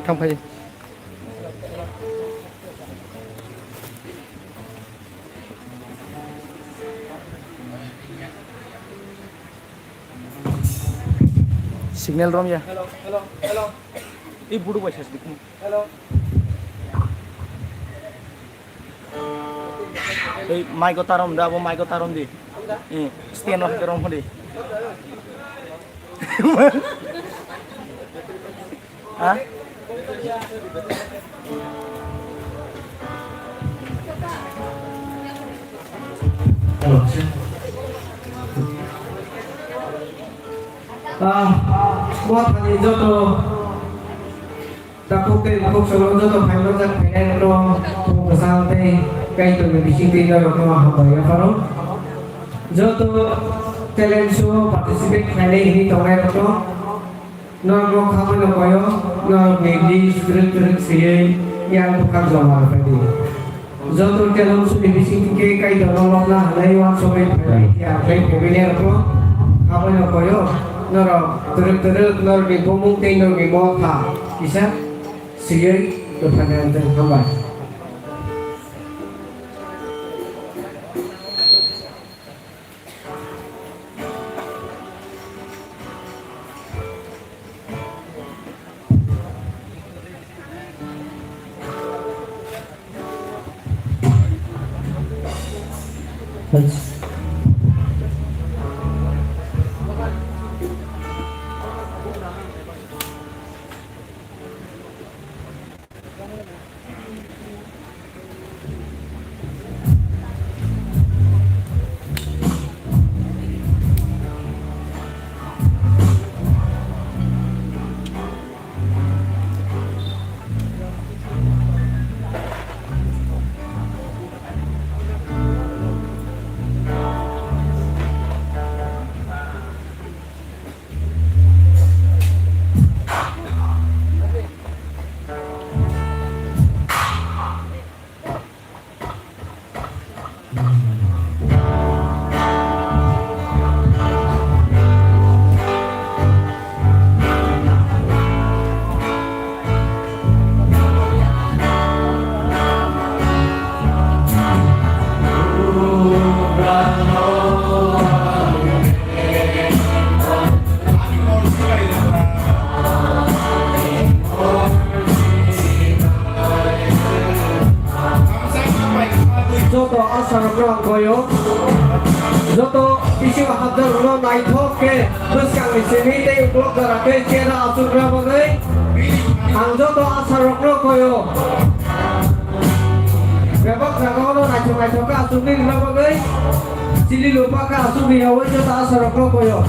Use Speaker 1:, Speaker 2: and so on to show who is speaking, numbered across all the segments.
Speaker 1: Không phải signal rom ya.
Speaker 2: Hello, hello, hello.
Speaker 1: Ibu dua
Speaker 2: Hello.
Speaker 1: Mai ko tarom da bo mai ko tarom di. Stand of the rom di. Hah?
Speaker 2: Buat hari joto takut selalu joto final dan final ro bersama kayak itu bising tiga ro apa ya karo joto talent show participate final ini tongai ro nol kamu no koyo nol gedi spirit sih yang bukan zaman tadi joto talent show bising tiga kayak itu nol lah lewat sampai ya kayak pemilihan ro kamu no koyo noro terus nor di bumung tinggal di moka bisa sigai kepada dan hamba joto asal orang koyo joto isi wahadar ulo naik ke terus kang di sini teh uklok darake kira atur berapa nih ang joto asal orang koyo berapa ulo naik ke atur nih berapa nih sini lupa ke atur nih awal joto asal orang koyo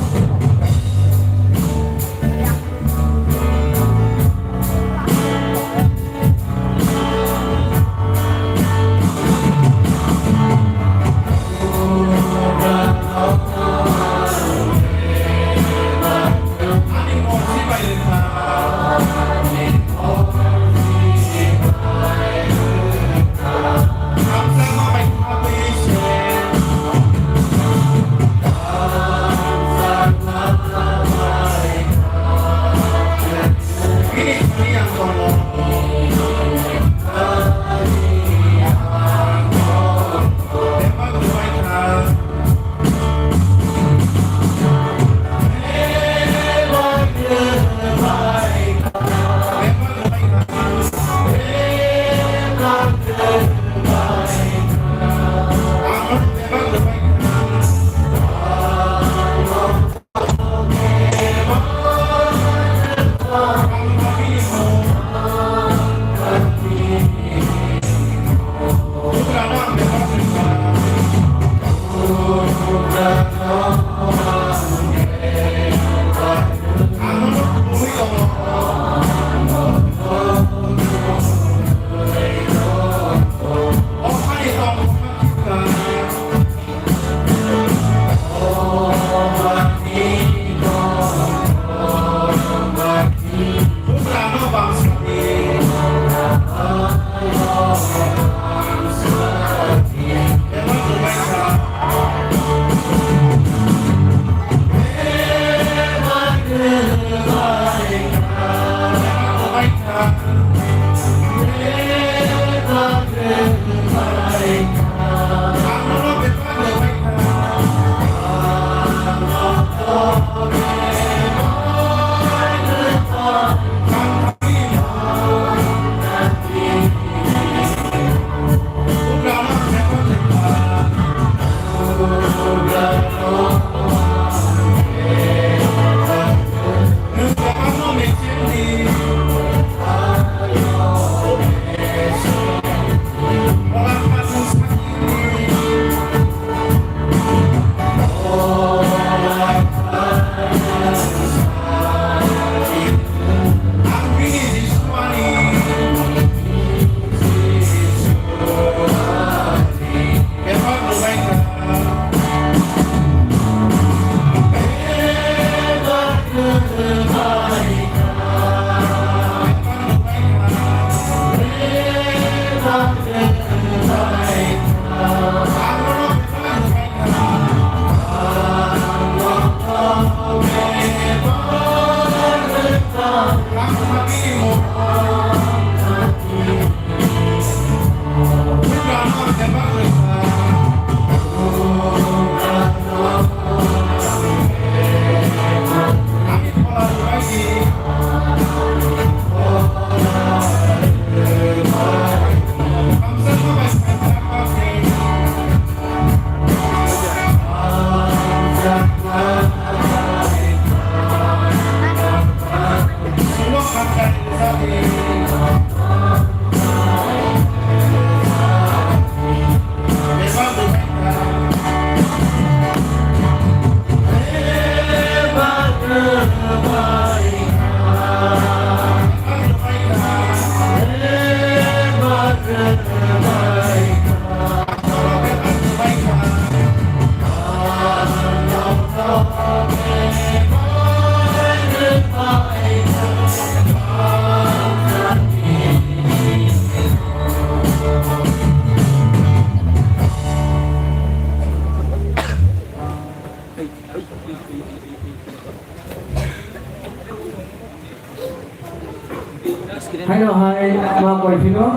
Speaker 2: fino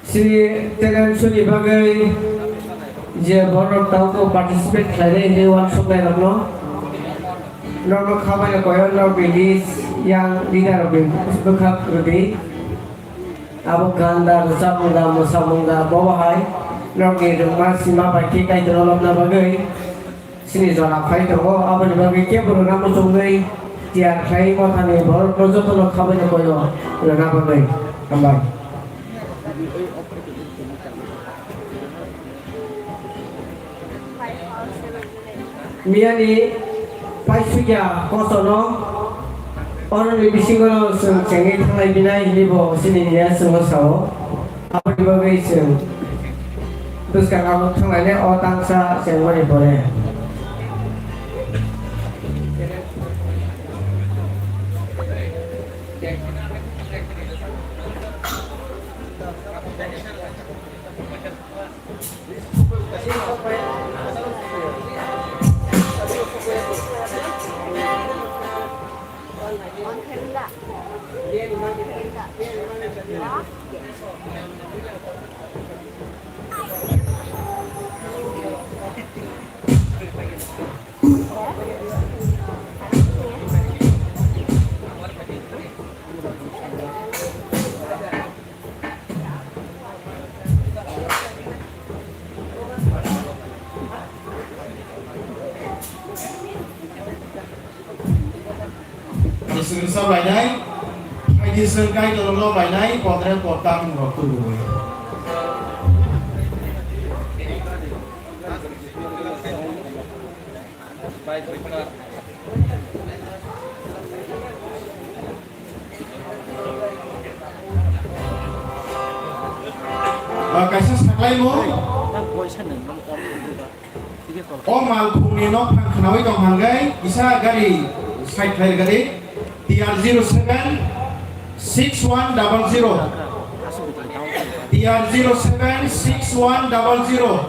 Speaker 2: si tekan suni bagai je borok tau ko participate khlai ni wan sukai rakno normal khabai ko yo no bilis yang leader bin bukhak rudi abo ganda samungda musamungda bawahai norge rumah sima baki kai dolom na bagai sini jora khai to abo ni bagai ke boro na musungai tiar khai mo thani bor projoto no khabai ko yo na bagai kambai miani paisuya kosono orang lebih singgah seng cengi thangai binai libo sini dia semua sao apa di bagai seng terus kalau thangai le o tangsa seng boleh boleh
Speaker 3: Disengsa bainai, hai disengkai dololo bainai, potret potang waktu. Kasih saklai mo. Oh malpung ni nok kenawai kau hanggai, bisa gari side player gari. TR07 6100 TR07 6100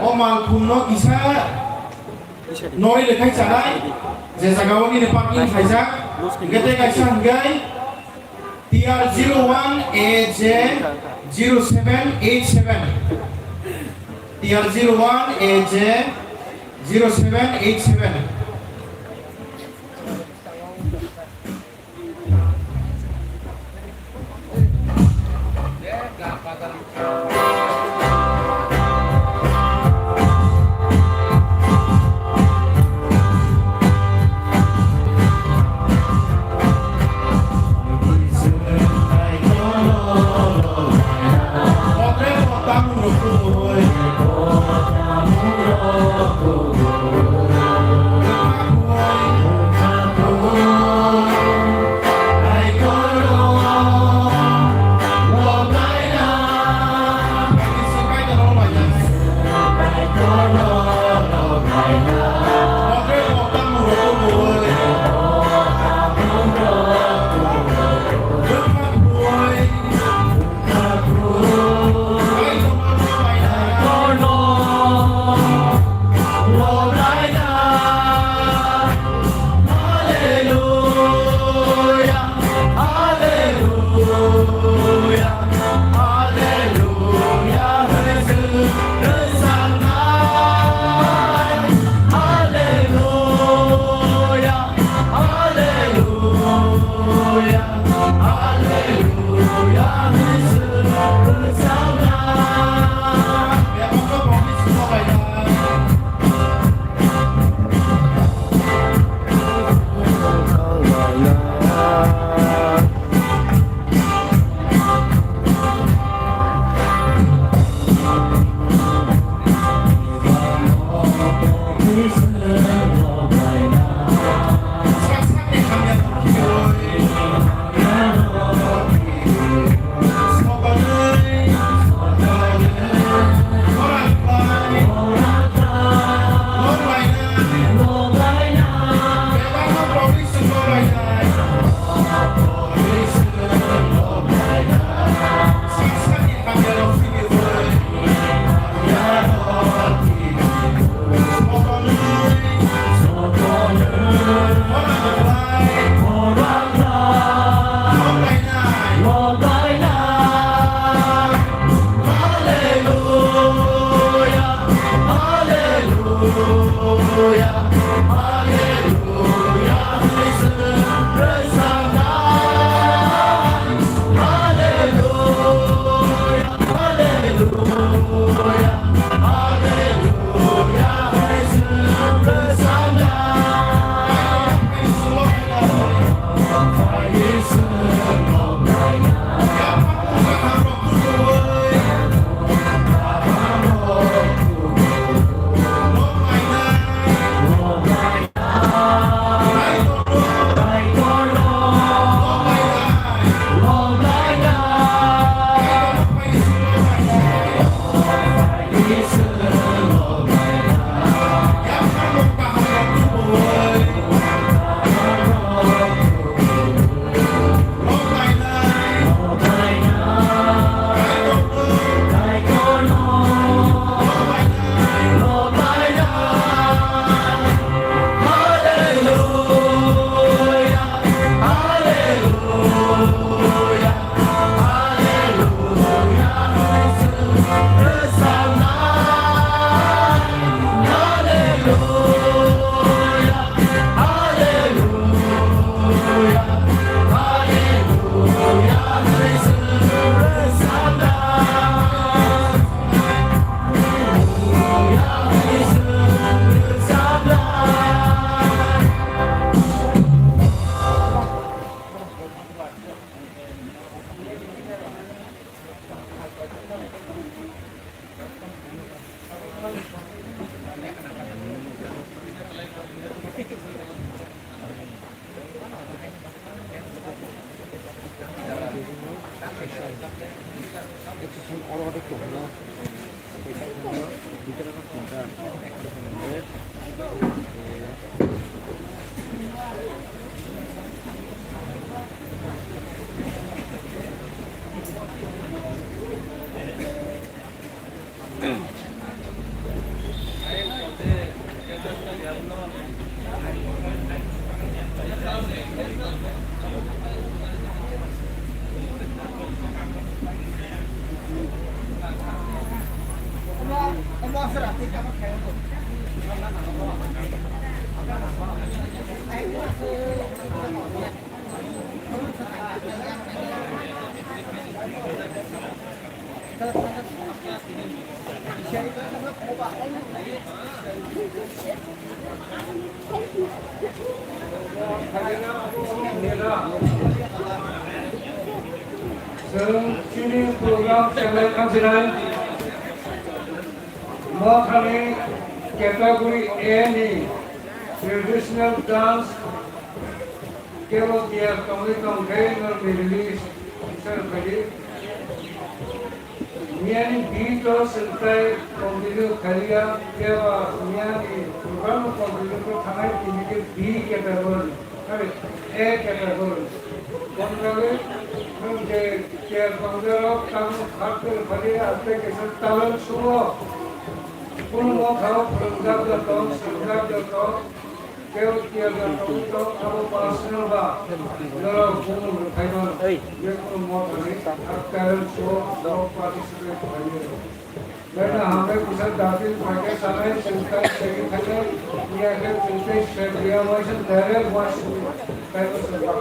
Speaker 3: Omal Kumno Isa Nori Lekai Canai Jezagawani Nepaki Haizak Gete Kaisa Hanggai TR01 AJ 0787 TR01 AJ 0787
Speaker 2: जों दिनै programme खालामगासिनो मा खालि category A नि traditional dance केवल dia kami kami release serkali miani beat sertai continue kaliya kewa miani program continue ko khamai tinike B category kare A category kon lage जे के पंद्रह काम खाते भले आते के सब तालन सुनो कुल वो खाओ पंजाब का तो पंजाब का तो केवल किया जाता है तो अब पार्सनल बा जरा फोन खाइबा ये को मो भले अब तालन सो दो पार्टिसिपेट भले मैंने हमें कुछ दादी भागे समय संस्कार सेकंड खाते ये है चिंता से दिया वाशन तेरे वाश काइबा से बात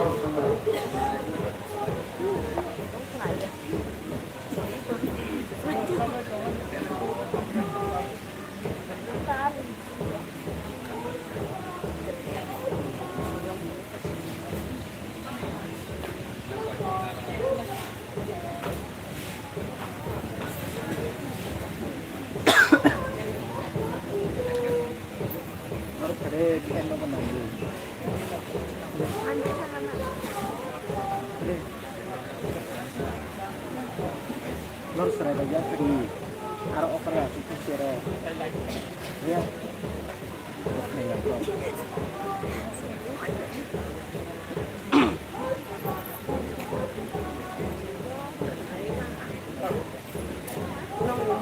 Speaker 1: Lor seraya jadi aro operasi itu siro ya oke ya bro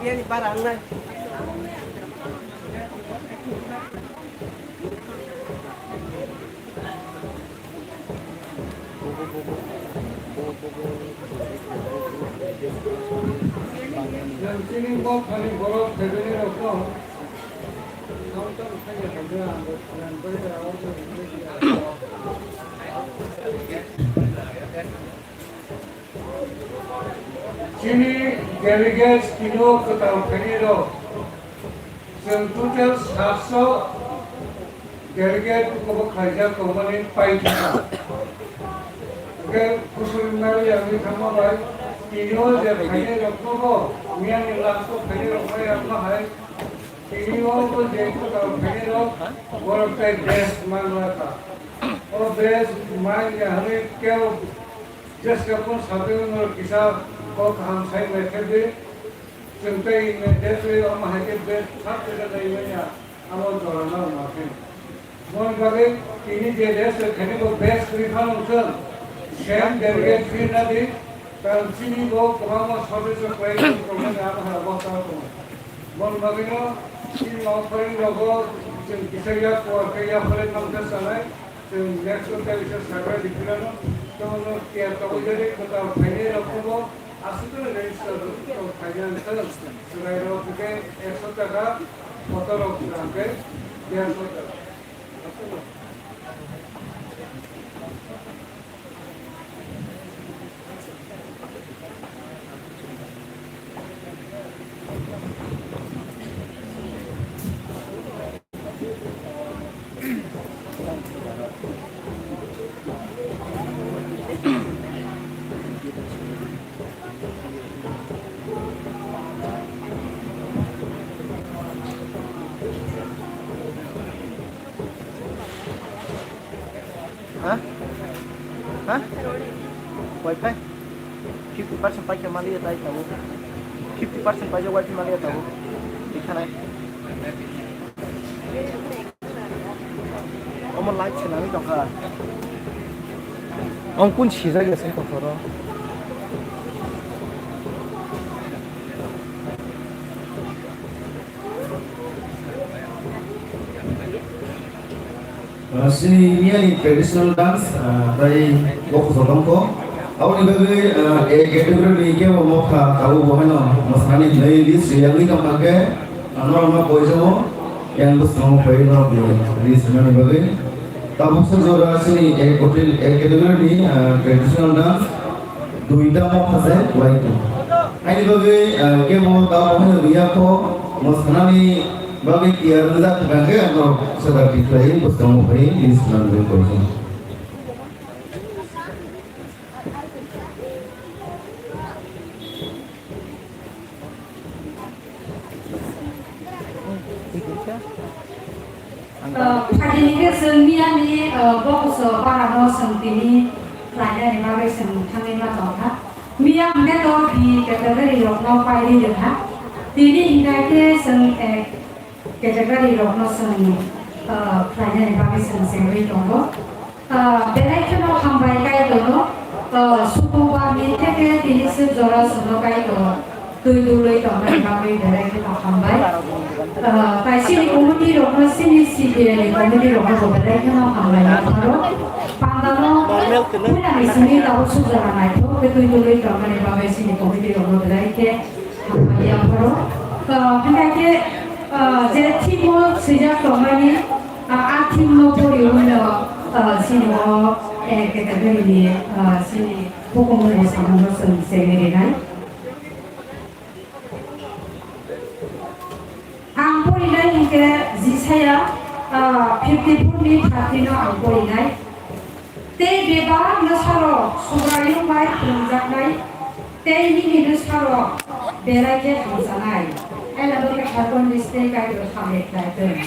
Speaker 4: Ini barang lah.
Speaker 2: Sini kok kali borok tegene roko. Nonton saja saja dan berdoa untuk Sini delegates kilo ketau keniro. Total 700 delegate ko khaja komanin paitha. Ke kusulnari ami thama bai kilo je khane rakho mian ilang ko khane rakho amma hai kilo ko je ko khane rak और पे देश मान रहा था और देश मान के हमें क्या जिसके अपन साथी और किसान को हम सही बैठे थे चिंता ही में देश और महके देश सब जगह नहीं बना हम और जोड़ना माफी मोन बागे तीन जे देश खने को बेस रिफान उठल शेम डेलीगेट फिर ना दी कंसिनी को कमामा सर्विस प्रोग्राम प्रोग्राम आप हर बहुत सारा मोन बागे नो इन ऑफरिंग लोगों जों किसाया को कया फले नमते सालाय जों नेक्स्ट टेलिविजन सागरा दिखिलानो तो के तबजरे कता फाइने रखबो आसुतो रेजिस्टार तो फाइनान्स सुराइरो के 100 টাকা কত রাখবে 150 টাকা
Speaker 1: Hah? Hah? Wifi? 50% pakai mali ya tahu. 50% पाइजो वाइट मालिया ताबो दिखानाय अमर लाइट सोनानै दंखा आं कुन सिजागासिनो दंथ'र'
Speaker 3: Sini ini traditional dance, dari bok solongko. Awal ni bagi category ni kau mau tahu bahawa masalah ni list yang ni kau pakai, orang poiso yang bos mau pakai list ni bagi. Tahu sejarah sini category ni traditional dance, dua mau pasal baik. Ini bagi kau mau tahu bahawa dia ko masalah ni bagi tiada zat bagi atau sedar diklaim bos mau pakai list ni bagi.
Speaker 4: Pagi sembilan ni bos para bos sendiri pelajar ni bagi kami macam Mia meto di kategori lokal pagi je ha. Tini hingga ke kategori lokal pelajar ni bagi sendiri tunggu. Belai kena hambai kai dulu. Suku bami ke tini sejora semua kai dulu. Dulu itu bagi belai kena hambai. Pai sini komedi lokal sini sini komedi lokal belai kena hambai. Baru pandang punya di sini tahu sejora naik tu. Betul dulu itu bagi sini komedi lokal belai ke hambai yang baru. Hingga ke jadi timur sejak kemarin akhir November ini sini kategori ni sini hukum ni sama sendiri kan. Angkor ini hingga saya 50 ni 30 angkor ini. Te bebas nasaro subrayu baik penjak naik. Te ini nasaro berai ke hamsa naik. Ela beri karbon listrik kaya berhamil naik.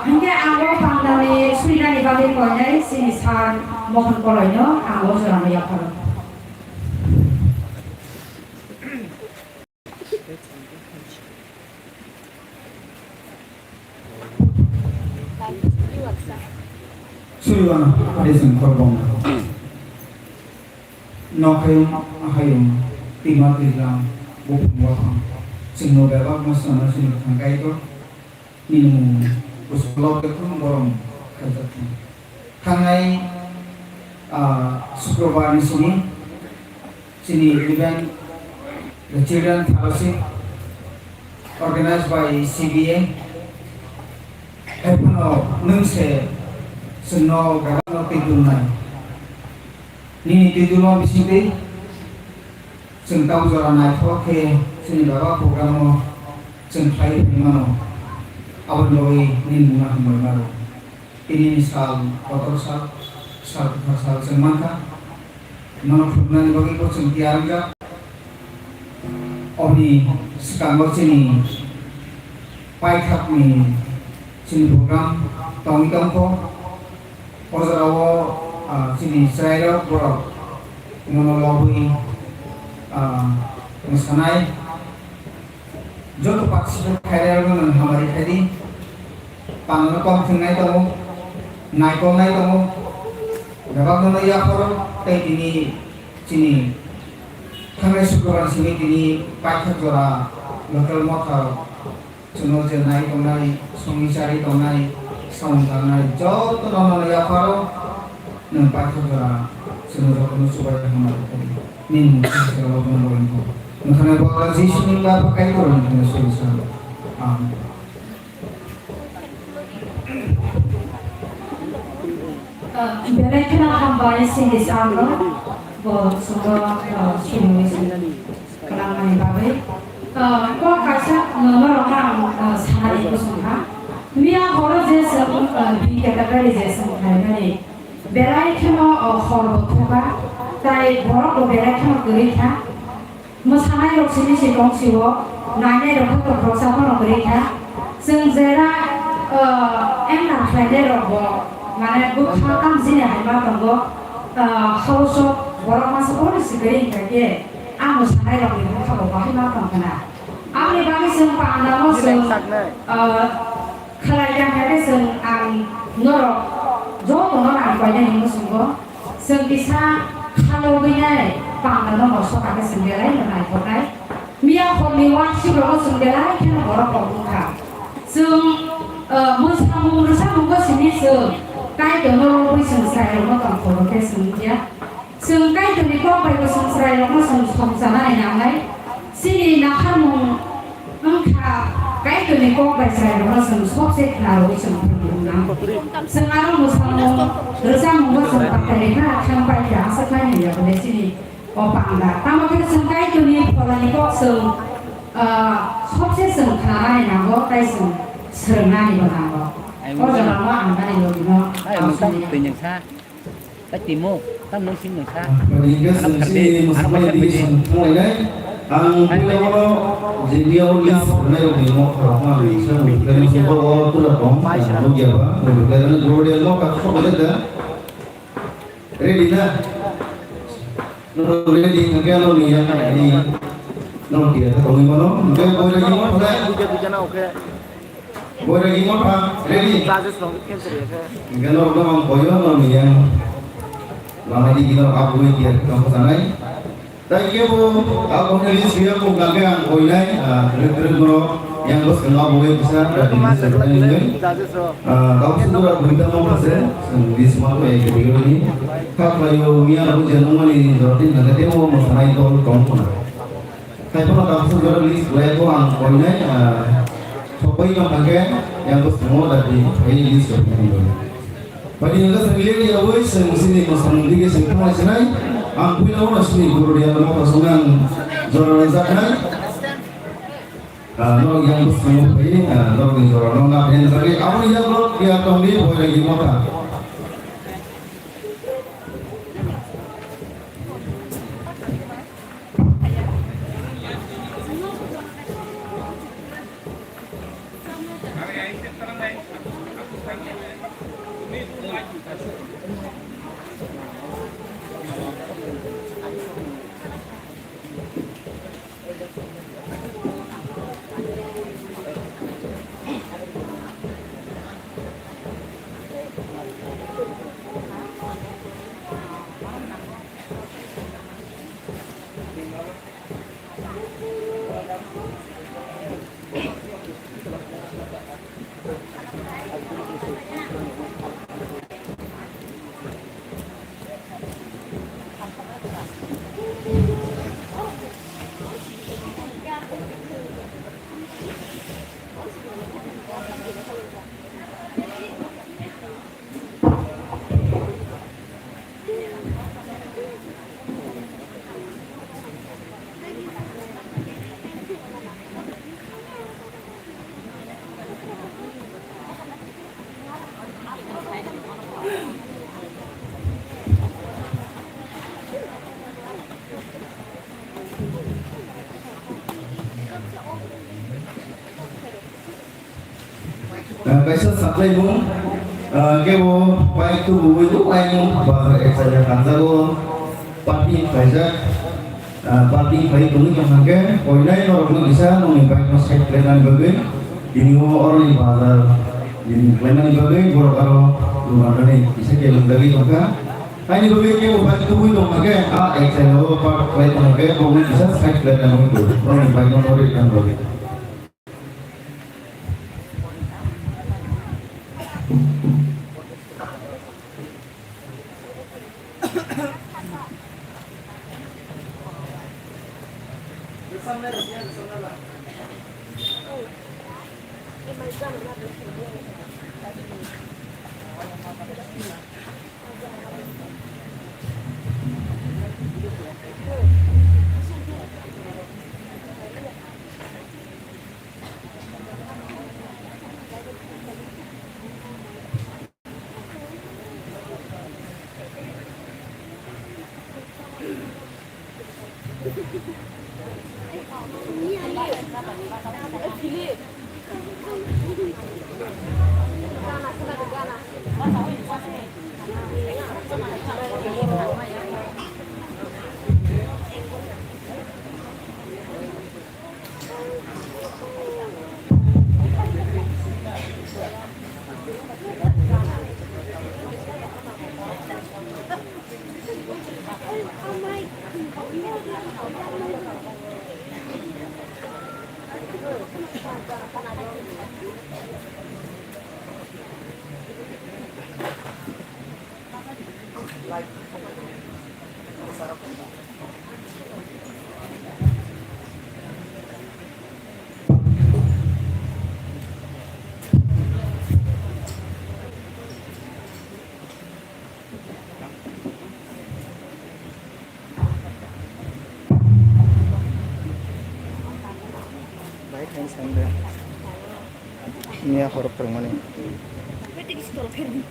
Speaker 4: Hingga angkor pandai sudah dibagi konya sini san mohon kolonyo angkor sudah meyakinkan.
Speaker 2: Suriwana adesing korbong. Nokayong ahayong timah tilang bukung wakang. Singno bebak masana sini tangkai itu minum usulok itu borong kerja. Kangai Syukurbar di sini event the Children Fellowship organized by CBA. Epono nungse seno gano tidulna ni tidulna bisinte sing tau jora nai thoke sini baba program sing khai mano abon loi nin bunga maro ini sal kotor sal sing mangka mano khubna bagi ko sing tiarga oni sekarang sini pai thak ni sini program tong ko Ozarawo sini saya borok monologi misalnya jodoh partisipasi karir dengan hamari tadi panggil kau tinggal itu naik itu dapat menolak orang ini sini kami syukuran sini ini pakai jora lokal motor cuma naik sungai cari naik Sangkana jauh tu nama dia kalau nampak juga seluruh supaya hamil ini kalau menurut itu. Makanya bahwa sini nggak pakai orang yang susah.
Speaker 4: Belai kena hambai sini sama, buat semua sini kelangan bagai. Kau kasih nomor orang sehari itu semua. Mia horor jasa di kategori jasa hari berai kena horor tuba, tapi horor berai kena gerita. Masalah yang sini si kong siwo, nanya dokter terpaksa pun gerita. Senzera enak saja robo, mana bukan kan sini hamba tunggu, khusus horor masuk orang si gerita ke. amo sanai rong ni ka ba hai ma tong kana amni ba ki sung pa na mo sung khalai yang ha sung ang no jo to no ang pa ni mo sung go sung bisa khalo bi nai pa na no mo so ka ke sung de lai na nai ko nai mia ko mi wa shi ro sung de lai ke no ro ko ka sung mo sa mo go si ni sung kai to no ro bi sung sai ro ko ko ke sung ya sung kai to ni ko pa ko sung sai ro ko sung sung sa nai na ngai si ni na kha mo ang kha kai to ni ko pa sai ro ko sung sok se kha ro sung na sung aro mo sa mo ro sa mo go sung pa ka ni na khang pa ya sa kai ni ya ko si ni ko pa nga ta mo ke sung kai to ni ko la ni ko sung sok se sung kha nai na go kai sung sung na ni ko na go có giờ là nó ăn cái này rồi nó
Speaker 1: ai mình tăng từ những xa ta tìm mua tăng nông sinh những xa
Speaker 3: Kemudian sisi muslimah di semua ini, ang pulau jadi olis benar di mau kerana bisa dari semua tu lah bom, lalu dia apa, dari dua dia mau kat semua ada, ready dah, lalu ready kerja lalu ni yang ini, lalu dia tahu ni mana, dia boleh lagi mau dah, boleh lagi mau dah, ready, kalau orang mau koyo lalu yang lama di kita aku ini dia kamu sana. Tapi dia pun aku ni list dia pun kagak koi lain. Terus yang bos kenal boleh bisa dari sekolah ini. Kau sudah berita mau pasal di semua tu yang video ini. Kau kalau ni aku jangan ni dorang nak dia mau sana itu kamu pun. Tapi pun kau sudah list boleh aku ang koi lain. Sopai yang pakai yang bos semua dari ini list ini. Pada yang sembilan dia awal sini masang tiga sembilan senai, aku ini orang sini guru dia mau pasangan zoran zakat, orang yang semua ini, orang yang zoran orang yang tadi, awal dia belum dia tahu dia boleh gimana. Kaisa supply mo, kebo baik tu buat tu baik bar eksaja kanza go, parti kaisa, parti baik tu ni yang ke, koinai orang bisa nungi baik masuk kelenan bagai, ini orang di bazar, ini kelenan bagai, guru karo rumah ni bisa kelang dari maka, ini bagai kebo baik tu buat maka, eksaja go part baik maka, kau bisa sekali kelenan bagai, orang baik orang yang bagai.
Speaker 1: Right hand side. Ini huruf permane.
Speaker 5: Swahili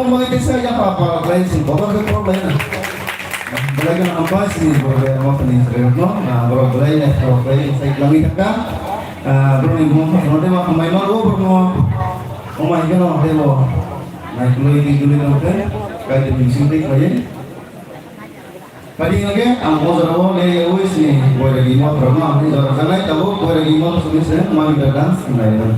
Speaker 3: mga itesa ya apa lain sih, bawa ke problem na. Balay ka na apa sih, boleh apa pening serius no, nah bawa balay saya langi kakak, bro ni mau nanti mah kemai mah gue bro mau main kan no, deh lo, naik dulu nanti, kayak di musik aja. Padi lagi, ambo zarawo le wis ni, boleh lagi mau promo, ni zarawo sana tahu boleh lagi mau sulit mau kita dance, nah itu.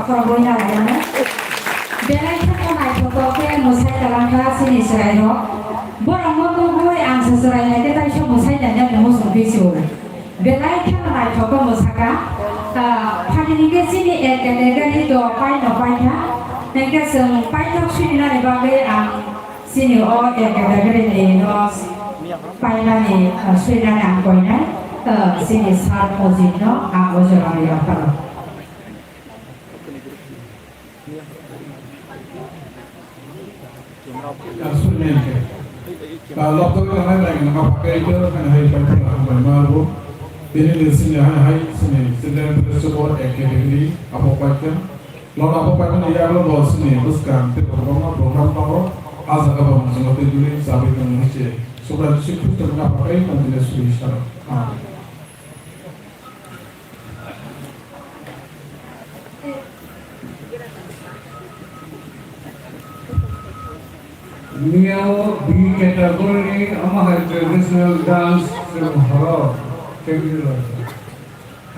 Speaker 4: खरबोय नालायानो बेलाय थाखाय फट'के मोसाय खालामगा सिनि सरायन' बर'मोनखौबो आं सरायनाय के ताइसो मोसायनानै आं मोसौ बेसियो बेलाय थाखाय फट' मोसाका फाटिनिके सिनि एक केटेगरि द पाइ न पाइथा नेके जों पाइथक सिनानै बागै आं सिनि अ एक केटेगरि नि न पाइनानि सुइनानै आं गयनाय सिनि सार अजित न आं अजराया पारो
Speaker 5: Asummente. Kalau tu kan lagi nak pakai itu kan hai pakai apa malu. Ini di sini hai sini sedang bersuara akademi apa pakai. Lalu apa pakai ni ya lalu sini buskan program tahu. Asa apa macam tu jadi sampai ke mana Sobra itu tu nak pakai kan tidak susah.
Speaker 2: Niau di kategori amah traditional dance film horror kayak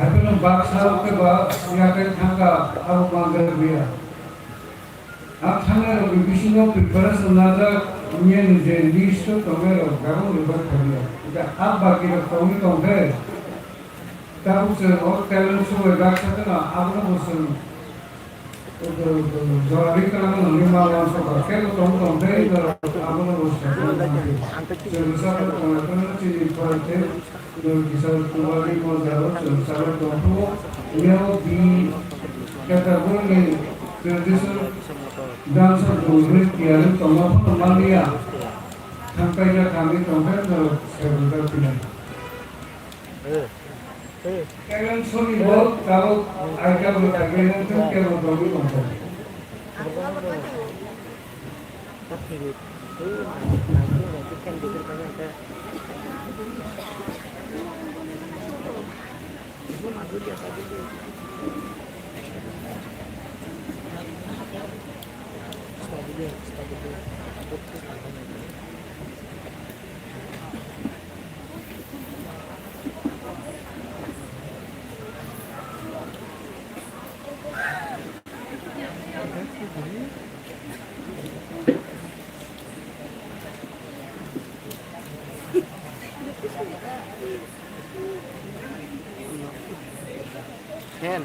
Speaker 2: Tapi nak baksa ke bak siapa tangga aku manggar dia. Aku tangga lebih sini preparation nada punya ni list tu kamera kamu lebat kerja. Kita apa kita kami kamera. Tahu orang talent show baksa tu na aku nak musim. Jadi kalau nanti malam sekolah, kalau kamu dari apa nak usah. Jadi saya kalau sih partai, kisah kembali mau jauh, saya kamu dia di kategori tradisional dancer dulu tiada kamu pun Malaysia, sampai kami sampai saya sudah pindah. Kalian sorry buat kalau agak berkaitan dengan kalau kami mampu.
Speaker 1: Ken.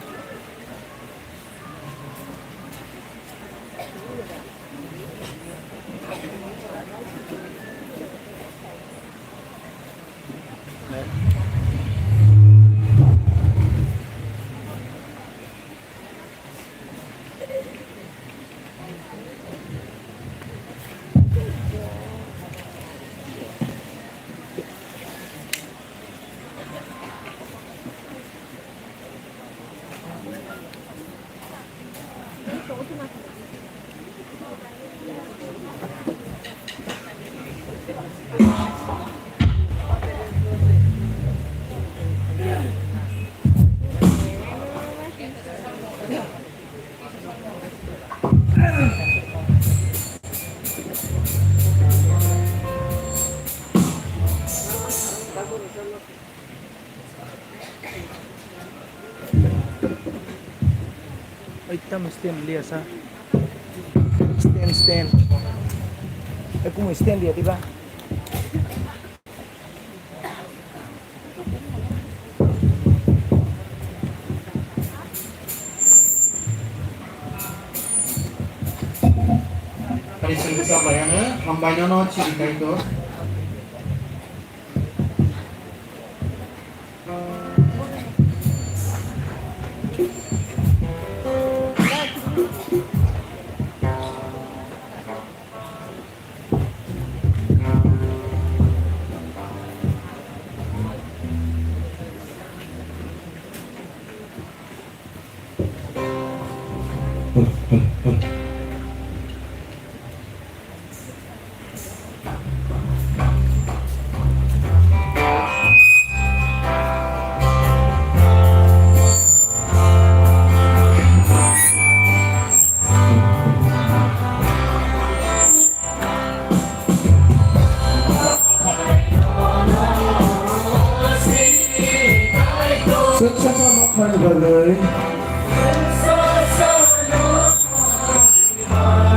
Speaker 1: Itam stand dia sa stand kung stand dia diba
Speaker 6: Tadi saya bayangnya hambanya no cerita itu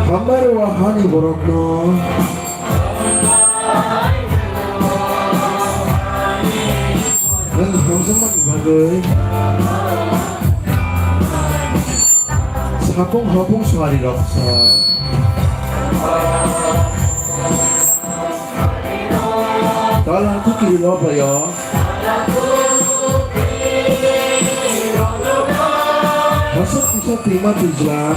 Speaker 5: Hambar wahani borokno dan hamsaman bagai sapung suari raksa Talang ku kiri apa ya? Masuk bisa terima tujuan.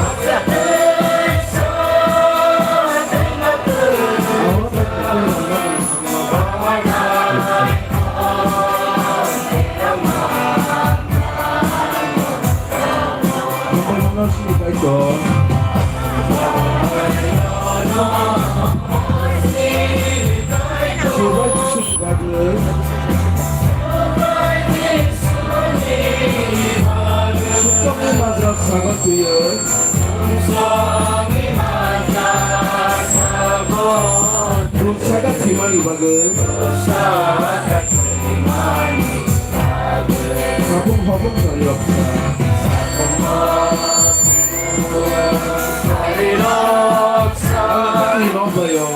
Speaker 5: Sangat tuyul. Belum sangat dimani bagai. Hapung dari loksa. Ini apa ya?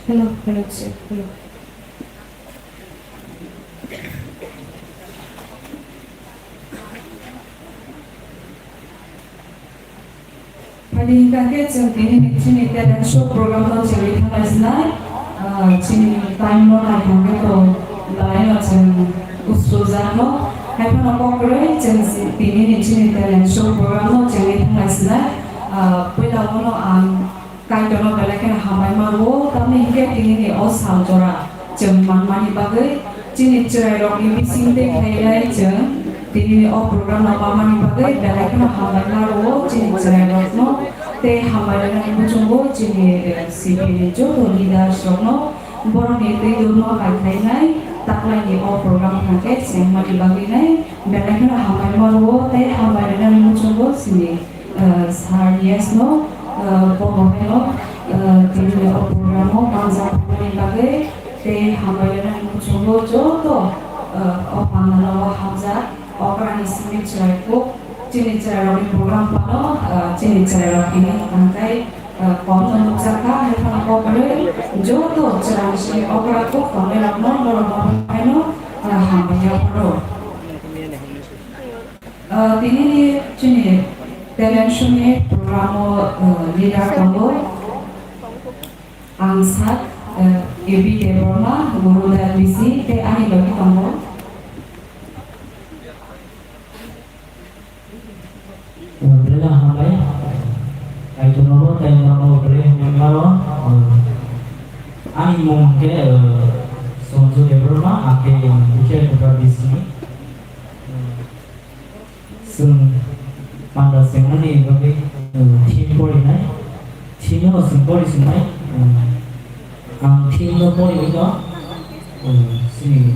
Speaker 4: Hello, sir. Hello. Hari ini kita ini ada show program yang jadi tanggal sini time lo naik kami tu lain macam usul lo. Hai pun apa kerja jadi ini ada show program yang jadi tanggal pula lo kai dono belakan hamai maru kami hingga ini osal jora jemman mani bagai cini cerai rok ini sinte kaya jem ini program apa mani bagai belakan hamai maru cini cerai rok no te hamai dengan ibu jumbo cini sipil jo leader shono borong itu dono kai nai tak lagi program paket yang mani bagai nai belakan hamai maru te hamai dengan ibu jumbo sini seharias no Pomelo, jadi program panjang pakai te hambaran muncul jodoh pangalau hamzah orang ismi ceraiku ciri ceraiku program pano ciri ceraiku ini angkai konten usaha yang boleh jodoh ceraiku orang aku pangalau orang pano hambanya pano ini ciri Televisionnya program leader kamu angsat ibu Deborah guru dan visi te ani bagi kamu.
Speaker 7: Bela hambai, itu nomor dan nomor boleh membawa ani mungkin sonjo Deborah ake bukan guru visi. Pada segmen ini bagi tim poli naik, timnya simpoli naik, tim poli itu, sini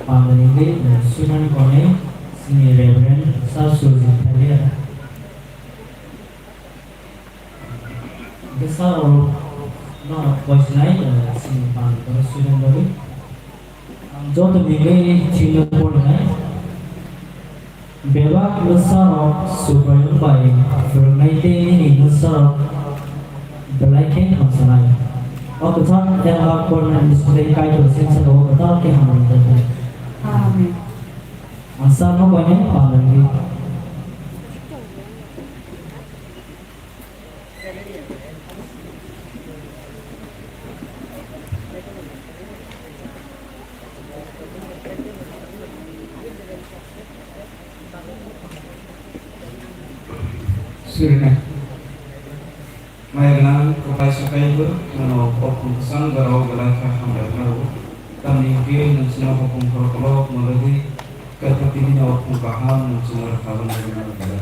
Speaker 7: pada ini sunan kone sini Reverend Sarsuji Thalia. Besar orang no voice night sini panggil student lagi. Jauh lebih cina pun naik. Bebak besar supaya baik. Firman ini besar belaikan masalah. और किसान जब कोण display काय तो sensor हो बता के हम करते हैं
Speaker 4: आमीन
Speaker 7: आसान हो गए पालेंगे
Speaker 2: Sirine Mayang kepai sakai ber mano opung sang garau galai ka hamdai karo tani ke nansina opung korokolo malagi katati ni opung kaham nansina rakaban dengan gara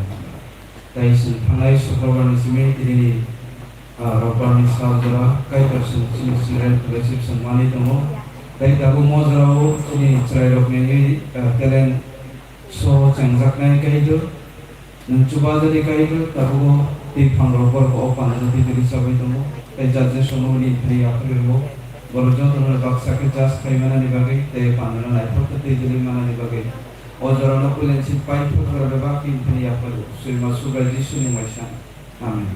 Speaker 2: tai sin thangai sukawan sime tiri robar ni saudara kai person sin siren progressive sanmani tomo tai tabu mozrao sini cerai rok ni telen so changjak nai kai jo nancuba jadi kai jo tabu di pangrobor ko opan jadi diri sabai tomo te judge sono ni pri apirmo borjo tomo baksa ke jas kai mana ni bagai te panana nai phot te jadi mana ni bagai ojoro no pulen si pai phot karo ba ki pri apir sirma suga jisu ni maisha amin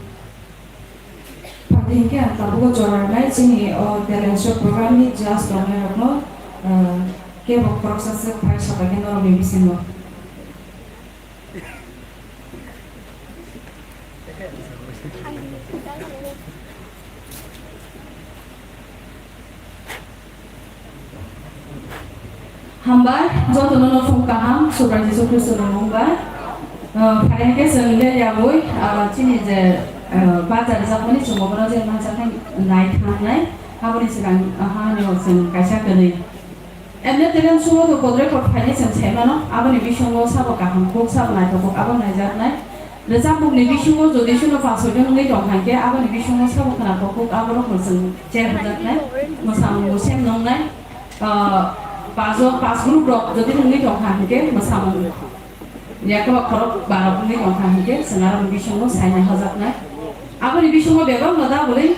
Speaker 4: Padahal kan tabu joran lain sini talent show program ni just orang rokno ke proses pai sabai kan orang bimbing lo Hambar, jauh teman orang kaham, surah Yesus Kristus hambar. Kalian ke sendiri ya boy, cini je bazar zaman ni semua orang je macam kan naik hanai, apa ni sekarang hanai orang kaisa kini. Anda dengan semua tu kodre kod kali sen mana, apa ni bisungo sabo kaham, kok sabo naik tu kok apa naik jat naik. Lepas tu ni bisungo jadi suno pasal ni dong kan ke, apa ni bisungo sabo kena kok apa orang person cer jat naik, masam musim nong naik. Pas group rock jadi nungi dongkang ke masam ya kalau kalau baru nungi dongkang ke sekarang lebih semua saya hazat naik apa lebih semua bebas nada boleh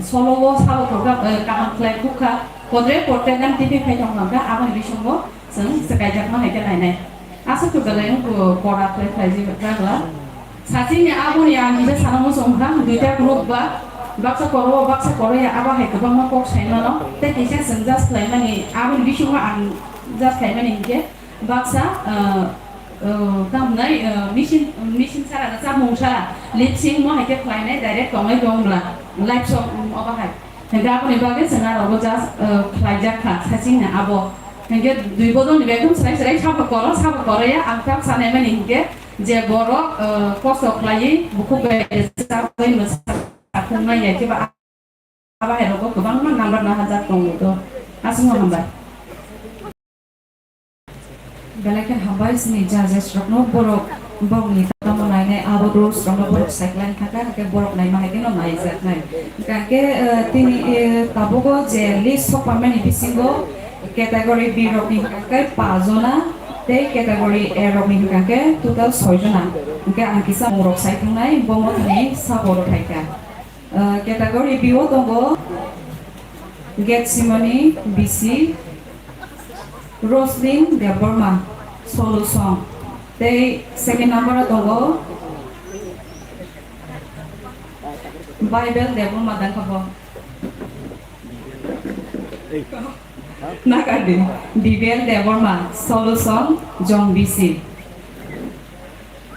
Speaker 4: solo wo salo program kaham klek buka kodre porte dan TV pay dongkang ke apa lebih semua sekajak mana ke lain asal tu kalau yang korak klek lagi berapa sajinya apa yang kita sana musuh orang dua group baksa koro ya apa hai kebang mangkok saya no teh kisah senjas lain lagi apa lebih semua jas kayak mana ini baksa tamnai mission cara ada sabung cara lip sync mau hai ke lainnya direct komai dong lah live show apa hai hendak apa nih bagai sengar aku jas kelajak kan sajinya abo hendak dua bodong di bekum selai siapa koro ya angkat sana mana ini je borok kosok lagi buku besar lain besar aku nggak ya coba apa ya rokok kebang mah nambar hajat tong itu asal hambar balakan hambar sini jajes rokno borok bong ni tamu naik abodros rokno borok cycling kata ke borok naik mah itu naik zat naik kake tini tabugo je list of permanent bisingo kategori B roking kake pazona te kategori A roking kake total 6 jona ke angkisa borok cycling naik bomot ni saborok kaika kategori B tunggu Getsimani BC Roslyn Deborma solo song they second number tunggu Bible Deborma dan kabo nakadi Bible Deborma solo song John BC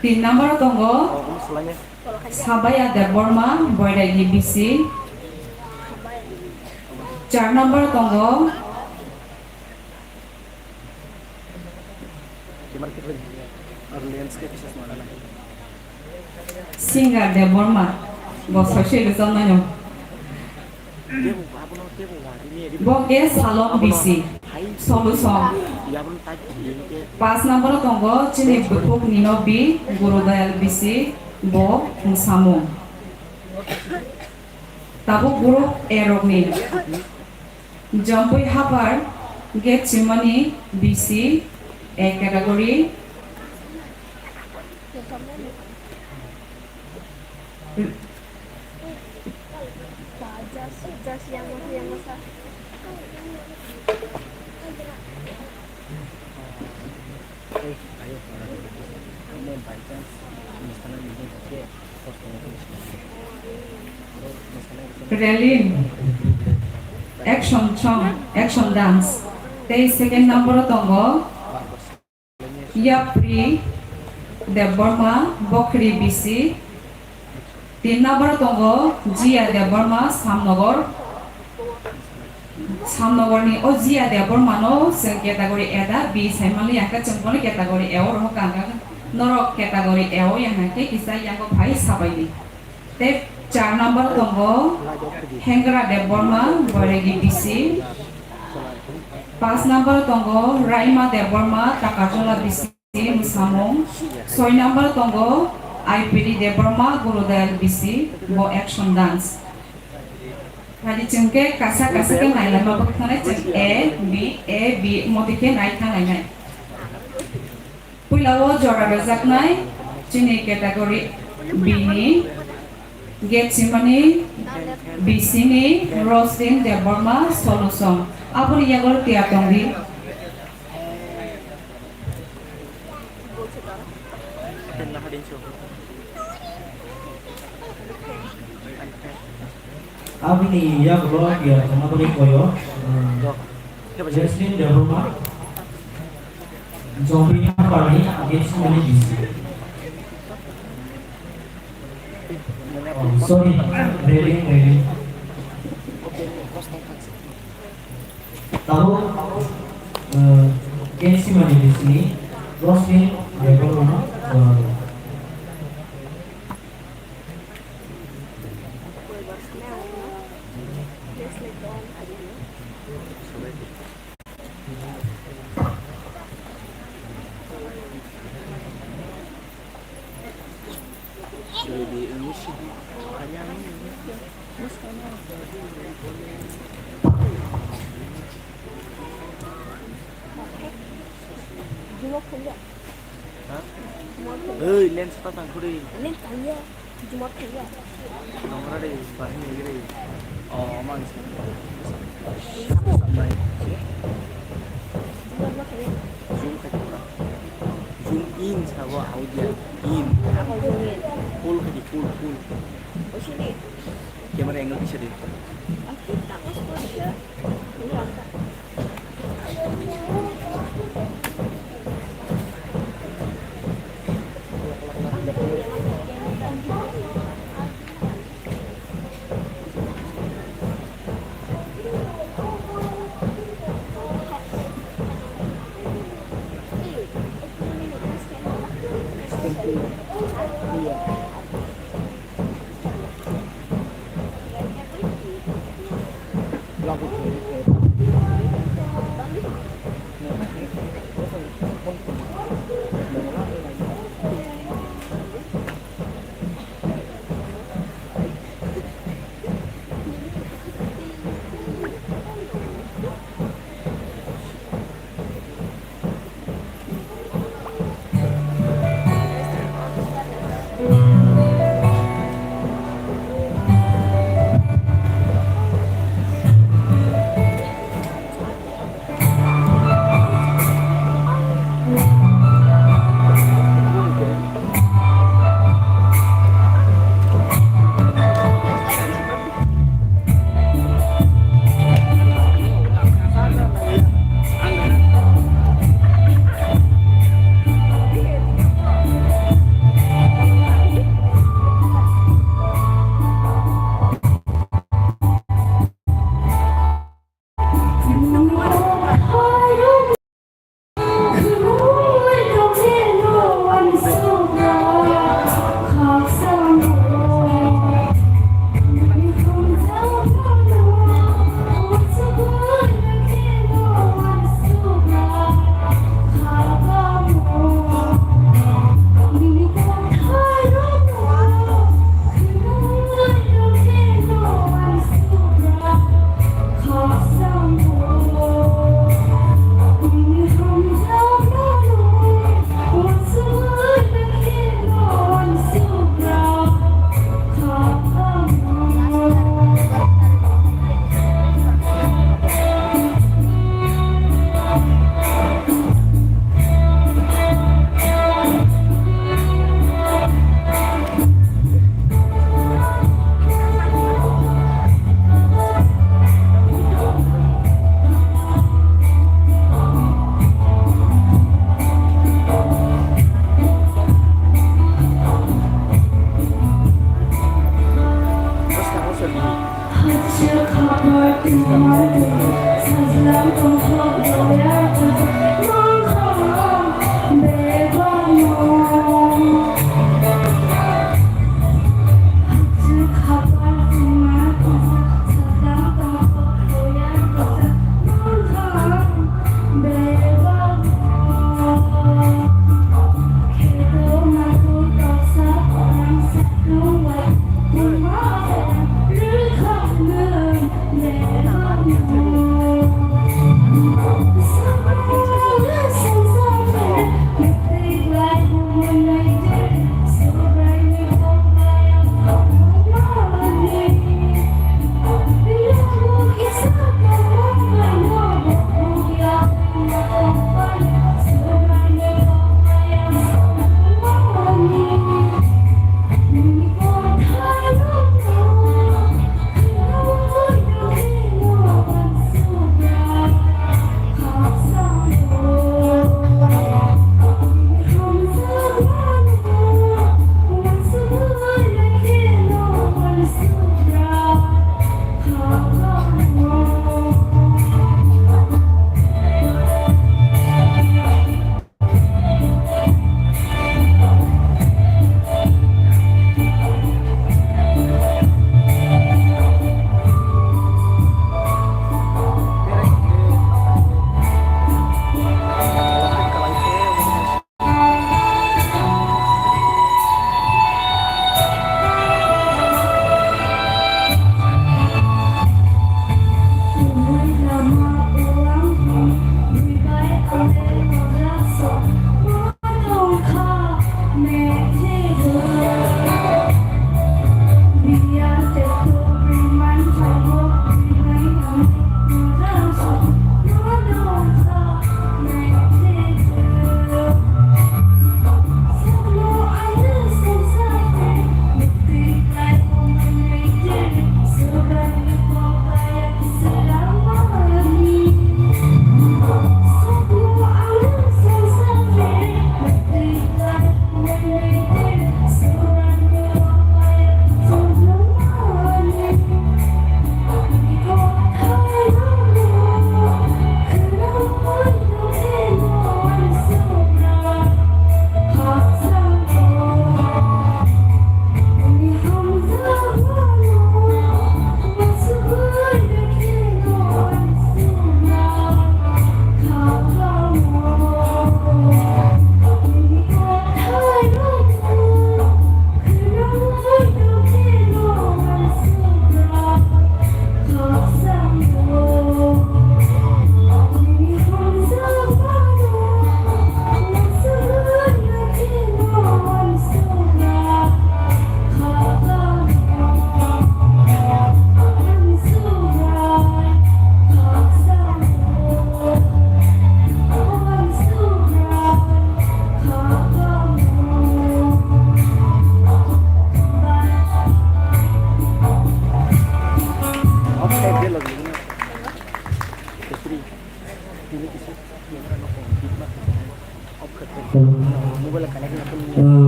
Speaker 4: 3 number tunggu Sabaya Deborma Boydagi BC 4 number tunggu Singer Deborma Bososhe Luzon Nanyo Boge Salon BC Solo Song 5 number tunggu Chini Bukuk Nino B Gurudayal BC Bo Musamu Tabu Guru Erogni Jompui Hapar Getsimani BC A category.
Speaker 1: Ayo, ini by chance misalnya ini pakai
Speaker 4: Relin. Action song, action dance. Tei second number tongo. Yapri Deborma Bokri BC. 3 number tongo Jia Deborma Samnogor. Samnogor ni o Jia Deborma no se category ada B semali yang kecempol category E or hokanga norok category E o yang ke kisah yang ko bhai sabai ni. Te 4 number tongo Hengra Deborma Boregi BC. 5 number tongo Raima Deborma Takajola BC Musamong. 6 number tongo IPD Deborma Gurudayal BC Bo action dance. Hadi cengke kasa-kasa ke naila mabuk thane ceng A B modi ke nai thang nai. Puilawo jora rajak nai cini kategori B ni Get Simani BC ni Roslyn Deborma Solution. Apun yagor tiatong di
Speaker 7: Abi ni ya blog ya sama beri koyo. Jesslyn Deborma. Zombie Pari against Melodies. Sorry, really. Tahu against Melodies ni Roslyn Deborma.
Speaker 1: lên start ang kuri
Speaker 8: Lên kaya, Jumat kaya.
Speaker 1: nomor ada paling ini oh man sampai
Speaker 8: Jumat kaya.
Speaker 1: zoom kaya zoom in sawa audio in
Speaker 8: Ako yun.
Speaker 1: full kaya full
Speaker 8: O sini.
Speaker 1: camera angle bisa deh
Speaker 8: Aku takut ko siya. Wala ka.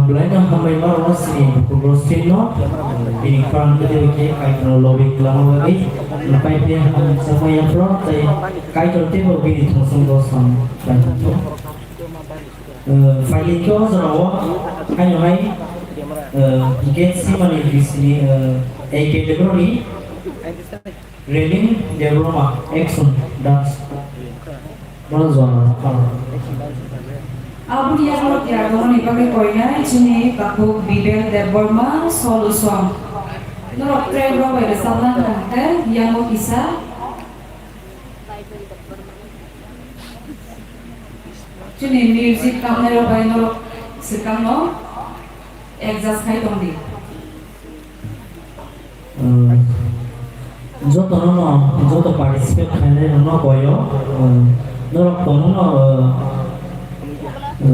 Speaker 7: Belajar kembali malas ni, berproses no. Ini kurang jadi kait no lobby kelam lagi. Lepas dia sama yang pro, saya kait tertib lebih langsung dosan. File itu serawak, hanya hai. Get si mana di sini A category, reading diorama, action, dance. Mana zona?
Speaker 4: Abu dia kalau dia kalau ni pakai koinnya ini kapuk Bibel Deborma solution. Norok tren berapa ada salah nanti yang mau kisah. Ini music kamera bayi norok sekarang no exas kai tondi.
Speaker 7: Joto no, joto participate kene no koyo. Norok tono no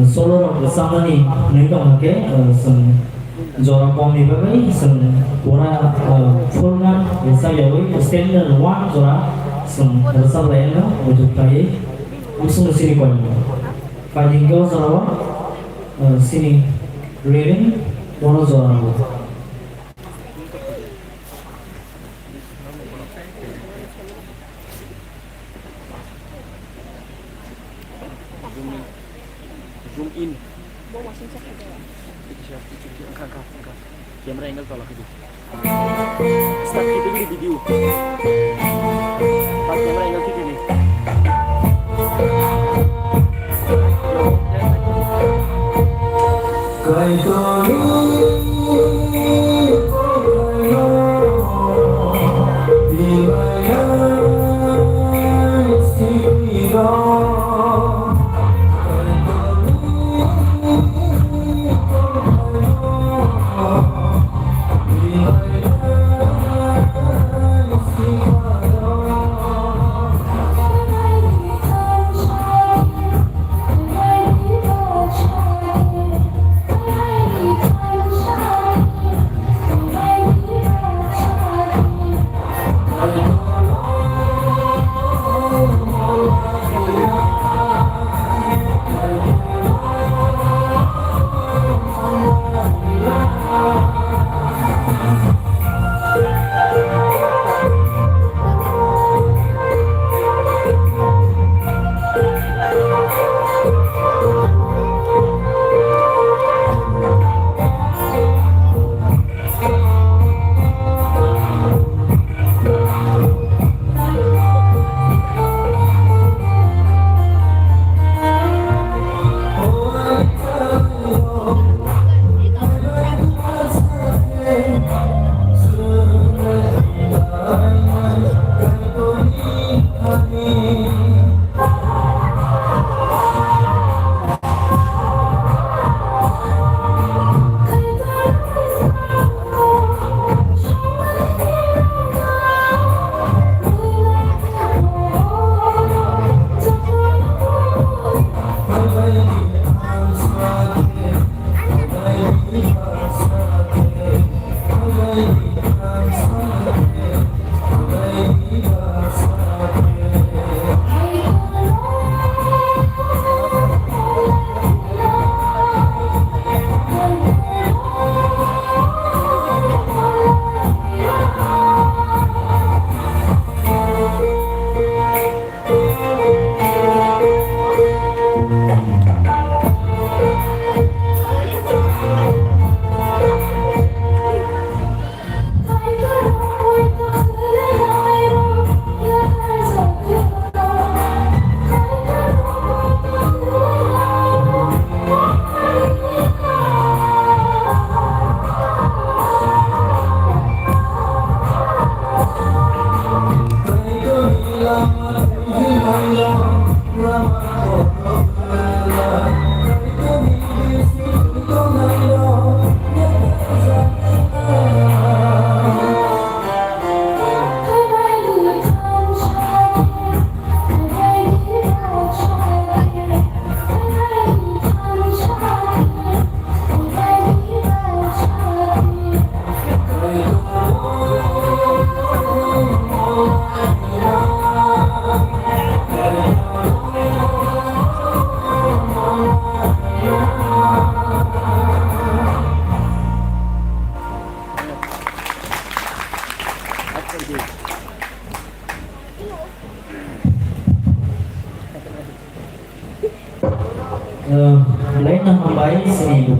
Speaker 7: solo rock sama ni dong ke jorang pom ni bagai pura full kan bisa jauh standard one jorang besar lain lah untuk tadi langsung ke sini kau paling kau jorang sini reading mana jorang
Speaker 1: zoom in. Kamera angle tolak itu. Start keeping the video. Start camera angle keep ini.
Speaker 9: Bye.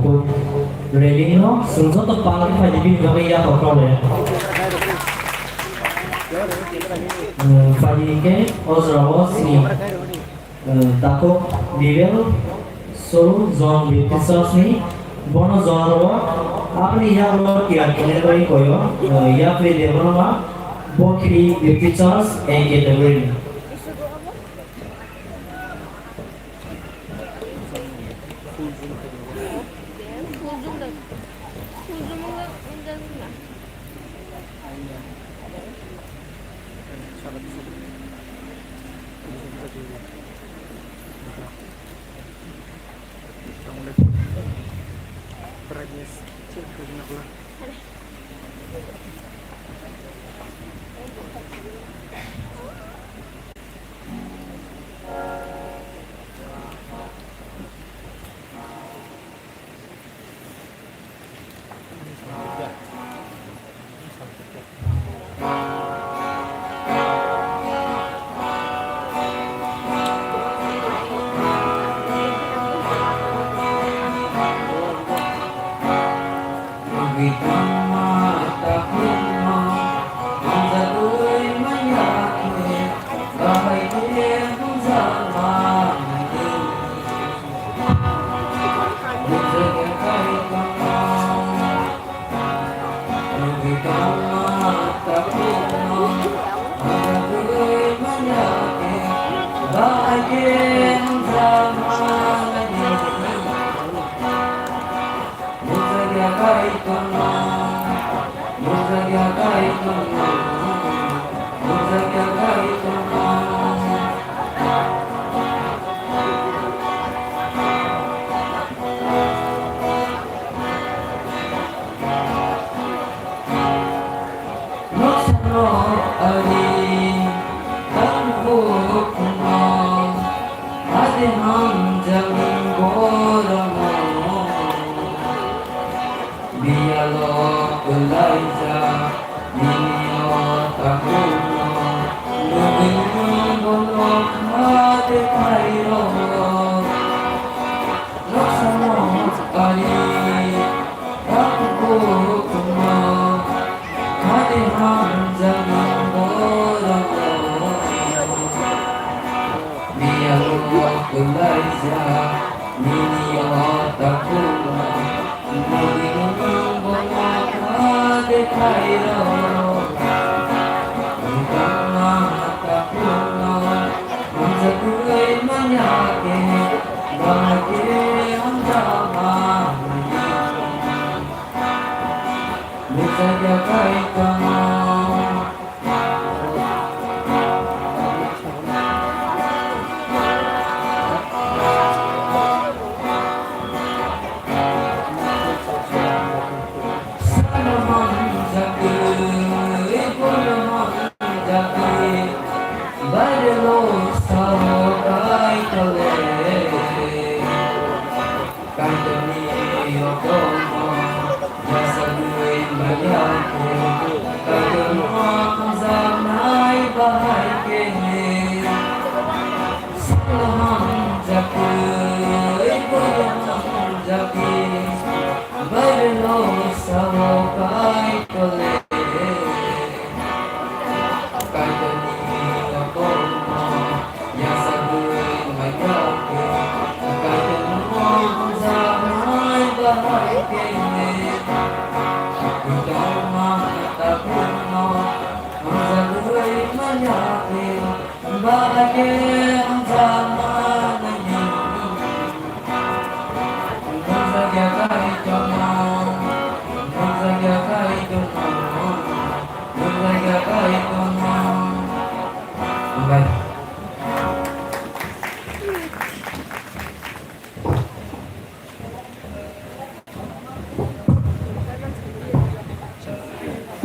Speaker 7: buku ready no sunjat to pang phải đi gặp ya học rồi phải đi cái ozro sini takut bivel solo zone with ni bono zone apni ya lo kia kene koi koyo ya pre devano ma bokri pictures a category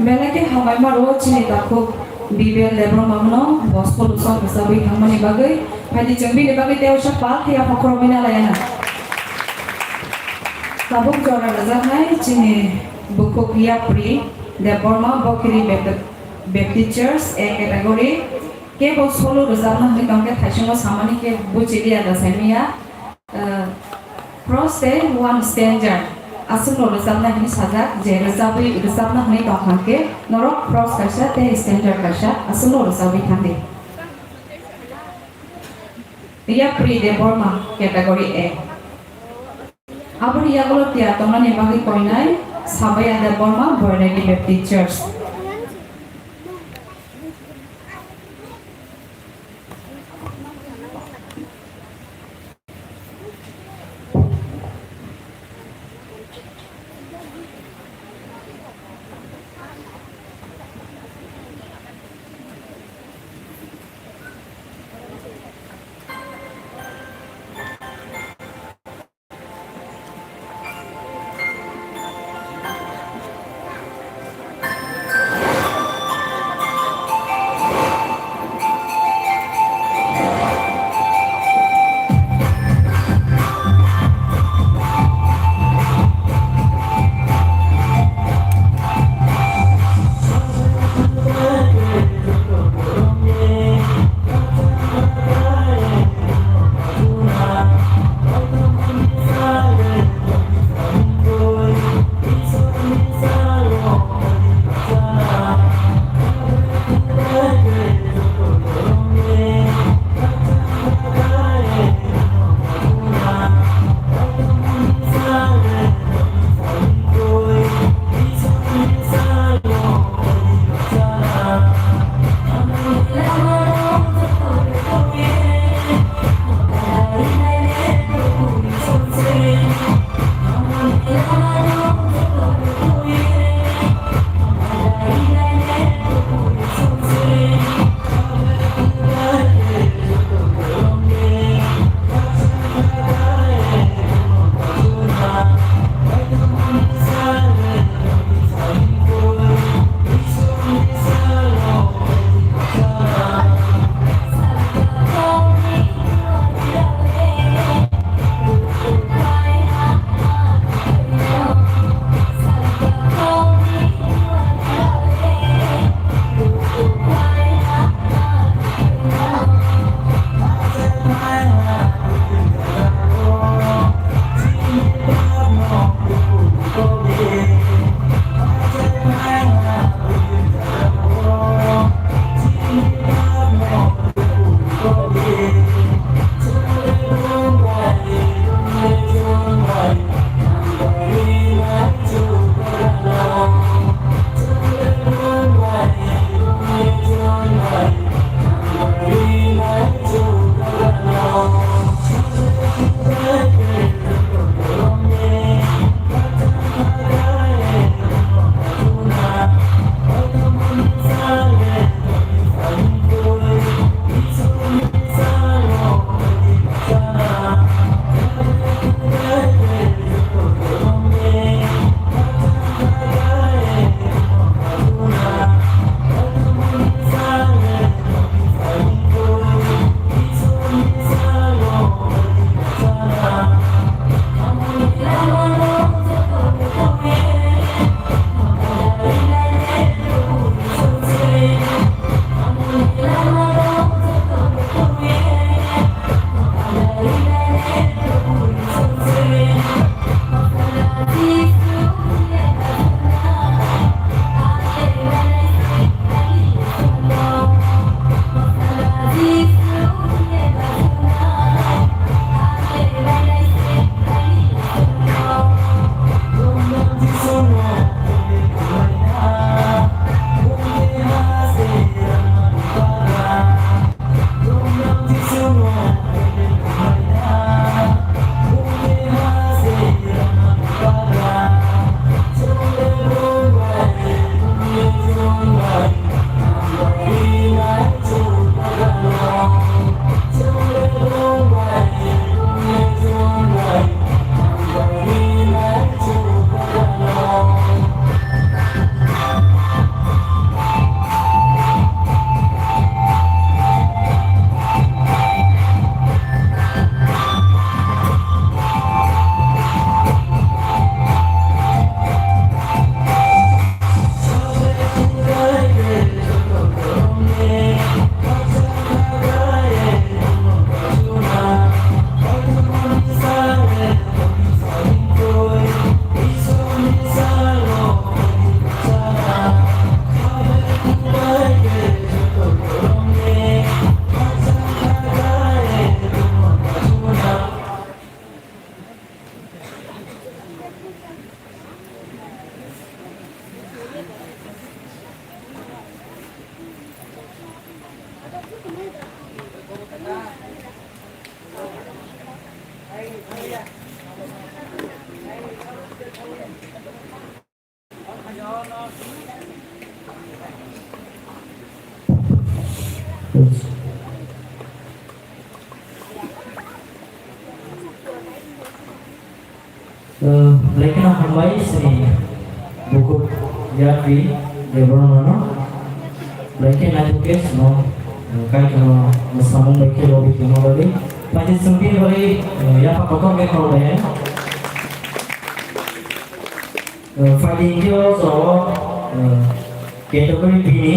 Speaker 4: Belaki hamai maro cini takut bibel lebron mamno gospel song hisabi hamani bagai hadi jambi ni bagai teo syapal tiap pakromina layana sabuk jora razahai cini buku kia pri lebron ma bokiri baptist church a category ke bo solo razahna mi kamke thaisongo samani ke bu chili ada semia Cross-day one standard. Asal no result na hini sajak, je result na hini tongkangke, norok cross kasha te standard kasha, asal no result thandi. Dia pre-de Burma category A. Abur ia kalau tiada teman yang bagi koinai, sabai ada Burma Bornegi Baptist Church.
Speaker 7: Lekin hambai sini buku Jafri Debrono lekin nanti kes no kai kena bersambung lagi lobby kena lagi pasti sempit balik ya pak kokor ke kalau ya fighting dia so kategori ini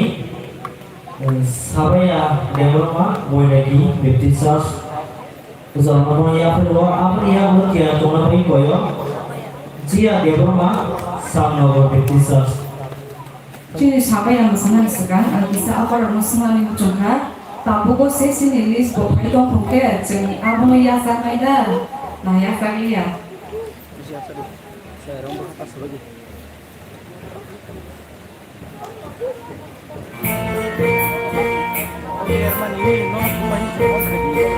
Speaker 7: sabaya Debrono boleh lagi baptisas Usah apa ya mungkin tuna bayi koyo Jia Debrono sama baptisas
Speaker 4: Jadi siapa yang bersenang segan, bisa apa yang bersenang yang juga, tapi kok sesi nilis bukan itu mungkin, jadi apa mau ya sama ida, nah ya kali ya.
Speaker 1: Siapa deh? Saya rombong pas lagi. Herman ini no main cuma sedih.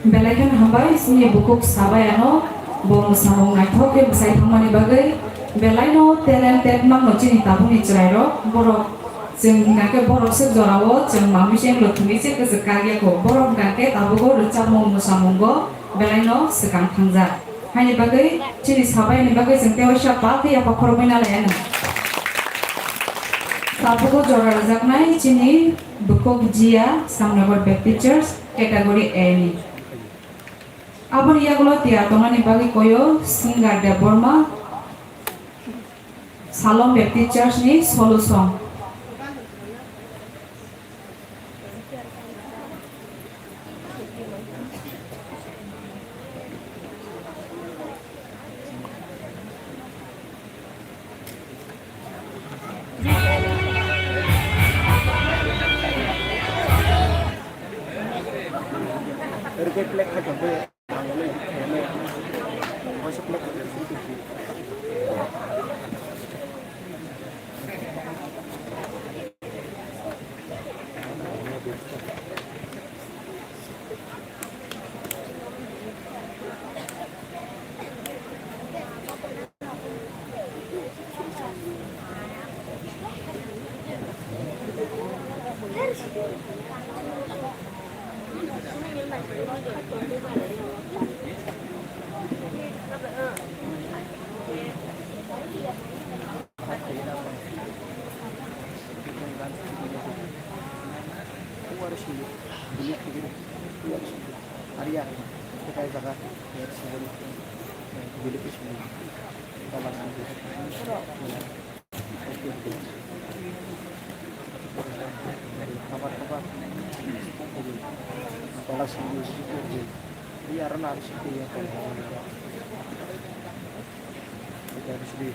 Speaker 4: Belakan hambai sini buku sabayano bong samong naithok ke besai thamani bagai belaino talented mang nocini tabuni chrairo borok जों नाके borok se jorawo जों mamiseng lotumi se kesekagia ko borok naके tabugo recamo musamungo belaino sekang thangja Hanya bagai ciri sabai ni bagai sengkewa siapa ti apa korban alayan. Sapuko jora razak nai cini bukok jia samnabar back pictures kategori A ni. Abon ia gulo tia tongan ni bagi koyo Singar Deborma Salom back pictures ni solo song.
Speaker 1: Erget plek ka jabe. Masuk plek ka situ. Arya, kita jaga ya sebelum beli ke sini. Kita langsung kabar-kabar. Kita langsung biar harus itu ya kita harus di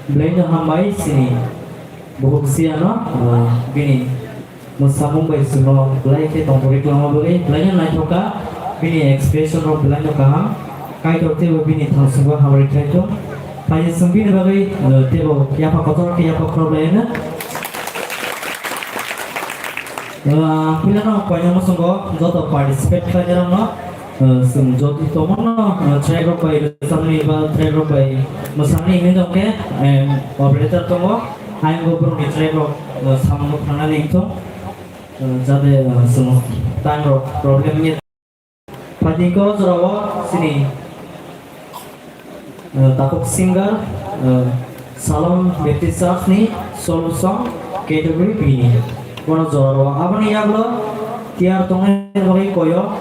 Speaker 7: Belanja hambai sini buku siano bini musamung bai suno belai ke tongkori kelama beli belanja naik hoka bini expression of belanja kaham kai torte bini thangsuba hamari kaito pai sumbi bagai tebo yapa kotor ke yapa problema pilano konya musungo joto participate kajaram no sum joti tomono try group by samni ba try group by musani ini dong ke operator tomo ayo go pro ni try group samu khana ning to jade sum time problem ni pati ko jarawa sini tapuk singer salon betisaf ni solo song category B ni kono jarawa abani yaglo tiar tongai bagi koyo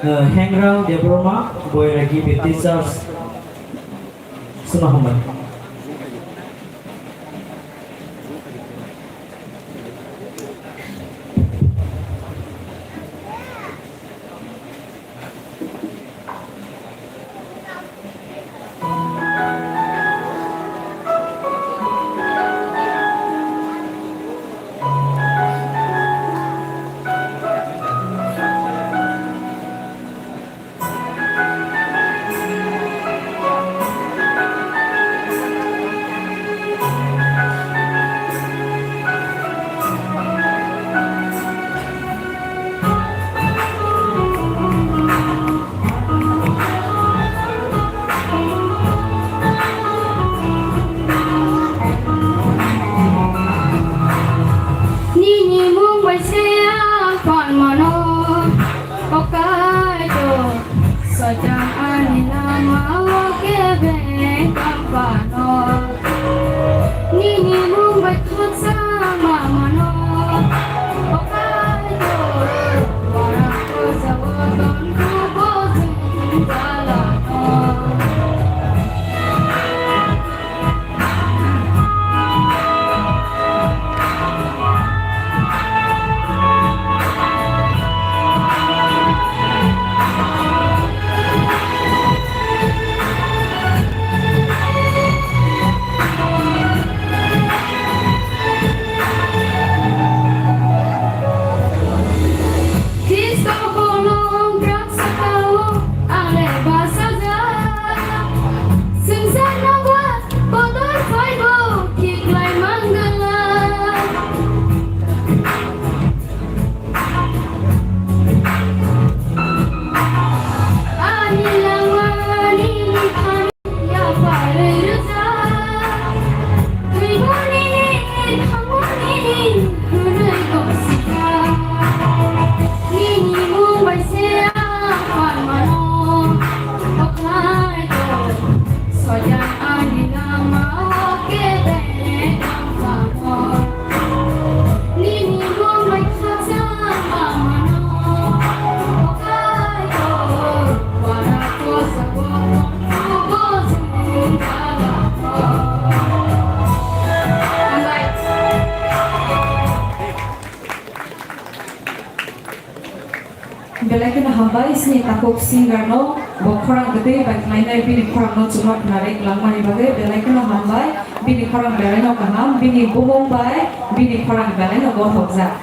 Speaker 7: Hengra diploma boy lagi betisas Sunahamad.
Speaker 4: Belakang hambai sini takuk singer no bokorang gede baik lainnya bini korang no cuma menarik lama bagai belakang hambai bini korang belai no kaham bini bumong bay bini korang belai no bohokza.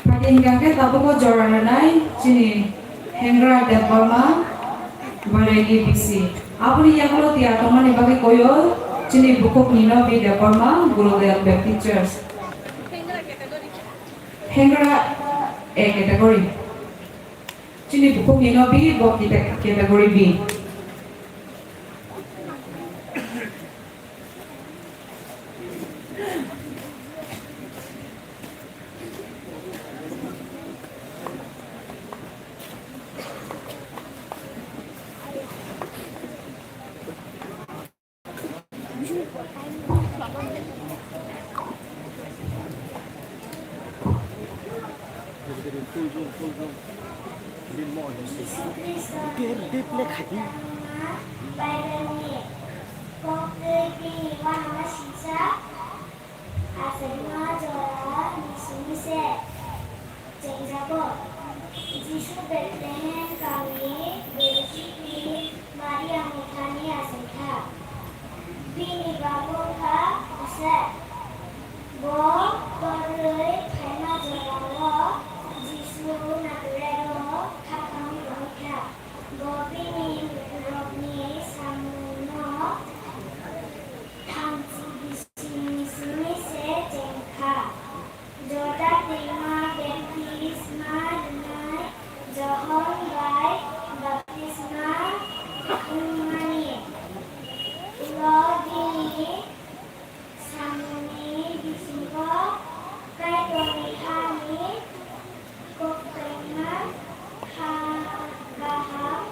Speaker 4: Pada hingga ke tabu ko joranai sini Hengra Deparma baregi bisi. Apa ni yang lo tiada teman bagai koyo sini buku nino bi Deparma guru Baptist Church. Hengra A category. Sini buku nino B, buku kita category B.
Speaker 9: Jisu Bethlehem kami berisipi Maria Mutani Asenta Bini Babungka Aset Bo Torre Pena Jalawa Jisu Nagrero Kakami Bangka Bo Bini Robni Samuno Tangsi Bisimi Se Jengka Joda Terima Baptisma Denai Johon Bai Baptisma Umani Ulo Bini Samuni Bisimpo Kai Torihani Kokrema Baham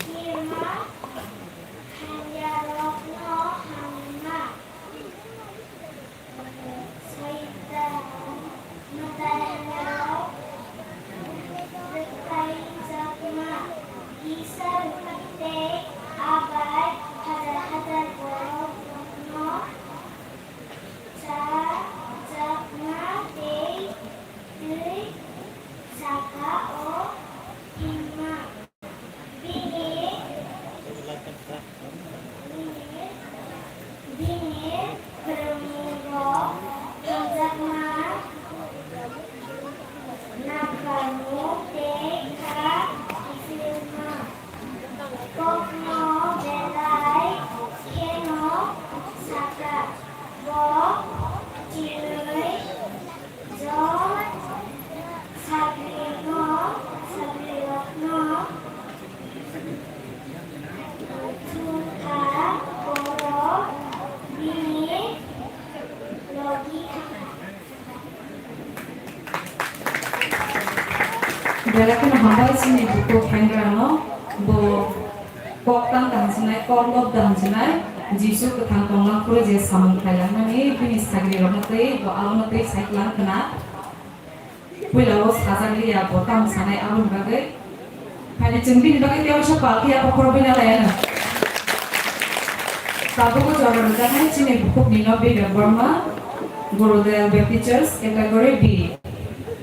Speaker 9: Kirma Hanjarokno Hamma Soita Matayana Rekai Zakma Isa Rupate Abai Hadar Borokno Zakma Dei Dei Saka O Hima Bini Bermuro Zakma Nakamu Deka Ifilma Kokno Belai Keno Saka Bo Cilui Zon Sabrino Tuka Boro Bini Logika
Speaker 4: Berakan hambai sini buku kengrano bo koktan tansinai korlob tansinai Jisu ketang tonglang kuru je samung kailang nani bini sagri romate bo almate saiklang kena Wilaos kasangli ya botang sanai alun bagai hanya cembin bagai tiap sepal tiap korobina layana Tabu ko jalan rencana sini buku Nino B. Burma Gurudev Baptist Church kategori B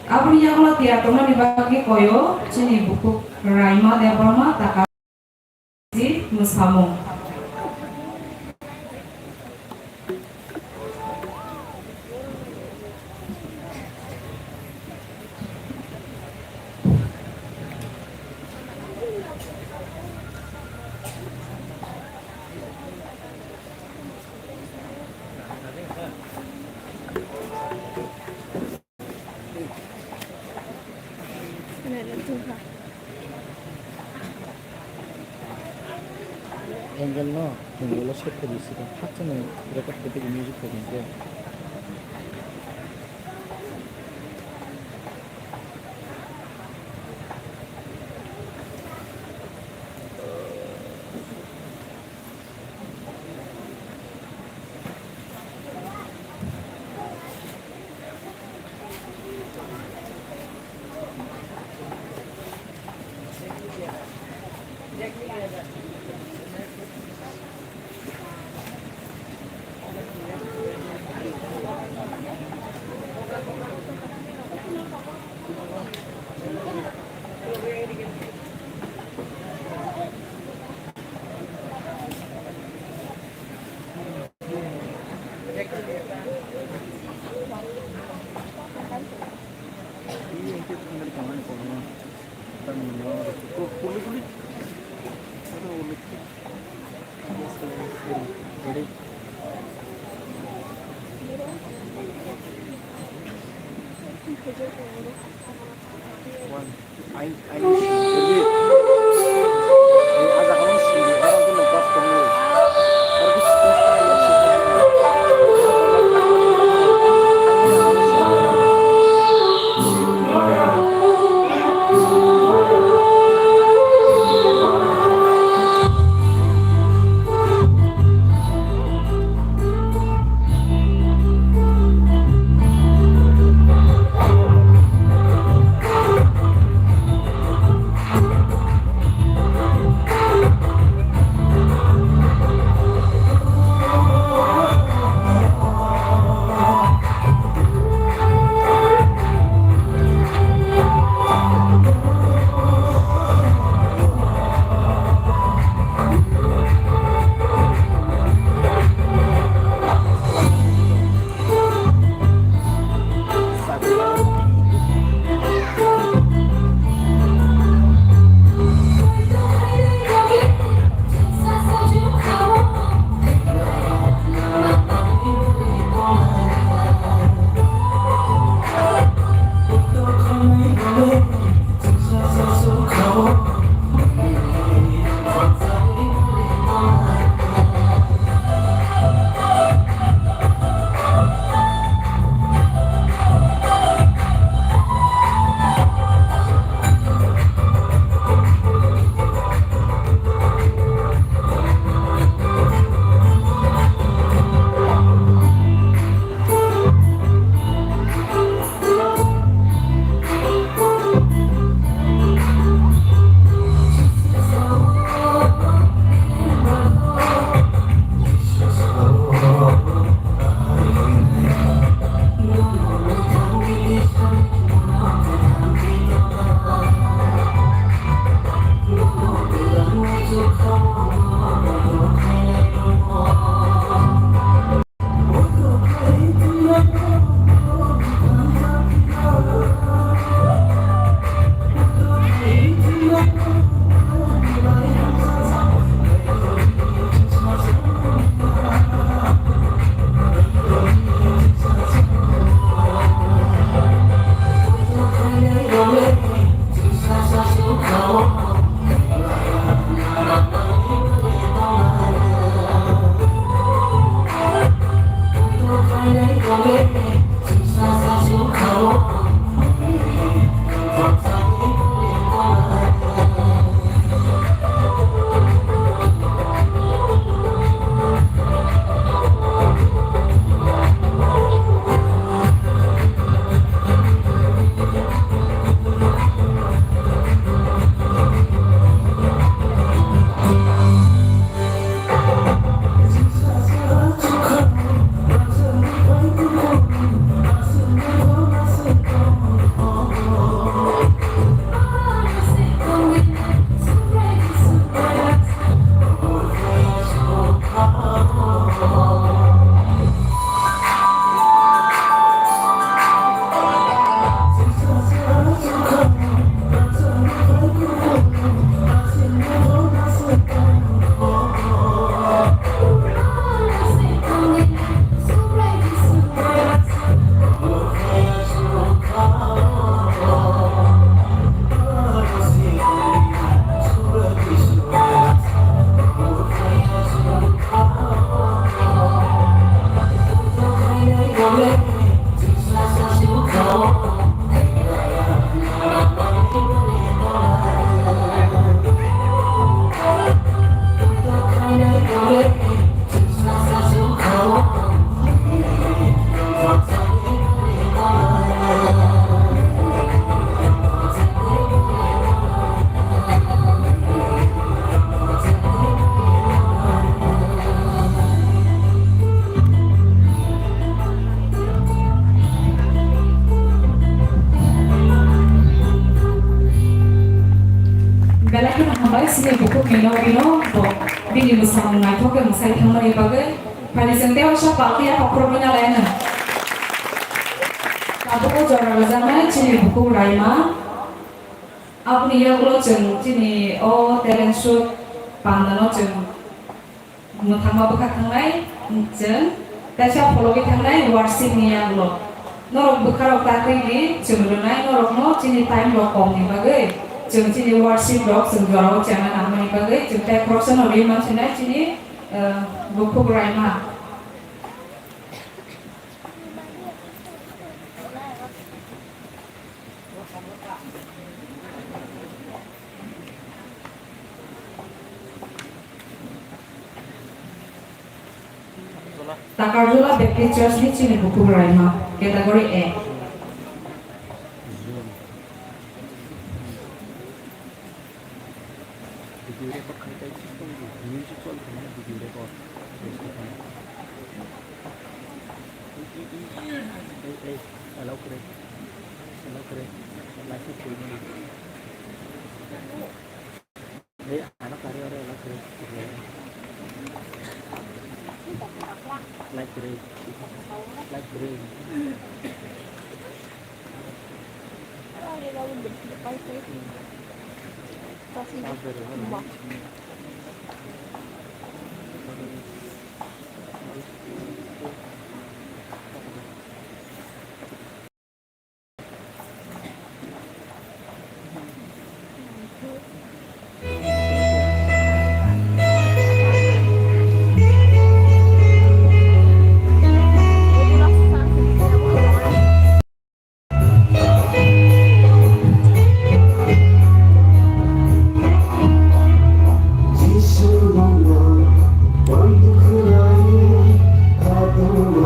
Speaker 4: Abri yang lo tiap teman dibagi koyo sini buku Raima Deborma Takasi Musamu
Speaker 1: Angle no, yung set ko dito sa hot na record ko yung music ko dito.
Speaker 4: Belaki hambai sini buku kino to bini musang ngai thoke musai thamari bagai pani sente osha palti ya pokronya lain Aku jara razana chini buku raima apni ya ulo jeng chini o talent show pandano jeng muthama baka thangai jeng tasha pologi thangai worship ni ya ulo norok bukharo takri ni jeng runai norok no chini time lo kom ni bagai jeng chini worship dog jeng jaro jangan amani bagai jeng tai crossen ori man chini buku raima Takarjula Baptist Church ni chini buku raima kategori A.
Speaker 10: Quando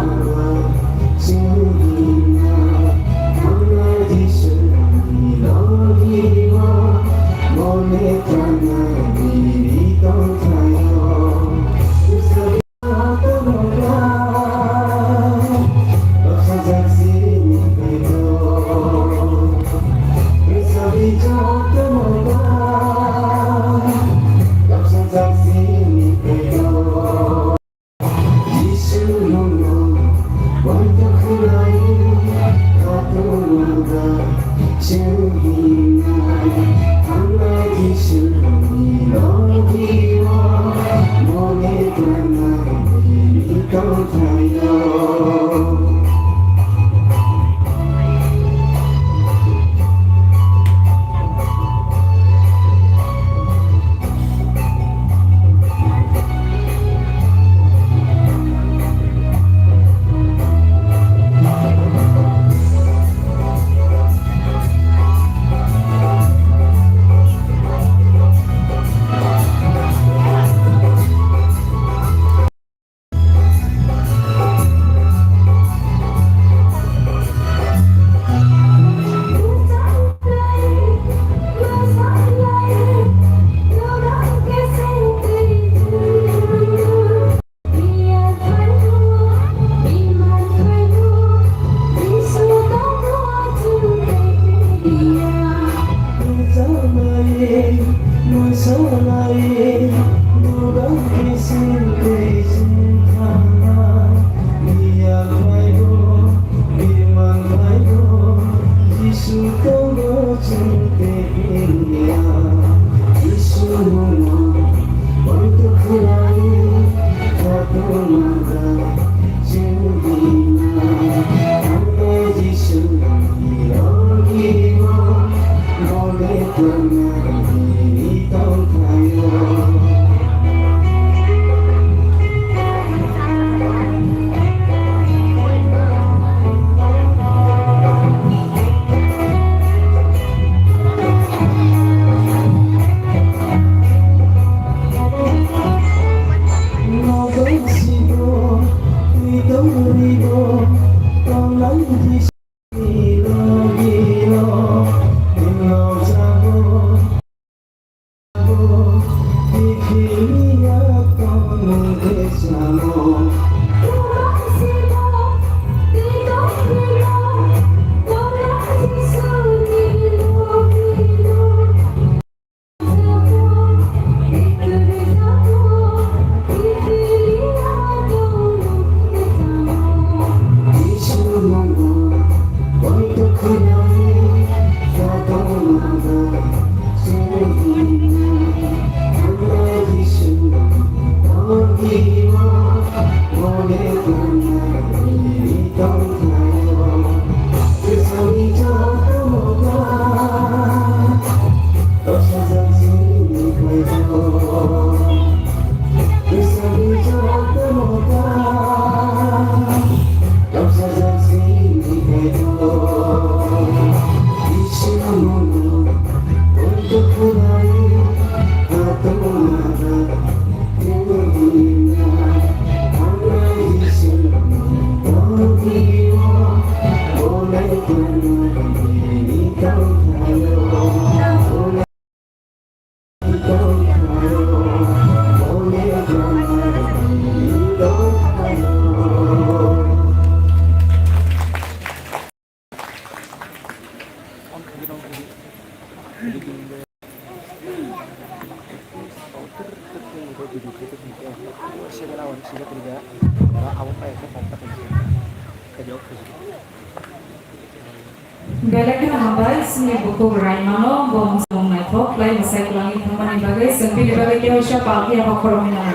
Speaker 4: Belakang hambai seni buku Raimano bom song naikok lain saya ulangi teman bagai sempi bagai kiosha pagi apa koromina.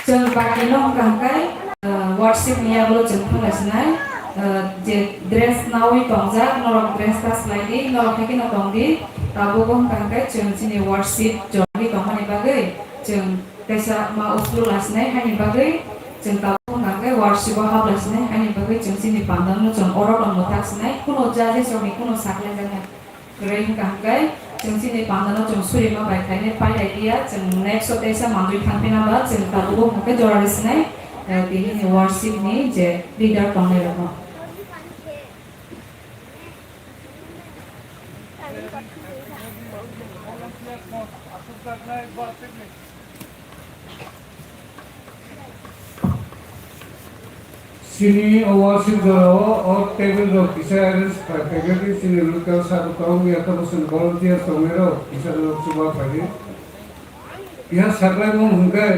Speaker 4: Jeng pagi nong kangkai worship niya bolo jengpun asnai je dress nawi tongja norok dress tas lagi norok lagi notongdi tabu bom kangkai jeng sini worship jongi tongmani bagai jeng desa ma uslu asnai hani bagai jeng tabu kangkai worship bahab asnai hani bagai jeng sini pandang jeng orok mutak asnai kuno jadi jongi kuno sakle jangan kering kangkai jeng sini pandang jeng suri ma baik kayaknya pai idea jeng next desa mandui kampina ba jeng tabu bom kangkai jorar asnai ini worship ni je leader panggil apa?
Speaker 2: Sini worship jaro और table जो किसे arrange करते हैं कि sini लोग साथ करूँगी या तो मुझे volunteer तो मेरा किसे लोग सुबह करें यह सगले में होंगे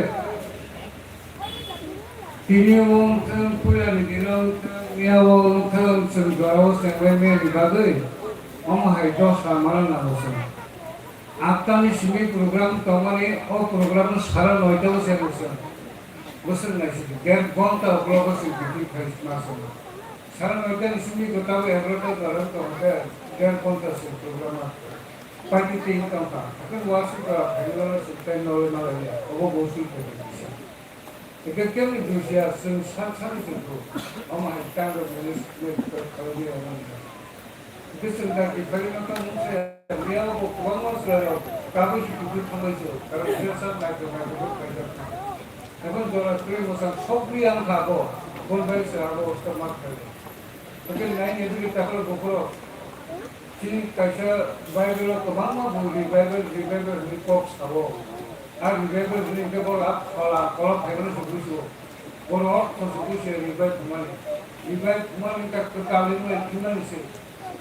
Speaker 2: Ini wong teng puya ni dinong teng ya wong teng senggaro sengweme di bagai om haido samaran na hosen. Akta ni sini program tomani o program sara noida hosen hosen. Hosen na sini gen bonta global sini bikin kais masan. Sara noida ni sini gotawe ebrota dalam tomate gen bonta sini program. Pagi ting tomta. Akan wasi ka haido sini nol nolnya. Obo bosi kau. Ikan Indonesia sangat itu, orang hitam dan Malaysia kalau dia orang itu sedang diberikan saya dia uang masuk kami hidup kami itu kalau dia sangat nak kerja. Namun kalau kita macam sobri yang kago, boleh saya ada ustamat kerja. Mungkin lain itu kita kalau bukro, sini kaisa Bible kemana boleh Bible report kago. আর revival জিনিসকে বল up ফলা কলপ থাকলে সবকিছু বড় অর্থ সবকিছু revive মানে revive মানে একটা কালিমে কিনা নিছে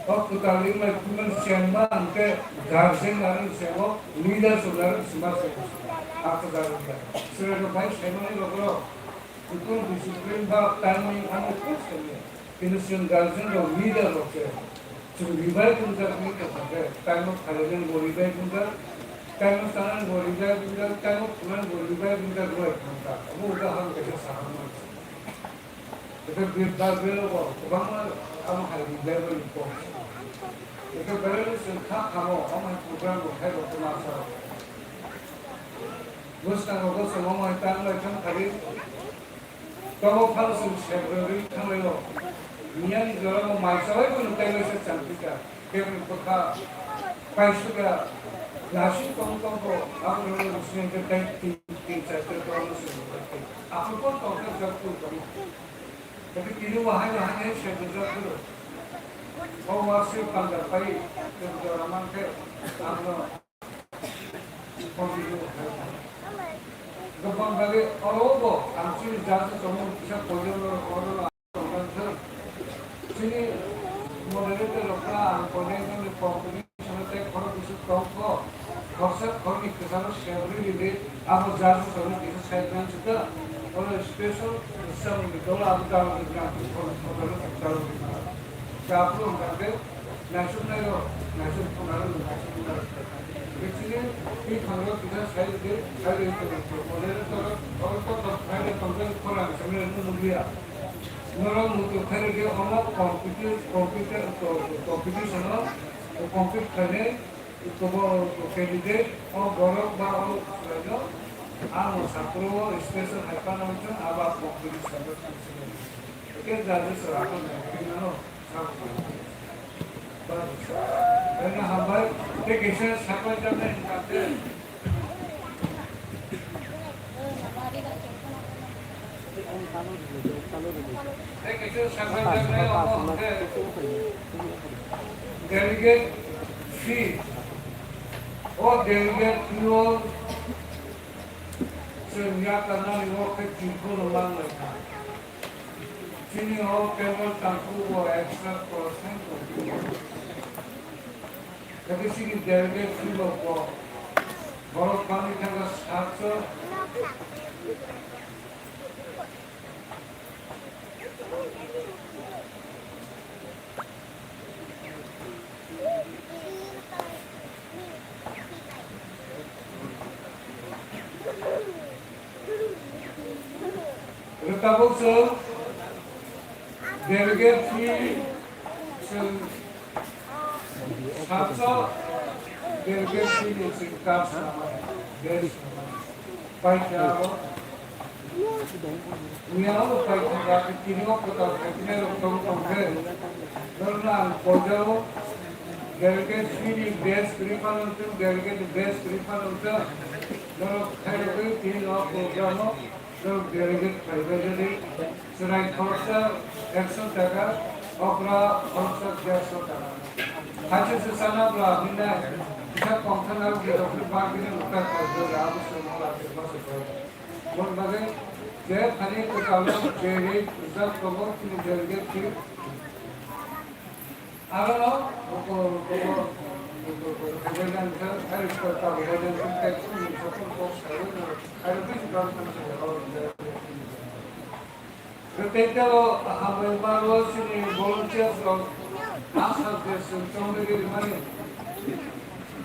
Speaker 5: kali mereka siapa angke garsen narin siapa leader sudah semua aku dalam sudah baik siapa ni lokro itu disiplin bab timing anu terus kami Indonesian garsen lo leader lokro cuma ribai pun tak ni kerja time kalian ribai pun tak time sekarang ribai pun tak time pulang ribai pun tak dua pun tak kamu udah harus kerja sama itu biar bagaimana kamu harus level itu itu baru sudah kamu program bukan otomatis. Bos kamu semua mereka macam tadi, kamu harus Februari kamu itu, niat jualan masalah pun tidak bisa cantik kan, kerana kita paisuka nasi kamu aku lalu muslim kita tinggal terus aku pun tahu kerja tu tapi kini wahai saya kerja tu. Oh masih pandai baik kebetulan ke anu kondisi gampang bagi orang anci jatuh semua bisa kojon orang orang sini model itu lokal kojon itu kompetisi seperti kalau bisa kau konsep kalau kita sama share ini apa jatuh semua bisa share dengan juga kalau special sistem itu kalau ada dengan kalau Kapur mungkin nasional itu nasional pengaruh nasional. Jadi ini kalau kita saya itu model kalau saya komplain kurang sebenarnya itu mulia. Orang itu kalau dia orang competition kerana itu candidate orang borok baru saja. Sapro special haipan macam abang competition macam itu jadi serapan macam karena hamba kisah siapa yang nanti kisah siapa yang delegate fee delegate fuel sehingga karena ini kita lemah lagi sini kemal tangku extra persen tapi sini delegate fuel borok kami tengah satu Rekabuk delegate fee satu delegate fee di kas dari pakai niaw pakai kini waktu kita ngomong karena pojau delegate fee base refund untuk delegate base refund untuk kalau hari ini program kalau delegate private Serai khorsa 100 টাকা okra khorsa 150 টাকা hasil sesana bla bina bisa konfirmasi di dokter pagi ini bukan kerja rabu semula termasuk bon bagai je khani ko kalau jadi result cover ini delegate fee aro kemudian harus kita kemudian kita support cost harus bisa Ketika hamil baru sini volunteer from asal desa Congeri mana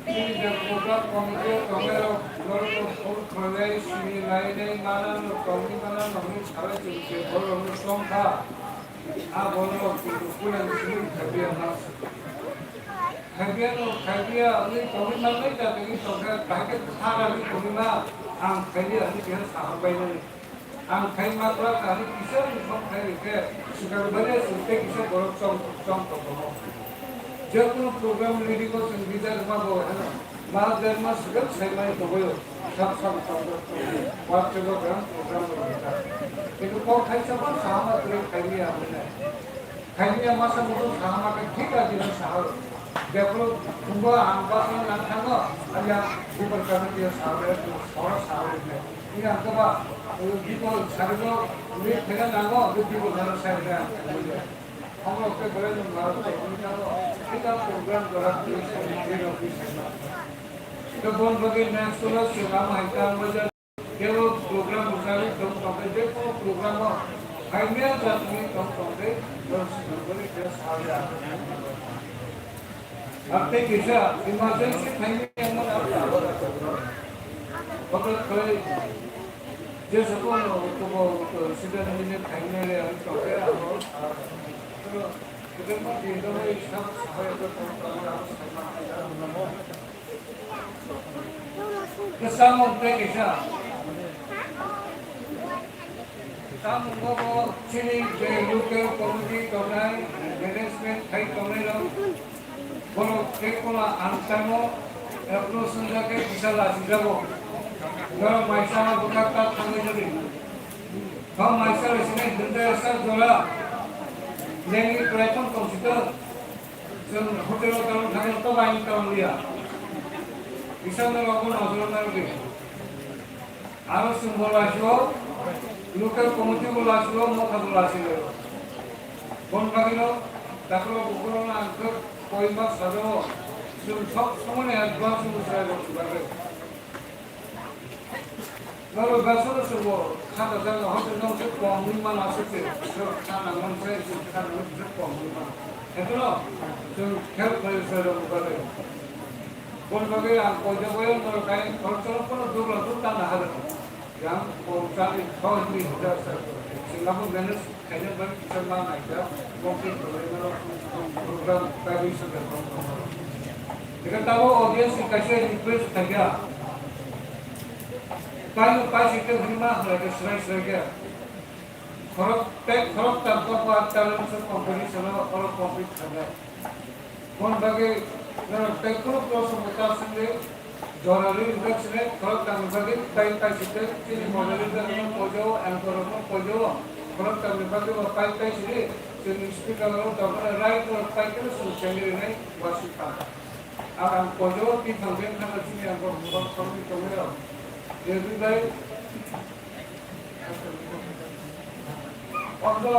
Speaker 5: ini jam program komite kamera lalu kerja sini lain mana kami mana kami cara cuci kalau songka boleh pulang sini kerja mas kerja ini kami mana jadi songka pakai cara ini kami mana kerja ini dia sampai ini Angkai matra kali kisah infak dari ke sekarang banyak sampai kisah borok cong jatuh program leading ko Sangeeta Rama को है ना मां जन्म सगल सेवाएं तो हो सब बात चलो program itu kau खाई सब सामा करे खाइया masa मुझे सामा के ठीक है दिन साहब देखो तुमको आंबासन लंथानो अया ऊपर करने के साहब और साहब है ini angka people sarjo ini dengan nama itu people harus saya
Speaker 2: हम लोग के बड़े लोग भारत के kita program gerak di sini office kebun bagi nasional selama kita belajar kalau program misalnya dong sampai depo program hanya jadi dong sampai terus beri terus ada apa kisah emergency hanya yang mana kalau kalau dia sekolah untuk sudah ini hanya yang sampai apa Kasama peke siya. Kasama ko sini local community kaunay management hay kaunay lang. Kalau kekola antamo apno sunda ke kisala sigabo. Kalau maisama berkata kami jadi. Kalau maisama sini denda asal dola. Yang kelihatan komputer, hotel kalau kalian tahu banyak orang dia, bisa melakukan obrolan lagi. Harus simbolasi, lokal komunitas simbolasi, mau simbolasi lagi. Kon bagino, tak perlu bukuran angker, poin bas sado, semua ni advance saya buat. Kalau bahasa semua, kata saya hotel nong sekolah lima masuk ke, sana nong saya sekarang sekolah lima. Itu loh, help saya bukan. Pun bagi yang kau jawab kalau kain kalau pun dua tu tanah ada. Yang kau cari kau ini sudah Singapura manage kayaknya bagi kita aja, mungkin program kami sudah. Jika tahu audiens kasih request saja. Kalau pas itu lima lagi selesai. Kalau tanpa buat dalam kompetisi sama kalau kompetisi ada. Kon bagi teknologi proses mutasi jorali industri kalau kami bagi tai situ ini model itu pojo, angkor pojo. Kalau kami bagi tai sini sini speaker lalu dapat right or tai itu sudah ini wasita. Akan pojo di bagian kanan sini angkor kami kamera. Every day, Ondo,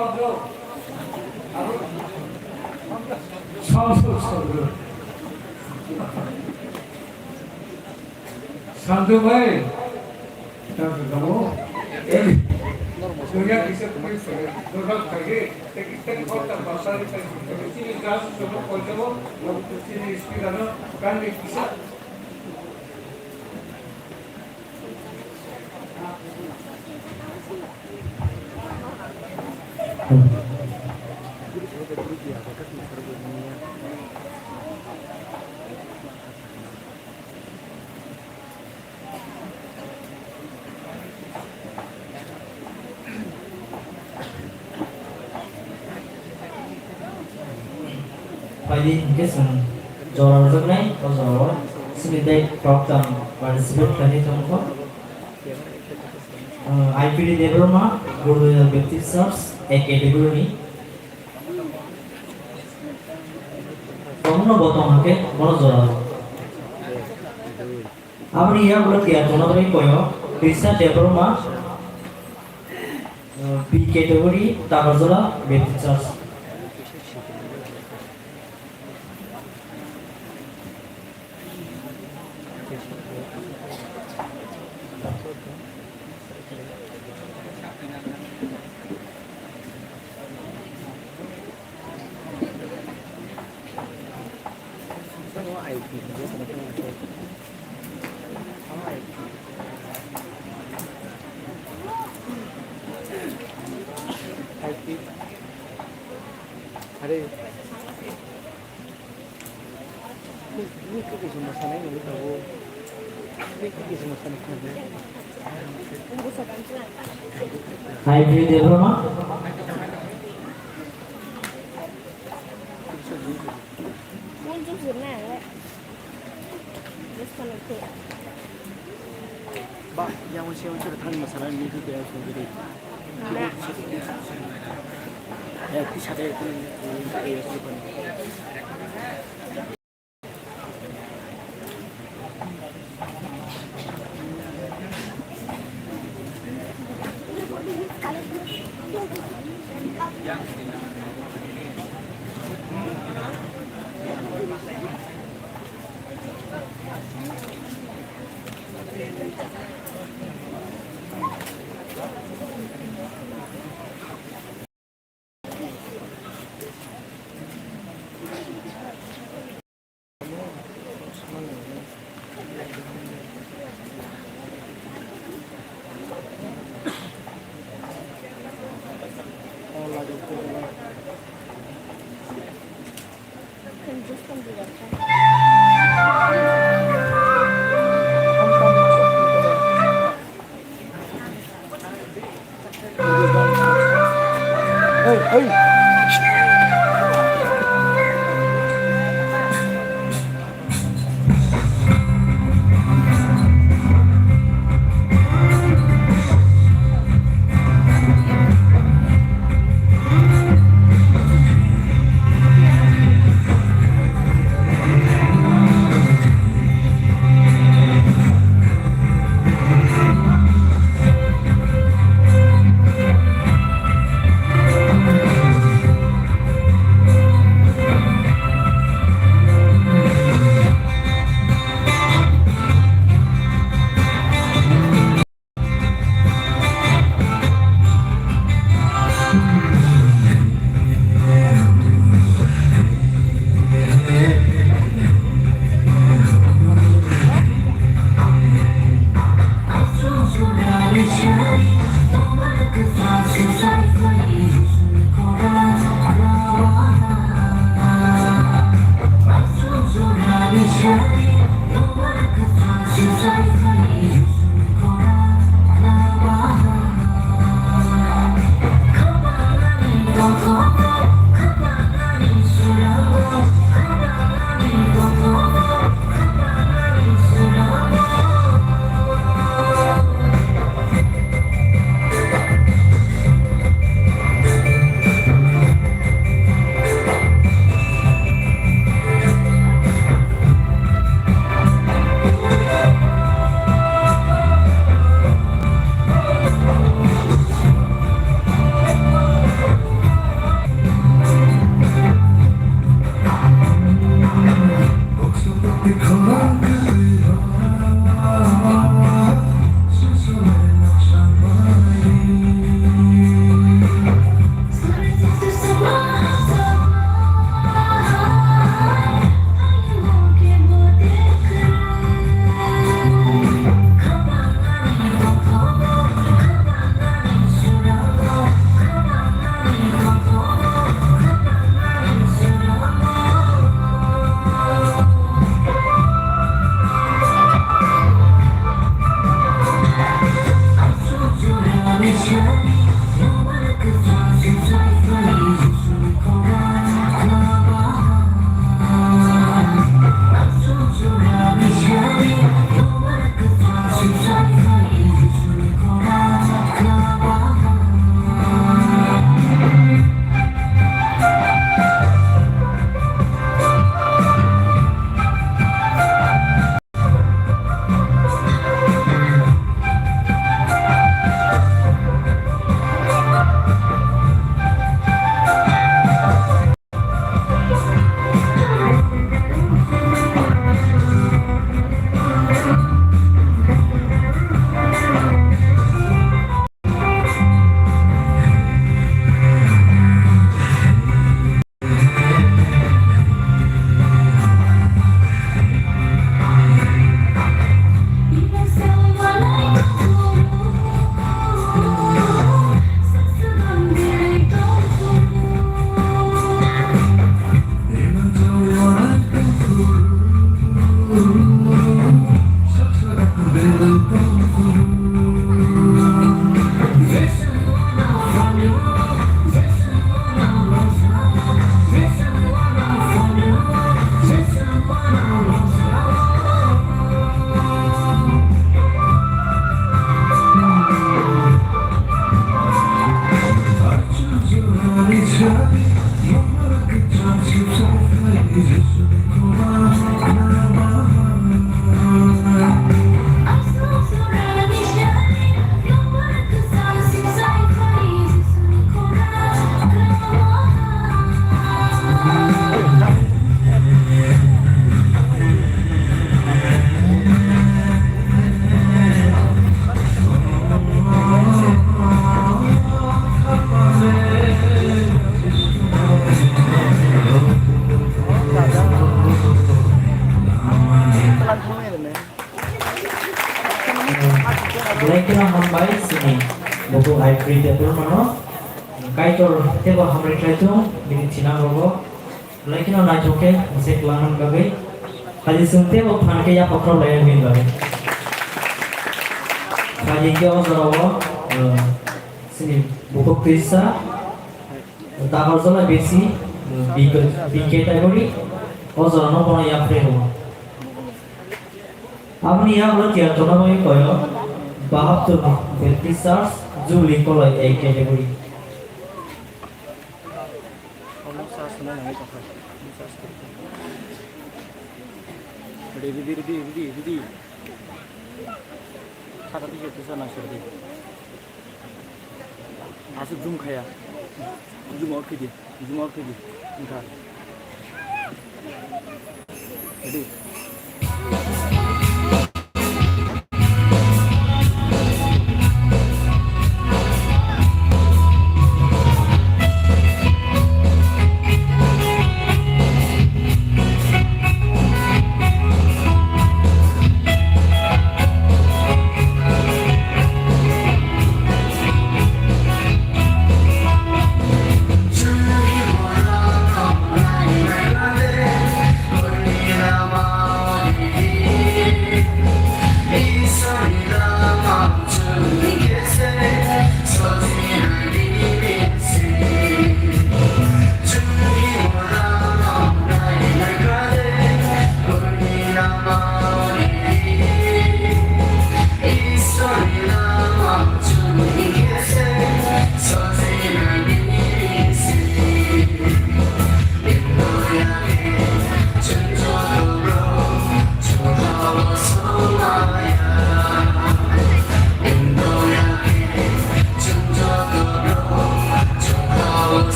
Speaker 2: Santu baik, kamu, dunia bisa pergi, berbalik lagi, teknik kota bahasa kita sini gas, semua kota, lalu sini istilah, kan bisa.
Speaker 7: Pagi kesan juara berkenai atau sebagai program participate kali itu IPD Debroma Guru Baptist Church Academy Kamu botong hake mana juara? Apa ni yang boleh dia tuan beri koyo Krista Debroma B category Tabazola Baptist Church.
Speaker 1: Ada ini kisah masalah ini tahu ini kisah masalah ini
Speaker 7: IPD Debroma
Speaker 8: muncul sebenarnya disconnected
Speaker 1: Pak yang usia tahan masalah ini itu dia sendiri ya bisa ada itu
Speaker 7: Laiknya hambai sini buku I free table mano kaitor tebo hamre kaito bini china rogo Lagi no na joke musik langan bagai kali sunte mo phan ke ya pakro layan min bagai kali ke ozarawa sini bukuk tisa takar zola besi big category ozara no kono ya freno আপনি আমরা কি জনময় কয় 72 research Julie Kalai এই category
Speaker 1: Ready. Kata tiga tu sana serdi. Asal zoom kaya, zoom out kiri, entar. Ready.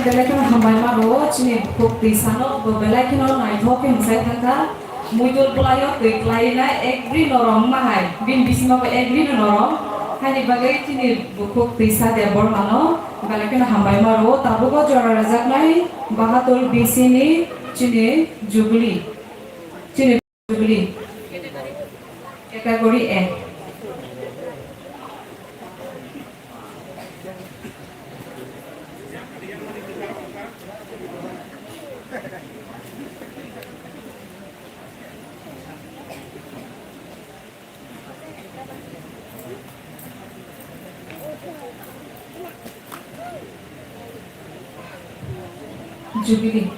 Speaker 4: belai kan hambai maro cini bukti sano belai kan naik thok yang saya tangka muncul pelayo ke lainnya egri norong mahai bin bisma ke egri norong hani bagai cini bukti sada bormano belai kan hambai maro tabu ko jora razak nai bahatul bisini cini jubli kategori E. Jubilee.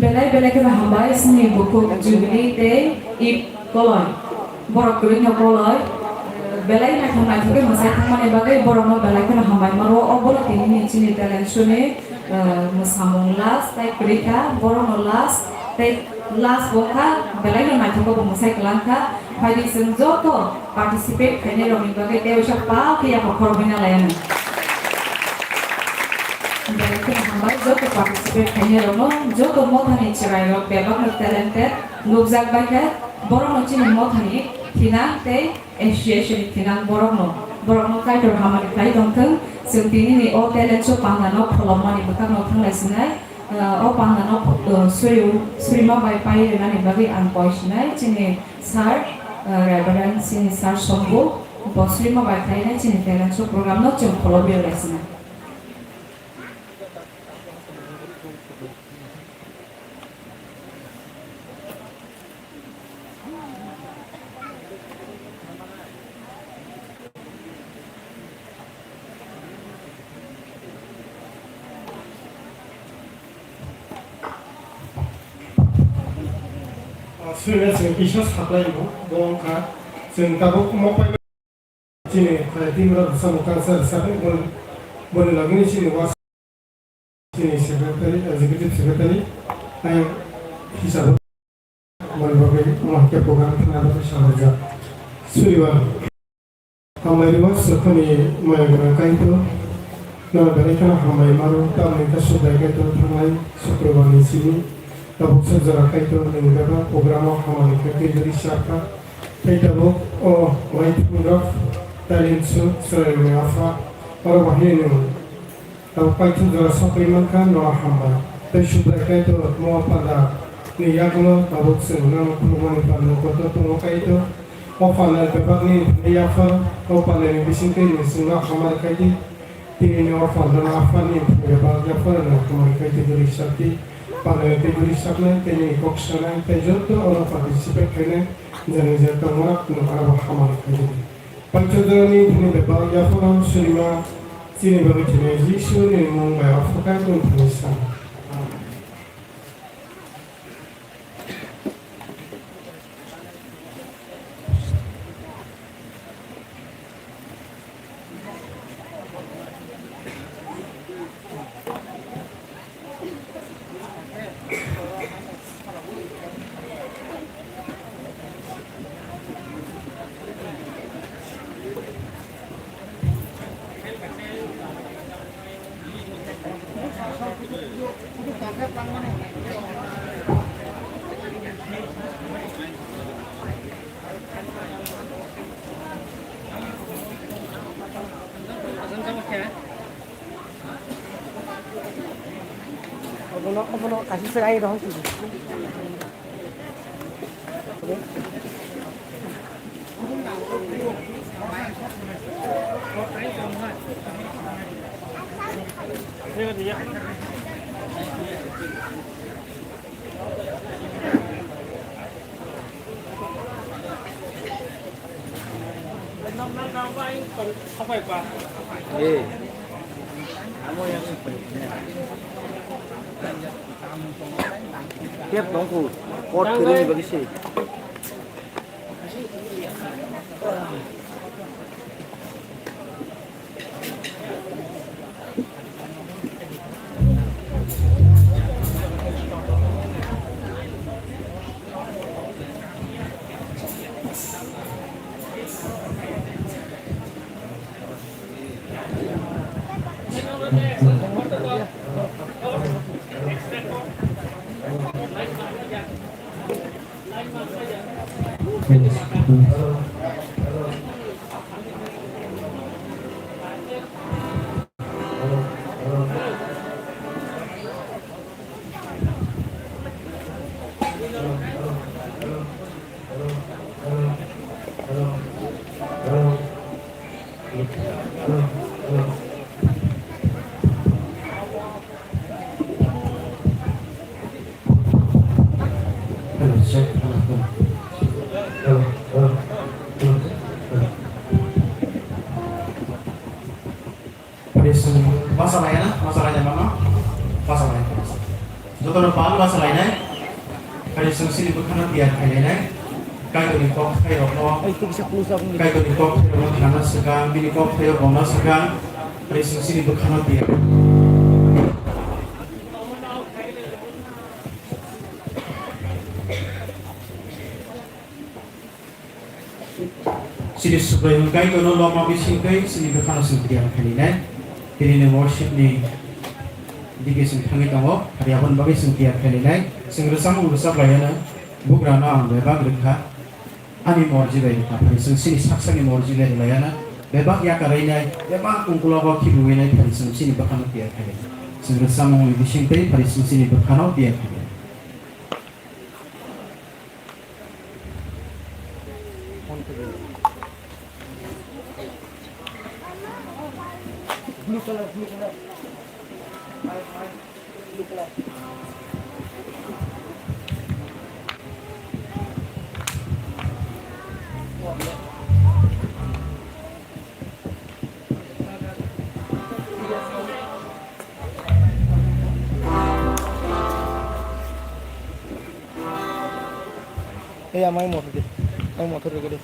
Speaker 4: belai kena hambai seni buku jubilee te ip koloi borok kuring no koloi belai na thang ke masai thang mane bagai borok no belai kena hambai maro obol tini ni chini talent shune musamung las tai krika borok no las tai las boka belai no na thang ko masai kelangka hari senjoto participate kene romi bagai te usah pa ke ya khor bina layana belai kena hambai joto participate kene romo joto mothani chirai rok bebak no talented lobjak baika borok no chini mothani tinang te association tinang borok no kai tor hamari kai dongteng sentini ni o talent show pangano pholomani bakang no thanglai sinai o pangano surima bai pai rena ni bagi an poisinai chini sir reverend sini sir sombo bosurima bai kai na chini talent show program no chum pholobi laisina
Speaker 5: Sudah isya saklai bu, bongkar, sentabu mau pakai cini, kalau timur bersama kanser, sampai boleh lagi ni cini was, cini sekretari, executive secretary, yang hisab, boleh bagi memakai program tenaga kerja. Sudah, kami was kami menggunakan itu, nama mereka kami maru, kami sudah kita mulai शुक्रवार ni sini. Tabuk sejarah itu mengenai program kami kerja dari siapa, tabuk white punggah talent show selain apa orang bahaya ni, tabuk itu sejarah sampai makan doa hamba, tapi sudah itu mau pada ni yang lo tabuk senang perumahan pada kota tunggu itu, opal lepas ni apa, opal ni bisingkan ni senang hamba kerja, ini opal dan apa ni lepas apa dan kami kerja dari siapa. Pada kategori sabna, teknik koksana, tejoto orang participate kene, jangan orang nak hamar kerja. Pancadani ini beberapa orang selima sini bagi jenis isu ini mungkin Afrika pun bisa.
Speaker 1: Kalau kasih saya dong sih. Kamu yang tiap dongku, kot kiri bagi sih. Masalahnya mana? Masalahnya.
Speaker 6: Jotono pal ba salai hari sini bukan dia kayaknya kayak di kok kayak apa
Speaker 1: Ay, ito sa pusa kong
Speaker 6: kayak di kok kayak karena sekarang di kok kayak bonus sekarang hari sini bukan dia sini sebelum kayak itu lama bising kayak sini bukan seperti yang kalian ini worship nih Diki sing tangi tango, hari apun bagi sing tiap kali naik, sing resam urusak layana, bukrana ang bebak rekha, ani morji bayi hari sing sini saksa ni morji bayi layana, bebak ya karai naik, bebak kungkula bak kibuwe naik hari sing sini bakano tiap kali, sing resam ang bising tay hari sing sini bakano tiap kali.
Speaker 1: blue color. Blue color. Eh, amai motor deh. Amai motor deh.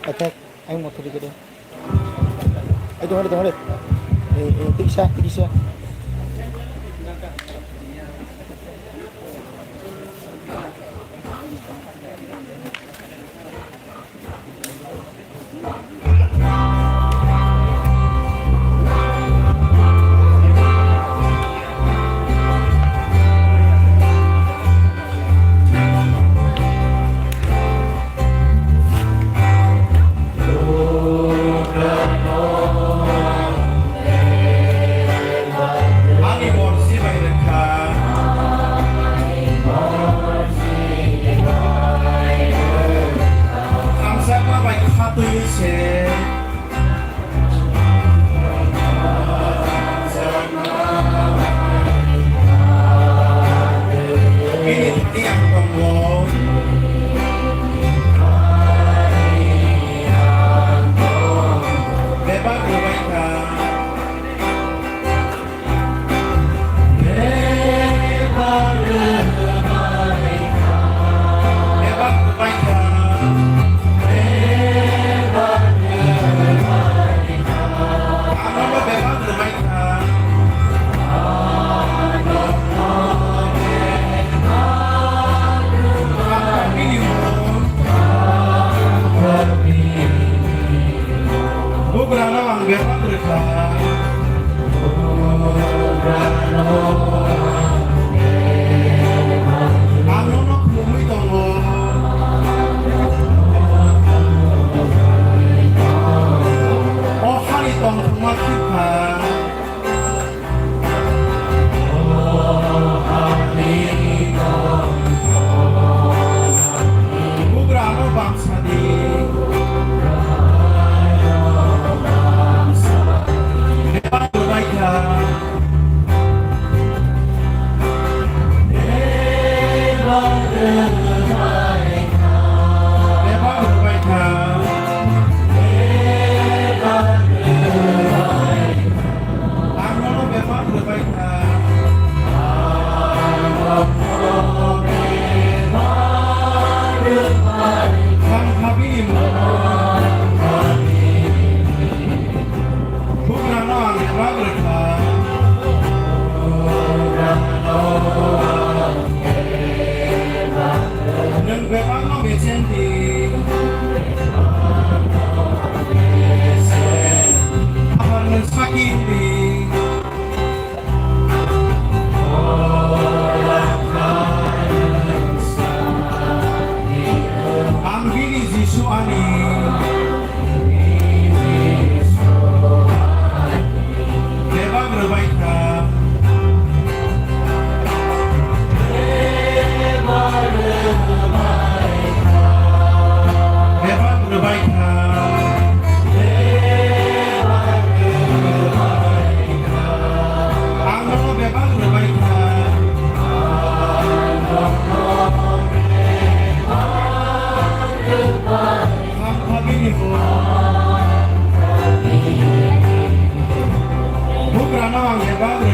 Speaker 1: Attack, amai motor deh. Tunggu. Tikisa.
Speaker 6: Bukan orang yang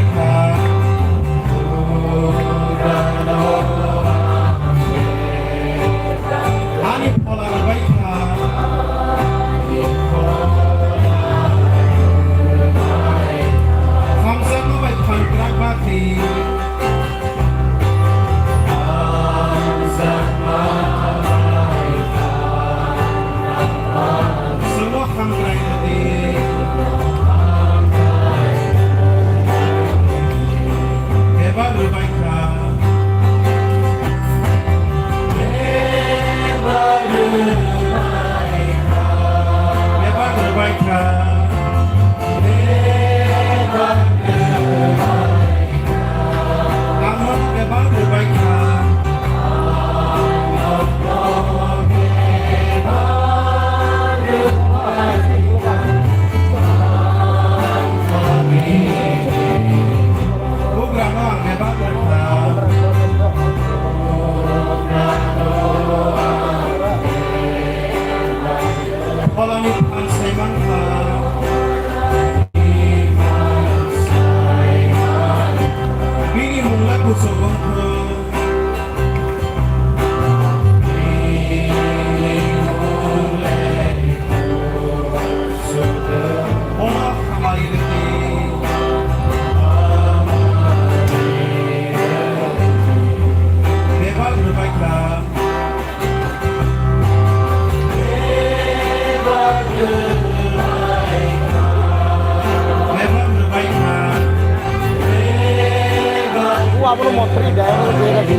Speaker 1: Kamu mau pergi dari dia lagi.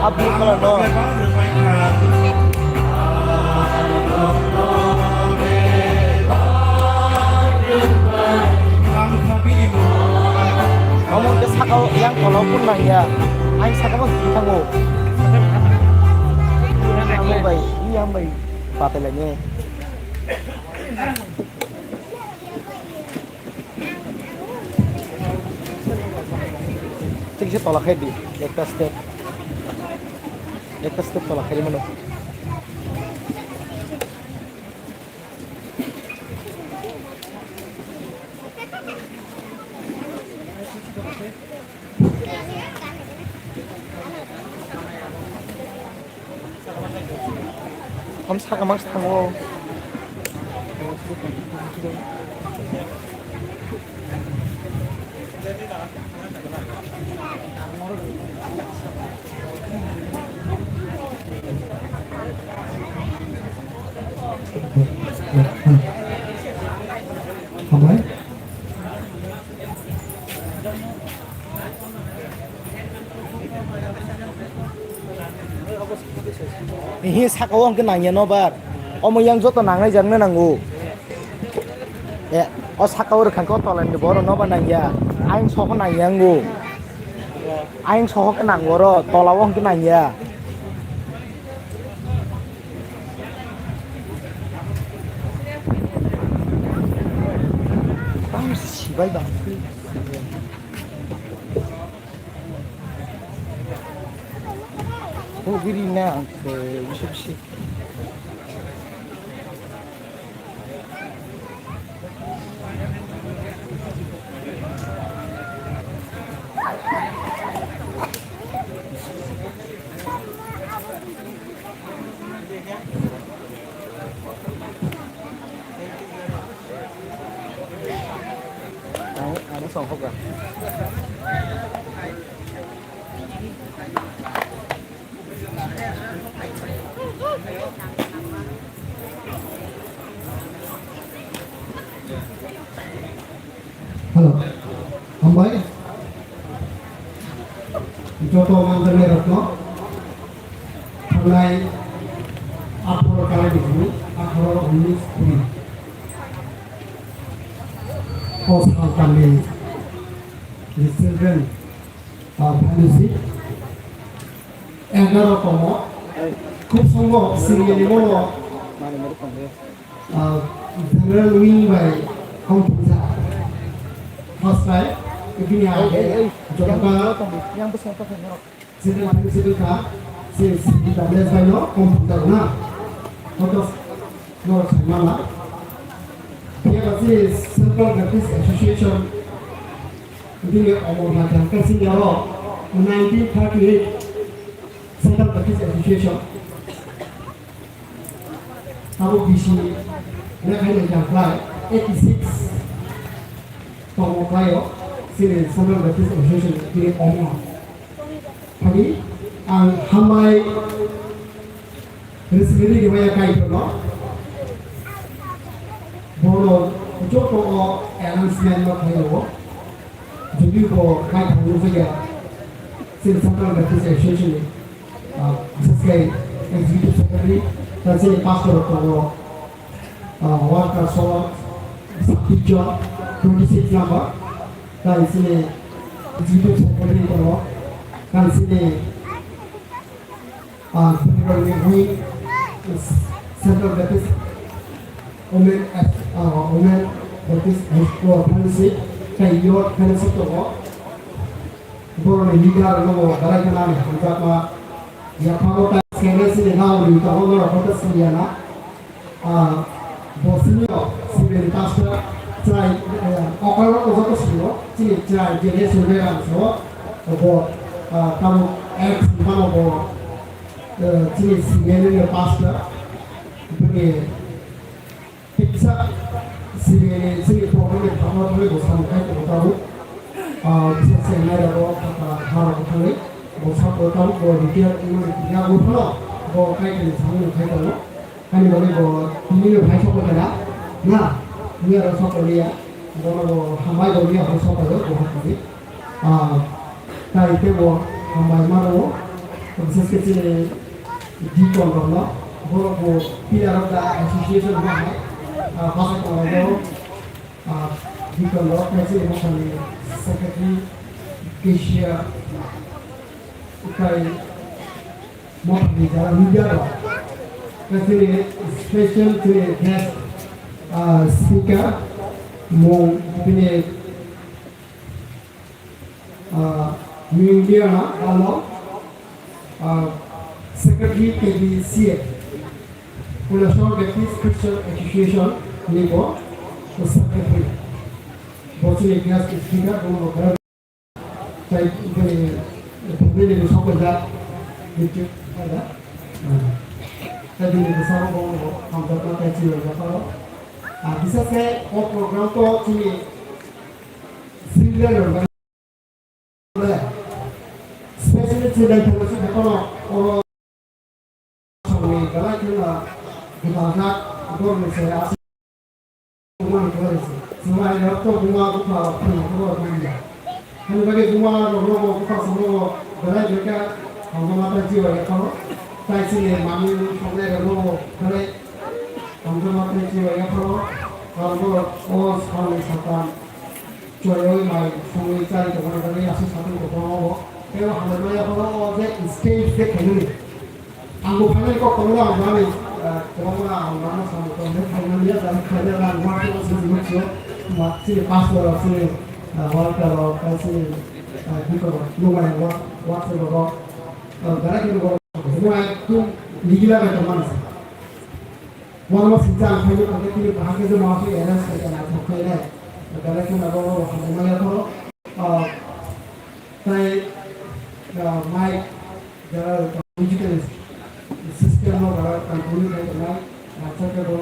Speaker 1: Abu kalau no. Kamu udah sakau yang kalaupun nanya, aing sakau kita mau. Kamu baik, iya baik. Patelanya. Tinggi tolak head di, ekta step tolak head mana? Kamu sakau mak sakau.
Speaker 2: Hambai.
Speaker 1: Ini sakau ang kenanya nobar. Om yang joto nangai jangan nanggu. Ya, oh sakau rekan kau tolan di bawah nobar nanya. Aing sok nanya ngu. Aing sok kenang boro tolawong kenanya. Bang sibai bang. Oh, gini na, bisa sih. Ada songkok kan?
Speaker 2: Halo, Hambai. Joto Mantan Ratno. Mulai April kali ini, April 19 Pos kami the children of Hanusi. 11 tomo. খুব সম্ভব serially বলো general wing by Hongkongsa first time ini ada coba
Speaker 1: yang besar apa yang
Speaker 2: sedang sedang si kita belajar by no komputer na untuk no mana dia masih Central Baptist Association ini omong macam kasih jawab 1938 Central Baptist Association Tahu bisi mereka yang fly 86 tomo flyo sini Central Baptist Association ini omong tadi ang hamai resmi di mana kait no bono joko o announcement no kayo jadi ko kait dulu saja sini Central Baptist Association sebagai executive secretary dan saya pastor kalau worker soal John 26 number dan sini executive secretary kalau dan sini Federal Wing Central Baptist Women Baptist Fellowship kayak youth fellowship kalau borong leader kalau balai kenal ya ya kalau sekarang sini now di tahun berapa sekian bosnya sebagai pastor saya orang orang semua sini saya jadi sebagai so buat kamu kamu buat sini sebagai pastor begini bisa sini program kamu boleh bosan kayak tahu bisa saya ada harap kali bosan tahu bahwa dia ini yang udah bahwa kayak sama kayak tahu kan boleh bahwa ini udah sok ada nah ini harus sok dia bahwa hamai boleh harus sok ada bahwa tadi
Speaker 10: tai ke bo hamai maro proses kecil di kono bo bo pillar of the association ma bahasa kono di kono kecil mo kali secretary Asia kai mo di jalan media kecil special to guest speaker mo ini media na alo secretary KBCA National Baptist Christian Association nipo secretary bosni guest speaker mo gara tai ini pembeli sokoda itu ada tadi ini besar mo hampir kecil berapa bisa saya program to sini single especially children who are going or somewhere kalau kita kita dorong saya semua dorong semua yang itu semua kita perlu kerja kalau bagi semua orang kita semua berai mereka orang mata jiwa ya kalau tai sini mami sampai kalau berai orang mata jiwa ya kalau oh sekarang sekarang joy mai sampai cari orang asal satu orang pero hamba ya kalau ada stage ke kini anggo panel ko kalau kami kalau orang sama kalau panel ya dan panel dan waktu sebelumnya masih pastor masih kalau kasih gitu lumayan waktu kalau gara gitu semua itu digila ke teman walaupun sejak kami pakai ini bahasa itu masih ada sekian atau kaya gara gitu kalau hamba ya kalau saya my digital system of company like that check ko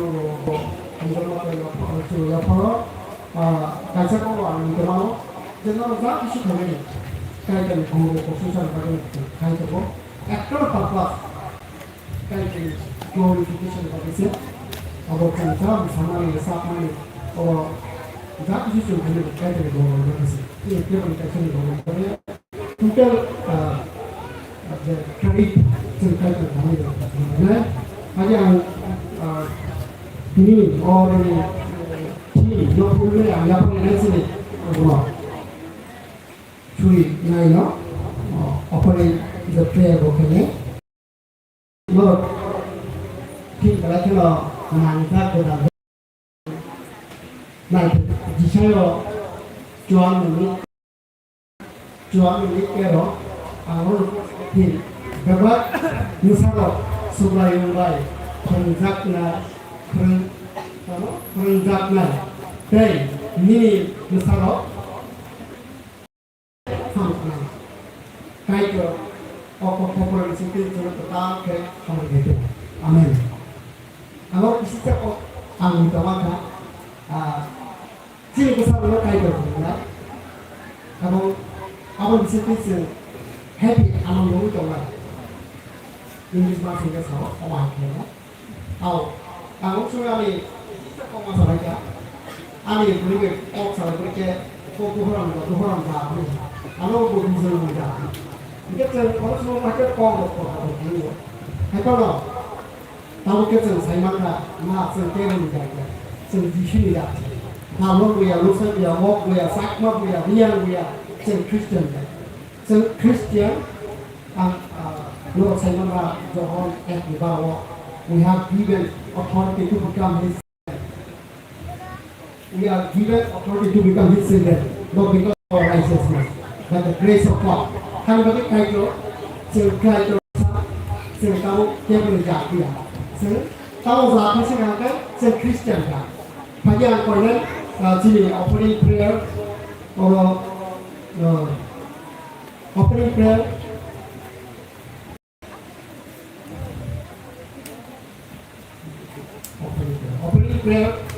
Speaker 10: ya paro kaisa ko ang kamao jenno za kisu khane kai kan ko social kai ko actor purpose kai ke glorification purpose abo kan ta samani sa mani o za kisu khane kai kan ko ini implementation ko total credit cerita kami ada yang ini orang ini yang boleh yang boleh sini rumah curi naik no operate the player bukannya no kita kalau menangkap kita naik di sana jual ini kero awal hin dapat misalnya sebelah yang baik perenjakna dan ini misalnya sama kayak ke operasi itu cuma tetap kayak sama gitu amin kalau bisa kok angin tawaga sini besar lo kayak gitu ya kalau awal bisa happy among you to one. English bahasa Inggris sao awak ya. Aku suami kok masalah ya. Ani beri kok salah beri kok orang tak. Anu bukan semua dah. Kita kalau semua macam kok dulu. Kalau tahu kita saya mana sendiri dah. Sendiri dah. Kalau dia lusa dia mau dia sakma dia Christian. So Christian Lord Sayyidina John at Ibawa, we have given authority to become his we are given authority to become his children, not because of our righteousness, but the grace of God. Kan bagi kaito, kaito tahu dia berjaya dia. Tahu zat ni kan Christian kan. Bagi yang konon sini offering prayer or offering prayer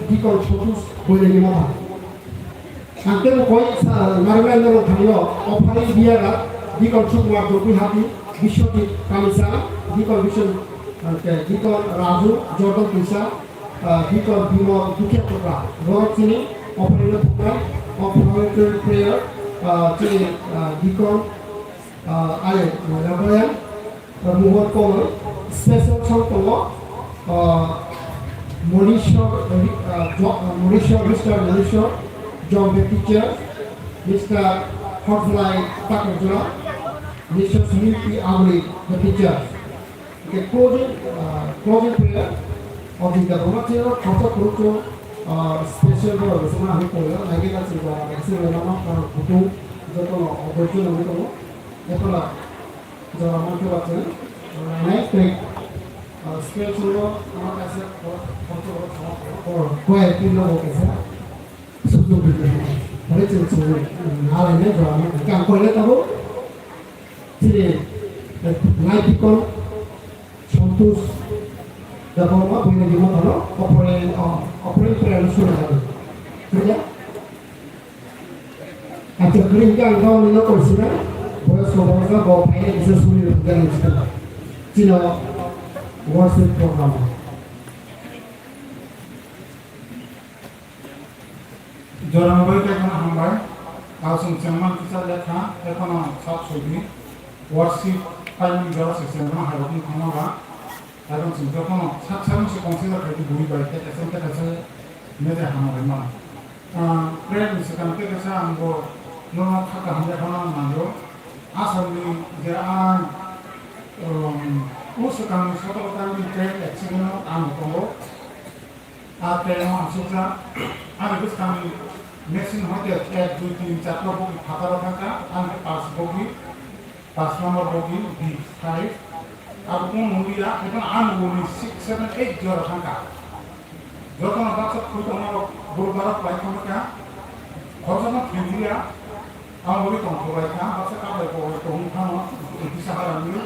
Speaker 10: di kau fokus boleh lima. Nanti kau marulah orang thangyo offering dia lah di kau semua berbuat hati bisho di kamisa di kau bisho di kau raju Jordan bisa di kau bimo dukia program. Lord sini offering program offering prayer sini di kau आरो माबाया महर कल special सं दङ mister Manishwar जन the teacher mister हरफलाई ताकजरा mister Sunil P आमली the teacher the closing prayer of the government kota kuruko special do sama hari ko lagi ka chiba ese nama ka butu joto obojo nami to ekola jo amar ke bache next week special do amar kaise kota or koe kilo ho kaise suju bide hore chilchu nale ne jo amar kam koile tabo tire nai people संतोष दाबोमा बुंनो दिमा थानो operate plan सुरू जादों ठीक है अच्छा green का अंगाव निना कोर्सिना boys cobra का गो फाइने business सुरू करने चिता चिना वर्षिप प्रोग्राम
Speaker 5: जोरांबाई के खाना हमबाई आसुम चम्मन किसा लेखा एकोना सात सोगी वर्षिप फाइने जरा से सेंमा हारोनी खाना Adon sing jokono saksan si konsila kaitu buri baik SMK kasa mede hamare ma plan sekan ke kasa ambo nono khaka hamre khana mando asali je usakan soto kami train exino am kongo train asuka bis kami machine hote 1 2 3 4 bogi khata rakha an 5 bogi 5 number bogi B5 अब कौन होगी या लेकिन आन बोली 6 7 8 जो रखा का जो तो ना बात खुद तो ना बुरबारा पाई कौन क्या और जो ना फिजिया हम बोली कौन तो भाई क्या बस का भाई को हम खाना इसी सहारा में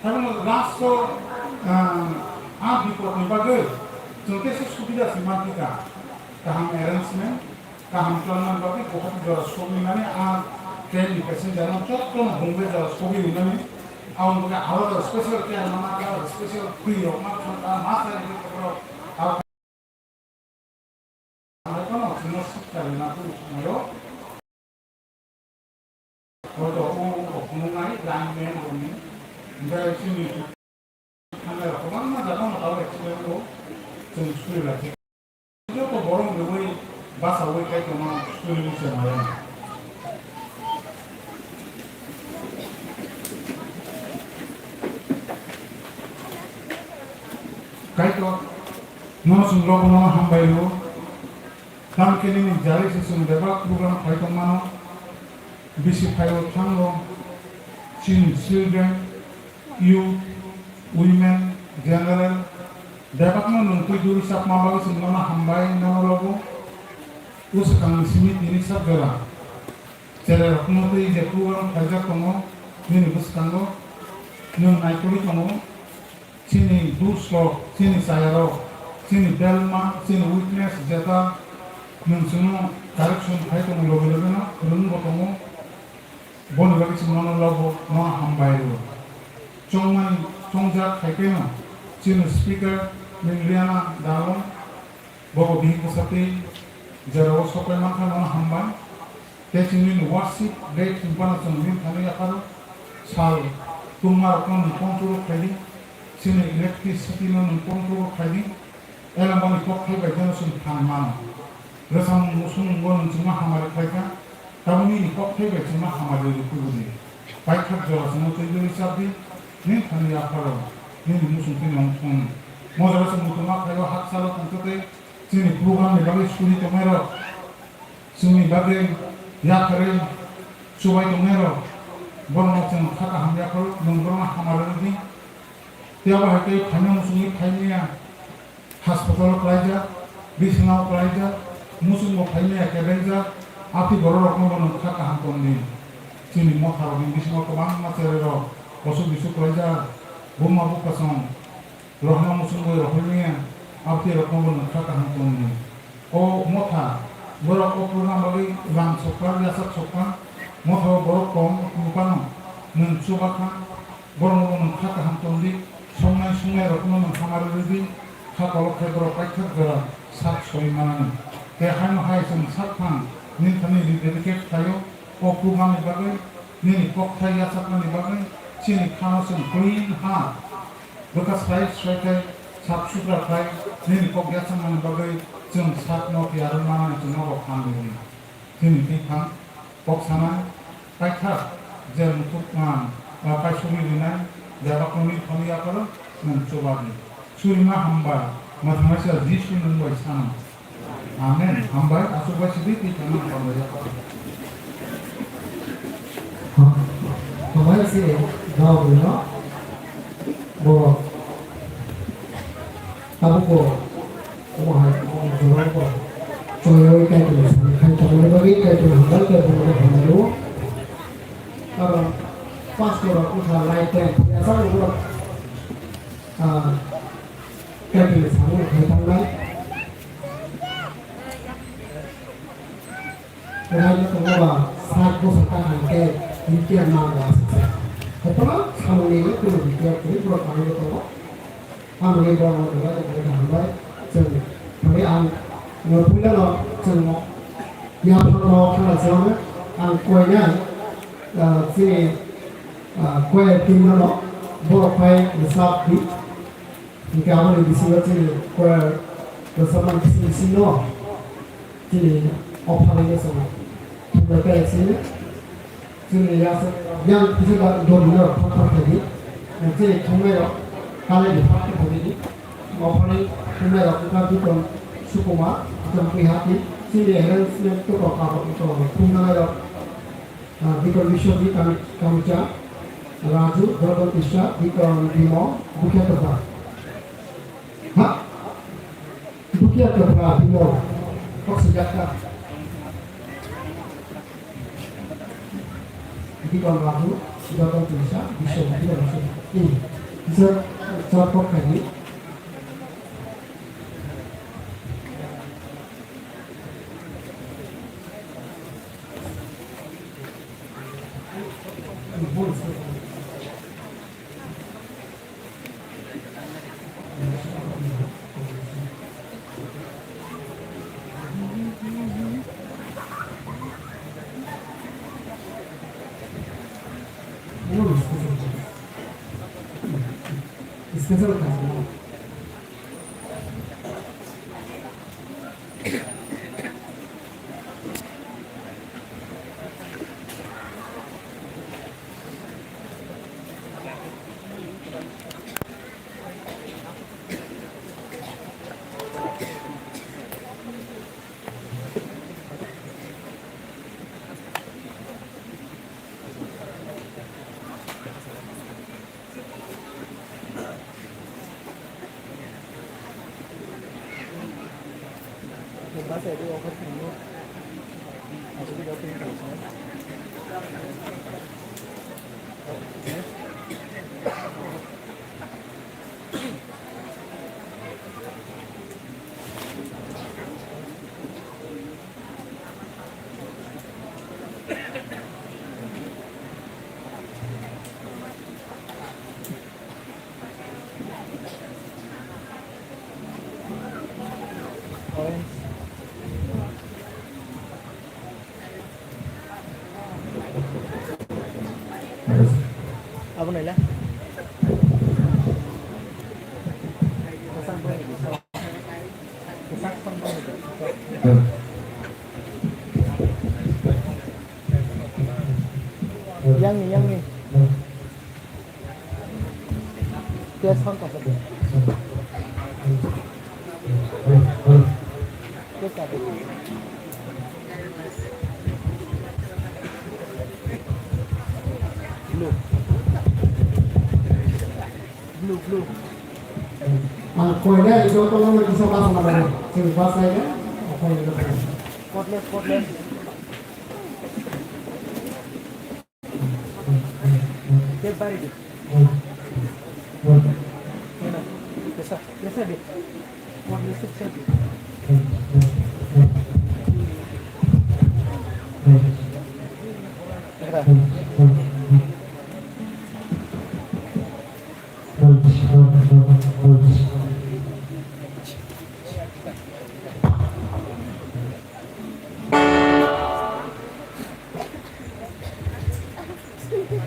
Speaker 5: हम लास्ट तो आप भी को नहीं बागे जो कैसे सुविधा सीमांत का हम अरेंजमेंट का हम प्लान बाकी बहुत जो सोमी माने आ ट्रेन कैसे जाना तो घूमने जो सोमी उन्होंने aun buka awal special care nama ka special kuyo mak ta masa ni ko aw ay kono sino sikta na tu mayo odo o kumungai landmen oni ngai sini ana ko na da na aw excellent ko sun suri la jo ko borong de wei basa wei kai ko ma suri ni se mayo kaito nono sunglo nono hambayo tam kini ni jari se sung deba program kaito mano bisi kayo chango chin children youth women general deba no nungku duri sap mamago sung nono hambay nono logo us kang simi ini sap jora cere rakno te je program kaja kono ni bus kango nun naikuri kono sini duslo, sini sayaro, sini delma, sini witness jata, nun sunu correction hai to logo logo na, run botomo, bon bagi sunu logo no hambairo. Chongman chongja hai ke na, sini speaker Liliana Dalon, bobo bihi kusati, jarawo sokai maka no hambai, te sini worship date simpana sunu kami akaro, sal tumar kon kontrol kali. Sini electricity no control khadi elam bani pokhe ba jana sun thanman rasam musun gon chuma hamare khaika tamni ni pokhe ba chuma hamare rupudi paikha jora sun to yuri sabdi ni khani akharo ni musun tin on phone modara sun mutuma khayo hak salo tantote sini program ni bagi suri tomero suni bage ya kare subai tomero borno chen khaka hamya kharo nongorma hamare ni tiap hari kami musuhi kami hospital pelajar, bisna pelajar, musuh mau kami kerja, api borok mau menukar kahampun ni, sini mau taruh di bisna kemana macam itu, musuh bisu pelajar, rumah buka song, rohna musuh mau rohnya, api borok mau menukar kahampun ni, oh mau taruh, borok program bagi bang sokar, biasa sokar, mau taruh borok kom, bukan, mencoba borok mau menukar kahampun ni. Somai sungai rokno menghamar lagi, kalau kebro pakai kebro sat soi mana, kehan hai sum sat pang, ni kami di dedicate kayo, o program ibagai, nini kok thai asakmani bagai sini khana sung clean ha bekas kai sab sutra kai nini kok asakmani bagai jeng sak no pi aruna jeng no kham ni sini ti kham kok sana kai tha jeng tuk man kai sumi ni jaga koni khoni akaro nan coba ni surima hamba mathmasa jisu nungwai sana amen hamba asubai sedikit kita nak hamba
Speaker 10: Kemarin sih gaul no, bo, tahu ko, hai, jual ko, jual kayak tu, kan jual bagi kayak tu, hal kayak tu macam tu, kalau pas kalau aku salah itu, biasa aku kayak tu sama kayak tu lah, kerana tu apa, saat aku sekarang kayak Mikir mana? Apa? Kamu ni itu mikir tu, kalau kamu itu, kamu ni kalau kita jadi hambai, jadi kami ngapula lo, jadi yang perlu kita semua, kuenya, si kue timnya lo, boleh kue besar di, jika kamu di sini jadi kue bersama di sini lo, jadi apa lagi semua, mereka sini. Jadi yang kita domino faktor tadi, jadi kemero kalau di faktor tadi, maupun kemero kita bukan sukuma, bukan prihati, jadi yang itu kalau itu kemero, bukan Vishwadi Kamcha, Raju, Dragon Isha, bukan Bimo, bukan apa, hah? Bukan apa Bimo, kok sejak di dalam lagu sudah tahu bisa tidak bisa ini bisa contoh kali Schedule kasih.
Speaker 1: Bahasa itu obat dulu. Aku tidak punya apa nih lah? Yang ni. Dia sang apa dia? Dia apa? Blue.
Speaker 10: Kuenya itu kalau mau bisa pasang apa ni? Sini pasang ya? Apa yang itu?
Speaker 1: Spotlet. Dia bari dia. Mana? Biasa dia. Warna sukses. Baru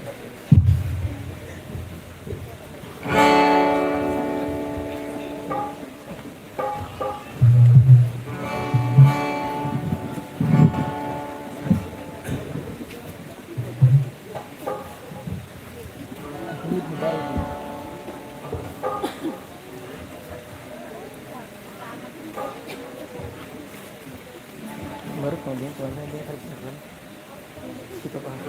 Speaker 1: kemudian tuannya dia harus jalan kita paham.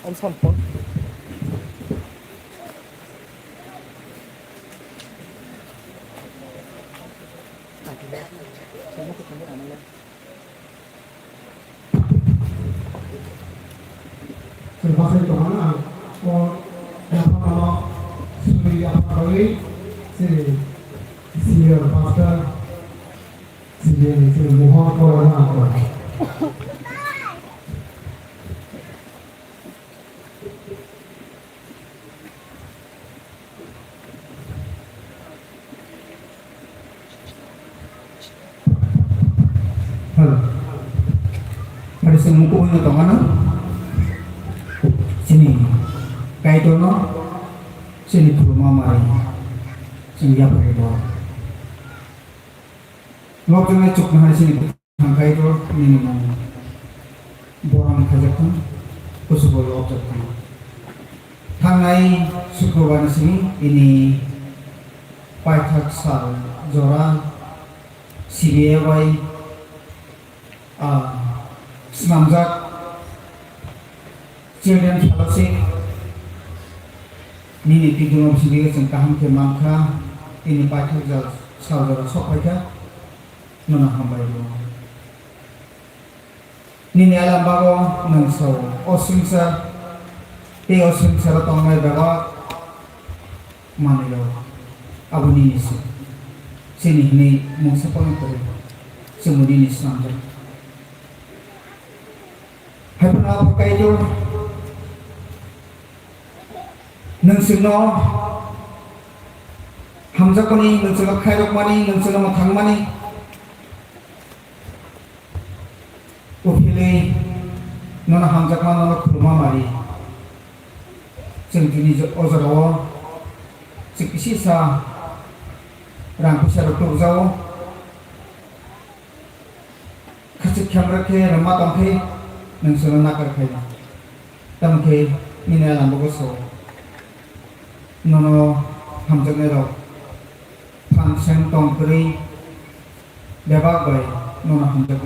Speaker 1: Om sampun.
Speaker 10: Bahasa itu mana? Oh, yang pertama suri yang kali si pastor si muhor korang apa?
Speaker 2: Halo, ada semua punya atau mana? Sini, kayak itu no, sini rumah mari, sini apa itu? Waktu ini cukup mahal sini, kayak itu ini mau borang kajakkan, khusus boleh objekkan. Tangai Syukurban sini ini Paitak Sal Jora CBAY Senamjak Children Fellowship Nini Tidunam sendiri Sengkaham ke Mangka ini Paitak Sal Jora Sopaika Nona Hambai Nini alam bago nang so Osingsa Te Osingsa Tongmai Bawa Manilo Abu Ninis Sini ini Mungsa Pangkari Semua Ninis Namjak Hai pernah pakai itu nang sino hamzah koni nang sino khairok mani nang sino mathang mani uhile nona hamzah man nona khurma mari sengkini ojarawa sikisi sa rangku sarok jao khachik khamra ke rama tamke nang sino nakar khaina tamke mina lambo so nono hamjak nero function tongkri debak bay nono hamjak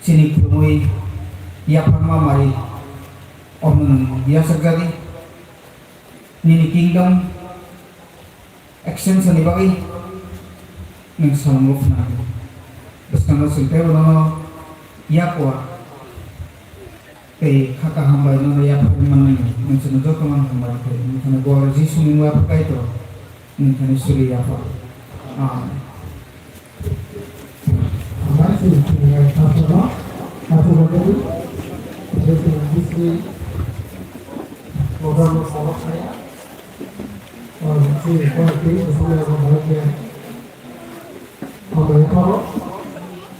Speaker 2: sini krumui ya pharma mari omnun ya sagadi nini kingdom action sani bagai nang samuf na bersama sentero nono ya kuat kakak hamba itu ya mana mencari jodoh teman hamba itu mencari gua Yesus minggu apa itu mencari suri apa
Speaker 10: Masih tinggal satu lagi terus di program masalah saya si kualiti bersama dengan bahagia kalau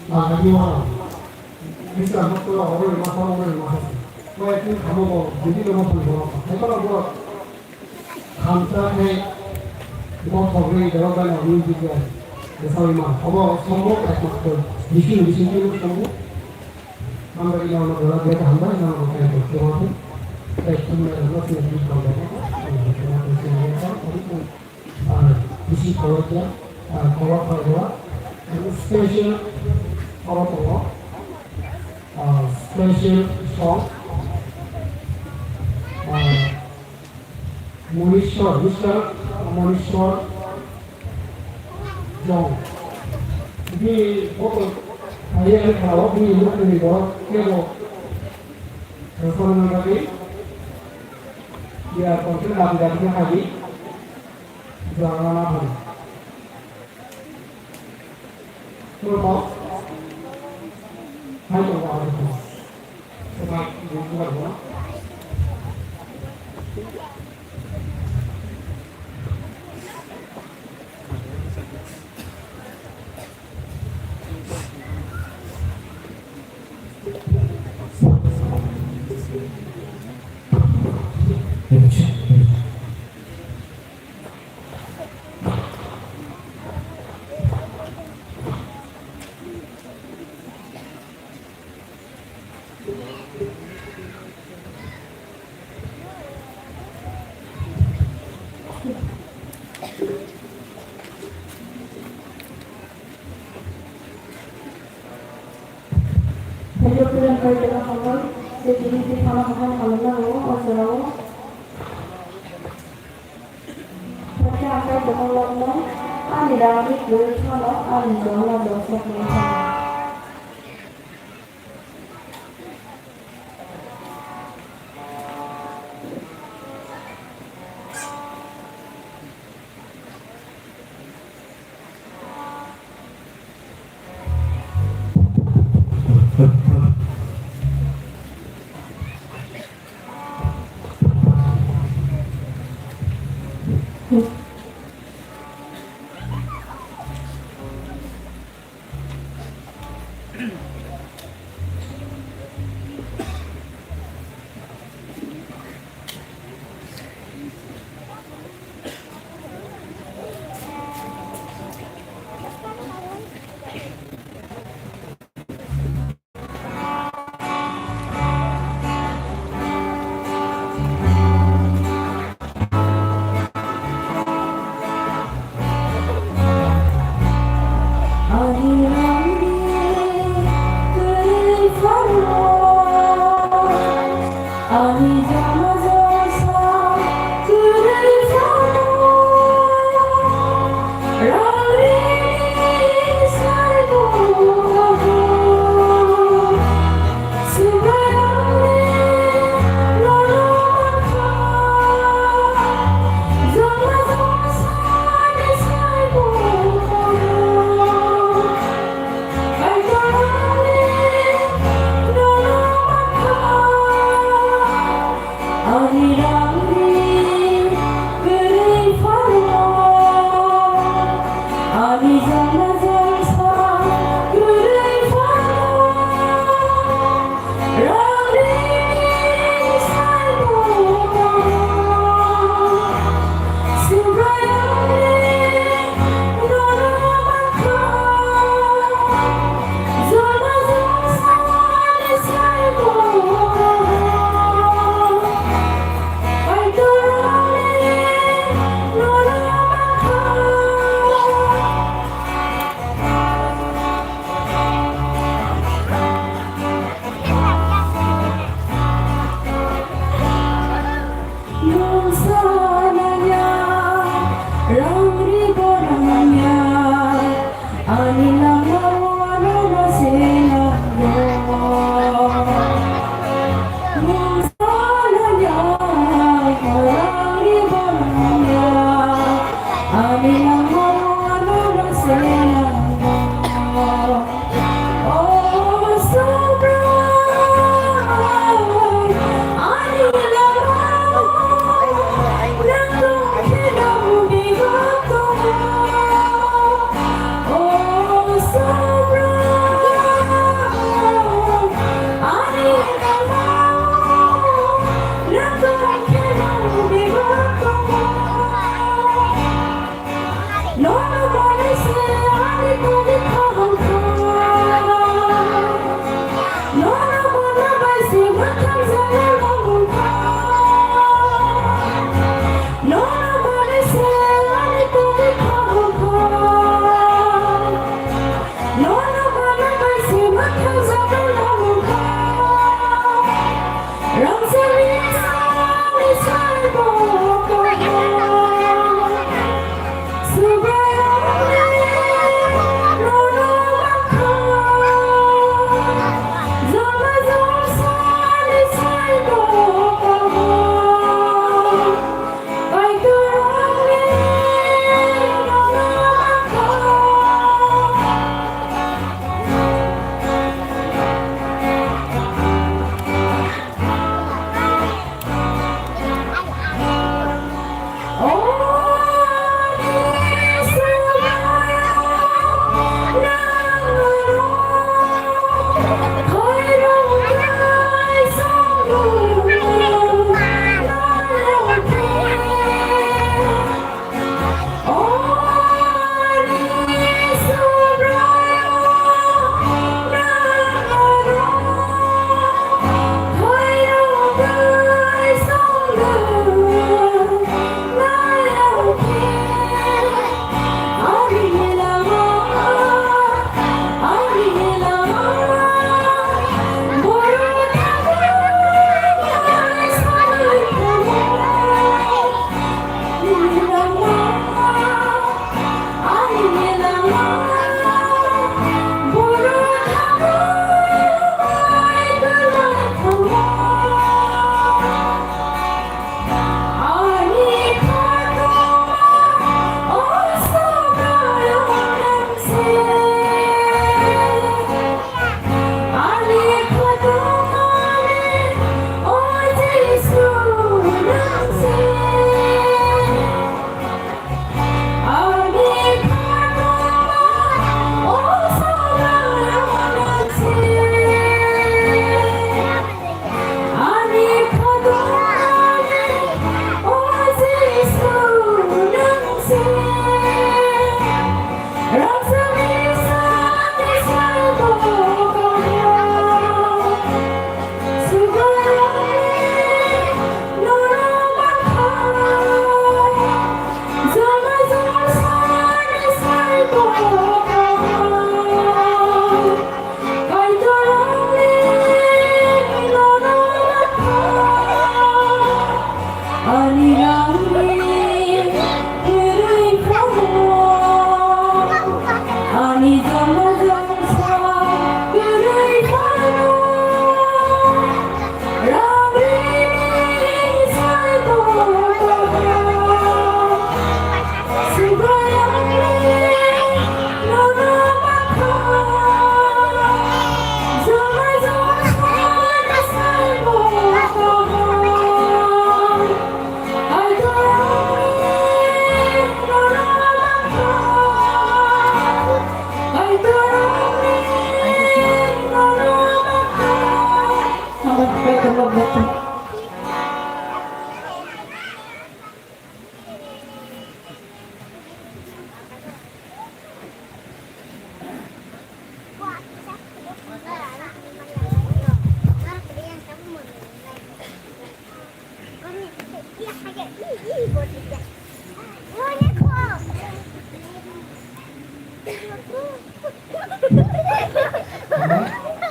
Speaker 10: lagi orang bisa betul orang masalah मैं इतनी खामों को जितनी लोगों को बोला है तो वो खामता है वो खबरें जरूर का नहीं दिखता है जैसा भी मां अब संभव एक मत दिखी दिखी की लोग संभव हम बड़ी लोगों को बोला देता हम बड़ी लोगों को कहते हैं वहाँ पे एक तुम मेरे लोग से भी बोल रहे हैं किसी खबर किया खबर कर हुआ स्पेशल खबर हुआ special song Monishwar, Mr. Monishwar John. Ini foto ayah kalau ini look ini bawa kero. Telepon lagi. Dia konten lagi lagi. Jangan apa. Terus hai bawa. Sebab bukan bawa.
Speaker 9: Kemudian kerja kawan sejenis di kalangan kalangan orang. Mereka akan dengan 아니라 늘 천억 아니 너나 너서 괜찮아.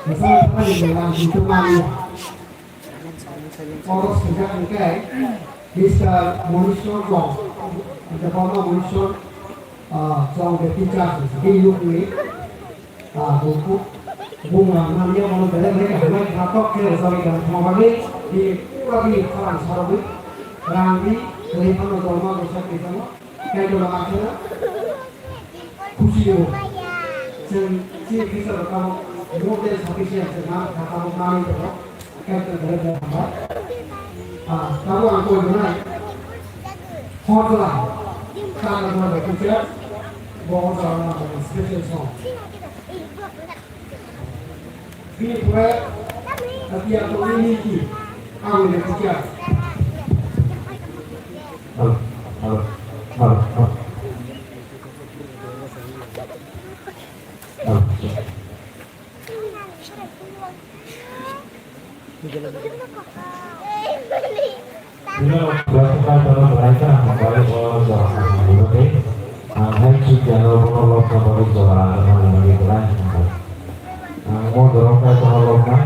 Speaker 10: Bersama dengan hitungan poros sejak engkai bisa monitor dong, ada apa monitor dong ketika hidup ini buku bunga namanya mau mereka hanya kapok ke sorry dan kembali di lagi kawan sarwi rangi dari mana dorma bisa kita kayak dorma akhirnya kusiyo si bisa kamu model sufficient dengan kamu kami itu kayak terjadi apa kamu aku benar hotline karena ada kerja bawa dalam special song ini proyek tapi aku ini aku ini kerja halo
Speaker 11: Bila melakukan dalam mereka kembali ke jalan ini, hanya jalur penolok kembali jalan dengan lebih lain. Mau dorong ke penoloknya.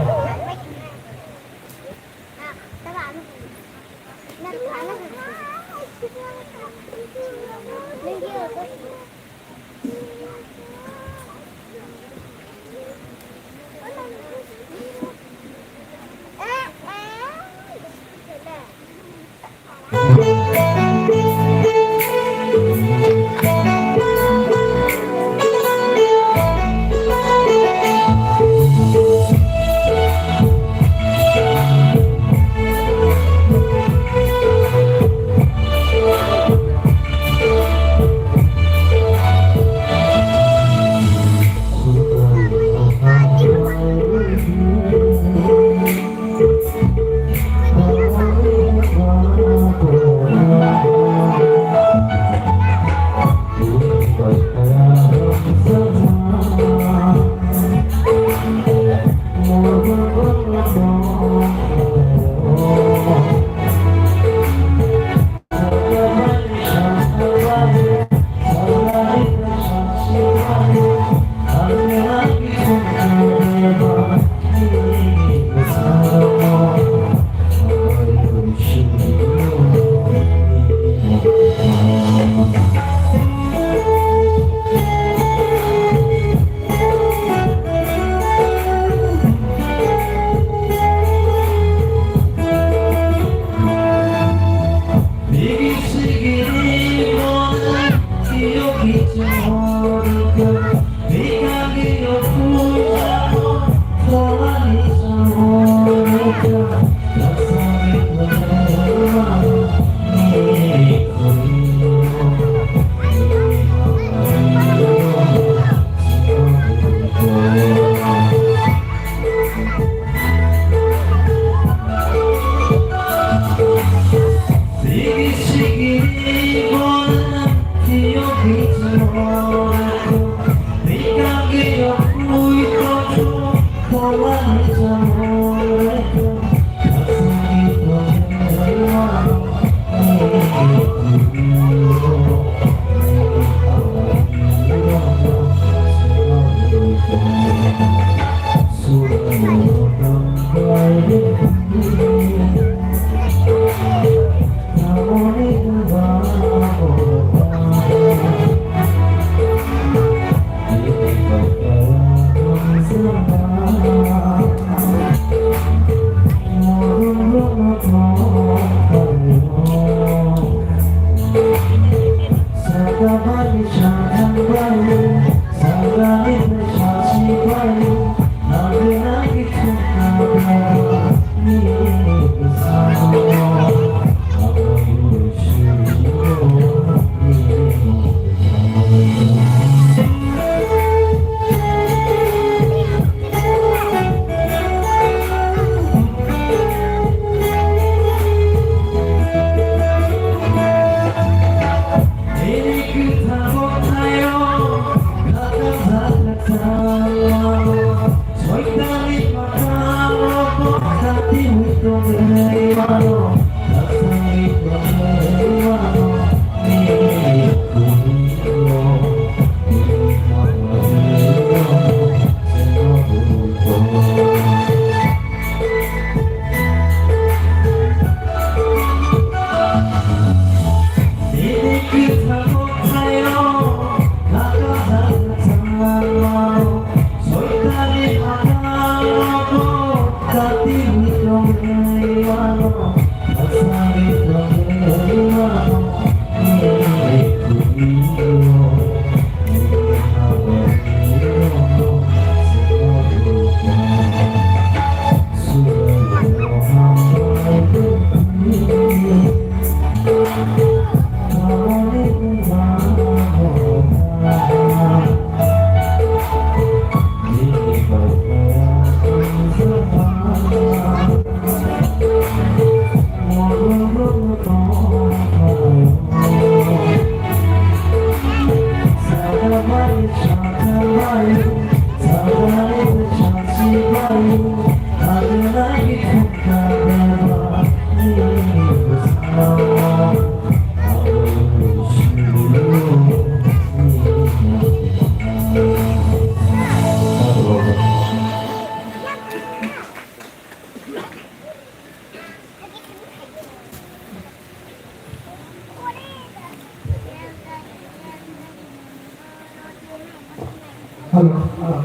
Speaker 10: Halo, halo.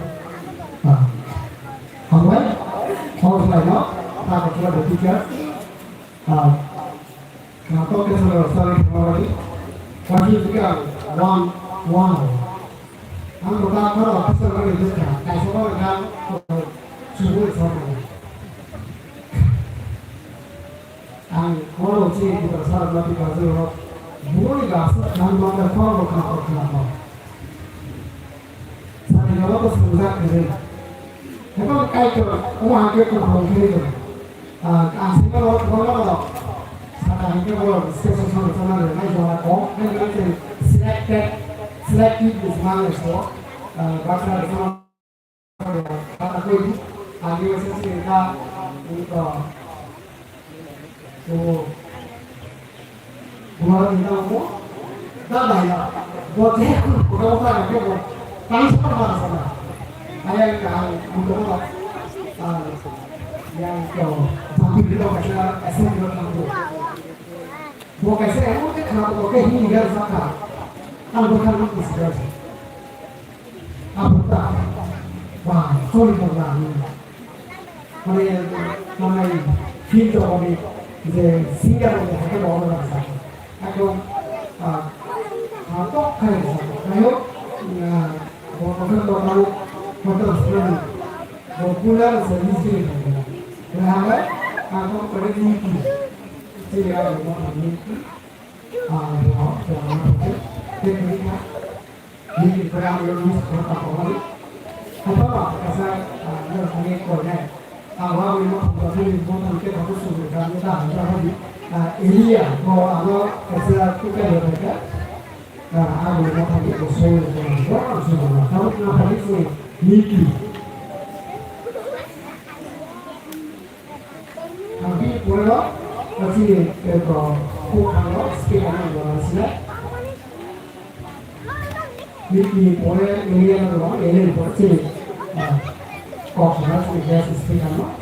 Speaker 10: Nah, hambai, mau selesai no? Tak coba berpikir. Kalau kita sudah selesai kembali, kami juga one. Ang lugar kalau kita sudah berjumpa, kita semua kan subuh sama. Ang kalau kita sudah berjumpa, boleh gas, dan mana kalau kita Saya jawab ke sebelah kiri. Kalau kait uang kita kalau kiri, asing kalau saya ini kalau stesen sana ada, saya jual kok, saya jual selected di mana itu, bahasa di sana kata koi, agi macam kita untuk buat kita mau, dah ya, buat saya kita mau apa kita transfer mana sana, ayah yang untuk apa, yang kau sambil kita kerja, asing kita tangguh. वो कैसे है वो खराब होके ही निकल सकता अब बुखार मत इस तरह से अब होता वाह सोनी कर रहा है हमें फील तो हमें जे सिंगर होते हैं बहुत बड़ा सा अगर हाँ तो करें सकते हैं वो अगर तो हम मतलब स्टूडेंट वो पूरा सर्विस के लिए है हमें आपको पढ़ने की Jadi kalau kita memiliki tekniknya ini berang lulus berapa kali apa kasar yang kami kornya awal memang dari bukan kita harus sudah kita jadi ini ya bahwa awal kasar kita berada awal memang kami usul orang semua kalau kita harus mimpi tapi kalau Masih bukan sekian orang Miki boleh melihat orang ini pasti kok harus dilihat sekian orang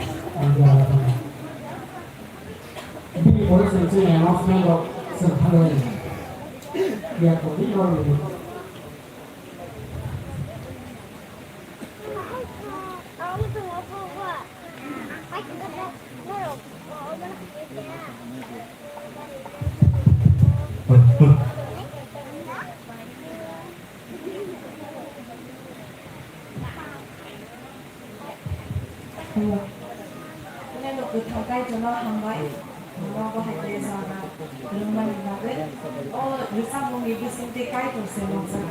Speaker 10: ini boleh sendiri yang maksudnya kok sempurna dia kok ini orang ini
Speaker 9: nên được thằng cây cho nó hàng vậy nó có thể để ra là đừng mà là đấy được sang một người sinh tế cây của sẽ làm sao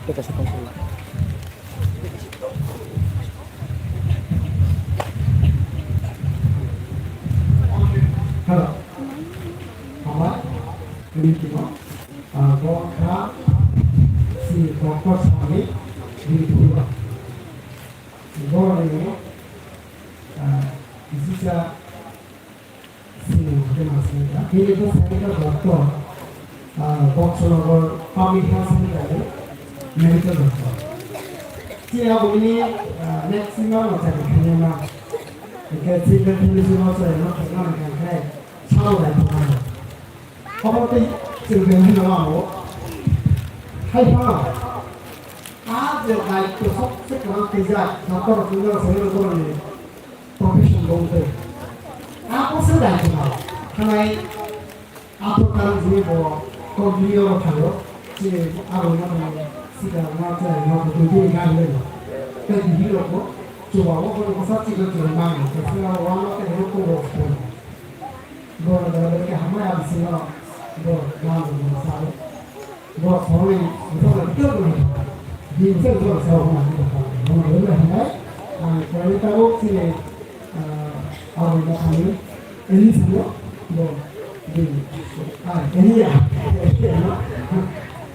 Speaker 1: Dikasih konsul.
Speaker 10: Halo. Apa? Ini cuma Bokra si Bokor Sami di Pulau. Bokor ini bisa si Masnya. Ini itu saya dokter. Bokor Pami Hasan dari medical doctor. Dia ini maximum macam ni lah. Jika kita tulis semasa itu kita nak kaya tahu dah tuan. Apa tu cerita ni nama hai apa? Ada baik tu sekarang kerja, nakar kerja saya tu ni profession boleh. Apa sedang tuan? Kerana apa kalau dia bawa komputer kalau si awak mana sudah macam mana tu dia gambar. Jadi dia apa? Coba orang pasal cikgu terbang, kerana orang kita itu kuat. Bor dalam kehama habis ini, bor dalam masalah, bor sorry, bor betul ni. Di betul bor sama ni. Mana boleh hendak? Kalau kita tahu sini, awak dah kami, ini semua bor di. Ini ya,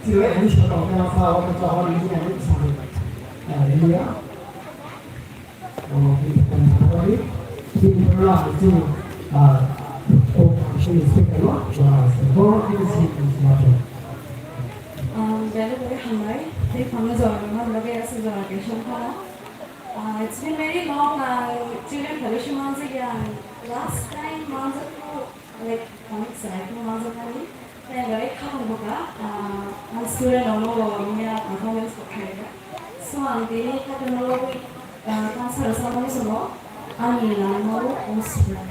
Speaker 10: sila ini semua orang awak kita awak ini ada sama. Ini ya. Jadi timurlah itu ini sekarang baru ini semacam.
Speaker 9: Jadi dari hamai, di kami zaman lagi asal zaman kesana kan. It's been very long. Children fellowship months again. Last time months ago, like months ago, saya dari kamu buka. Student orang punya performance kerja. So nanti kita melalui transfer sama semua. Anilah mau usaha.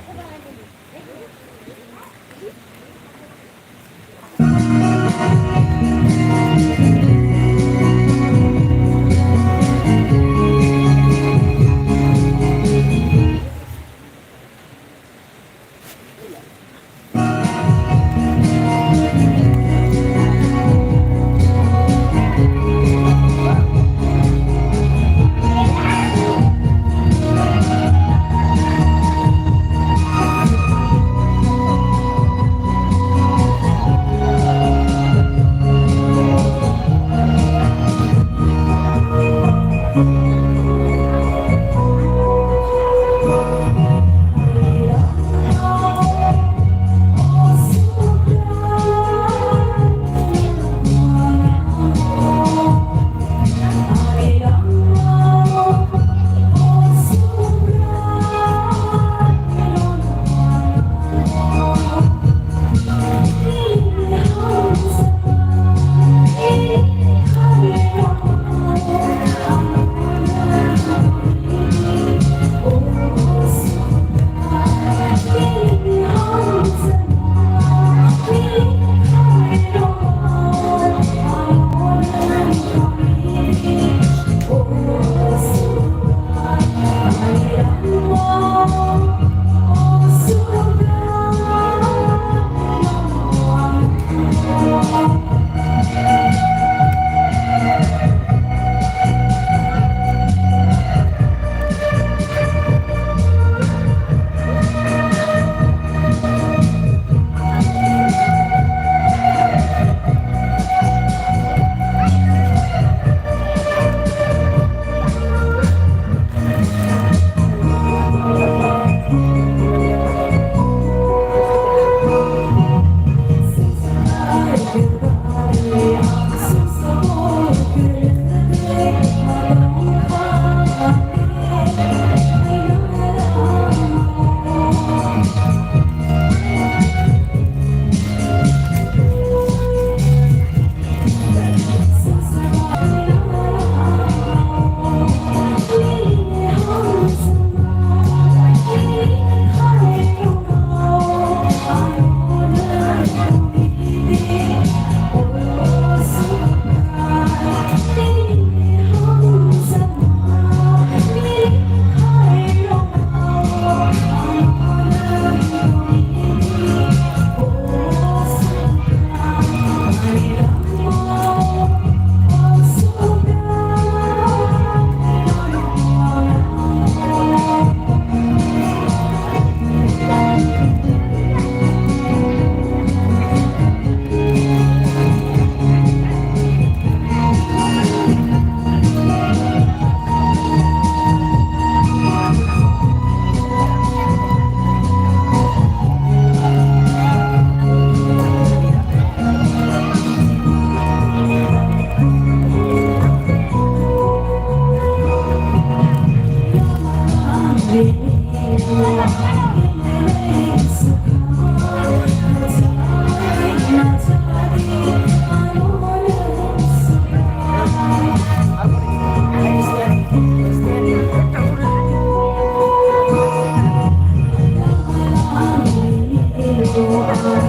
Speaker 10: Halo.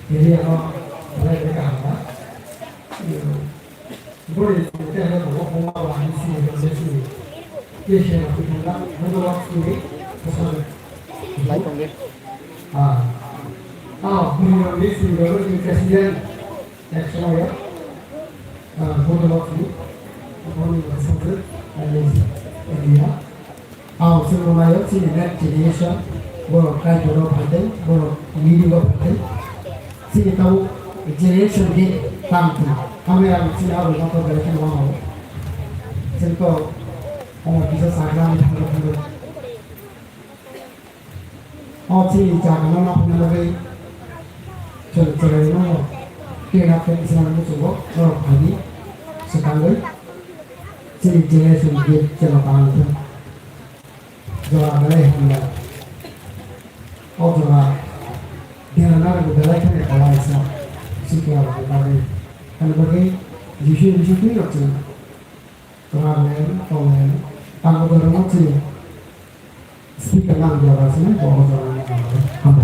Speaker 10: Jadi kalau saya berkata, boleh kita ada beberapa orang di sini dan di sini. Dia share kita untuk waktu ini, pesan.
Speaker 1: Like only.
Speaker 10: Beliau ini sudah di presiden nasional ya. Untuk waktu ini, untuk sampai India. Sebelumnya sini next generation, baru kai baru paten, baru video paten. Sini tahu generation di tampil. Kami yang sini awal kita belajar mau. Sini kau orang bisa sangat hamil. Sini jangan mana punya lagi. Cerita mana? Kita nak sini mana cuba, baru pagi sekarang. Sini generation di jalan tampil. Jalan hendak, jalan dia nak berjalan kan kalau isa sikit lagi, kalau bagi jisu tu nak cina, kalau tangguh berumur cina, speaker nak jalan sini, bawa jalan hampa.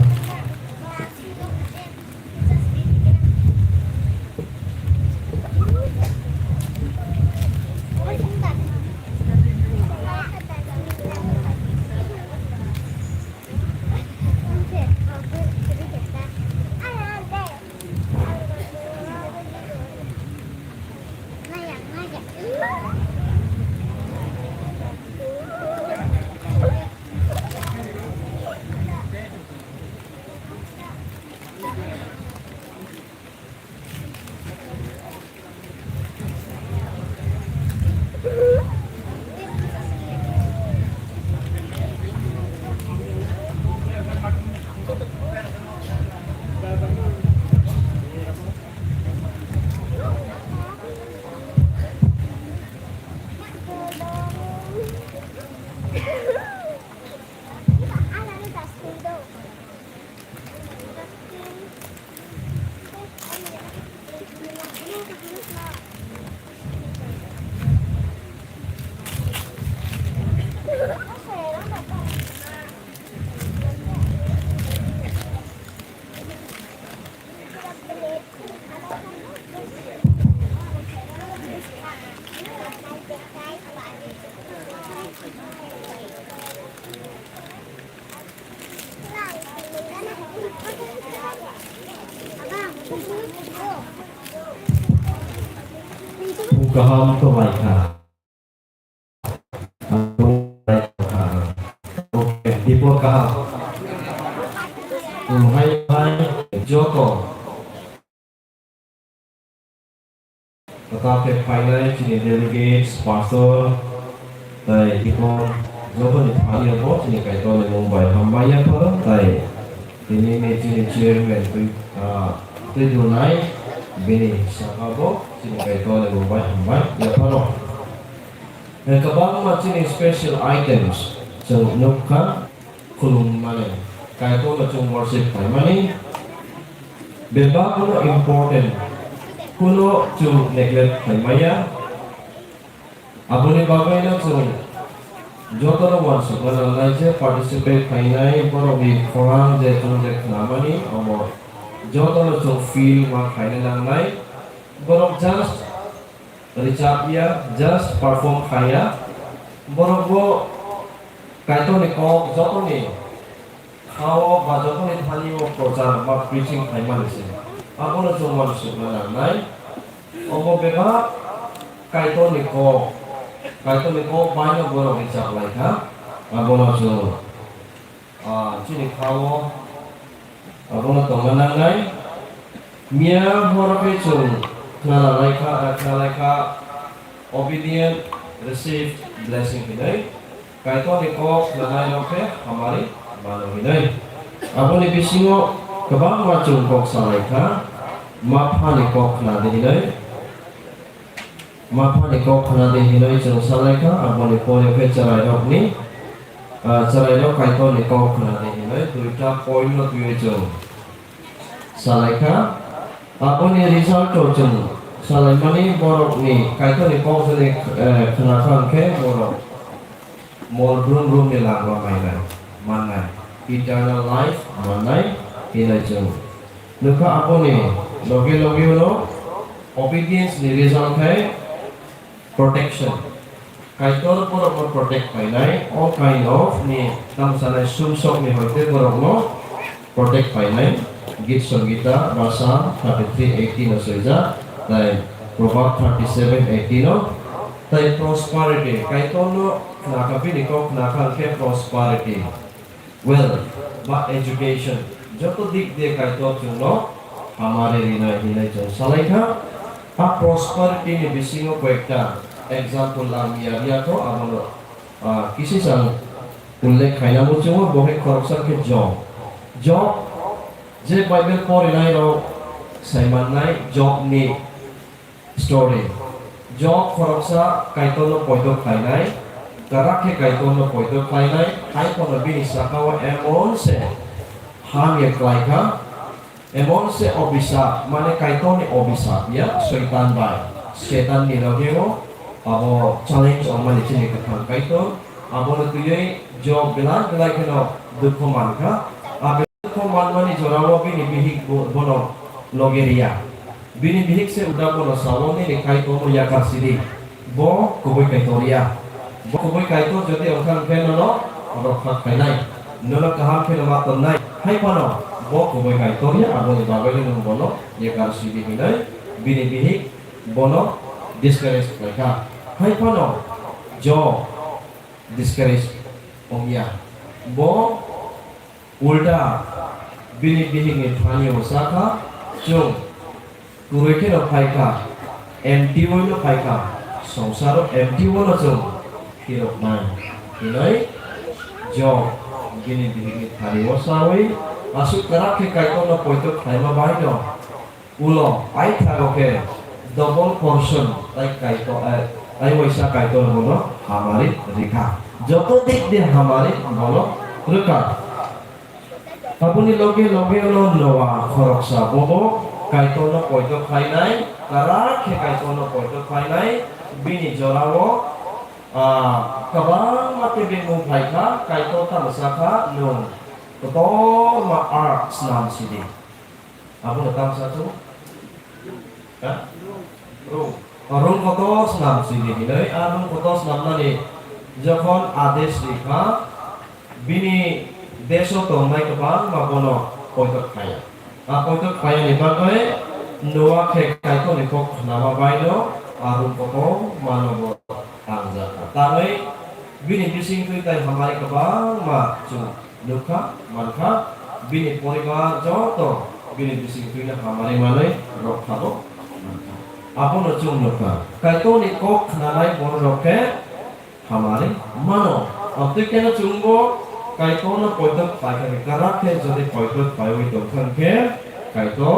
Speaker 11: Gaham tu baik lah. Di bawah hai Joko tetapi finally sini delegates, pastor, tai ikon jodoh di hari apa sini kaitan dengan Mumbai Hambaya apa tai ini sini chairman tu Dunai bini siapa sini kaitan dengan Mumbai Hambaya apa dan kebang macam ini special items so nukah kulung mana kaitan macam worship mana bebas kuno important kuno tu neglect maya abone bagai na tu jodoh worship mana lainnya participate kainai borobi orang je tu je namani amor jodoh tu feel mak kainai nangai borok just Richapia just perform kaya borobo kaiton ni ko joto ni kao ba joto ni thani mo prochar ba preaching khai malise agono chomar sumana nai obo beba kaiton ni ko baino boro richap lai ha agono cho chini kao agono tongana nai mia boro pe chung Nalaika obedient receive blessing hinai kaito niko nanai loke hamari mano hinai apone bisingo kebang macung kok salaika mapha niko khna de hinai chung salaika apone pore ke charai rok ni charai rok kaito niko khna de hinai duita point no tuye chung salaika apone result to chung salai mani borok ni kaito ni kong sini kenakan ke borok mol brum ni langwa mainai mana eternal life manai ina chung nuka apone loge uno obedience ni result ke protection kaito borok protect mainai all kind of ni tam sanai sumsok ni hoite borok no protect mainai git songgita bahasa 33:18 saja dan Proverbs 37:18 dan prosperity kaitono nakapi niko nakal ke prosperity wealth ba education joto dik de kaito chuno hamare hina jo salaika a prosperity ni bisingo koekta example lamia to amono kisi sang ullekh khaina mo chumo bohe koroksa ke job je Bible pore nai ro saiman nai job ni story job koroksa kaitono poido khainai karakhe kaitono poido khainai hai kono bini sakawa emon se hamye klaika emon se obisa mane kaitoni obisa ya setan bai setan ni logemo abo challenge on mane chini kathan kaito abo tuyei job bilan keno dukho manka mani jorawo bini bihik bono logeria bini bihik se udah bono saloni ni kaito mo yakar sidi bo kuboi kaitoria bo kuboi kaito jodi okan penono rokhat kainai nono kaham peno maton nai hai pano bo kuboi kaitoria abo ni babai ni bono yakar sidi hinai bini bihik bono discourage mereka hai pano jo discourage omya bo ulta bini bihingi thani osaka chung kureke no phaika empty no phaika songsaro empty no chung hirok man hinai jo bini bihingi thani osawi asu karakhe kaito no poito khaima baino ulo ai thagoke double portion tai kaito ai waisa kaito bono hamari rikha joto dik de hamari bono rikha Apuni loge lo noa koroksa bobo kaitono poito khainai kara ke kaitono poito khainai bini jorawo kabang mate bemu phaika kaito ta masaka no to ma ar snam sidi abu tam satu ha rum koto snam sidi hilai arung koto snam nani যখন আদেশ লেখা bini deso to mai kabang mabono poitot kaya ni bagai noa ke kai to ni kok nama baino arum koko manobo tangza tangai bini bising tu tai hamari kabang ma chu luka manka bini poribar joto bini bising tu na hamari malai rok thabo Apa no chung nuka. Kaito ni kok nanai bon roke hamari mano. Abtu kena chungbo kaito no poitok pakai karakhe jadi poitok pakai itu kan ke kaito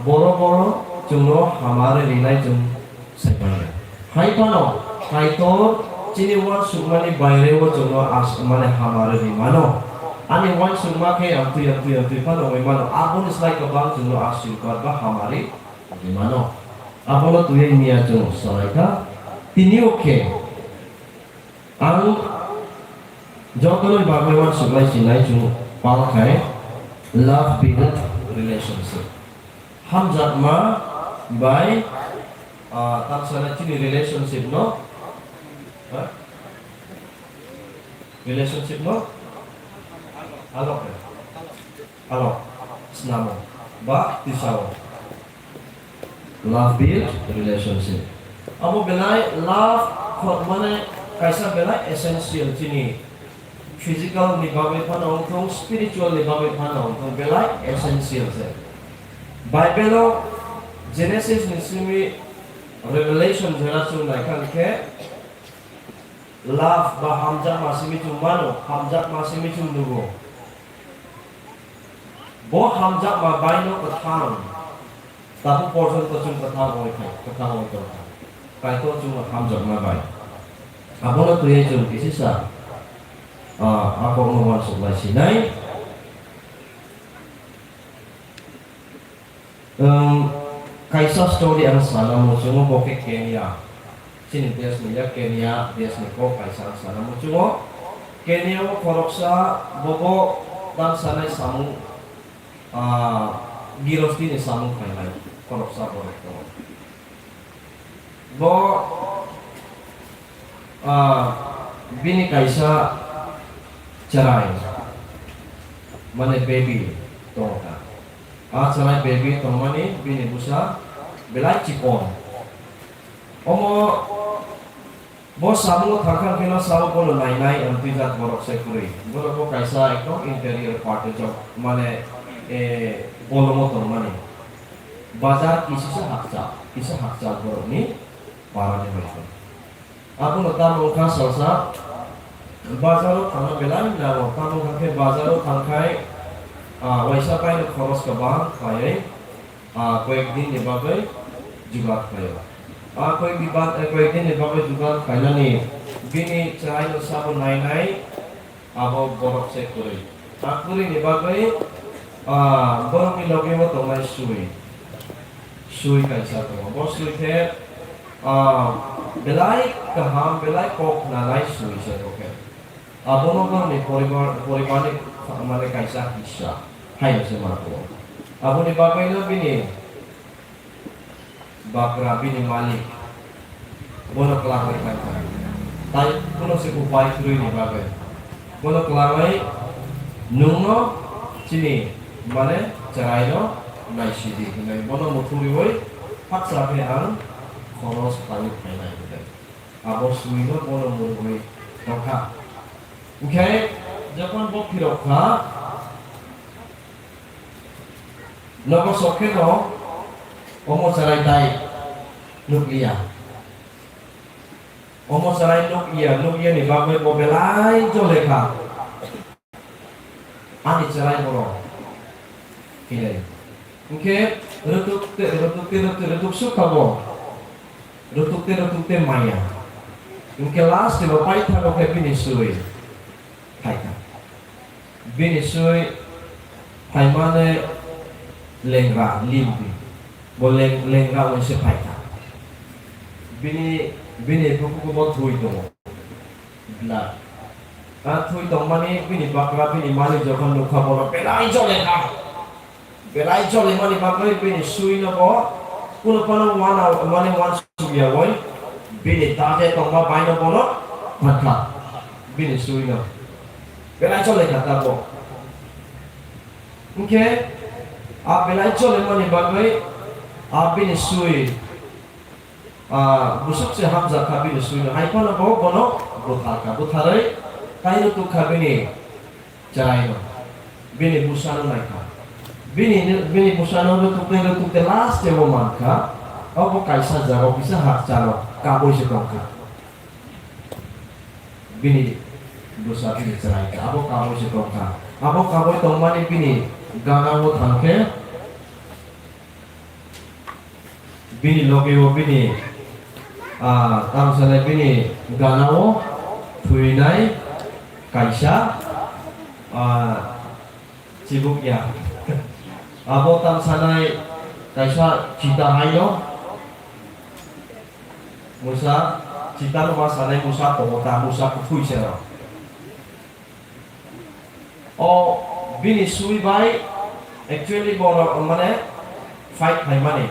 Speaker 11: boro chungno hamare rinai chung sebenarnya. Hai pano kaito chini wan sumani bayre wo chungno as mane hamare rimano. Ani wan summa ke abtu pano mano. Abun is like abang chungno asyik ba hamari rimano. Apolo tuye niya chung saraika tini oke ang jotono bagaiwan sublai sinai chung palkai love build relationship hamzat ma by tak sana chini relationship no alok snamo ba tisao love build relationship. Amo belai love khot mane kaisa belai essential chini physical ni babe phana ongthong spiritual ni babe phana ongthong belai essential se. Bible Genesis ni simi Revelation jela chu nai kan ke love ba hamza masimi chu mano hamza masimi chu nugo bo hamza ma baino kathang tapi portion to chung kathang oi to kai to chung hamza ma bai abono tuye chung kisisa ako mo wan sublai sinai kaisa story ang sana mo chung mo ke Kenya sini bias ni Kenya bias ni ko kaisa sana mo chung Kenya mo koroksa bobo dan sana samu girosti ni samu kailai koroksa borok to bo bini kaisa cerai mane baby to ka cerai baby to mane bini busa belai cipon omo bo samu thakar kena samu bolo nai antijat borok sekuri borok ko kaisa ekto interior part job mane bolo motor mane bazar kisah hakca borok ni para ni baik aku notamo ka salsa bazaro thana belai na tamo ka bazaro thangkai waisa kai no khoros ka bang kai কয়েকদিন এভাবে জুগাত খায় কয়েকদিন এভাবে জুগাত খাইলানি বিনি চাই no sabo নাই abo borok se kuri akuri এভাবে borok ni loge mo to mai sui kaisa to bo sui the belai kaham belai kok na nai sui se oke abo no ni poribar ni mane kaisa kisah hai se marko Abu ni bapak itu bini, bakra bini malik, bono kelawai kan, tapi bono sekupai kuru ini bapak, bono kelawai, nungo, sini, mana cerai no, naik sidi, naik bono muturi boy, hak sampai ang, koros kayu kainai gitu, abo sui no bono muturi, roka, oke, jangan bok roka. Nopo soke no, omo sarai tai nuklia. Omo sarai nuklia ni bagai bobelai joleka. Ani sarai boro. Kile. Oke, retuk suka bo. Retuk maya. Oke last di bapai thano ke bini sui. Kaita. Bini sui haimane lengra limpi boleh lengra on se paita bini buku bo thui to bla thui to mani bini bakra bini mani jokhan nukha bolo belai jole mani bakra bini sui no bo kuno pano wan suya boy bini tate to ma bai no bolo makha bini sui no belai jole kata bo oke आप बेलाई चले मने बागै आप बिनि सुई busuk se hamza kabi ni suino hai kono bo bono buthare kaino tu kabini chaino bini busano naika bini busano tu te last te mo manka abo kaisa jago bisa hak calo kaboi se tongka bini dosa bini cerai abo kaboi se tongka abo kaboi tongmani bini ganango tangke bini logeo bini tangsale bini ganao tuinai kaisa sibuk ya abo tangsanai kaisa cita hayo musa cita rumah sanai musa pokota musa kutui sero oh bini sui bai actually bono mane fight hai mane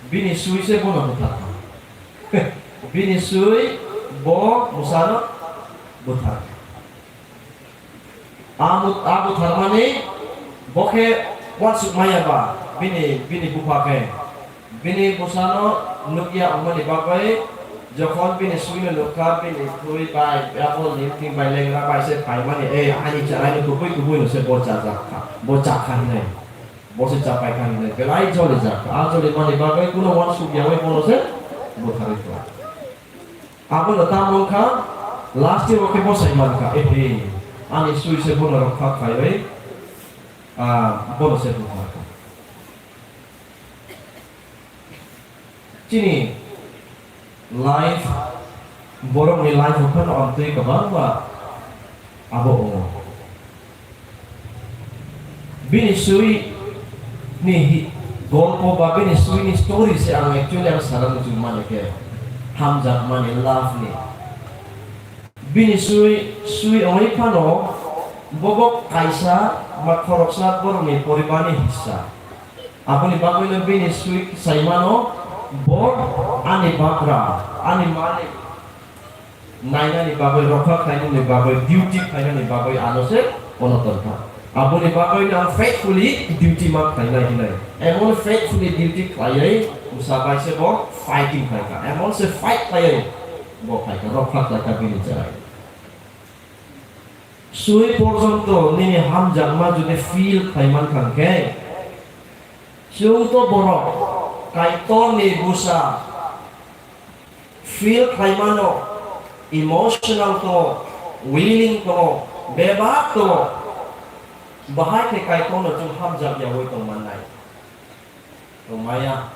Speaker 11: bini sui se bono buta bini sui bo musano buta amut harmani boke wat sukmaya ba bini bupake bini musano nukia umani bagai jokon bini sui nuka bini kui bai apol limting bai lengra bai se pai mani ani carani kubui no se bocakan ne bose capai kan ne belai jole jak jole mani bagai kuno wan sukia we bono se bukhari to aku lo tamong ka last year oke bosai man ka ani sui se bono rokha kai we bono se bukhari Cini live borong ni live bukan ontoi ke bawah abo ongo bini sui ni golpo ba bini sui ni story se ang actually ang sarang cuma ke hamzat mani love ni bini sui ongi pano bobok kaisa makoroksa borong ni poribani hissa apa ni bagoy na bini sui saimano bor ani bakra ani malik naina ni bagoy rokha kaina ni bagoy duty kaina ni bagoy anose onotor ka abu ni bagoy na faithfully duty mak kaina hinai emon faithfully duty kayai usabai se bo fighting kaika emon se fight kayai bo kaika rokha kaika bini jarai sui porjonto nini ham jangma june feel kaiman kangke siung to borok kaito ni busa feel kaimano emotional to willing to bebak to bahai ke kaito no chung hamjak ya woi tong manai to maya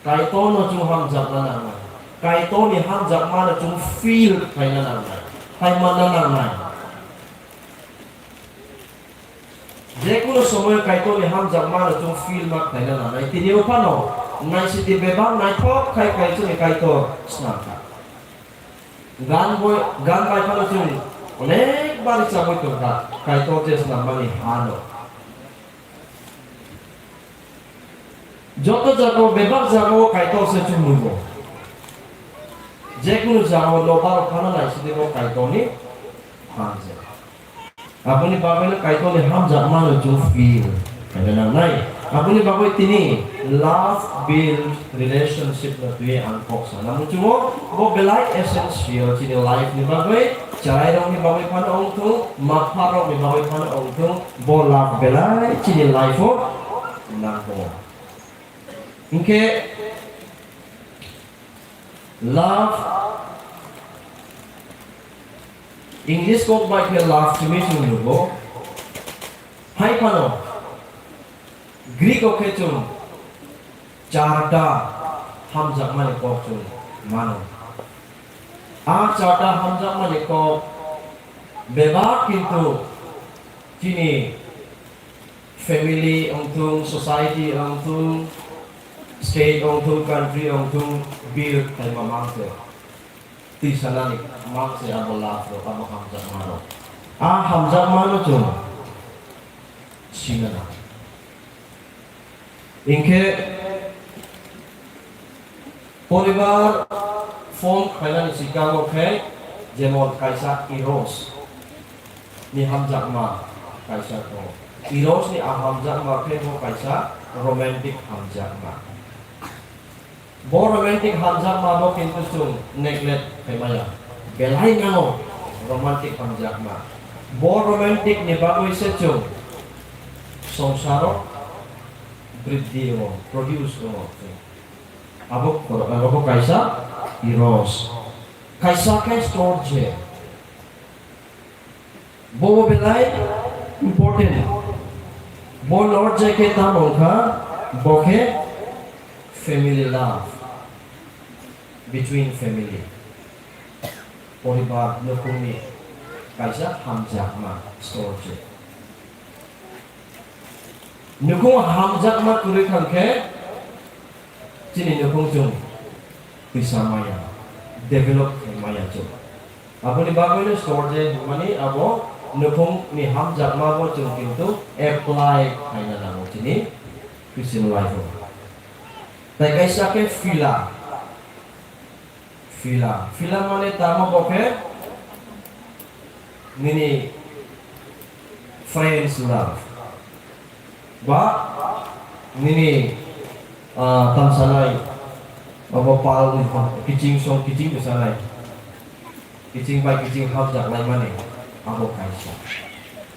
Speaker 11: kaito no chung hamjak na na kaito ni hamjak mana chung feel kaina na kaimana na যেকোনো সময় কাইতো হাম জামা চুং feel মাক কাইনা না নাই তিনিও পানো নাই city বেবা নাই থক খাই কাইতো কাইতো স্নাকা গান বাই পানো চুং অনেকবার ইচ্ছা হইতো কাইতো যে স্নামানি হানো যত যাবো বেবার যাবো কাইতো সে চুং মুইবো যেকোনো যাবো লোবার খানো নাই সিটি কাইতো নি হানজে Apuni babai na kaito ni ham jama no jo feel kada na nai apuni babai tini love build relationship na tuye ang koksa namu chumo bo belai essential chini life ni babai charai rong ni babai pan ong tu makha rong ni babai pan ong tu bo love belai chini life ho na ko inke love English called by the last dimension logo. Hai pano. Greek okechun. Charta hamzak mane kokchun mano. Charta hamzak mane kok bebak kintu chini family ontung society ontung state ontung country ontung build kay mamangse. Di sana ni mak se abo lafro abo hamzah mano hamzah mano chung sinana inke poribar form kailan Chicago ke jemon kaisa Eros ni hamzah ma kaisa to Eros ni hamzah ma ke ho kaisa romantic hamzah ma bo romantic hamzah ma bo kintu chung neglect kaimaya belai ngano romantic hamzah ma bo romantic ni bagoy se chung sonsaro bridhi ho produce ho Abo kaisa Eros. Kaisa ke storage. Bobo belai important. Bo Lord ke tamong ka boke family love between family. Poribar nukumi kaisa hamjakma storage. Nukung hamjakma kuri kanke Cini nukung jung bisa maya develop maya jung. Apo ni bago ni storage mani abo nukung ni hamjakma bo jung kintu apply kaina namo cini Christian life. Tai kaisa ke Fila mane tama boke nini friends love. Ba nini tamsanai abo pal kicing kesanai kicing hamjak lai mane abo kaisa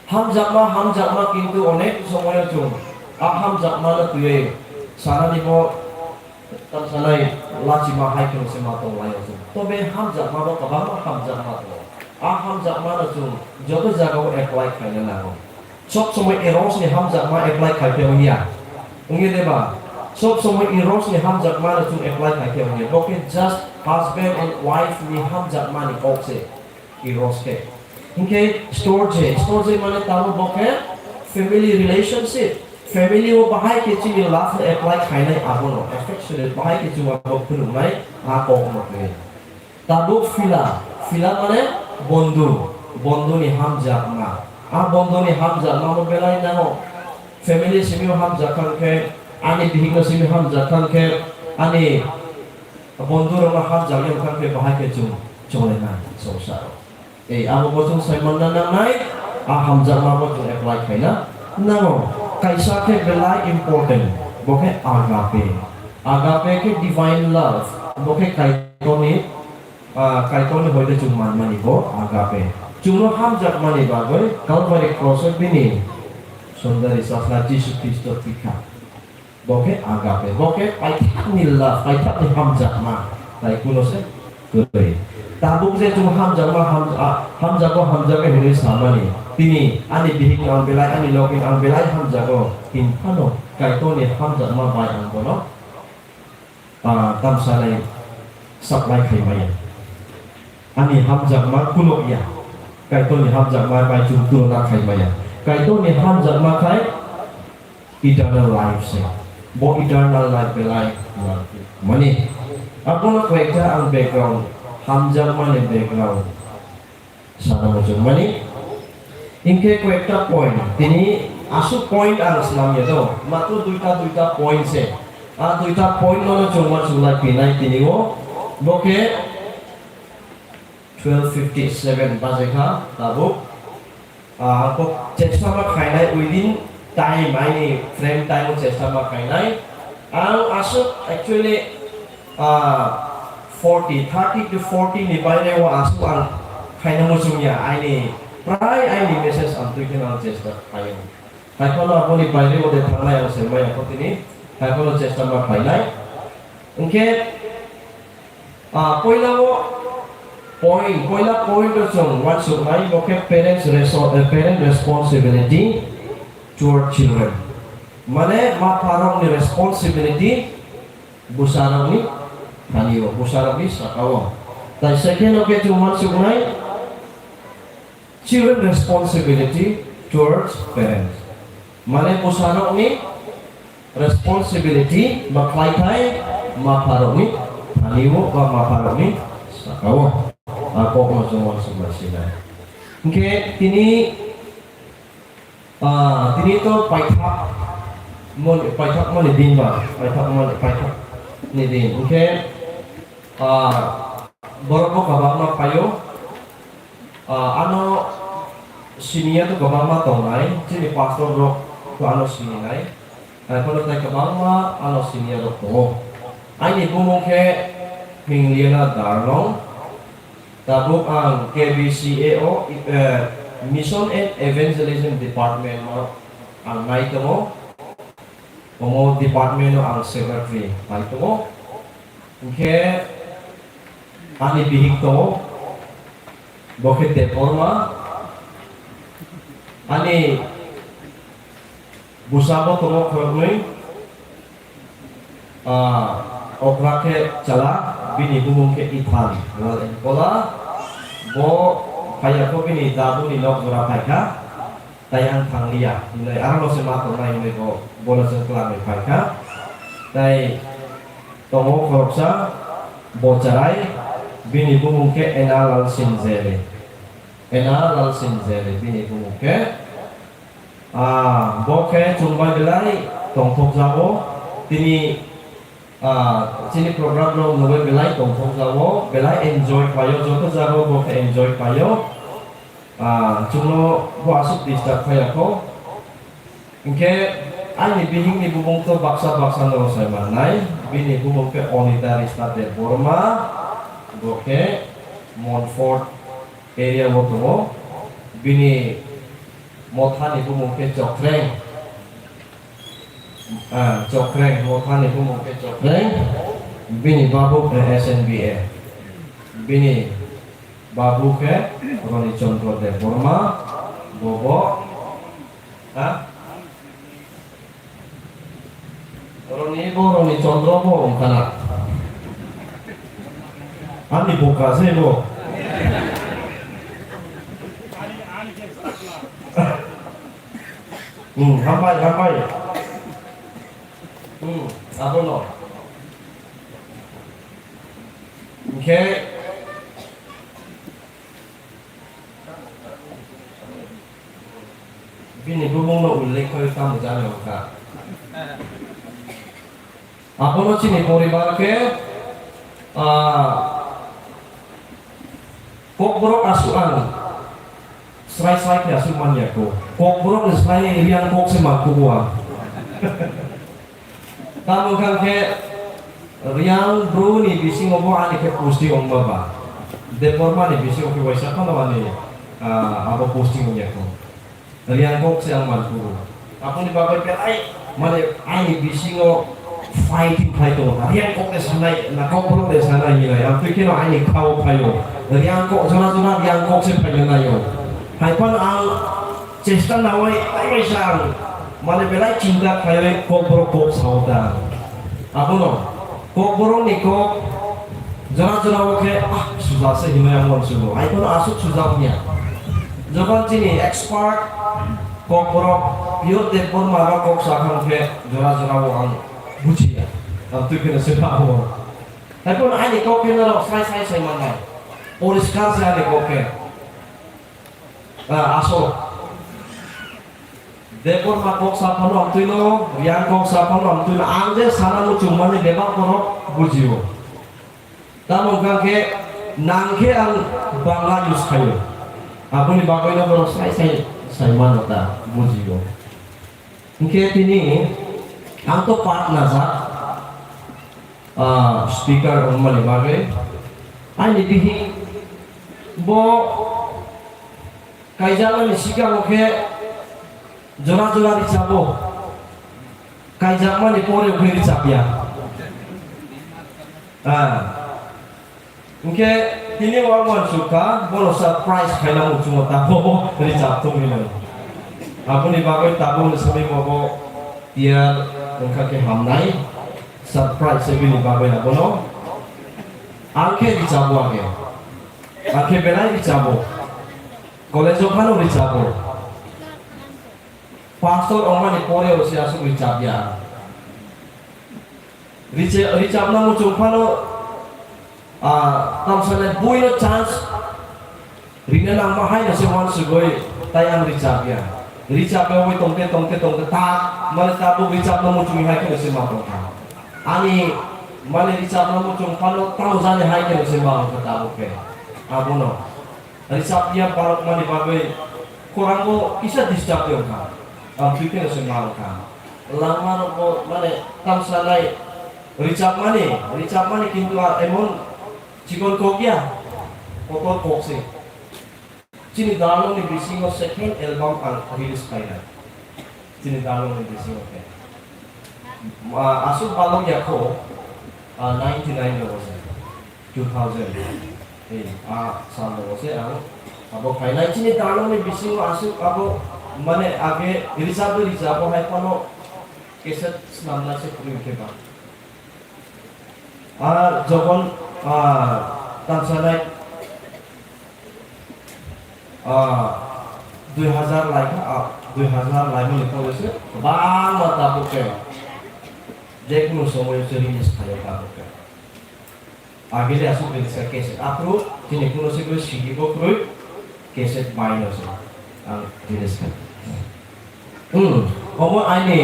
Speaker 11: hamjakma kintu onek somoya chung hamjakma na tuye sara dibo tamsanai lachima hai kung sematong lai chung tobe hamjakma bo kabama hamjakma to hamjakma na chung joto jagao apply kaina nago sok somoy eros ni hamjakma apply kai pe onia ungi deba Sob semua Eros ni hamjak mana tu apply kai ke Boke just husband and wife ni hamjak mana okse Eros ke. Inke storage mana tahu boke family relationship. Family wo bahai ke ci love apply kai nai abono affectionate bahai ke ci wa pun mai ako mo ke. Tabu fila mana bondu ni hamjak ma. Bondu ni hamjak ma mo belai namo. Family simi hamjak kan ke Ani bihingno simi hamjak kan ke ani bondu rong hamjak yang kan ke bahai ke cholenan sosaro. Amo botong Simon na nai hamjak ma mo apply kaina namo kaisa ke belai important boke agape ke divine love boke kaitoni hoide cuman mani bo agape cuma hamjak mani bagoy Calvary cross bini sundari sasla Jesus Kristo pika boke agape boke paitak ni love paitak ni hamjak ma tai kuno se kure tabuk se cuma hamjak ke hini samani tini ani bihik ang belai ani loking ang belai hamjak in pano kaitoni hamjak ma bai ang kono tamsanai saklai kaimaya ani hamjak ma kuno ya kaitoni hamjak ma bai jumtu na kaimaya kaitoni hamjak ma kai eternal life se bo eternal life belai mani aku nak kerja ang background hamjak ma ni background sana mo mani inke kekta point tini asu point ang Islam yato matro duita point se duita point no cuma sulai pinai tini wo boke 12:57 bazeka tabu aku cesta ma kainai within time ini frame time cesta ma kainai asu actually 30 to 40 ni bayne wa asu ang kainai musumnya ini prai ini message ang tuikin ang cesta kain hai kono aku ni bayne wo de thangnai ang semai aku tini hai kono cesta ma kainai unke Poila point chung one should nai boke parent responsibility toward children. Mane ma parang ni responsibility busarang ni kaniyo busarang ni sakawo. Tai second okay chung one should nai children responsibility towards parents. Mane busarang ni responsibility maklaitai ma parang ni kaniyo ba ma parang ni sakawo. Ako masuk sini. Oke, tini to paitak mo ni din ba? Paitak ni din. Oke, borok kabama payo. Ano siniya to kabama tongai, sini pastor bro to ano sini nai. Kalau tayo kabama ano siniya to. Ay ni bumong ke mingliana darlong. Tabuk ang KBCAO Mission and Evangelism Department mo ang naito mo department mo ang secretary naito mo Oke, ani bihik to, bokit de forma, ani busabo to kornoi, okrake cala, bini bumung ke Itali, lalu pola, bo kaya ko bini dabu ni lok berapa tayang tanglia, nilai arlo semato na ini bo bola sekelam mereka, tay tomo korupsa bocarai bini bumuke enal sinzele bini bumuke boke cuma belai tongtok jabo tini sini program lo nuwe belai tongtok jabo belai enjoy payo joto jabo boke enjoy payo cuma bo asuk di start payo ko inke ani bihing ni bubung to baksa no saya manai bini bubung ke onita de Burma boke Montfort area woto bini mothani bubung ke Chokreng mothani bubung ke Chokreng bini babu ke SNBA bini babu ke Roni Chondro de Burma bobo Roni Chondro bo kana ani buka sih bo hampai apa lo oke bini bubung lo ulik kau tamu jalan ka apa lo sini poribar ke kok borok asuhan serai ke asuhan ya kok borok serai riang kok semaku gua kamu kan ke riang bro ni bisi ngobo ani ke posting om baba deforma ni bisi oke waisa kan wani apa posting ya kok riang kok siang mantu apa ni baba ke ai mana ai bisi ngo fighting to riang kok ke sana na kok borok de sana ni lah aku kira ai kau payo riang kok zona riang kok se payo na yo hai pan ang cesta nawai ai sang mana belai cinta payo kok borok kok sauda apa no kok borok ni kok zona oke susah se hina yang mon sulo ai pan asuk susahnya zaman sini expert kok borok biar depon mara kok sakang ke zona ang buci ya, tapi kena sebab apa? Tapi pun ani kau kena saya mana? Polis kan saya ani kau kena, asal. Depon makok sapano waktu itu, yang kau sapano waktu itu, ande sana lu cuma ni bebas korok buciu. Tamu kan ke nangke ang bangla jus kayu. Aku ni bagai itu baru saya mana ta buciu. Mungkin ini Anto part nazar speaker umali bagai ani bihi bo kaijala ni sika oke jora dicabo kaijama ni pore oke dicapia oke ini orang suka bolo surprise kailan mo cuma tabo dicaptung ini aku ni bagai tabo ni sabi mo dia उनका के हमनाई surprise से भी निभावे ना बोलो आंखें दिचाबो आंखें बेलाई दिचाबो कॉलेजों का नो दिचाबो pastor orang ni pore usi asu dicabia dicabna mo cumpano tamsane buino chance ringan ang mahal na si Juan Sugoi tayang dicabia Richard bawa tongke tak mana tabu Richard namu cumi hai ke sembah tongka ani mana Richard namu cumi kalau tahu saja hai ke sembah ke tabu ke abono Richard dia parok mana bagai kurang ko isa discap yo ka ambil ke sembah ka lama ko mana tam salai Richard mana kintu emon cikon kokia kokor kokse Cini dalong ni bising o second album ang release kaya. Cini dalong ni bising o kaya. Asuk balong ya ko 99 logo 2000 साल लोगों से अब final चीनी दालों में बिसिंग आसु अब माने आगे रिजर्व है पनो केसेट नामला से पूरी के बाद जबन तंसानाय 2000 लाइक 2000 लाइक में लिखा हुआ है बांग मता बुके जेकुनु समय से रिलीज खाया बुके आगे ले आसु बिल्सा केसेट आपरो जिन्हें कुनो से कोई सीधी को कोई केसेट माइनस रिलीज कर ओमो आइने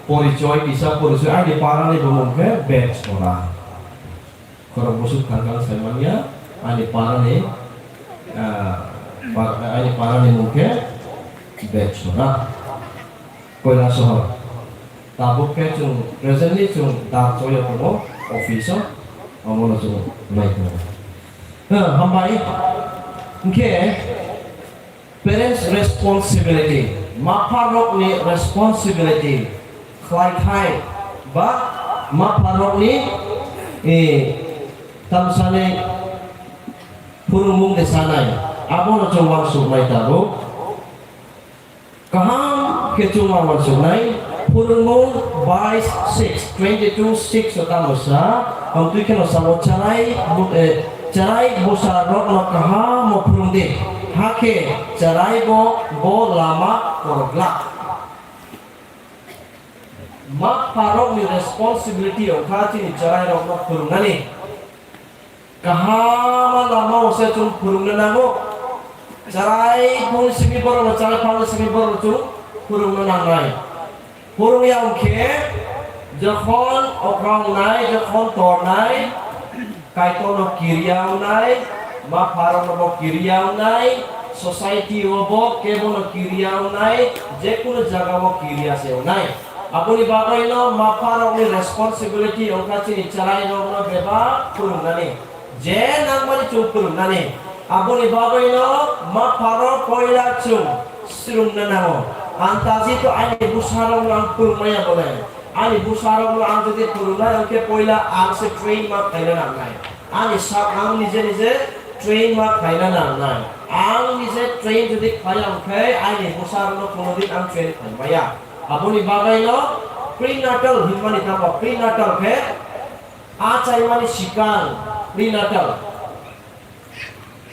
Speaker 11: परिचय bisa परिचय आइने पाराने बमुके बैच होना kalau musuh kangkang semuanya आइने पाराने मुके बैच होना कोयला शहर tabuk ke cung presently cung dak joyo kono officer amono cung naik hambai nke parents responsibility maparok ni responsibility khai ba maparok ni tamsane purumung desanai amono cung wangsuk mai tabuk kaham ke cung wangsuk nai Purungung by 22:6 otamosa ang tuikan osamo charai bosa rok no kaha mo purungde hake charai bo lama korgla ma parok ni responsibility o khati ni charai rok no purungani kaha lama ose chung purungna mo charai pun simi boro charai pang simi boro chung purungna nangai Purung yang ke, jokon orang naik, jokon tor naik, kaito no kiriau naik, ma parong no kiriau naik, society obo kebo no kiriau naik, jekuno jaga mo kiria seo naik. Aku ni bagai no ma parong ni responsibility orang cini carai no beba purung nani, je nang mani cum purung nani. Aku ni bagai no ma parong koila cum sirum nanamo. Antasi itu ani busarong lang purmaya boleh. Ani busarong lang jadi purmaya oke poila ang se train mak kaina nangai. Ani sak ang nije train mak kaina nangai. Ang nije train jadi kaya oke ani busarong lo kemudian ang train kaina. Abu ni bagai lo prenatal himani tampak prenatal ke acai mani sikan prenatal.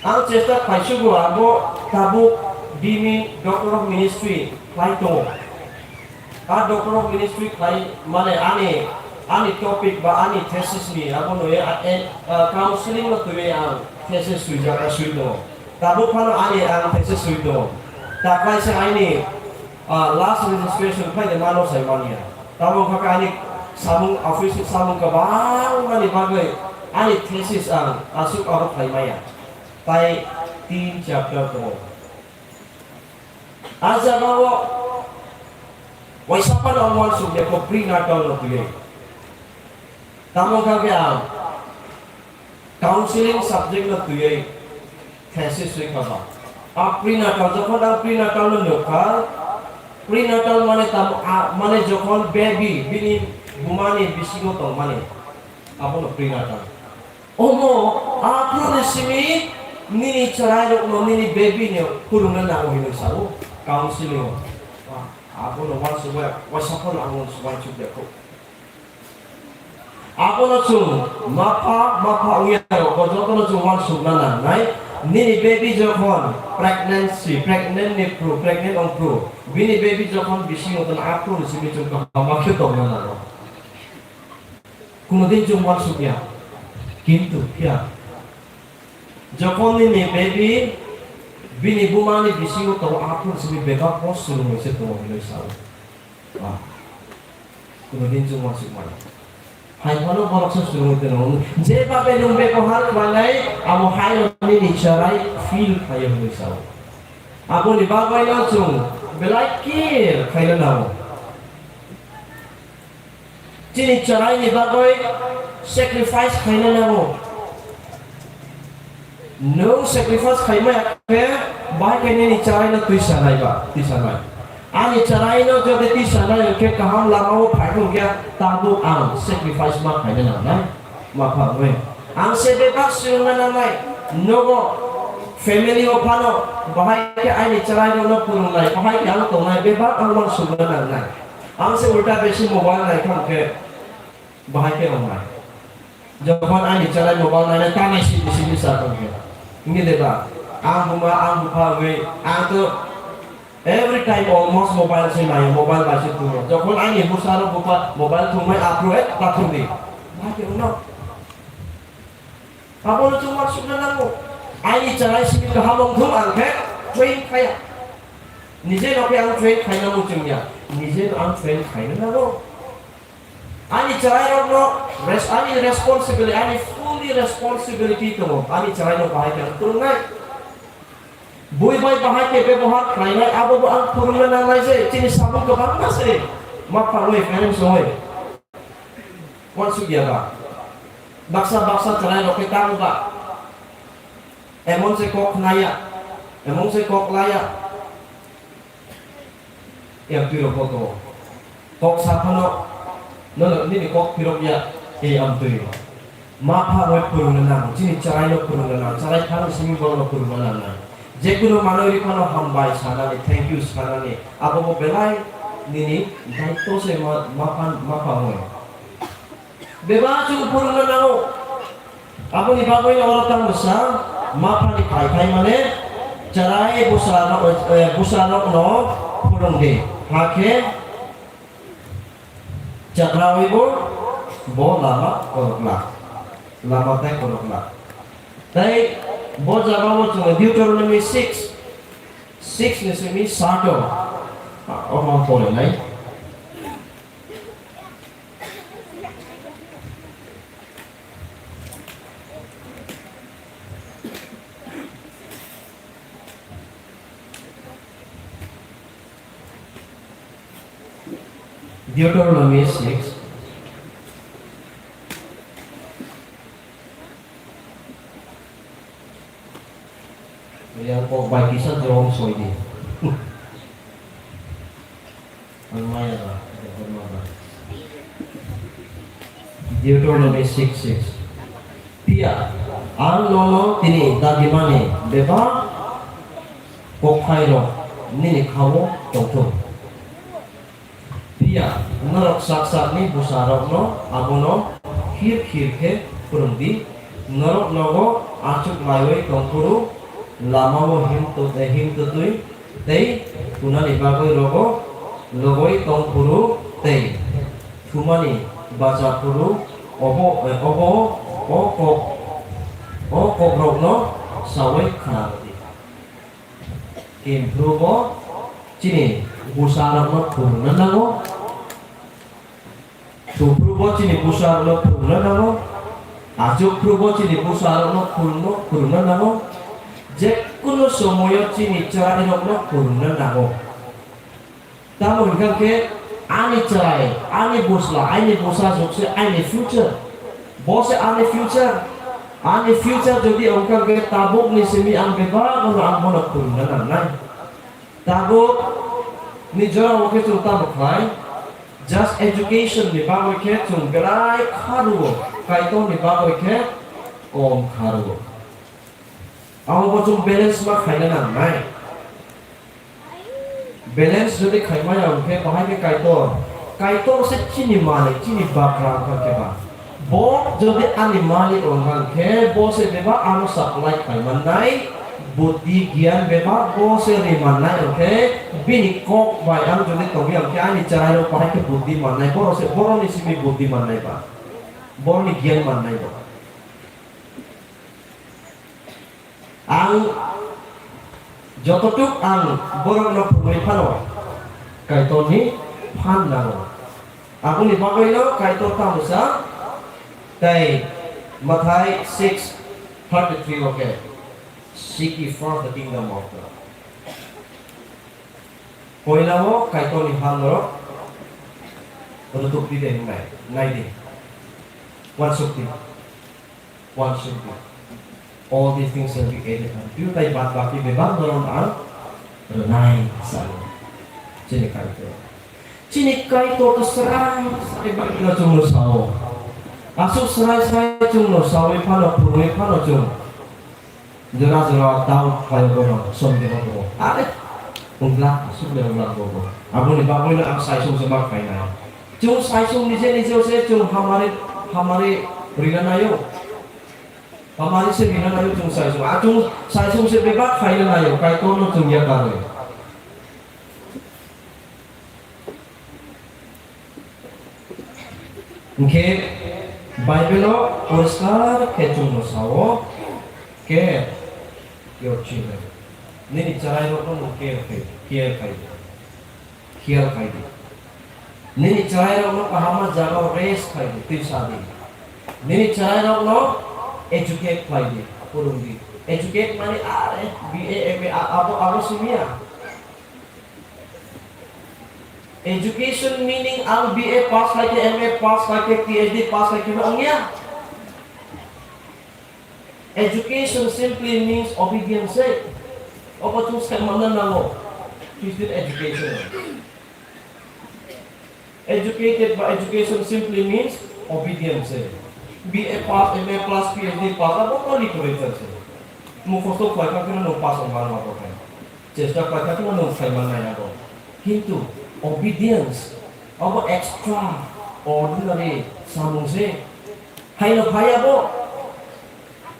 Speaker 11: Ang cesta kaisugu abu tabu bimi doctor of ministry Klaito, doctor of ministry klai mana ani topik ba ani thesis ni apa no ya counseling lo tuwe ang thesis sujaga suido. Tabu pano ani ang thesis suido. Takai se ani last registration klai de mano sai mania. Tabu kaka ani samung office samung ka bang mani bagai ani thesis ang asuk aro klai maya. Tai 3 chapter ko. Aja bawa waisapan awal sudah ko prenatal lo tuye. Tamo kagya counseling subject lo tuye thesis se kaba. Prenatal jokon prenatal lo lokal prenatal mane tamo mane jokon baby bini bumani bisingo to mane apa lo prenatal. Omo aku resmi nini cerai lo nini baby ne kurungan na ohino sawo. Counseling, aku no one suwe, wasapon aku suwe cuba ko. Aku no cung, mapa uyaro, kodo no cung one subnana, naik. Nini baby jokon pregnant ni pro, pregnant on pro. Bini baby jokon bising otan aku ni sini cung kamak itu nana no. Kemudian cung one subya, kintu ya. Jokon nini baby bini bumani bisingo tahu aku sebi backup pos suruh ngisi tahu bila salah. Wah, kemudian cuma masuk mana? Hai mana borok suruh ngisi tahu. Jika belum bekohar balai, amu hai ni dicarai feel kaya bila salah. Aku di bagai langsung belai kir kaya nahu. Jadi carai ni bagai sacrifice kaya nahu. No sacrifice kaya ke baik ini dicarai na tuisanai ba tuisanai. Ani carai na jadi tuisanai ke kaham lama wo pakai dia tabu ang sacrifice mak kaya na.
Speaker 2: mapa we ang sebe bak sirna nanai nogo family opano bahai ke ai ni charai no purung nai bahai ke ang to nai be bak ang mang sirna nanai ang se ulta besi mobile nai kham ke bahai ke nai jokon ai ni charai mobile nai ta nai si sa kan ke ngi de ba ang bupa we ang to every time almost mobile se mai mobile ba se tu jokon ai ni busaro bupa mobile tu mai upload platform di bahai ke no apa itu maksudnya namu? Ini cara sih kita hamong tuh angkat train kaya. Nije nak yang train kaya namu cumnya. Nije ang train kaya namu. Ini cara no ini responsibility, ini fully responsibility tuh. Ini cara no bahaya kan turun naik. Boy bahaya ke beberapa kaya naik. Abu ang turun naik sih. Cini sabun ke mana sih? Maka loe kaya semua. Maksud dia apa? Baksa cerai roke tamu ba emon se kok naya emon se kok laya yang piro foto kok sapano no ini kok piro ya am tuyo mapa roe purun nang jini cerai no purun nang cerai kan simi bolo no purun nang je kuno manori kono hambai sana ni thank you sana ni abo mo belai nini dai to se mapa mo beba cu purun nang aku ni bagoy na orang besar mapa ni kai mane carai busano no purun de hake cakrawi bo lama teh korokla tai bo jagawo cuma Deuteronomy 6 ni semi sado orang pole nai Deuteronomy 6 yang kok baik kisah jawab soal ini lumayan lah Deuteronomy 6 Pia ang lolo tini tadi mana beba kok kairo nini kawo tongtong Pia narok saksak ni busarok no abono khir ke purungdi narok nogo acuk laiwai tongpuru lama wo him tutui tei kunani bagoi rogo logoi tongpuru tei thumani baca puru obo kok rogno sawai khanati imprubo cini busarok no purun nango Suprubo cini pusar lo kuruna namo, ajuk prubo cini pusar lo kuruna namo, jek kuno semuanya cini cerai lo kuruna namo. Tamu kan ke ani cerai, ani busla, ani busa sukses, ani future, bose ani future jadi orang ke tabuk ni semi ang beba kalau ang mono kuruna nanai, tabuk ni jora oke cerita bukai. Just education ni bagoy ke tung berai kharu kaito ni bagoy ke om kharu ang bocung balance ma khaina nang nai balance jodi khaima ya ke bahai ke kaito se chini male chini bakra ka ke ba bo jodi animali orang ke bo se beba anu supply khaima nai buddhi gian beba bo se rimanai oke bini kok bayang jadi togi oke ani cara lo pakai ke buddhi manai boro ni simi buddhi manai ba boro ni gian manai ba ang jototuk ang boro no pumai pano kaito ni pan nang aku ni bagai lo kaito tamusa tai Mathai 6:33 oke Seek ye first the kingdom of God. Koila mo kaito ni hamro untuk di deh nai di one sukti all these things will be added unto you. Tai bat baki bebang dorong al renai salo cini kaito terserah saya bagi lo cuma sao
Speaker 12: Asuk serai cung no sawi pano purui pano cung. Jera tahu kayu gono som de gono. Are ungla asuk de ungla gono. Abu ni babu na ang sai sung sebab kai na. Cung sai sung nije se cung hamare rina na yo. Hamare se rina na yo cung sai sung. Cung sai sung se bebak kai na yo kai to no cung ya kare. Okay, Bible oriskar ke cung no sawo ke your children. Nini carai no no care kai. Nini carai no kahama jaga race kai tisadi. Nini carai no educate kai purungi. Educate mani are BA MA abo simia. Education meaning ang BA pass like MA pass like PhD pass like angya. Education simply means obedience. Apa tu sekarang mana nalo? Christian education. Educated by education simply means obedience. BA pass, MA plus, PhD pass. Apa kau literature? Mukosto kau kan no pass orang apa kan? Cesta kau kan no saya mana ya kau? Hintu obedience. Apa extra ordinary samung se? Hai lo kaya bo?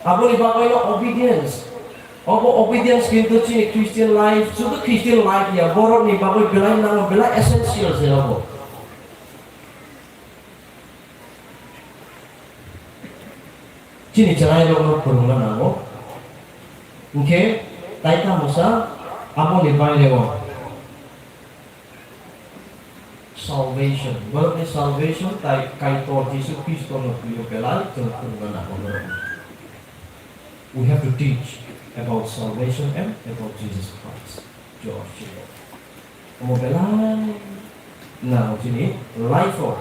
Speaker 12: Abu ni bagai lo obedience. Apa obedience kintu cini Christian life. Sudah Christian life ya. Borok ni bagai belai nama belai essential se apa. Cini cara lo permula nama. Okay, taita musa. Abu ni bagai lo. Salvation. Word ni salvation. Kai to Jesus Kristo no kuyo belai. Jangan permula nama. We have to teach about salvation and about Jesus Christ. George. Kemudian, nah sini life or.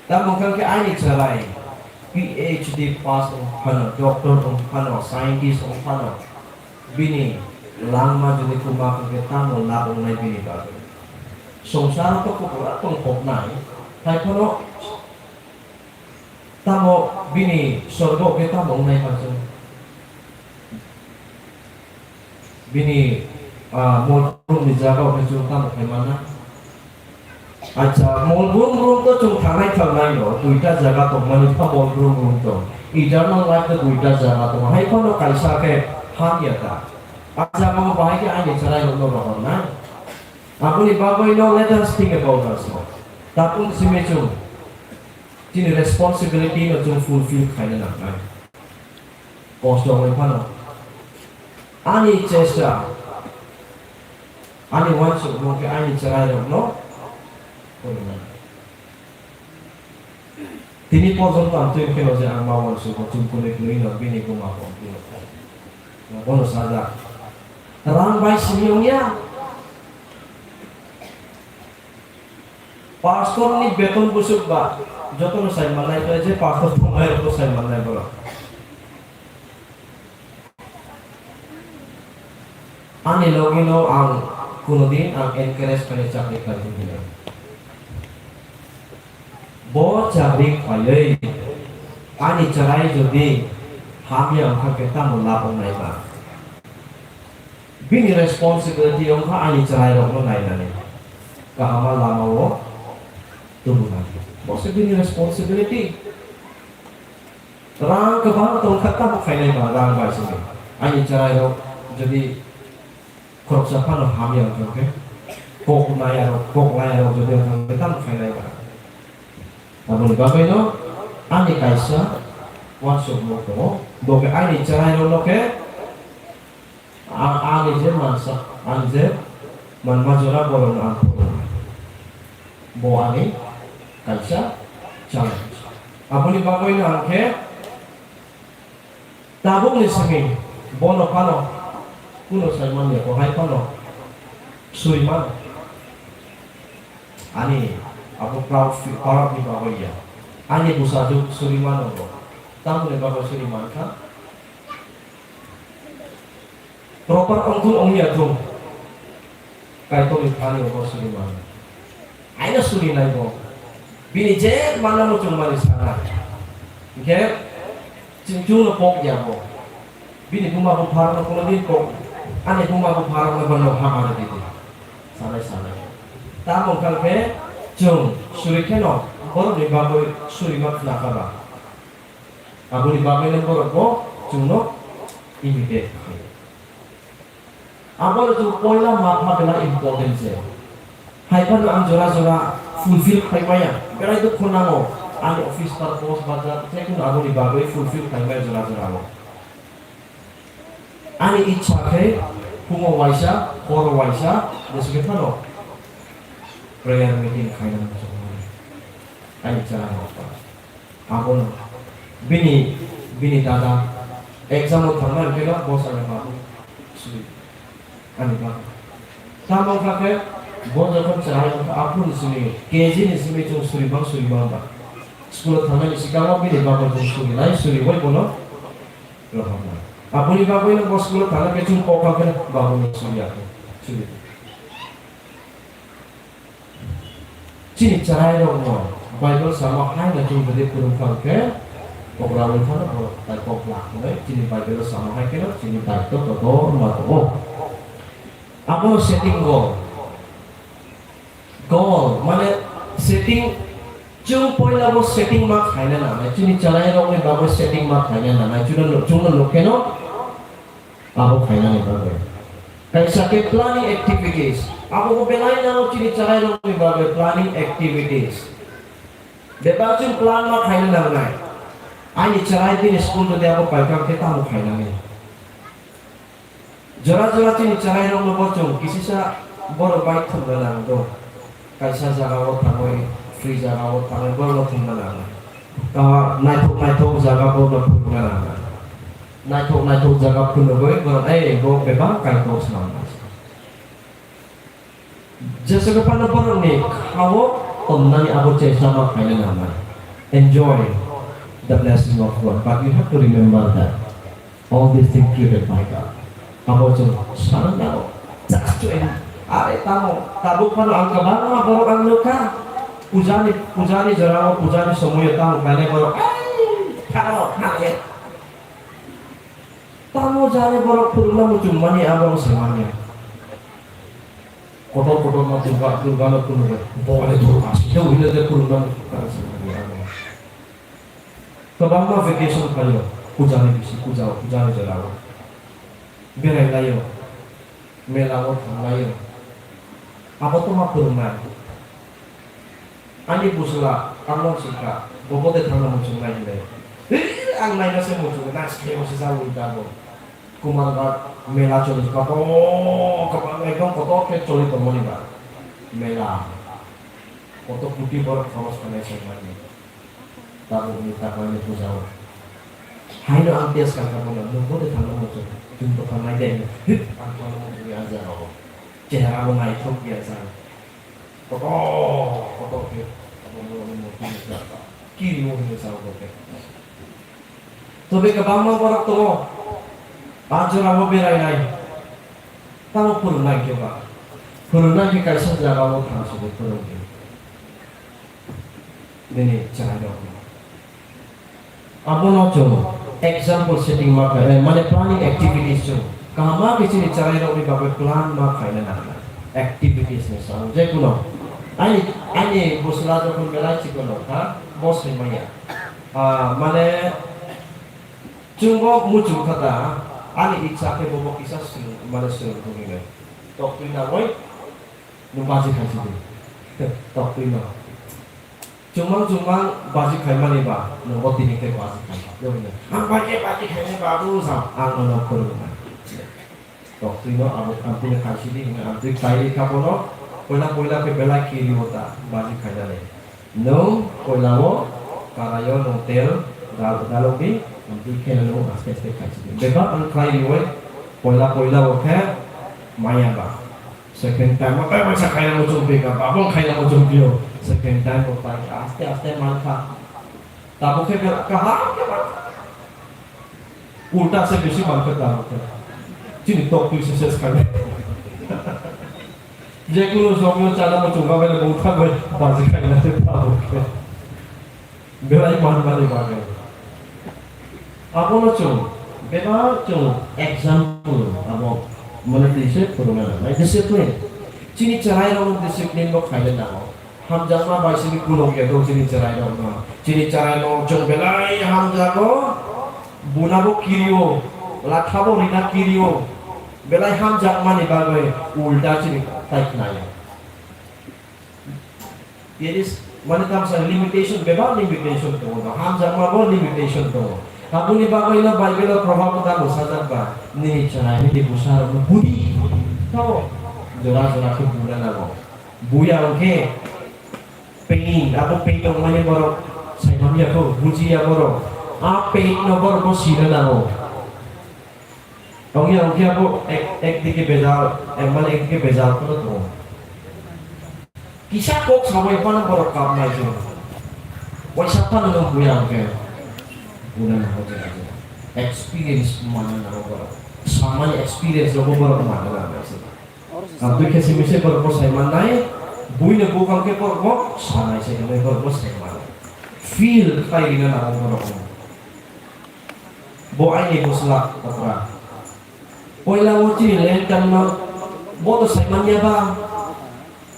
Speaker 12: Tak mungkin ke ini cerai. PhD pass orang, doktor orang, scientist orang, bini lama jadi kumah kita mau nak orang bini baru. Songsara tu kupulat pengkop naik. Tapi kalau tamu bini surga kita mau naik macam. Bini mulbung dijaga oleh sultan bagaimana? Aja mulbung tu cuma karai loh. Tuita jaga tu manusia mulbung tu. Ida nang lain tu tuita jaga tu. Hai pun lo kaisa ke hanya tak. Aja mau baik aja cara lo berkorban. Aku ni bagai lo let us think about us. Tapi si macam ini responsibility lo cuma fulfill kaya nak. Kosong apa lo? Ani cesta, ani wancuk mungkin ani cerai no, tini porson tu yang kalau saya ambil wancuk, macam kulit kulit nak bini kumah pun, kono saja. Terang baik semuanya. Pastor ni beton busuk ba, jodoh saya malai tu aja pastor pemain tu saya malai bola. Ani logino ang kunudin ang encourage kani cakri kani bila. Bo cakri kaya, ani cerai jadi kami ang kita mulapong naik. Bini responsibility ang ani cerai orang naik nani. Kahama lama wo tunggu lagi. Bos bini responsibility. Terang kebang tong kata bukan naik barang bahasa ini. Ani cerai jadi korok siapa lo hamil tu, okay? Kok layar jadi orang kita bukan layar. Namun bagai no, ani kaisa, wansuk moko, doke ani cerai lo ke, ani je mansa, ani je man majora bolon ampun. Bo ani kaisa, challenge. Apuni bagai no angke, tabung ni semi, bono pano. Kuno Salman ya, kau hai pano, Sulaiman, ani, aku proud ni bawa ya, ani busaju Sulaiman orang, tahu ni bawa Sulaiman kan? Proper angkul ya tu, kaya tu ni ani bawa Sulaiman, aina Sulaiman itu, bini je mana macam mana sana, Oke, cincung lepok ya bo. Bini rumah buparang kalau di kok, ane rumah buparang kalau no hamar di sini. Sana. Tamu kalau ke, jung suri keno, baru di babu suri mak nakaba. Abu di babu ini baru bo, jung no immediate. Abu itu pola mak adalah important sih. Hai kan ang jora fulfill kai maya. Kira itu kunango, ane office purpose baca, saya pun abu di babu fulfill kai maya jora mo. Ani icha ke pungo waisa, koro waisa, desuke pano prayer meeting kainan semua. Ani cara apa? Abon bini dada exam utama kena bos ada babu sulit. Ani babu. Sama kakek bos jauh cara apa di sini? Keji di sini cuma suri bang ba. Sekolah utama di sekolah bini babu cuma suri, lain suri boy bono. Loh. Apuni babu ini bos kulit tanah kecil kopak kan babu ini sulit. Cini cara yang orang Bible sama hai nak cuma beri kurung ke program itu kan kalau tak koplak, cini Bible sama hai kena cini tak tu matu. Apa setting goal mana setting Jung poin lah bos setting mak hai na, cini cara yang orang babu setting mak hai na, cuma lo keno Aku kainan itu apa? Kayak sakit planning activities. Aku belain nama ciri cara yang lebih planning activities. Debatun plan mak kainan nama. Ani cara itu di sekolah tu dia aku pakai kita aku kainan ini. Jara ciri cara yang lebih bocor. Kisi sa baru baik tenggelam tu. Kayak sa jaga tangan free jaga tangan baru tenggelam. Kalau naik jaga baru tenggelam. Naik jaga pun boleh, kalau go bebas kai to semua. Jasa kepada orang ni, kau omnani aku cakap sama kaya nama. Enjoy the blessing of God, but you have to remember that all these things created by God. Aku cakap sana tahu, just to are tahu, tahu kalau angka mana baru angka. Pujani jarang, pujani semua tahu, mana baru kalau kaya. Tamu jari borok pulang cuma ni abang semuanya. Kotor macam Durga pun boleh Durga. Jauh ini dia pulang kan semuanya. Kebangga vacation kali, pujani jalan. Berai layo, melawat layo. Apa tu mak pulang? Ani busla, amon suka, bobo de thang macam lain. Ang lain nasi macam nas kaya masih jauh dah. Kumandat mela curi kato ekong koto ke curi tomoni ba mela koto putih baru kawas connection lagi tahu minta kau ini pusau hai no ampias kan kamu nak nunggu deh kalau mau jumpa kamai deh kalau mau biasa loh cara mau naik tuh biasa koto ke kamu mau kiri mau misal kote tapi kebama barak tuh Ajar aku berai nai, tahu pun nai juga, pun nai kita saja kalau terasa betul ni. Ini cara dia. Apa nak coba? Example setting maka, mana planning activities tu. Kamu di sini cara dia ni bagai plan maka ini nama activities ni sama. Jadi kuno, ini bos laju pun berai cikuno, ha? Bos ni maya. Mana cuma muncul kata. Ani icha ke bobo kisah mana suruh ni. Doktor nawai, nubaji kasih dia. Doktor nawai. Cuma baji kai mana ba, nubat ini ke baji kai. Jomnya. Baji kai baru sah. Anak perlu. Doktor nawai ampun kasih dia. Ampun kai kapono. Pola ke belai kiri mota baji kai dah. No, pola mo karayo hotel dalam ni. Nanti kena lo aspek kasih. Bebas angkai ni, pola oke, maya ba. Second time, apa macam kaya mau jumpa kan? Abang kaya mau jumpa. Second time, apa? Aste mantap. Tapi kehar ulta sebesi mantap tahu. Jadi top tu sukses kan? Jadi kalau suami cara mau jumpa dengan ulta, pasti kaya nanti tahu. Belai mana bagai. Abono chung, beba chung example abo mana disip kurungan, discipline. Cini cerai dong disiplin lo kaya namo. Ham jangan bayi sini kulong ya dong cini cerai dong. Cini cerai dong chung belai ham jago, bunabo kirio, lathabo rina kirio. Belai ham jak mani bagai ulda cini taik naya. There is mana tam sa limitation beba limitation to. Ham jak mabo limitation to. Aku ni bagai na Bible na prabhu kita musajab ba. Ni cerai ni busar budi. Tahu? Jora-jora ke bulan ako. Buya ke pain, ako pain ang mani baro. Saya mami ako, buji ako ro. Pain na baro ko sila na ako. Ang ako ek dike bezal, man ek dike bezal ko to. Kisah kok sabay pa ng baro kap na ito. Why sa pa ng buya ke? Bulan ako dyan. Experience mana na ako baro. Sama experience ako baro mana na ako. Abdul kasi misal berpo saya manai, bui ne bukan ke berpo, sana saya ne berpo saya manai. Feel kayak gini nak orang berpo. Bo ai ne buslak patra. Oi la uci len kan no, bo to saya mania ba.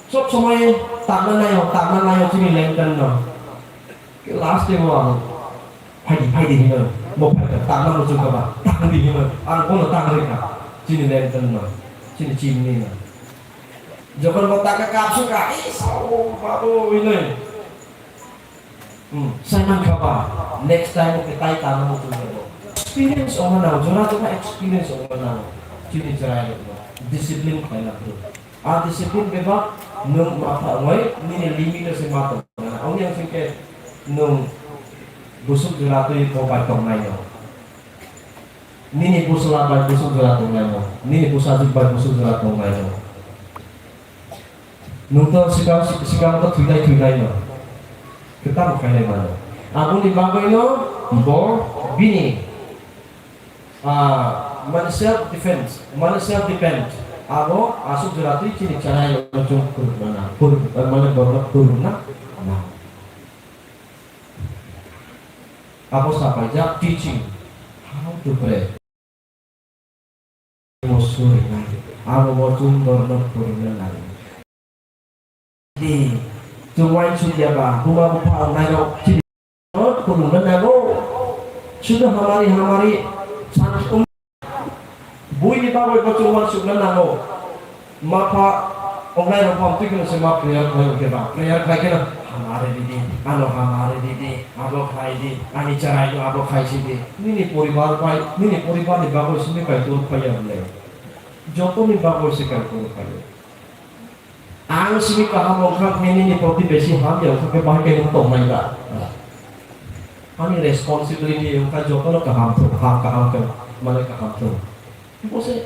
Speaker 12: Sob semua tangan nayo cini len kan no. Last day mo, hai di ni no, bo pai tangan mo juga ba, tangan di ni no, ang ko tangan reka, cini len kan no. Cini ni na. Jangan kau tak kapsul ka, baru ini. Saya nak apa? Next time kita tanam itu dulu. Experience orang nào, jangan cuma experience orang nào. Cini cerai itu. Disiplin kaya tu. Disiplin bebas. Nung apa? Wei, ni limit tu semata. Orang yang fikir nung busuk juratu itu kau pakai nayo. Nini busuk labai busuk juratu nayo. Nini busuk labai busuk juratu nayo. Nuntung sikam tu tuidai no. Kita bukan yang mana. Aku di bangkai no, bo bini. Mana self defense, mana self defense. Aku asuk juratu cini cara yang macam kuruna, mana borok kuruna. Aku siapa aja teaching how to pray. Musuh ini, aku wajib borok kuruna lagi. Di tuan sudah bah, rumah bapa naik ciri, kurun nago sudah hamari sangat bui di bawah percuma sudah nago, mapa orang bapa tu kena semua prayer kaya kena hamari didi, hamari didi, alo khai di, ani cara itu alo khai sini, ni poribar di bawah sini kaya tu kaya boleh, joto ni bawah sini kaya tu kaya. Ang sini kaham orang ini proti besi ham ya untuk pakai untuk mereka. Kami responsibility yang kan jokoh lo kaham tu, kaham ke mana kaham tu. Apa sih?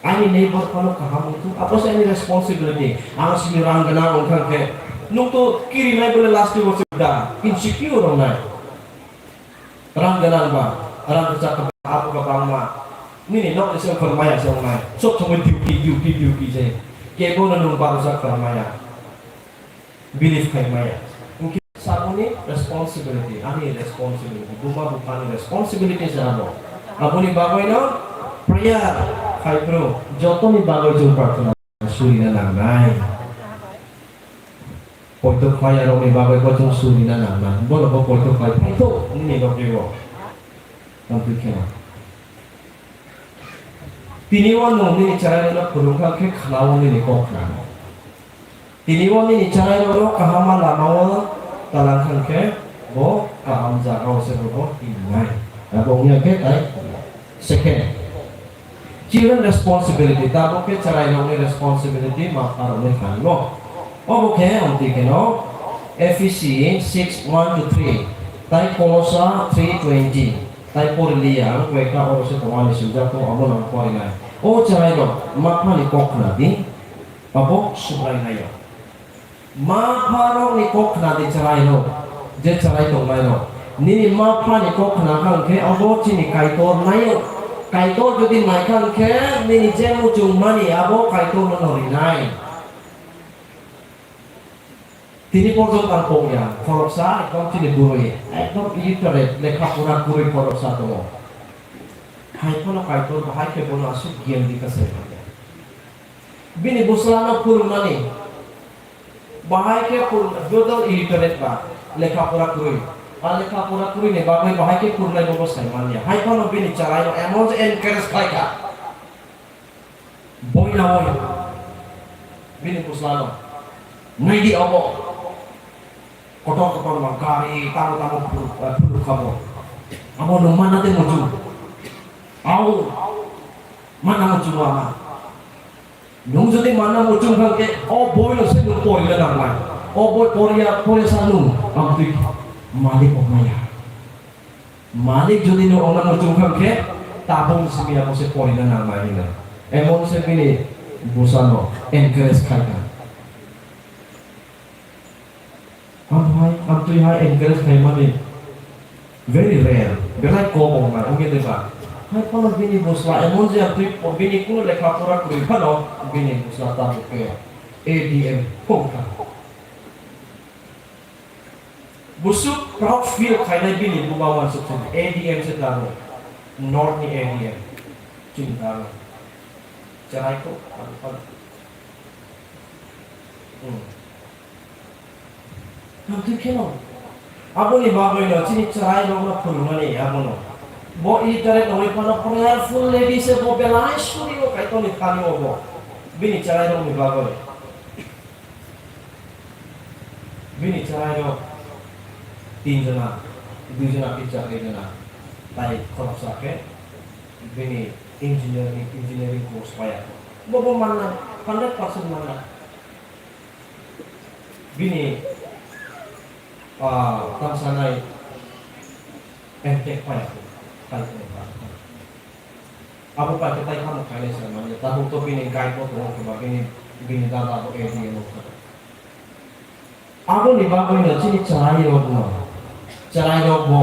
Speaker 12: Ani neighbor kalau kaham itu, apa sih ini responsibility? Ang sini orang kenal orang ke, nunggu kiri naik boleh last year sudah insecure orang naik. Orang kenal ba, orang bercakap apa ke bangma. Ini nak disebut permaya seorang naik. Sok cuma duki je. Kebo na nung baru sa maya, belief kay maya. Mungkin saat ini responsibility, ani responsibility, bukan responsibility sa ano. Ako ni bagoy no, prayer, kay bro, joto ni bagoy yung partner, suri na nanay. Poito kaya ro ni bagoy ko yung suri na nanay. Bono ko poito kaya, ito, ini ko kibo. Nanti kaya. Tiniwan nung ni cara nila kurungka ke kalawan ni kokna. Tiniwan ni cara nila kahama lamawa talangkan ke bo kaham jagaw se bo inay. Abongnya ke ay second. Children responsibility tabo ke cara nila responsibility makaro ni kanlo. Obo ke onti ke no Ephesians 6:1-3. Tai Kolosa 3:20. Tai porlia weka oro se tomani sudah ko amo nang ko ina o charai do mapha ni kokna di abo subrai na yo mapha ro ni kokna di charai no je charai to mai no ni mapha ni kokna kan ke abo chini kai to na yo kai to jodi nai kan ke ni je mu chung mani abo kai to no ri nai তিনি পর্যন্ত আর কমিয়া খরচা একদম তিনি বুড়ি একদম illiterate লেখাপড়া করে খরচা তো hai kono kaitor bahai ke bono asuk gian di kasih. Bini buslana purunani bahai ke purun jodal illiterate ba lekha pura kuri. Lekha pura kuri ne bagai bahai ke purunai bobo saimannya. Hai kono bini carayo emon encourage kaika. Boy na boy. Bini buslana. Naidi obo. Kotor magkari tamu puru kabo. Amo no mana te muju. Au mana muju ama. Nung jadi mana muju ke oh boy no se no boy na nang. Oh boy poria sanu. Amtik malik omaya. Malik jadi no ona muju ke tabung semia mo se poria na nang ina. Emon se bini busano encourage kaya. Am tu hai encourage kaya mani. Very rare. Berai ko mo ma ungin diba. Hai kalau bini busla emon je tu bini kuno lekha pura kuri pano bini busla ta ke ADM pongka. Busuk proud feel kaya bini bubawan sukses ADM se taro. North ni ADM. Cinta. Cerai ko apa? Nanti keno. Abo ni bagoy no chini cerai no na pulungan ni abo no. Bo illiterate no ipano prayerful lady se bo belai suri no kai to ni kali bo. Bini cerai no ni bagoy. Bini cerai no 3 जना 2 जना picture 1 जना tai korap sake bini engineering course paya. Bo mana 100% mana. Bini tansanai MTech paya kai ko abu pa kita kamu kaya sama ni tahu to bini kai ko to ko bini data to ADM no abu ni ba ko ni chini charai ro bo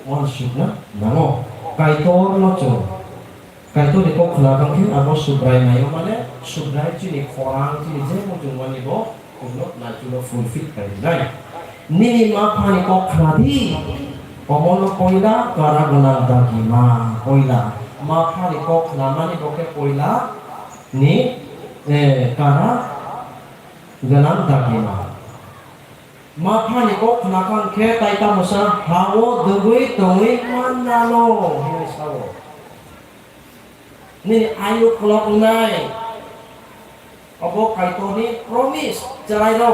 Speaker 12: one shoot na namo kai to no cho kai to ni ko khla kang ki abu subrai na yo mane subrai chini khorang chini je mo jungwani bo kuno na chulo full fit kai nai nini ma pani ko khadi omono koila kara guna dagi ma koila ma pani ko khlamani ko ke koila ni kara guna dagi ma pani ko khnakan ke taita musa hawo dugui tongui manalo he sawo ni ayu klok nai obo kaito ni promise cerai ro.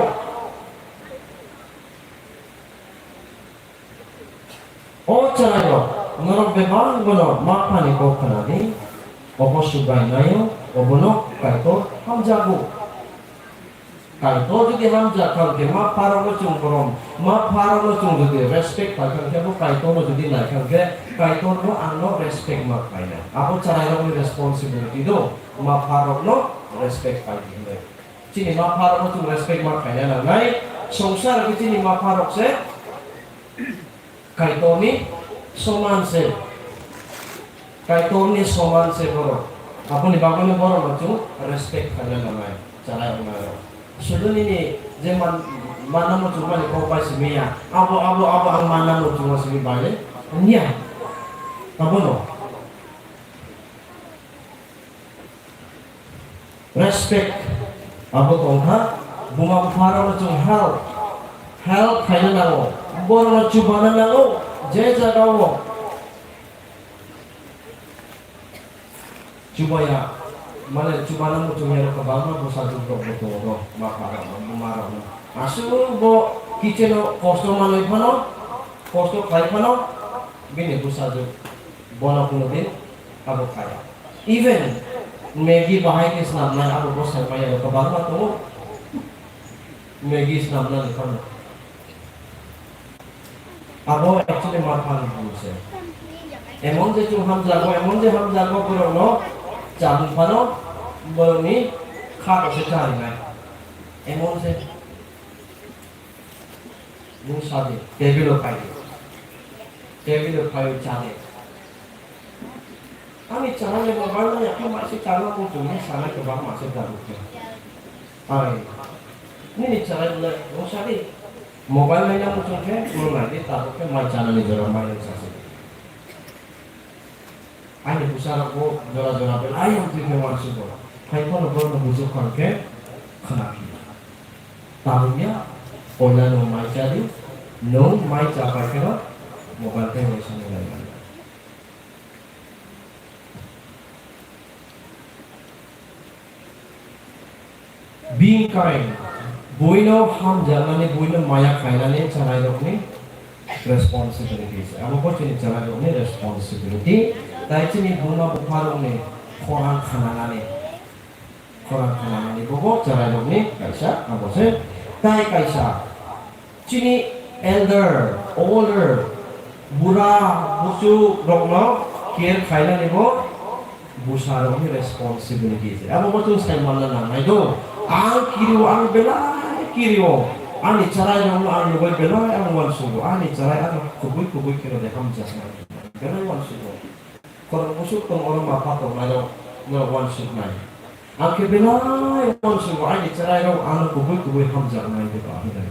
Speaker 12: Oh carayo, ngorok bebang bono mapa ni ko kanani, opo subay nayo, obono kaito hamjago. Kaito jadi hamja kalau ke mapa ro cung korom, mapa ro cung jadi respect kalau ke kaito ro jadi naik kalau ke kaito ro ano respect mapa ina. Apa carayo ni responsibility do, mapa ro no respect kaito ina. Cini mapa ro cung respect mapa ina nai, songsar ke cini mapa ro se kaito ni soman se boro apa ni bago ni boro macu respect kana namai cara ngaro sudah ini zaman mana mo cuma ni ko pa simia abo ang mana mo cuma simi bale nya apa no respect abo tongha bunga fara mo cung help kana nalo boro cubana nalo je jagawo cubaya mana cubana mo cuma ro kabama bo satu ro maka maro asu bo kicheno kosto mano ipano kosto kai pano bini bo satu bona puno din abo kaya even Maggie bahai ke snap na abo bo sa kaya ro kabama to Maggie snap na ipano abo actually marpan buse emon je chung ham jago puro no jam pano boni kha ko se chari nai emon je nu sade tebilo kai chade ami chana le mobile na yakha masih chana ko tumne sana ke ba masih daru ke ai ni chana le no sade mobile में ना मुझे के वो ना दे ताकि मैं channel में जरूर मार सकता Ani pusara ko jora belai yang tuh kewan suko. Hai kono kono bujuk kanke kenaki. Tahunya pola no mai cari, no mai capai kena mobile teh wes mulai. Being kind, boino ham jalane boino maya kainane carai dokni responsibilities. Amo ko chini carai dokni responsibility. Tai chini bunga bukharong ni koran khanangane bogo carai dokni kaisa amo se tai kaisa chini elder older bura busu rokno care kainane bo busarong ni responsibilities. Amo ko tu sai manana nai do ang kiriwo ani carai yang ang lubai belai ang wan sugo ani carai ang kubui kira de ham jasna belai wan sugo kalau musuh tong orang apa tong lalu wan sugo nai ang ke belai wan sugo ani carai yang ang kubui ham jasna itu akhirnya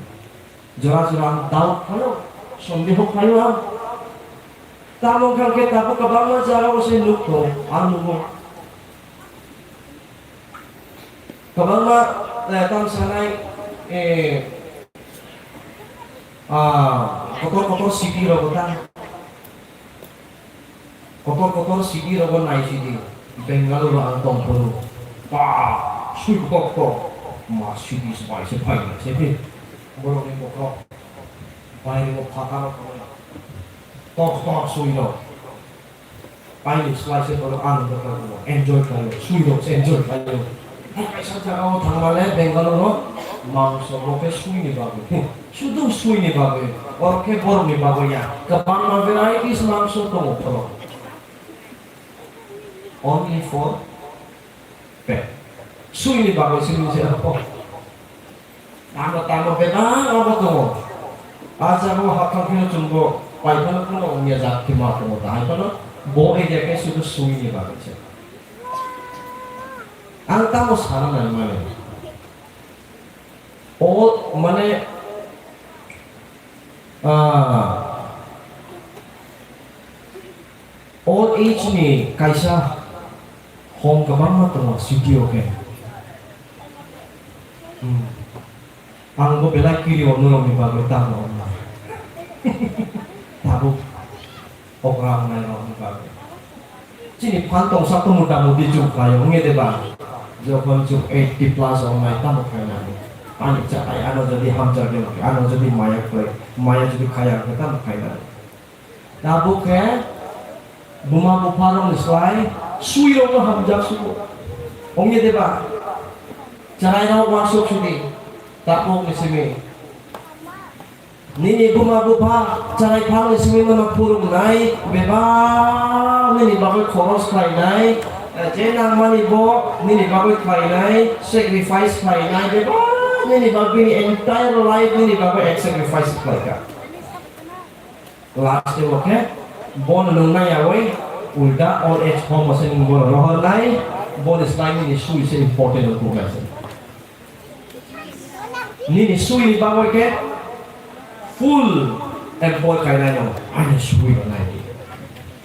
Speaker 12: jara tahu kalau sombi hok kayu am tamu kan ke tapu kabang jara usin lukto ang lugo kabang datang sanai kotor sidi robotan kotor sidi robot naik sidi Bengalu ang tongpolo sui kok mas sidi sepai sepi borong ni kok pai mo pakar tok sui no pai slice ko ang ko enjoy kayo sui no enjoy kayo kaisa jaga thangmale Bengaluru mangso roke sui ni babu sudu sui ni babu orke bor ni babu ya kapang varieties mangso to pro only for pet sui ni babu sini siapa tamo bena apa to aja mo hakang kino jumbo pai kono kono umia jak kima to ta kono bo e jake sudu sui ni babu ang tamos sana mane all mane old age ni kaisa home kabang to studio ke ang go belai kiri ono mi bago tamo na tabu orang na no bago sini pantong satu muda-mudi juga yang ngede bang Jokon cuk 80 plus orang tamu kaya ni, panik cakai, ano jadi hamjar dia, ano jadi maya jadi kaya kita kaya ni. Tabu ke, buma buparong islay, suyo mo hamjar suko, ongye deba, carai na masuk sudi, tapu nisimi. Nini buma bupa, carai pang nisimi na magpurong nai, beba, nini bakal koros kaya nai. Jenang mani bo, nini bago kainai, sacrifice kainai, beba, nini bago entire life nini bago sacrifice kainai. Last day okay, bon nung na yawe, ulda old age home masin ngoro rohor nai, bon is nai nini sui se important untuk kasi. Nini sui bago ke, full employ kainai no, ane sui nai.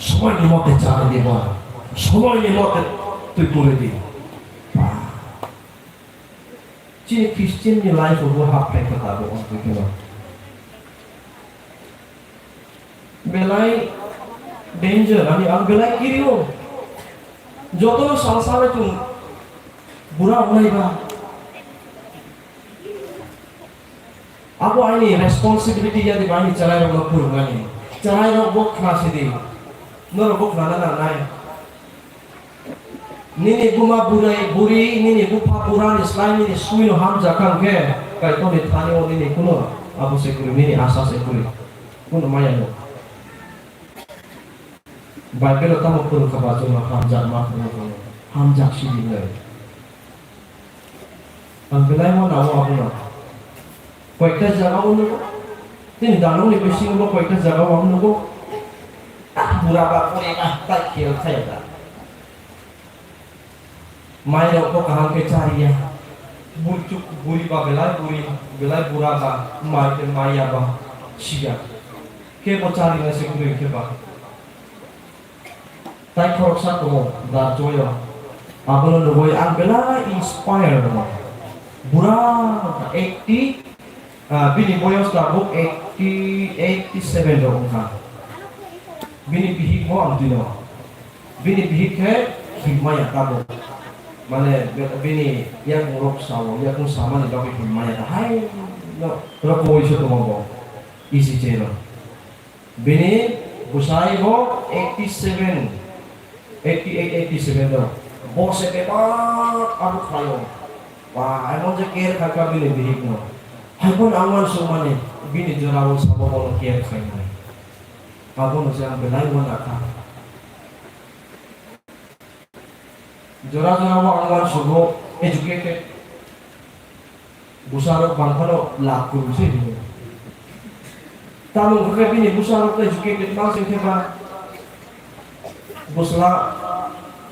Speaker 12: Semua ni mau kejar di bawah. Semua ini mau tertulis di. Jadi Kristen ni life itu apa yang kita tahu waktu itu. Belai danger, ani ang belai kiri o. Jodoh salah itu buruk mulai ba. Aku ini responsibility jadi banyak cara yang nak buruk ni. Cara yang bok kasih di. Nor bok nana nai. Nini buma buri nini bupa puran islami nini suino hamza kangke kai to ni thani o nini kuno abu sekuri nini asa sekuri kuno maya no Bible ta mo kuno kabajo na hamza ma kuno hamza sidi ne ang belai mo na mo abu na koita jaga o no tin dano ni besi mo koita jaga o no ko buraba ko ina ta kiel kaya Mai rokok kahang kecari ya, bucuk buri belai buraba, mai ke maya ba, sia. Ke bocari nasi kuning ke ba. tai koroksa to da joyo abono nuboi ang bela inspire mo bura 80 bini boyos da book 87 dong ka bini bihik mo ang dino bini bihik ke himaya kabo mane bini yang ngurok sawo yang sama ni dok himaya ta hai no ro ko iso to mo easy chero bini busai bo 87 88 87 dong bose ke pat abu kayo wah emang je kir kakak bini bihik no hai pun awan sumane bini jerawo sabo ko kir khay mai abo no siang belai wana ka jora awan subo educated busaro bangkano laku sih tamu kakak bini busaro educated langsung keba busla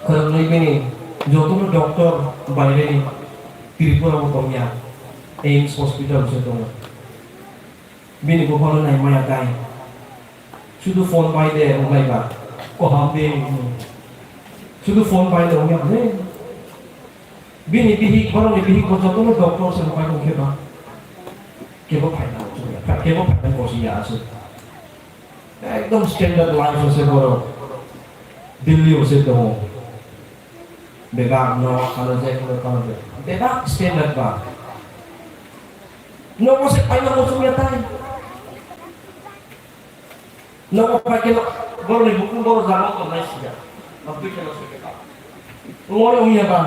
Speaker 12: kalau bini jodoh dokter bayar ini Tripura motomnya AIMS Hospital setong bini ko phone nai maya kai sudu phone pai de ongai ba ko ham de sudu phone pai de ongai ne bini bihi baro ni bihi ko joto doktor se pai ko ke ba pai na chu ya ke bo pai ko si ya asu ekdom standard life se boro Delhi se to bebak no kalau je bebak standard ba no mo se pai na mo chu ya tai no mo pai ke bor ni buku bor jamo ko nai sia abdu ke no se ke ka ngoi umi ba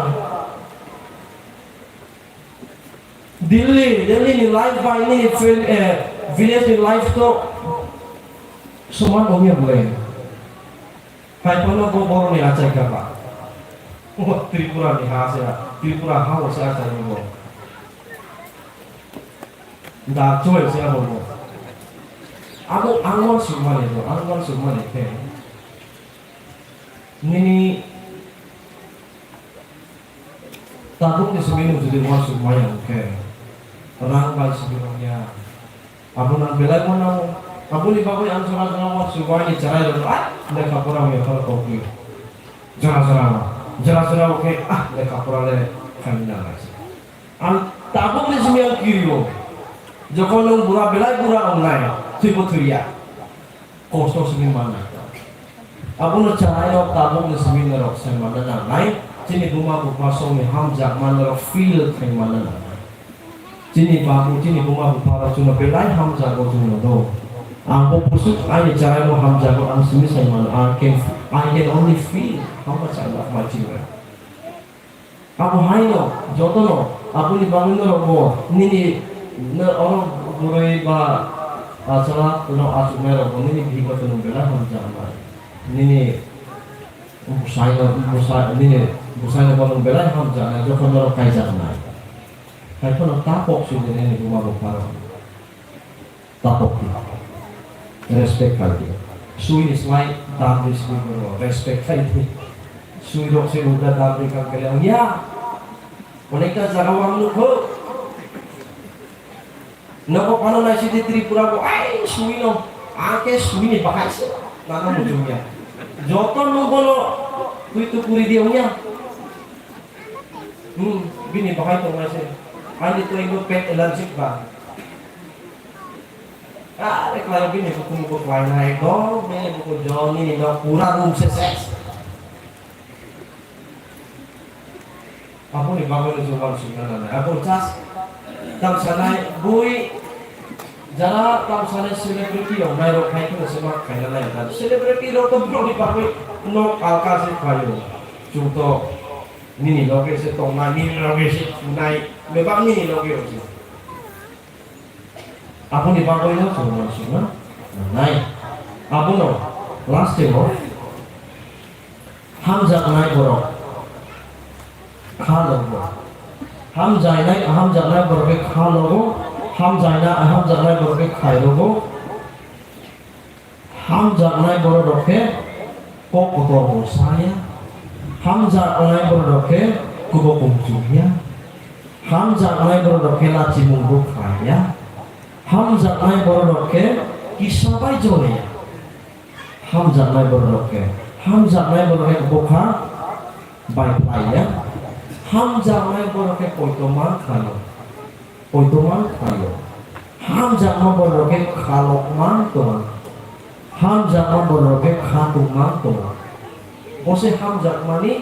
Speaker 12: Delhi ni life by ni village ni life to semua umi boleh pai pono go bor ni acai ka ba Tripura ni hasia Tripura hawo sa acai ni bo da joy saya mau aku angwan semua itu ini tabung di seminu jadi mau semuanya oke orang baik sebelumnya aku nak bela mana aku ni bawa yang cerah semuanya cara itu mereka kurang ya kalau kopi cerah oke mereka kurang le kami nak tabung di seminu kiri Joko nung bura belai bura online, tipu turia, kosto sini mana? Aku nak cari orang tabung di sini orang sini mana nanai, sini rumah buka somi hamzak mana orang feel sini mana nanai. Sini rumah buka cuma belai hamzak kau cuma do. Aku pusuk, aye cari orang hamzak kau sini sini mana? I can only feel how much I love my children. Aku hayo, jodoh no, aku ni bangun no nini na orang mulai ba acara tuno asu merah ini bihi ko tuno bela hamzah ini busai balong bela hamzah jo kon ro kai janai kai kono tapok su ini rumah boparo tapok respect kali sui is like tabri sui respect kali sui rok se udah tabri kan kalian ya mereka jarawang lu Nako pano na si Tripura ko ay suino ake suini bakas nana mujungnya joton no bono kuitu puri dia nya bini bakai to nasi ani to ingo pet allergic ba reklamo bini buku lain naik do bini buku Johnny ni no pura room sex aku ni bangun jual sungana aku cas tam sanai bui jara tam sanai selebriti yang naik rokai itu semua kaya lain dan selebriti lo tuh belum dipakai no alkasih kayu contoh ini loge se toma ini loge se naik memang ini loge sih aku dipakai itu semua naik aku no last demo hamzah naik borok kalau hamzah naik berbagai kalau hamzah naik berbagai kalau hamzah naik berbagai kok kotor saya hamzah naik berbagai kubo kumjunya hamzah naik berbagai laci munggu kaya hamzah naik berbagai kisah baik jolnya hamzah naik berbagai hamjaknai boroke bokha bai playa hamjaknai boroke poitoman khayo hamjakma boroke khalokman tonga hamjakma boroke khatungman tonga bose hamjakmani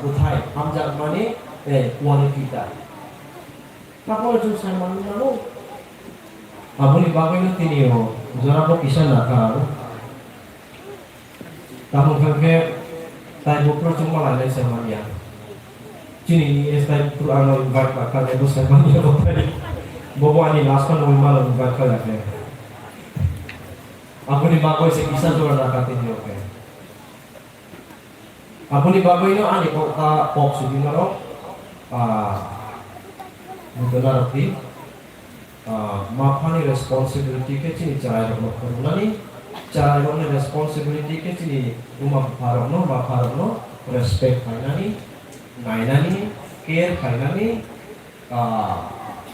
Speaker 12: uthai hamjakmani qualify kapol jung saman nalo abuni bagai tinio jora ko kisah nakal kamu kake tai bukro cuma lalai samanya cini ni tai bukro alo invite bakal ebo samanya ko tadi bobo ani last kan normal invite kala ke abuni bagai se kisah jora nakal tinio ke abuni bagai no ani ko ka pok sudi ngaro betul arti mapani responsibility ke cini cara yang berkorban cara yang responsibility ke cini rumah baparono respect kainani nainani care kainani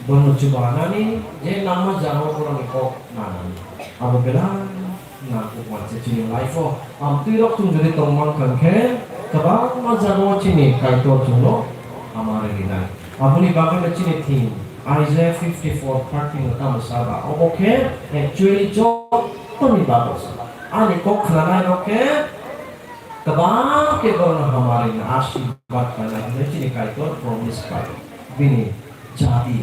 Speaker 12: dono cubanani je nama jangan orang ikut nanani abu belan ngaku macam cini life amtirok tung jadi teman kan ke kabang majago cini kaito tuno amare dinai apuni bagai cini thing Isaiah 54:13 utama saba oke actually job toni babos ani kok khana roke kabang ke gono hamare na आशीर्वाद kana cini kaito promise kai bini jadi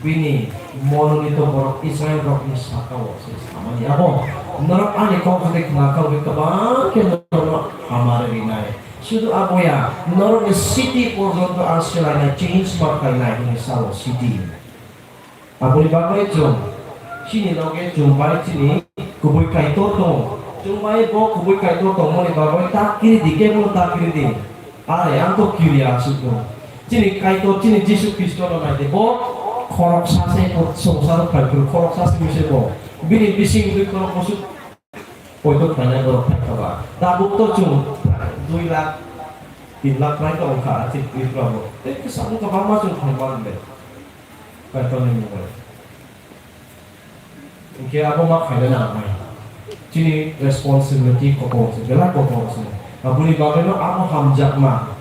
Speaker 12: bini monolito borok Israel rok ni sakawo sama ya bo norok ani kok khana kau kabang ke gono hamare dinai sudah apa ya norok city porjonto arselana change pakai naik ini sawo city aku di bagai jom sini loge jumpai sini kubui kai toto jumpai bo kubui kai toto mau di bagai tak kiri dike belum tak kiri di yang to kiri asutu sini kai to sini Yesus Kristus lo nanti bo korok sase ko songsar kalkul korok sase bisa bo bini bising du korok masuk poito tanya korok kaba tabuk to cum 2 lakh 3 lakh naik orang kah cip itu apa tapi kesan kaba masuk hebat deh kata ni mulai. Mungkin apa mak kaya nak main. Cini responsibility kau segala kau semua. Abu ni bagaimana apa hamjak mah.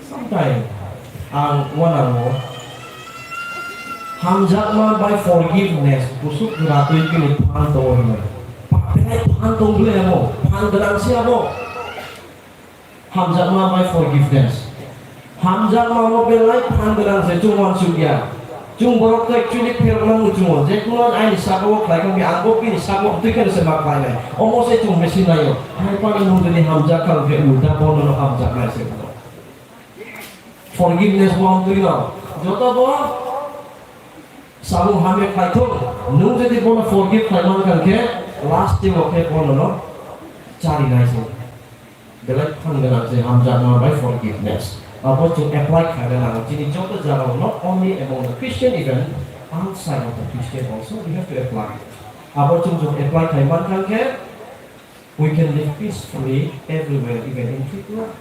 Speaker 12: Sampai ang wana mo hamjak mah by forgiveness. Busuk beratui kini pantau ni. Pakai pantau dulu ya mo. Pantau siapa mo? Hamjak mah by forgiveness. Hamjak mah mo belai pantau cuma sudia. Jung borok tu actually firman ujung je kuno ai sabo khai kami anggo pini sabo tu kan sebab khai nai omo se jung mesin ayo hai pa nung jadi hamzah kal ke udah bono hamzah nai se forgiveness mo tu no joto bo sabo hame khai tu nung jadi bono forgive khai non kan ke last day oke bono no cari nai se belak kan dengan se hamzah no by forgiveness apa to apply kadang jadi contoh jalan not only among the Christian even outside of the Christian also we have to apply apa to apply kaiman kan ke we can live peacefully everywhere even in Tripura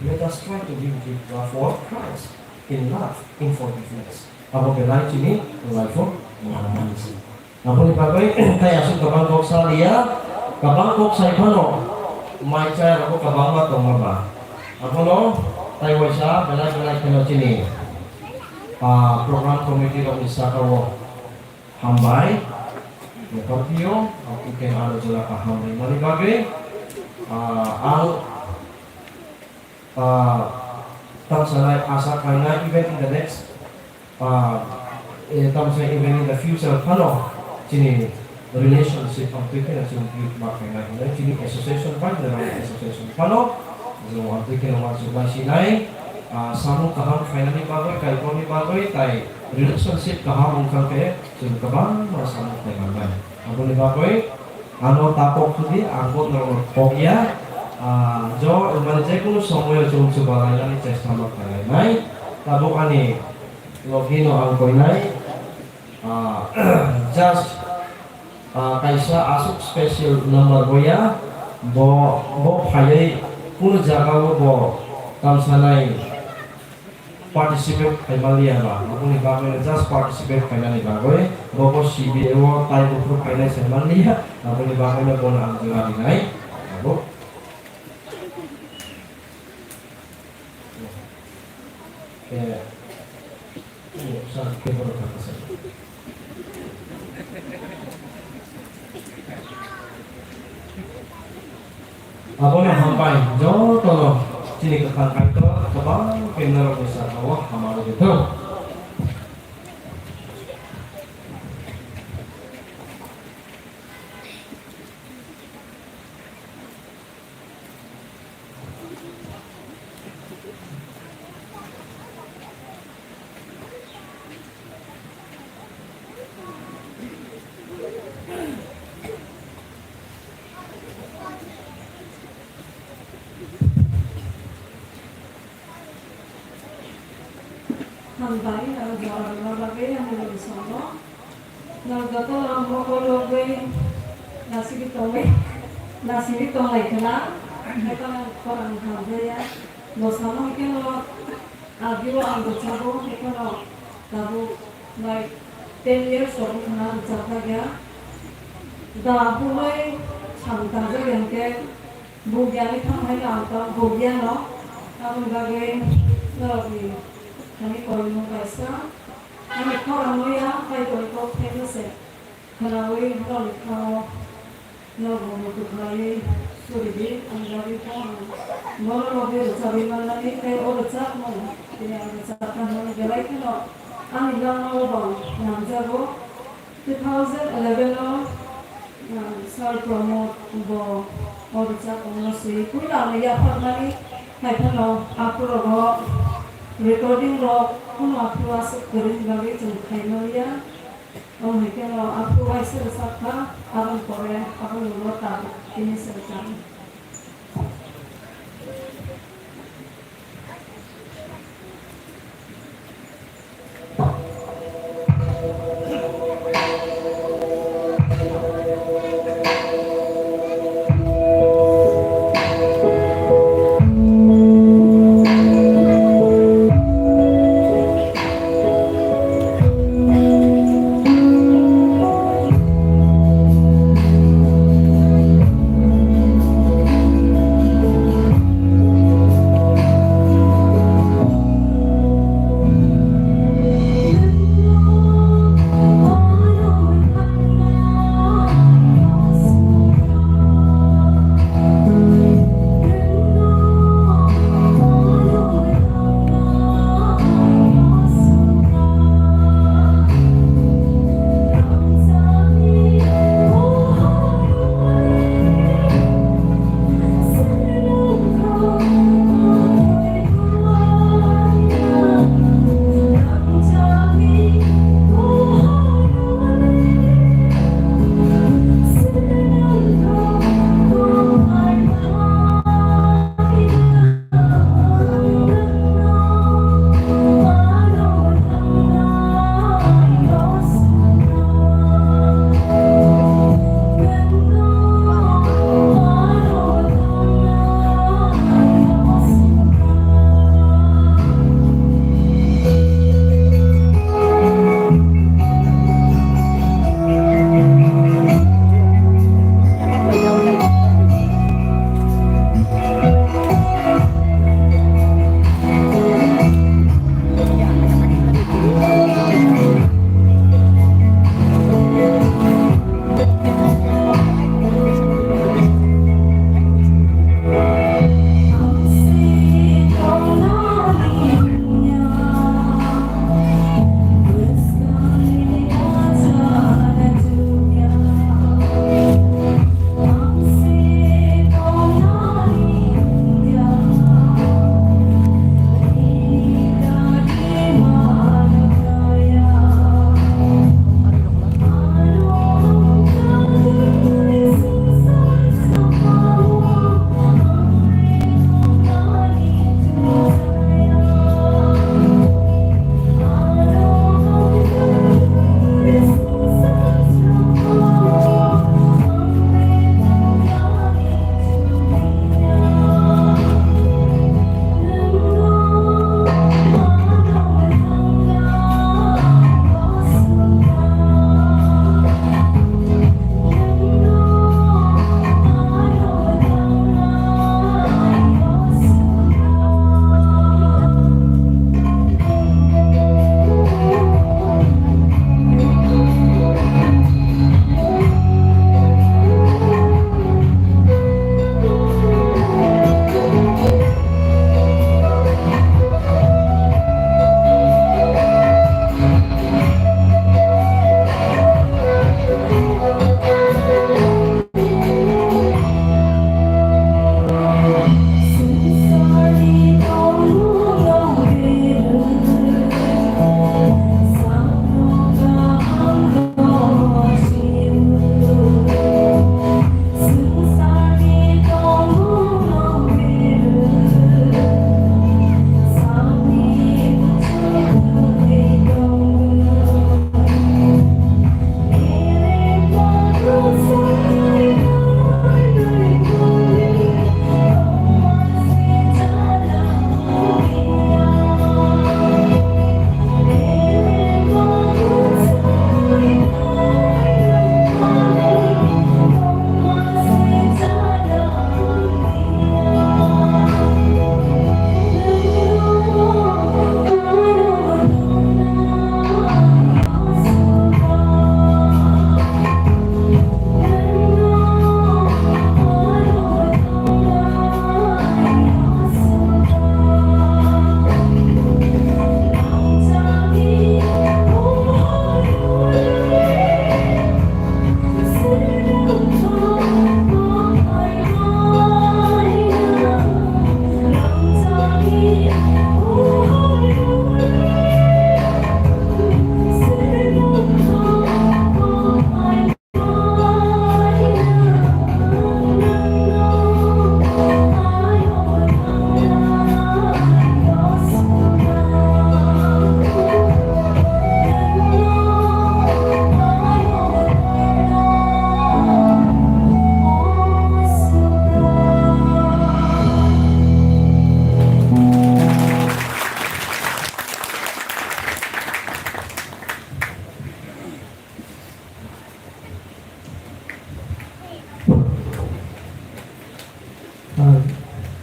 Speaker 12: let us try to live Tripura for Christ in love in forgiveness apa belai sini life for pengalaman sih apa ni bagai kayak asal kabang kok salia kabang kok saya kono mai cara aku kabang atau apa apa no tai waisa belai kena sini program komite of Isakawo hambai Nepatio aku ken ada jela hambai mari bagai ang tamsalai asa kana event in the next tamsalai event in the future kano sini relationship of people yang sungguh pakai naik sini association partner association kano so waktu kita masuk ke sini, samu kaham finally bagai, kalkoni bagai, tai relationship kaham mungkin ke, jadi kaham masa mungkin bagai. Aku ni bagai, anu tapok tu di, angkut nomor pokya, jo ibaratnya kuno semua yang coba lain cesta makan lain, tapok ani logino angkut lain, just kaisa asuk special nomor boya, bo payai kuno jaga wo bo kamsanai participate kaimalia ba abuni bagoi just participate kainani bagoi bobo CBO tai bukru kainai semalia abuni bagoi na bona anjura dinai abo sangat keburu kata saya abona hampai joto sini ke kantor itu kebang benar besar awak hamar gitu
Speaker 9: Hambai na jualan lagi yang di sana. Nagdato ang mukolo gay nasi bitong lagi kena. Mereka yang orang hambai ya. Bosama ikan lo agilo ang bocabo ikan lo tabu like 10 years old kena bocaba ya. Dah mulai sampai je yang ke bugian itu hambai angka bugian lo. Kamu bagai lagi kami koino kaisa kami korang loya kai koino pengese kanawi halo kau nobo mutu kai suribi anjari pon moro lobe sabi malani kai olo cak mo ini ada cakkan mo gelai kino ani lang obo namjabo 2011 lo sal promote bo olo cak mo sui kuila ya pagmani kai kano aku rogo recording rock pun aku asal kering bagi jengkai melia, mereka lo aku asal sakta, aku Korea, aku luar tahu ini sekarang.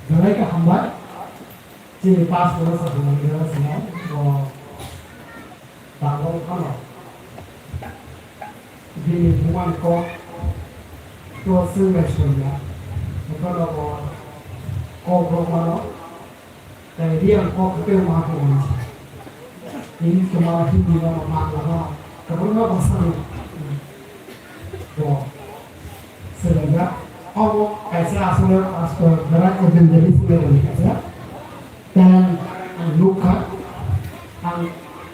Speaker 10: mereka hambat jadi pas bola sebelum dia semua tanggung kalau di bukan kok tuh sungguh sudah kalau kok mana dari dia kok itu mampu ini cuma di dalam makna kalau bahasa तो sehingga Allah ऐसे आसपास berat menjadi sendiri dan luka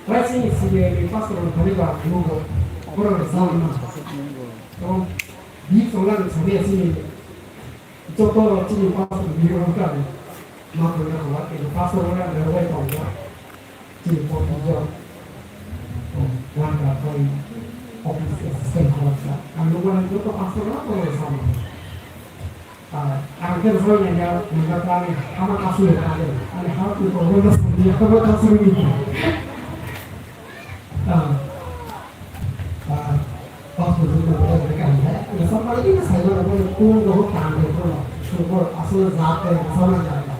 Speaker 10: rasa sendiri pas orang terlibat luka orang sama तो di solar sampai sini contoh sini pas di orang kan maka yang buat itu pas orang berway tahu sini pun juga warga kau office assistant kalau luar itu tuh pastor apa sama akhir soalnya dia kami sama kasih ada hal itu kalau dia kalau kasih ini pastor itu berkata ya sama lagi saya orang pun बहुत काम करते हैं तो असल जाते हैं समझ जाएगा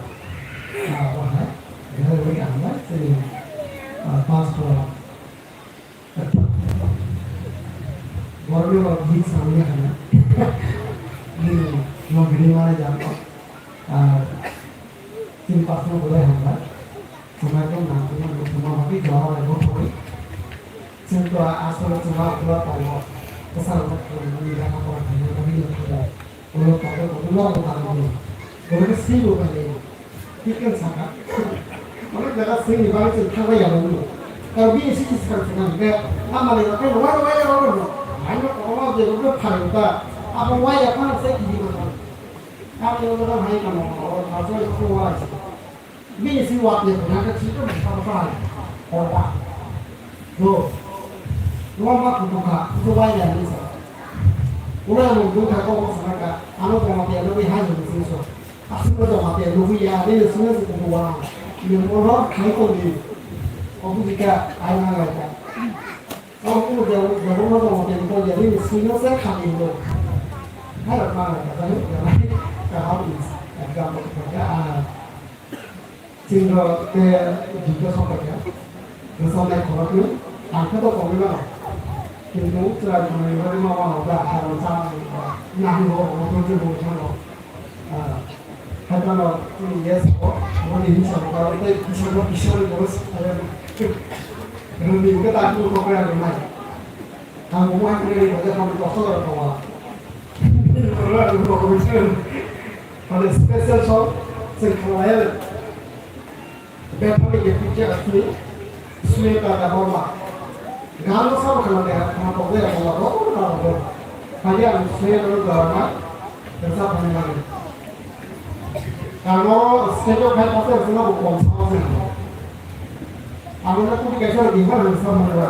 Speaker 10: वो है घर में क्या है तो pastor Baru orang di sana kan, ini mau beli mana jam? Simpasnya boleh hambat, cuma itu nanti untuk semua tapi jauh lebih boleh. Contoh asal cuma dua tahun, kesal ini dah apa ini tapi itu sudah, kalau tak ada tahun, kalau kesini bukan ini, kita sangat, kalau jaga sini balik kita yang dulu, kalau biasa sih sekarang kita, amal itu kan luar. Ayo kalau jadi udah paling apa wajah kan saya di mana? Kalau orang hai kan orang asal itu wajah. Ini sih wajah nak cerita apa? Orang. Lo, lo mak buka, itu wajah ni sah. Orang yang buka kau sana kan, anu kau mati lebih hai ni sih so. Asal kau mati lebih ya, ni semua itu orang. Yang orang kai kau ni, aku jika ayah lagi. Aku udah mau jadi jadi sehingga saya kami itu harap mana katanya kalau agak bekerja sehingga ke juga sampai ya sampai kalau itu angka tuh kami mana কিন্তু যারা মানে মামা ওটা হারাম চা না হলো ওটা যে বলছো হাতানো ইয়েস বলি হিসাব করতে কিশোর বস Rumi kita tak perlu kau yang rumah. Kamu mau ini baca kamu kosong atau apa? Kalau aku kau macam, kalau special shop, sekarang betul ya picture asli, sulit ada bola. Kalau sama kalau dia kamu kau yang bola, kau kalau bola, hanya sulit dulu bola, besar panjang. Kalau schedule kan pasti semua bukan sama. আমরা কুড়ি কেশর দিবা আমরা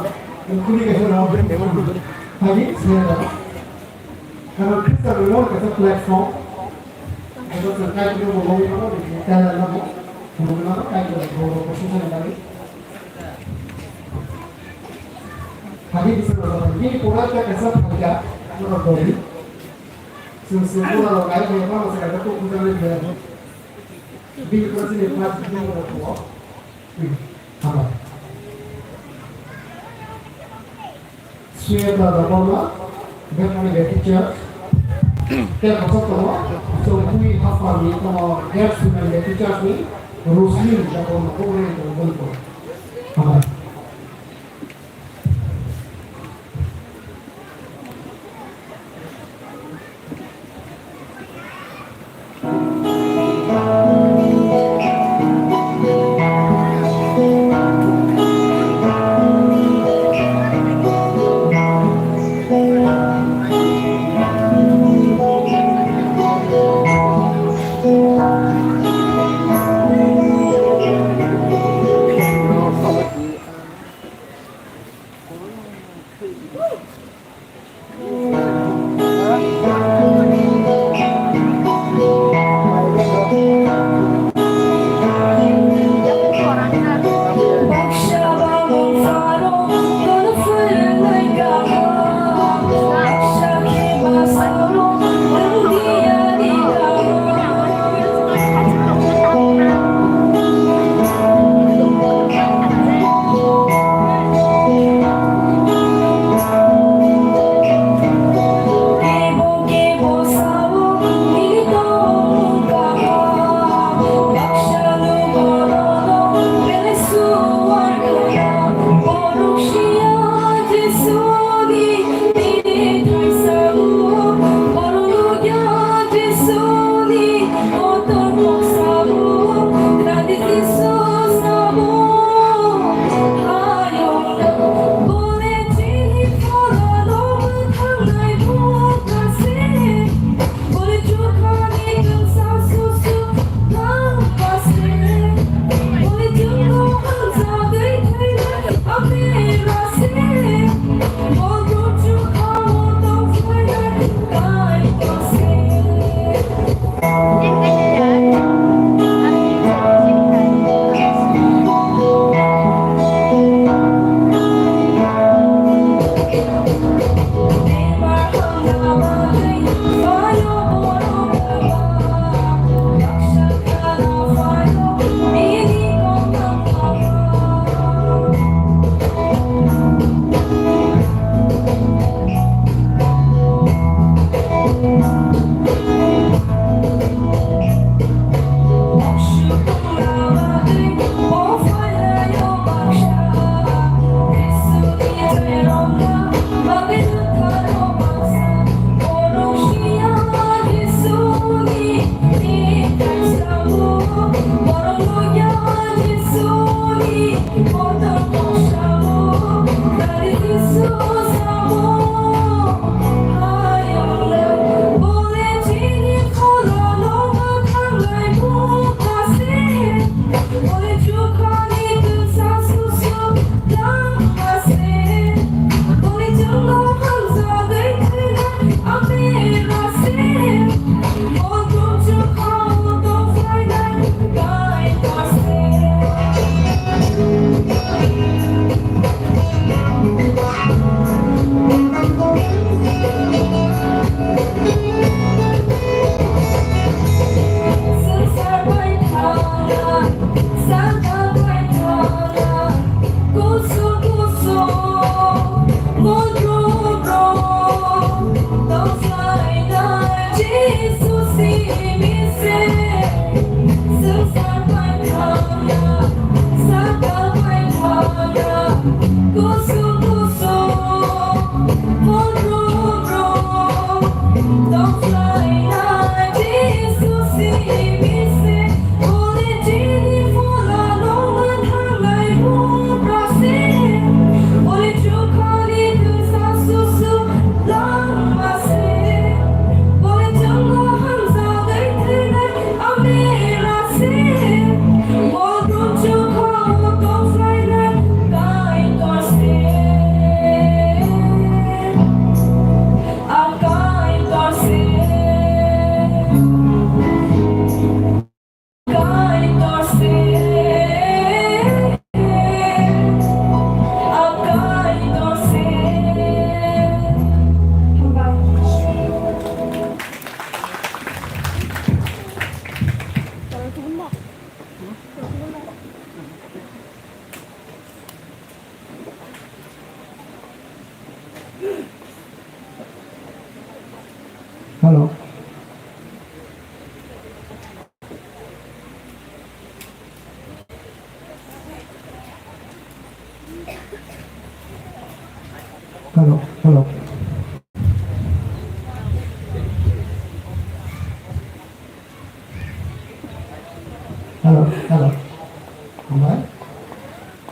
Speaker 10: কুড়ি কেশর হাজি সেটা কারণ খ্রিস্টান লোক একটা প্ল্যাটফর্ম এটা সরকার থেকে বলে দিলো তাহলে আমরা আমরা কাজ করব প্রশাসন লাগে হাজি বিসর ini পুরাটা কেসা থাকা আমরা করি semua kayak apa masih ada tuh kita lihat di kursi di kelas ini ada tuh apa Sudah ada bola, bukan ada teacher. Kita masuk ke bawah, so we hafal ni kalau dia sudah ada teacher ni, rusli atau macam mana itu betul. Apa? Halo. Halo, halo. Halo, halo. Kembali.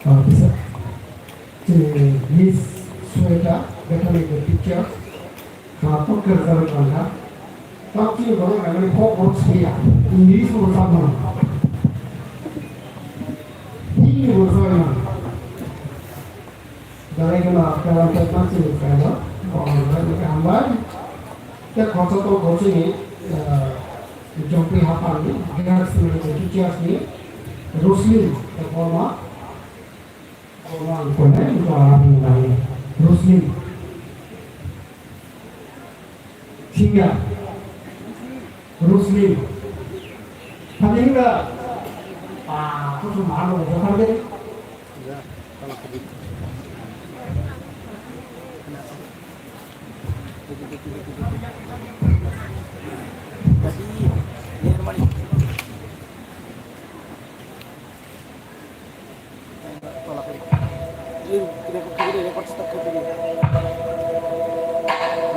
Speaker 10: Oh, bisa. This sweater, better make the picture. Apa kerja mereka? Tapi kalau mereka kok dia, ini semua sama. Ini bersama. Dari kalau kita masih ada, kalau mereka ambil, kita konsol ini, jompi apa ni, gas ni, kias ni, Ruslim, orang kena itu orang ini, Ruslim. Singa, Ruslim, tadi enggak, itu cuma malu, jangan deh.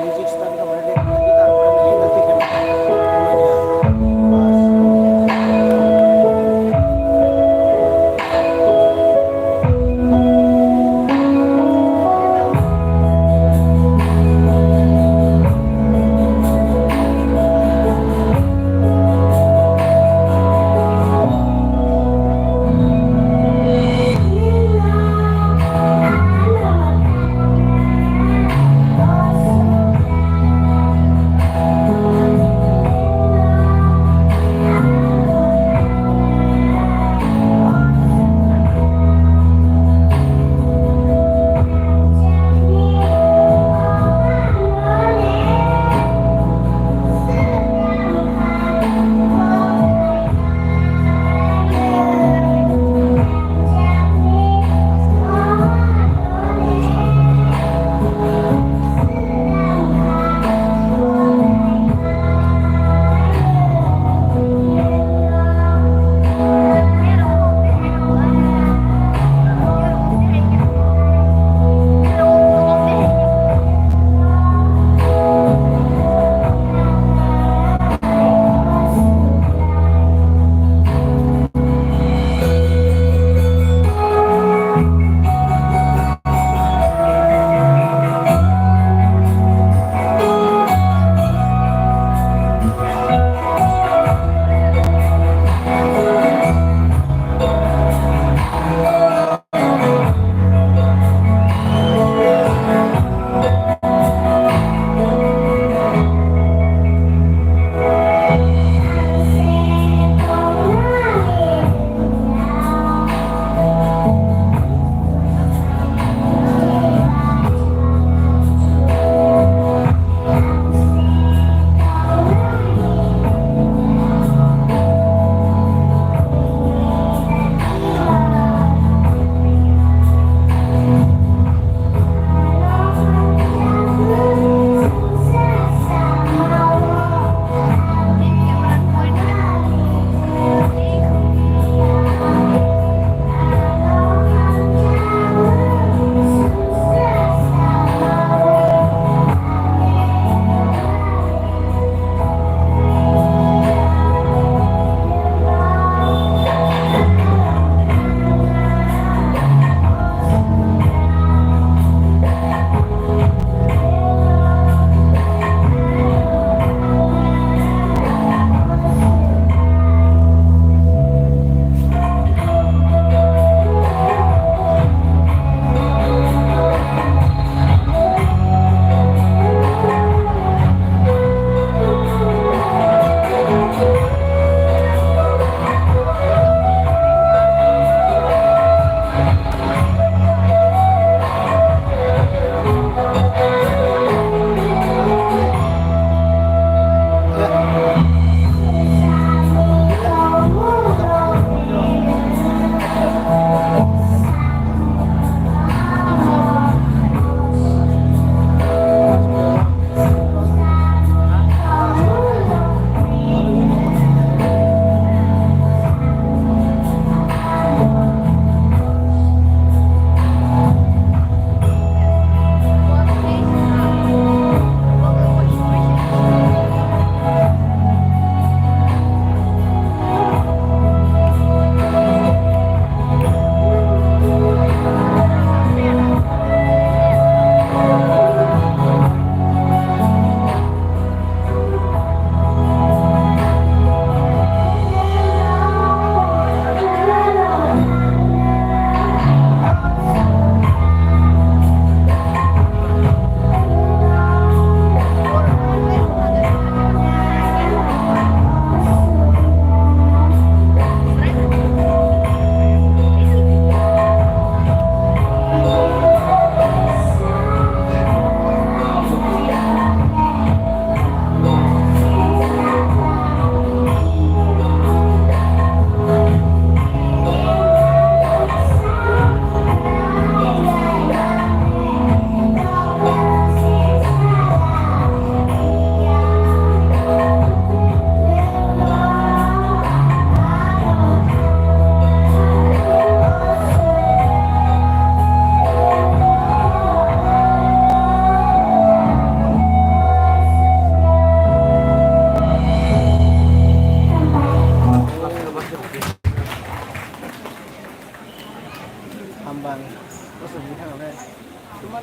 Speaker 1: Music stand kemarin gitar nanti kan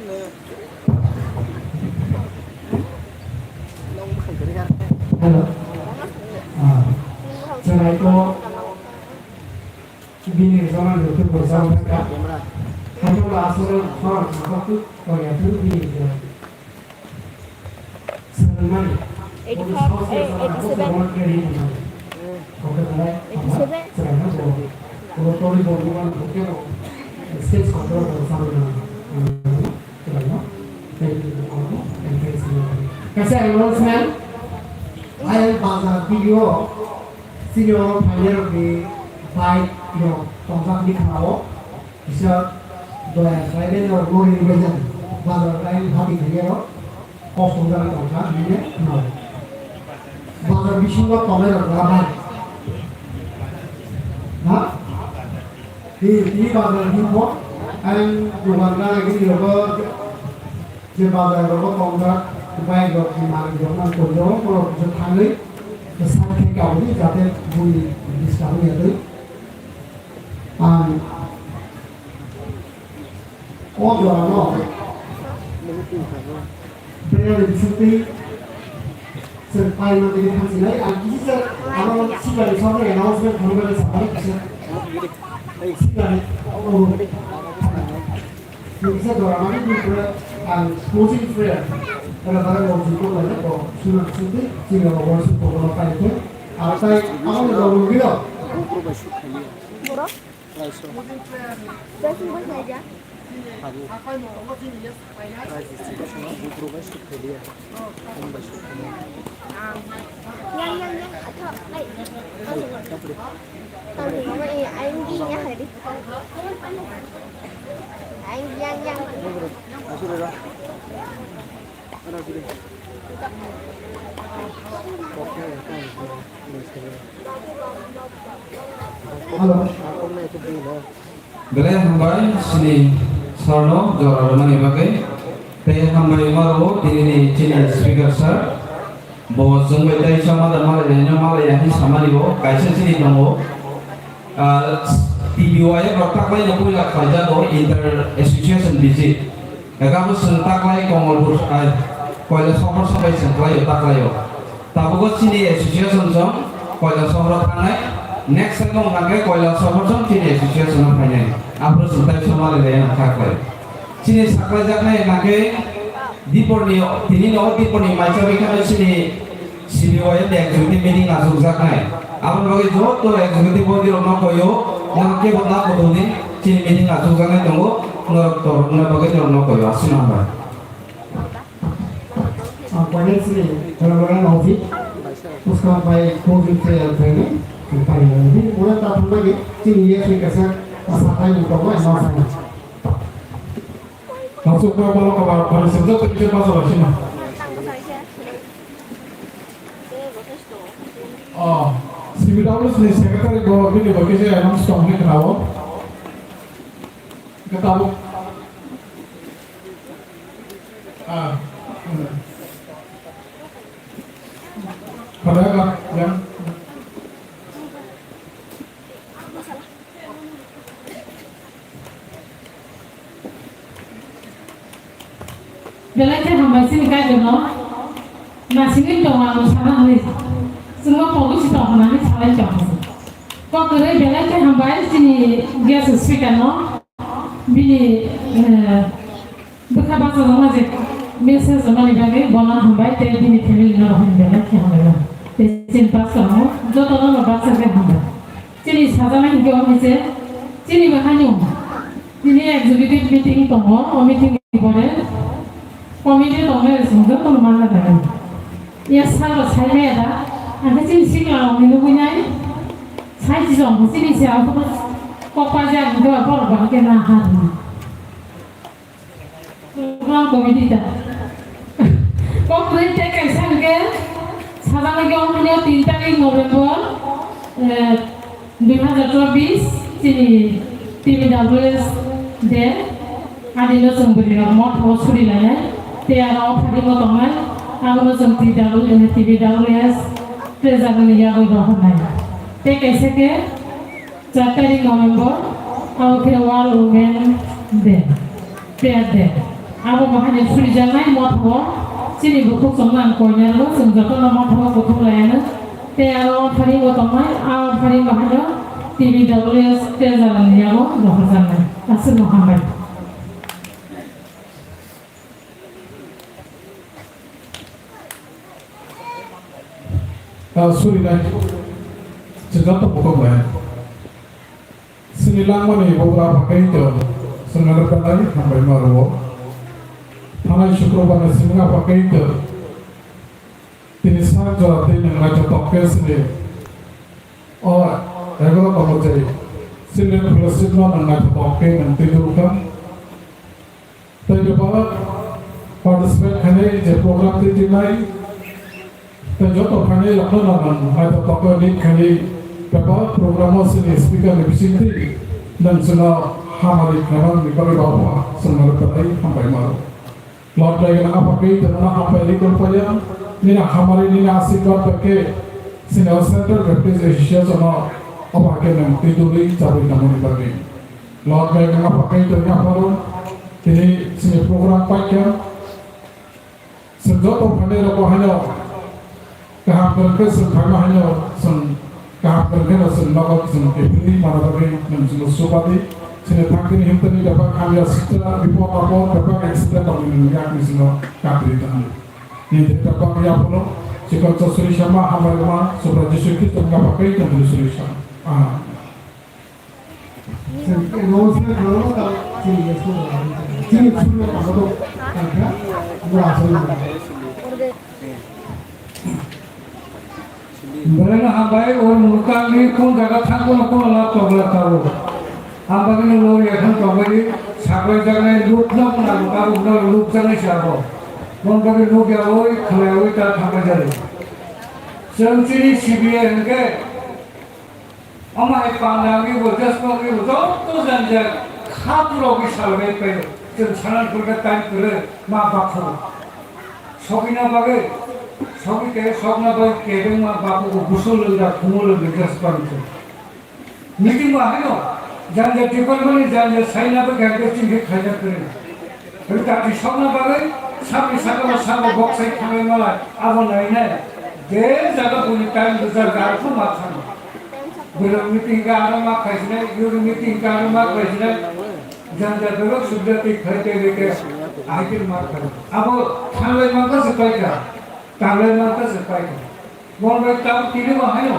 Speaker 10: Hello. Jangan itu bini zaman itu bersama mereka. Hanya asal orang apa tu orang itu bini. Senang.
Speaker 4: 87
Speaker 10: announcement. I am Baza video senior pioneer di fight tongkat di Kanao. Bisa dua Friday or Glory Division. Baza lain hati dia kosong dari tongkat ini Kanao. Baza bisingwa tomer rabai. Nah, di Baza himbo and Rwanda lagi di Baza tongkat baik dokter mari jangan kodoh kalau sekali besar kau ini jadi bui di sana itu, oh jualan no, beliau di sini serpai nanti di sini lagi, bisa kalau sih dari sana yang harus berkomunikasi sama bisa, sih dari bisa jualan lagi juga, closing fair. Kalau barang mau cukup banyak kok sudah cukup sehingga mau masuk ke dalam itu apa aku udah mau gitu
Speaker 8: murah berapa bos aja yang atau kalau mama ini anjingnya hari anjing yang
Speaker 2: Beli hambai sini sarno jora mani bagai teh hambai maro ini cina speaker sir bahwa sungguh teh sama dan malah yang sama ni bo kaisa sini namo TV waya rotak lagi yang punya kerja do inter association visit kamu sentak lagi kongol koila sohor sampai sentak tak lagi tapi kau sini association song koila sohor tangai next time mau pakai koila sohor song sini association apa ni apa sentak semua lagi yang tak lagi sini sakla jakna pakai di pornio ini no di pornio macam ikan sini sini waya dek jadi meeting langsung jakna apa bagi jod tu executive body orang koyo yang ke benda kodo ni sini meeting langsung jakna tunggu nggak bagai orang koyo asin apa
Speaker 10: Pioneer sini orang-orang office उसका भाई Covid से पहले पाई नहीं पूरा तापमान लगे चीनी ये फिर कैसा असाधारण निकलवा ऐसा होना
Speaker 5: Masuk ke kalau kabar pada sebelum kita masuk ke sini. CBWS ni sekretari gua ini bagi saya announce tahun ini kenapa? Ketahu. Pada kan yang
Speaker 4: Belajar hamba sini kan jono, nasi ini dong aku sana hari, semua fokus itu aku nanti salah jawab. Kau kerja belajar hamba sini dia speaker no, bini bukan bahasa sama je, biasa sama ni bagai bola hamba itu bini family no orang belajar hamba, jadi bahasa no, jodoh no bahasa ke hamba. Jadi sahaja ni kau macam, jadi macam ni executive meeting itu no, meeting boleh. Komite tongnya sungguh tuh mana dah? Ya salah saya ada, ada sih kalau minum punya, saya sih orang sini siapa pun kok pajak itu apa orang kena hati. Orang komite dah. Kok berita kesan ke? Salah lagi orang punya 3 November 2024 sini TBWS deh. Adilo sungguh mau suri lah. Tiada apa di potongan, aku langsung TBWS presiden yang aku doakan. Tekesnya ke 4 November, aku ke World Women Day,
Speaker 13: abo bahane suri janai motho sini buku somnan konya lo sungjato na motho buku layana te aro phari go tomai a phari bahane TVWS te jalan yago lohar janai asu mohammed
Speaker 5: suri nai sungjato buku layana sini langmani bogra pakai itu sengaja pandai sampai maruo Hanai Syukroban singa pakai itu Tini saja tini ngaca toke sini Oh, ego kamu jadi Sini belasih mana ngaca toke dan tidurkan Tapi bawa participate kene je program titi mai Dan jodoh kene lakukan ngaca toke ni kene Bawa program sini speaker lebih sini Dan sena hamari kanan di bawah sengaja pandai sampai maruo Lord lagi nak apa kait dan nak apa lagi berpaya ni nak hamari ni nak asyik pakai sini center representation sama apa ke nam tiduri cari namun bagi Lord lagi nak apa kait dan apa pun ini sini program pakai sejauh pandai apa hanya kahap berkes kahap hanya kahap berkes nagot kepilih mana bagi nam semua supati sini tangkin himtani dapat kami setelah report apa dapat ekstra kami yang misalnya kami tahan ini dapat kami apa jika sesuatu sama hamba rumah supaya sesuatu kita nggak pakai dan sesuatu sama
Speaker 10: Emosi kalau tak sini semua apa tu kan berasa
Speaker 2: Mereka hambai orang muka ni pun jaga tanggung aku lah tahu. Hamba ni lori akan kembali sampai jangan lupa nak tahu nak lupa jangan siapa. Mereka ni lupa awal kalau kita tangga jadi. Sendiri CBA hingga amai pandang ni berjas pandang ni tu saja khapur lagi salai pe. Jadi saran perkataan kere mak baku. Sokina bagai soki ke sokna bagai kebeng mak baku busul lagi kumul lagi berjas pandang. Meeting mana? Jangan jadi korban, jangan saya nak bergantung tinggi kerja kerja. Tapi sabna bagai, sabi sama box saya kami malah, awal lainnya, dia jaga punya time besar garpu macam. Belum meeting karena mak kaisnya, yuri meeting karena mak kaisnya, jangan belok sudah kerja lagi, akhir mak kerja. Abo tanggal mak sesuai. Mau tahu tidak mahal.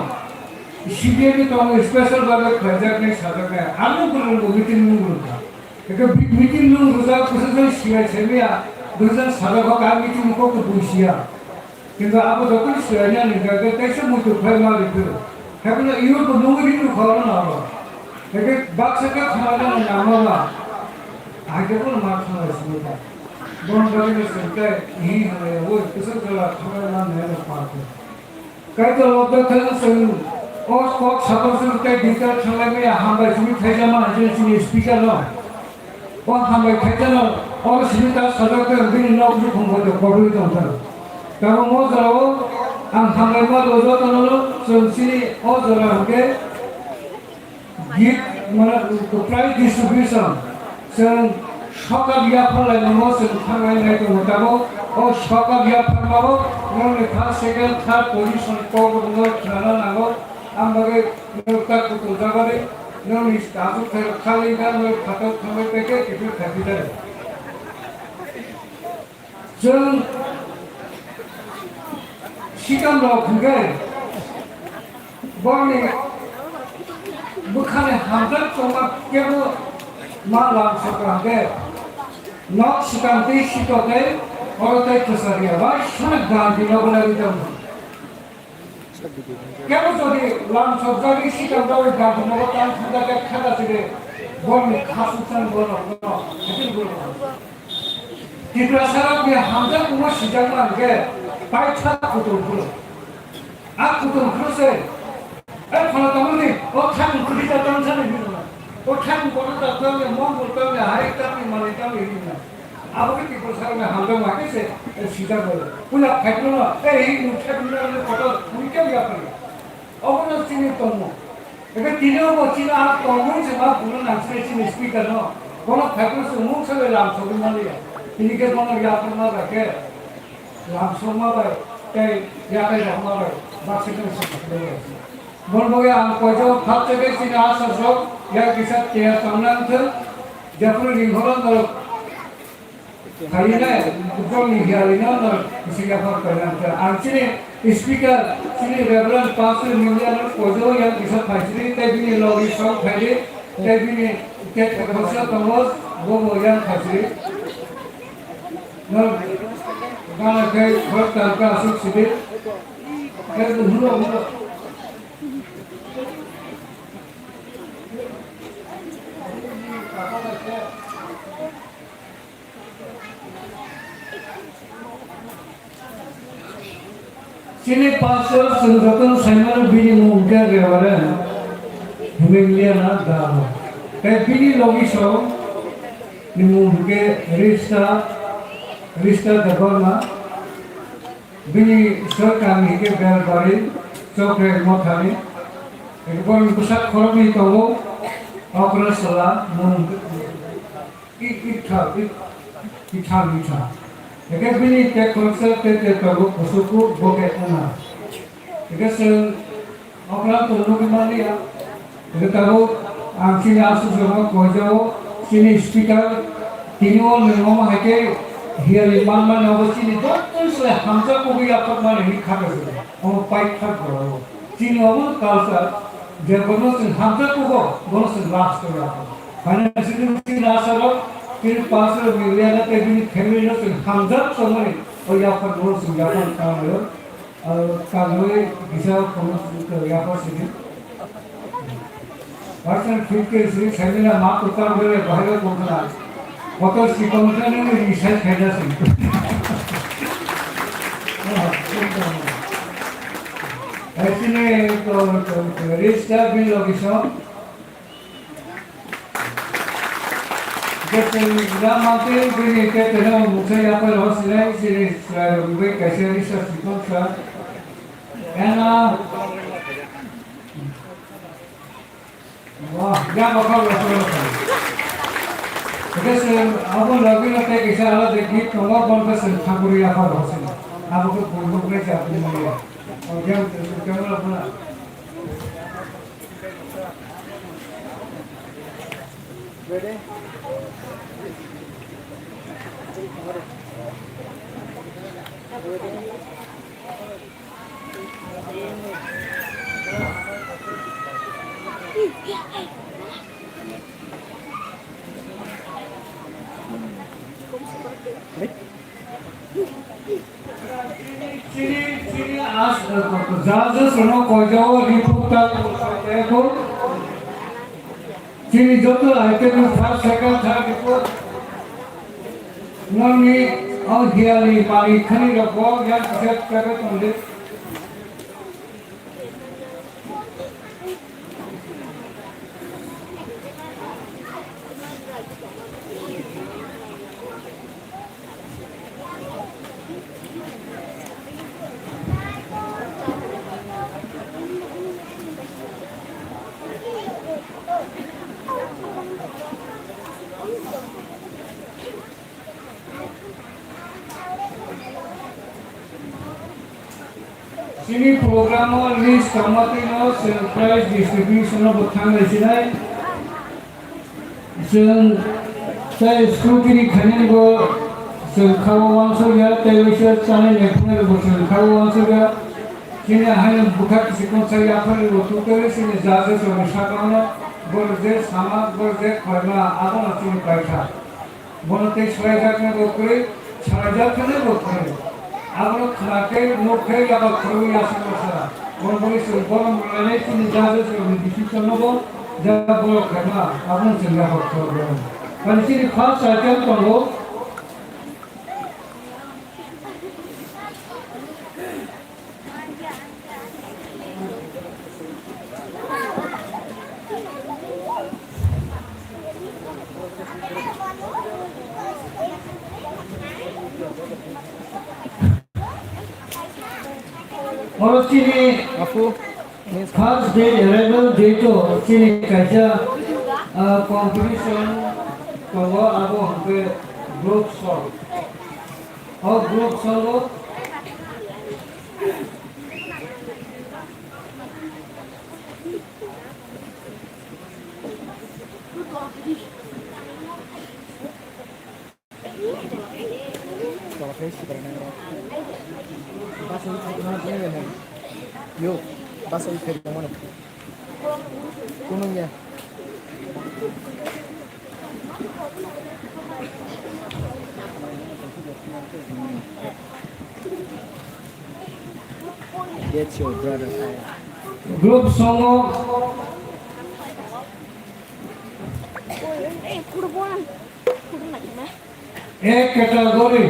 Speaker 2: CBA में तो हम special वाला खर्चा नहीं साधक है आलू पर लोग मीटिंग में बोलता है कि मीटिंग में रोज़ा कुछ तो शिया चलिया दूसरा साधक का मीटिंग को तो बुशिया किंतु आप तो कुछ शिया नहीं करते कैसे मुझे फाइल मार देते है कि ये तो लोग ही तो खाना ना हो लेकिन बाक्स का खाना ना नाम वाला आगे को मार खाना इसमें दोनों बड़े में सुनते ही हमें वो किसी तरह खाना ना नहीं पाते कई तो लोग तो और कोक सपोज़ के भीतर चले में हम बैठने थे जमा जिसने स्पीकर लो और हम बैठे थे लो और सीधा सड़क पे भी नौक जो हम बोलते पढ़ो तो अंदर तब वो जराओ हम लोग रोज़ा तो लो सोचने और जरा के गीत मतलब प्राइस डिस्ट्रीब्यूशन से शौका बिया फल लेने से खाने नहीं तो होता वो और शौका बिया फल मारो उन्होंने था सेकंड थर्ड पोजीशन को उन्होंने खाना ना हो हम बगे नौका कुछ जगह नौनी स्टाफ खाली ना नौ खाता खाने पे के कितने खाती है जो शिकम लोग गए बोलने बुखाने हमदर चोमा क्या वो मालाम सकरांगे नौक शिकांती शिकोगे और तय कसरिया वाश शनक गांधी लोग लगी जम क्या वो तो ये लाम सकरांगी शिकांती गांधी लोग काम खुदा के खाता से बोलने खासुचन बोलो ऐसे बोलो कितना सारा भी हमदर कुमा शिकांत मांगे पाइछा कुतुल कुल आप कुतुल कुल से kalau kamu ni, kan kita tahu sana ni, kan kalau kita tahu ni, mau tahu ni, hari kami malam kami ni, apa kita sekarang ni hamil macam se, sida boleh, punya faktor na, ini muka punya ni faktor, mungkin dia apa ni, apa nak sini tahu, jika tidak mau cina tahu ni sebab punya nanti sini speaker na, kalau faktor se muka se lam, so punya ni, ini ke mana ya pernah ke langsung mana ke ya ke mana masih ke sana Bonboge ang kojo khapte ke sini asal sok ya kisah tiap tangan tu japur ringholan tu kayaknya betul nih hialina tu kisah apa kerana tu ang sini speaker sini reverend pastor milian kojo yang kisah pasiri tapi ni logi sok hari tapi ni kita kerja tangos bobo yang pasiri Nol, kalau kayak bertangga asuk sini kayak dulu Sini pastor sengkatan saya bini mungkin rewaran, hemelian ada. Tapi bini logi so, ni mungkin rista dapat bini so kami ke berbari, so kerja mathani. Ekor pusat koram ni tahu, apa salah mungkin itha. Jika bini ke konsep ke tahu musuhku boleh mana. Jika orang tu orang mana ya, jika tahu angin asu semua kojau sini speaker tinol memang hake hiar iman awak sini betul sih hamzah kopi apa mana ini kata tu, orang baik kata orang. Sini orang kalsar dia bonus hamzah kopi bonus last tu apa. Karena sini last orang फिर पास मिलिया ना ते भी खेलने ना तो हमजब समय और यहाँ पर बहुत सुंदर काम है और काम में किसी को यहाँ पर सीधी वर्षन फिर के सीधी खेलने ना माँ उतार मेरे बाहर को बोलना बहुत सिकंदर ने मुझे इशारा खेलना सीखा ऐसे ने तो रिश्ता भी लोग इसो Jika mati bini ke tena muka ya per hosilai sini selain gue kasih riset sikon sah, karena wah jangan bakal berapa. Jadi aku lagi nanti kisah ala dekit, kalau bangsa sentakuri ya per hosilai, aku ke pondok kerja aku mana, jangan jangan apa. Ready? Sini as jauh suno kojau ributan ekor. Sini joto item first second third report. Nami au hiali pari khani rako yang set kare tonde. Sini program list kamati no surprise distribution of butang resinai. Saya scrutiny khanin go kawan wangso ya television channel ekne go kawan wangso ya sini hanya buka sikon saya apa ni waktu tu sini jaga so misalnya border sama border karena apa nanti mereka bonate saya kan go kiri saya kan go kiri আমরা খাকে মুখে যাবা খরুই আসে মশলা কোন বলি সুবল মানে তিনি যাবে সব ডিসিশন নেব যা বড় খানা আপনি চিন্তা করতে হবে মানে তিনি খাস আইটেম করব और चीनी
Speaker 1: Aku
Speaker 2: खास डे रेगुलर डे तो चीनी कैसा कंपटीशन तो वो अब हम पे group shot Oh, group solo.
Speaker 1: Kalau face karena bahasa itu mana punya kan? Yo, bahasa itu mana? Kunungnya. That's your brother.
Speaker 2: Group solo. एक कैटेगरी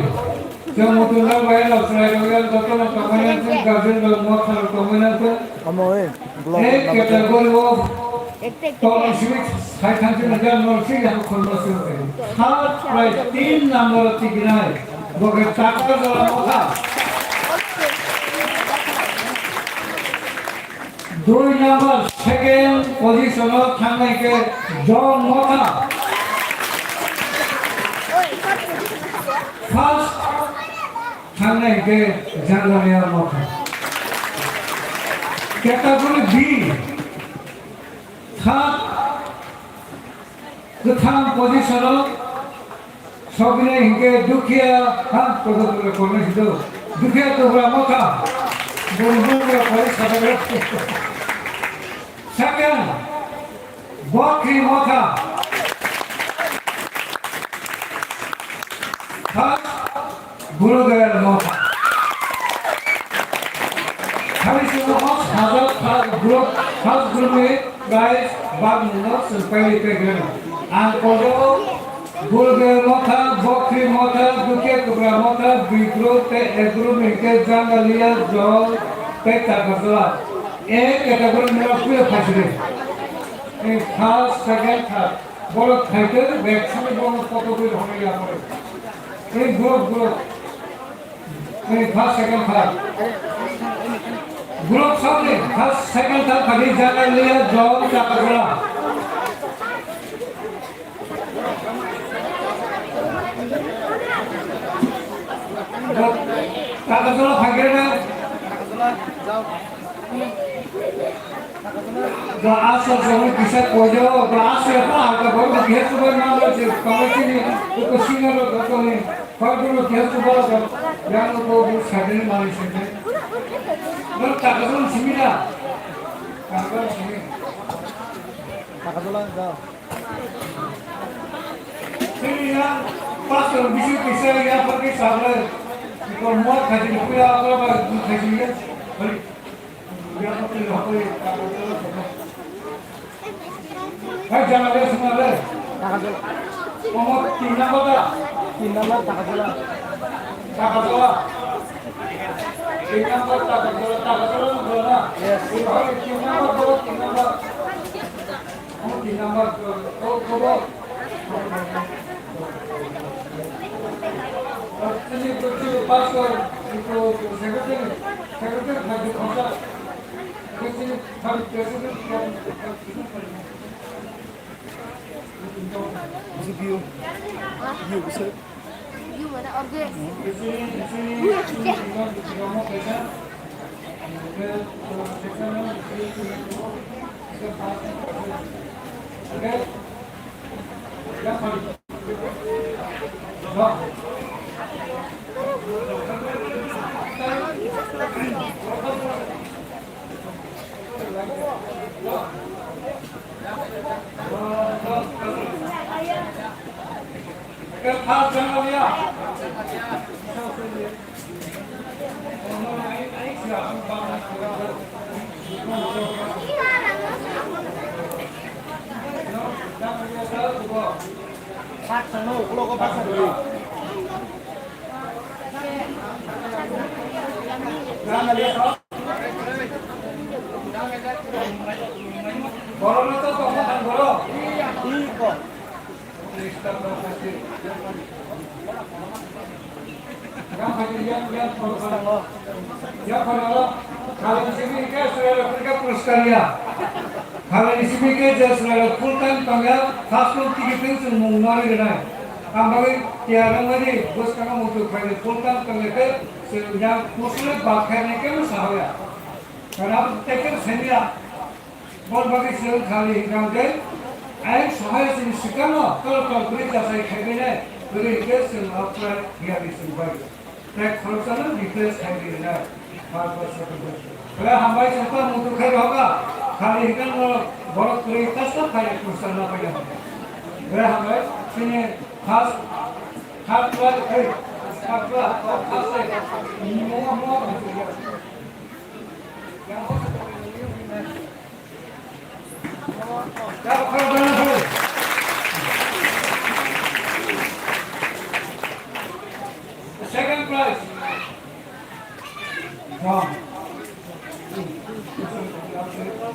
Speaker 2: जो मुतुला वाला लक्ष्य तो तो कम्युनिटी गार्डन में मौका कम्युनिटी एक कैटेगरी वो तो स्विच हाई थंसी में जान नो सी हम खोल बस हर प्राइस 3 नंबर तिगिना है वो के टाका वाला मौका 2 नंबर सेकंड पोजीशन थाने के जॉन मौका First, थाने के जंगलिया मौका कैटेगरी B third प्रथम पोजीशन सबने इनके दुखिया हाँ तो करने से तो दुखिया तो बड़ा मौका बुलबुल का पोजीशन सेकंड बकरी मौका गुरुदेव मौका हमारी सुबह हजार ग्रुप में गाइस बाग नोट्स पहले पे गए आन कोडो गुरुदेव मौका बकरी मौका दुखे कुबरा मौका बिग्रो ते एग्रो में के जंगलिया जॉल पे तकला एक कैटेगरी में पूरे फंसे एक खास सेकंड था बड़ा फाइटर वैक्सीन बड़ा फोटो भी होने लगा पड़े एक ग्रुप फर्स्ट सेकंड था ग्रुप सबने फर्स्ट सेकंड था कभी जाकर लिया जॉब का पकड़ा कागजोला फाइटर में जो आज सब जरूर किसे कोजो तो आज से अपना आगे बहुत घेर सुबह नाम रचे कमेटी ने तो सीनियर लोग तो ने फाइटर घेर सुबह तो यार को बहुत साधन मारी से लोग कागजों सिमिला कागजों सिमिला
Speaker 1: कागजोला जाओ
Speaker 2: सिमिला पास तो बिजू किसे या पर के सामने को मौत खाती पूरा अपना खाती है बड़ी या तो फिर कोई कागजों भाई जाना ले सुना ले कागजोला मोमो 3 नंबर कागजोला कागजोला 3 नंबर कागजोला बोला यस 3 नंबर 3 नंबर 3 नंबर तो बोलो चलिए कुछ पास कर इनको सेक्रेटरी खाली खोसा कुछ खाली president
Speaker 1: view bisa
Speaker 8: view mana objek
Speaker 2: खास जंगलिया
Speaker 1: Paksa no, kalau kau paksa dulu. Jangan lihat.
Speaker 2: Borong itu kok makan borong?
Speaker 1: Iko.
Speaker 2: Ya kalau di sini kita sudah berikan puskar ya. Kalau di sini kita sudah full time panggil, khas pun 3 pensiun mengenai dengan. Kambagi tiada lagi bos kami mutu kali pulkan kali yang musuh bakar ni kau sahaya. Karena teker sendiri, bos bagi sel kali hingga ke, ayat sahaya sini sekarang kalau beri jasa kebina beri ke sel apa dia disebut. Tek kalau sana replace kebina, apa sebab? Kalau hambai semua mutu kali hoga, kali hingga borok beri tas tak kali kursan apa yang. Kalau hambai sini khas buat khas semua second prize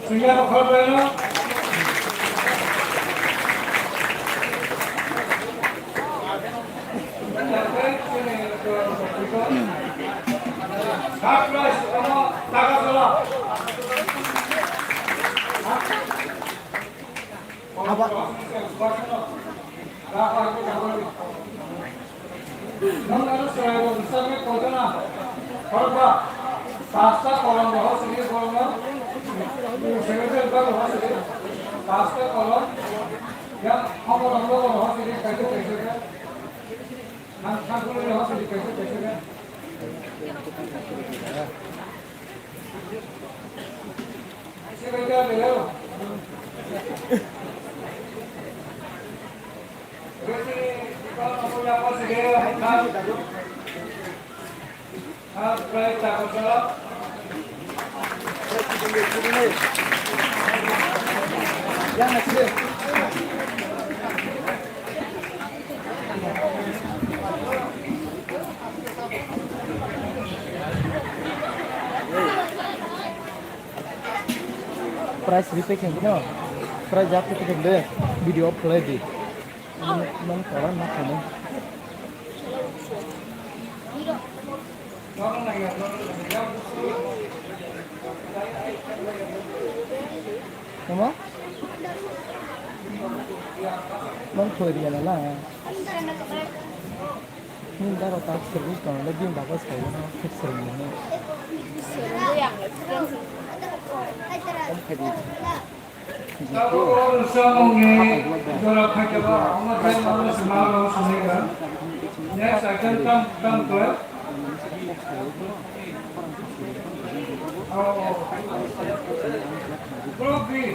Speaker 2: sehingga kalau
Speaker 1: price repacking no price jahat itu gede video play di non orang nak ini Nama? Non thôi dia lah. Ini dah kau tak serius kan? Lagi yang bagus sekali, no fix serius ni.
Speaker 8: Serius yang itu.
Speaker 1: Om kadi.
Speaker 2: Tahu orang ni kalau pakai apa, orang saya malu semalu sendiri. Next akan tam tu. Grogi.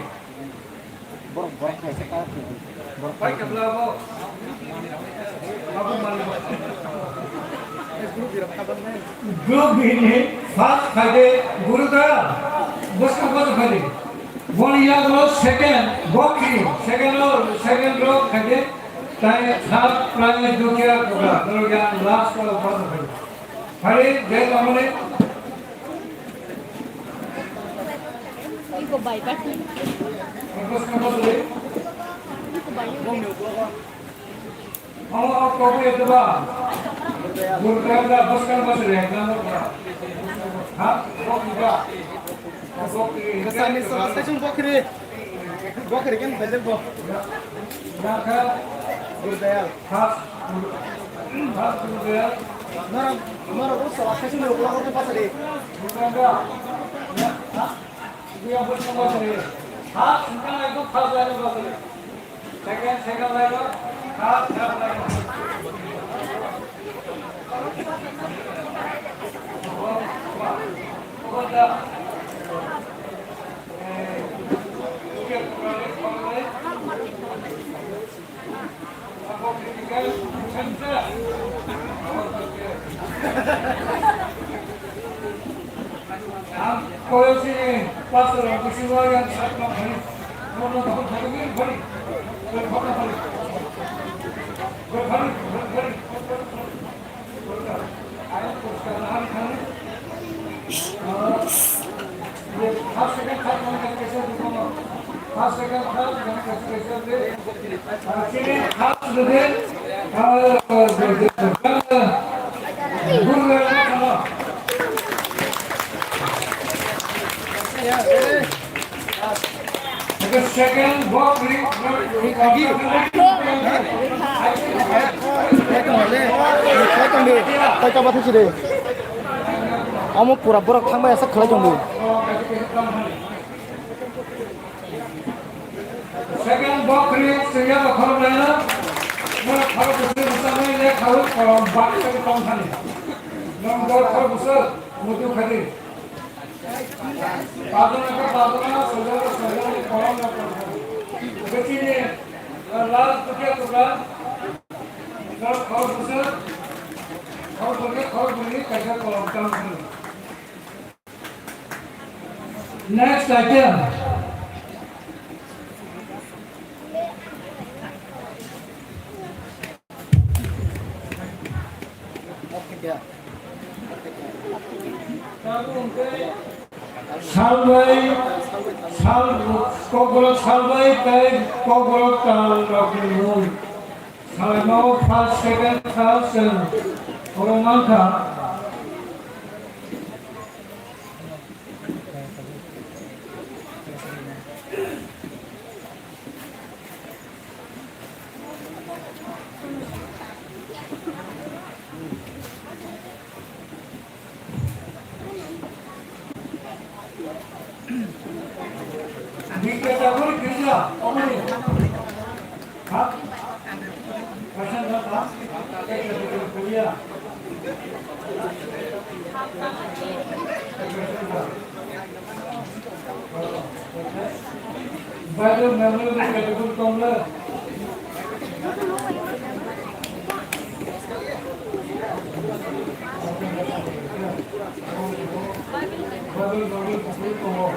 Speaker 1: Borok kayak sekarang. Borok
Speaker 2: pakai belabo. Apa malu? Grogi ni first kade guru dah. Bos apa tu kade? One year ago second Bokri second row kade. Tanya third prize dukia koga. Kalau yang last kalau bos kade. Hari dia kamane.
Speaker 8: Iko baik pasti.
Speaker 2: Bos apa tu?
Speaker 8: Iko baik.
Speaker 2: Oh, kopi itu bah. Gurkha dah bos kan bos reklam orang. Hah? Kopi bah. Kopi.
Speaker 1: Kesana stasiun Bokri kan betul Bok.
Speaker 2: Nakha.
Speaker 1: Gurdayal.
Speaker 2: Hah? Hah Gurdayal.
Speaker 1: Nara bos stasiun itu pulang ke pasar ini.
Speaker 2: Gurdayal. Hah? Dia bos kan bos ini. Hah? Sekarang itu pasar ini bos ini. Second lagi. Hah? Third lagi. Oh, dah. Kalau sini pasal semua yang sama hari, mana tahu hari, ayat kurang hari. First second third mana कैसे दिखाऊंगा? First second third mana कैसे दे? sini first deh. Guru kalau second Second, walk
Speaker 1: Tay cho bắt đi. Ông pura pura khang bay sắc khơi trong đi.
Speaker 2: Second, walk sehingga kalau mana, mana kalau besar besar ni dia kalau bak itu tong kali. Nombor kalau besar, mutu kali. Padahal saudara ni kolam nak. Begini, lalu tu kan, kalau besar, kalau beri kerja kolam tong kali. Next item. Kogolok salbai kai kogolok tal rokin salai mau first second third orang angka Baru memang kita pun komla. Baru pun komla.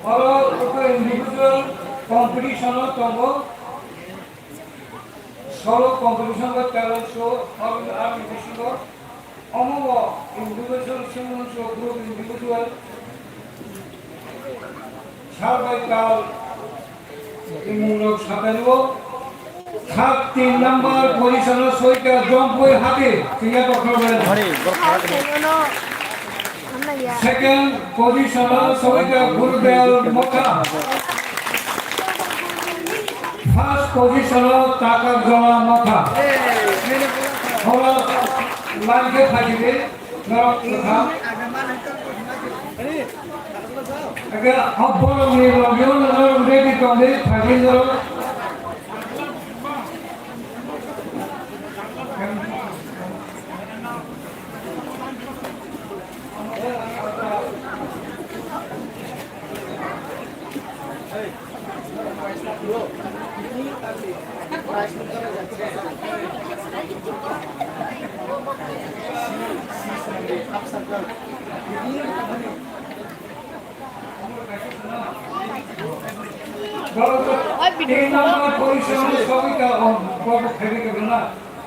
Speaker 2: Kalau untuk individual competition atau solo competition का talent show और animation का Amul individual single show group individual सारे काल इमुलोग सापेलो खाप 3 number position सोई का jump हुए हाथे सिंगा तो खबर है second position सोई का गुरुदेव मक्का first position ताकत जला मक्का और लाइन के फाइनल नरक था अगर अब बोलो मेरे लोगों ने रेडी कर दे final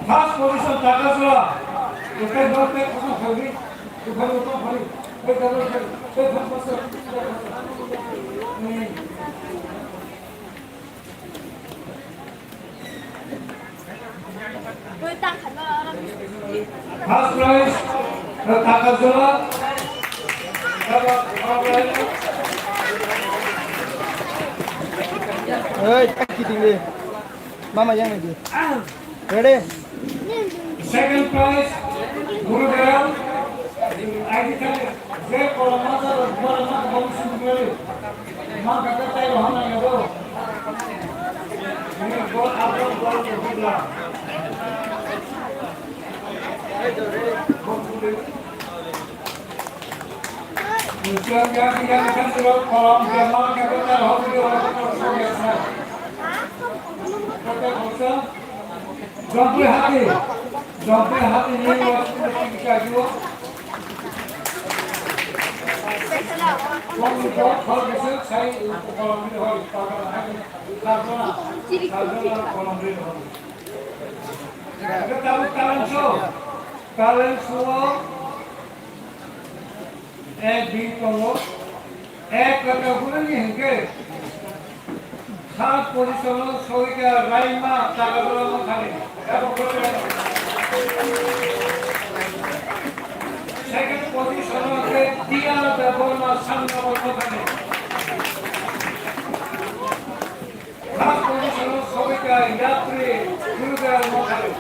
Speaker 2: First position Takasura. If I don't take one of the if I don't hurry, take one person. First prize Takasura.
Speaker 1: Ơi, cách gì tình đi. Mama yang lagi. Ready?
Speaker 2: Second prize Gurudev. I think they call another bonus girl. Man kata tay rohan na yado. Ini gol abang gol kedua. Yang kan sudah kolam jamal kata tay rohan di orang biasa. Kata kosong. Jump hati ini waktu kita juga. Kalau bisa saya kolam ini harus kolam ini. Kita tahu talent show, di kamu, kategori ni hingga Third position Sohika Raima Tagabula Khani. Second position Tia Daborma Sangamo Khani. Third position Sohika Yatri Durga Khani.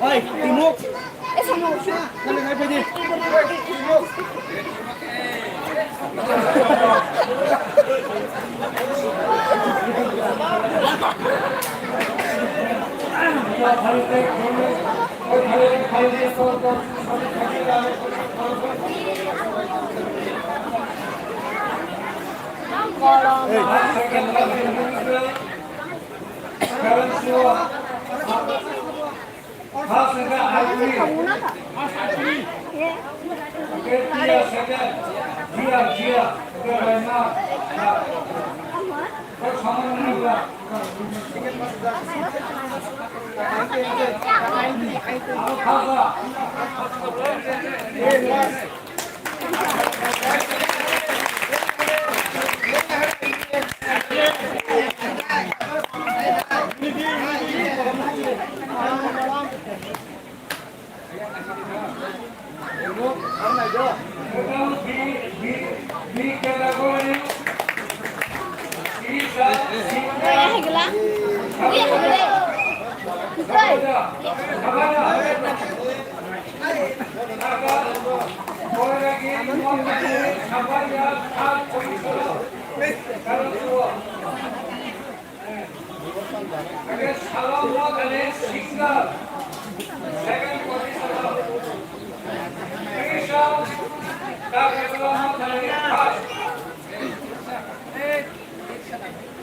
Speaker 1: Oi, timuk. Nanti saya pergi. Timuk.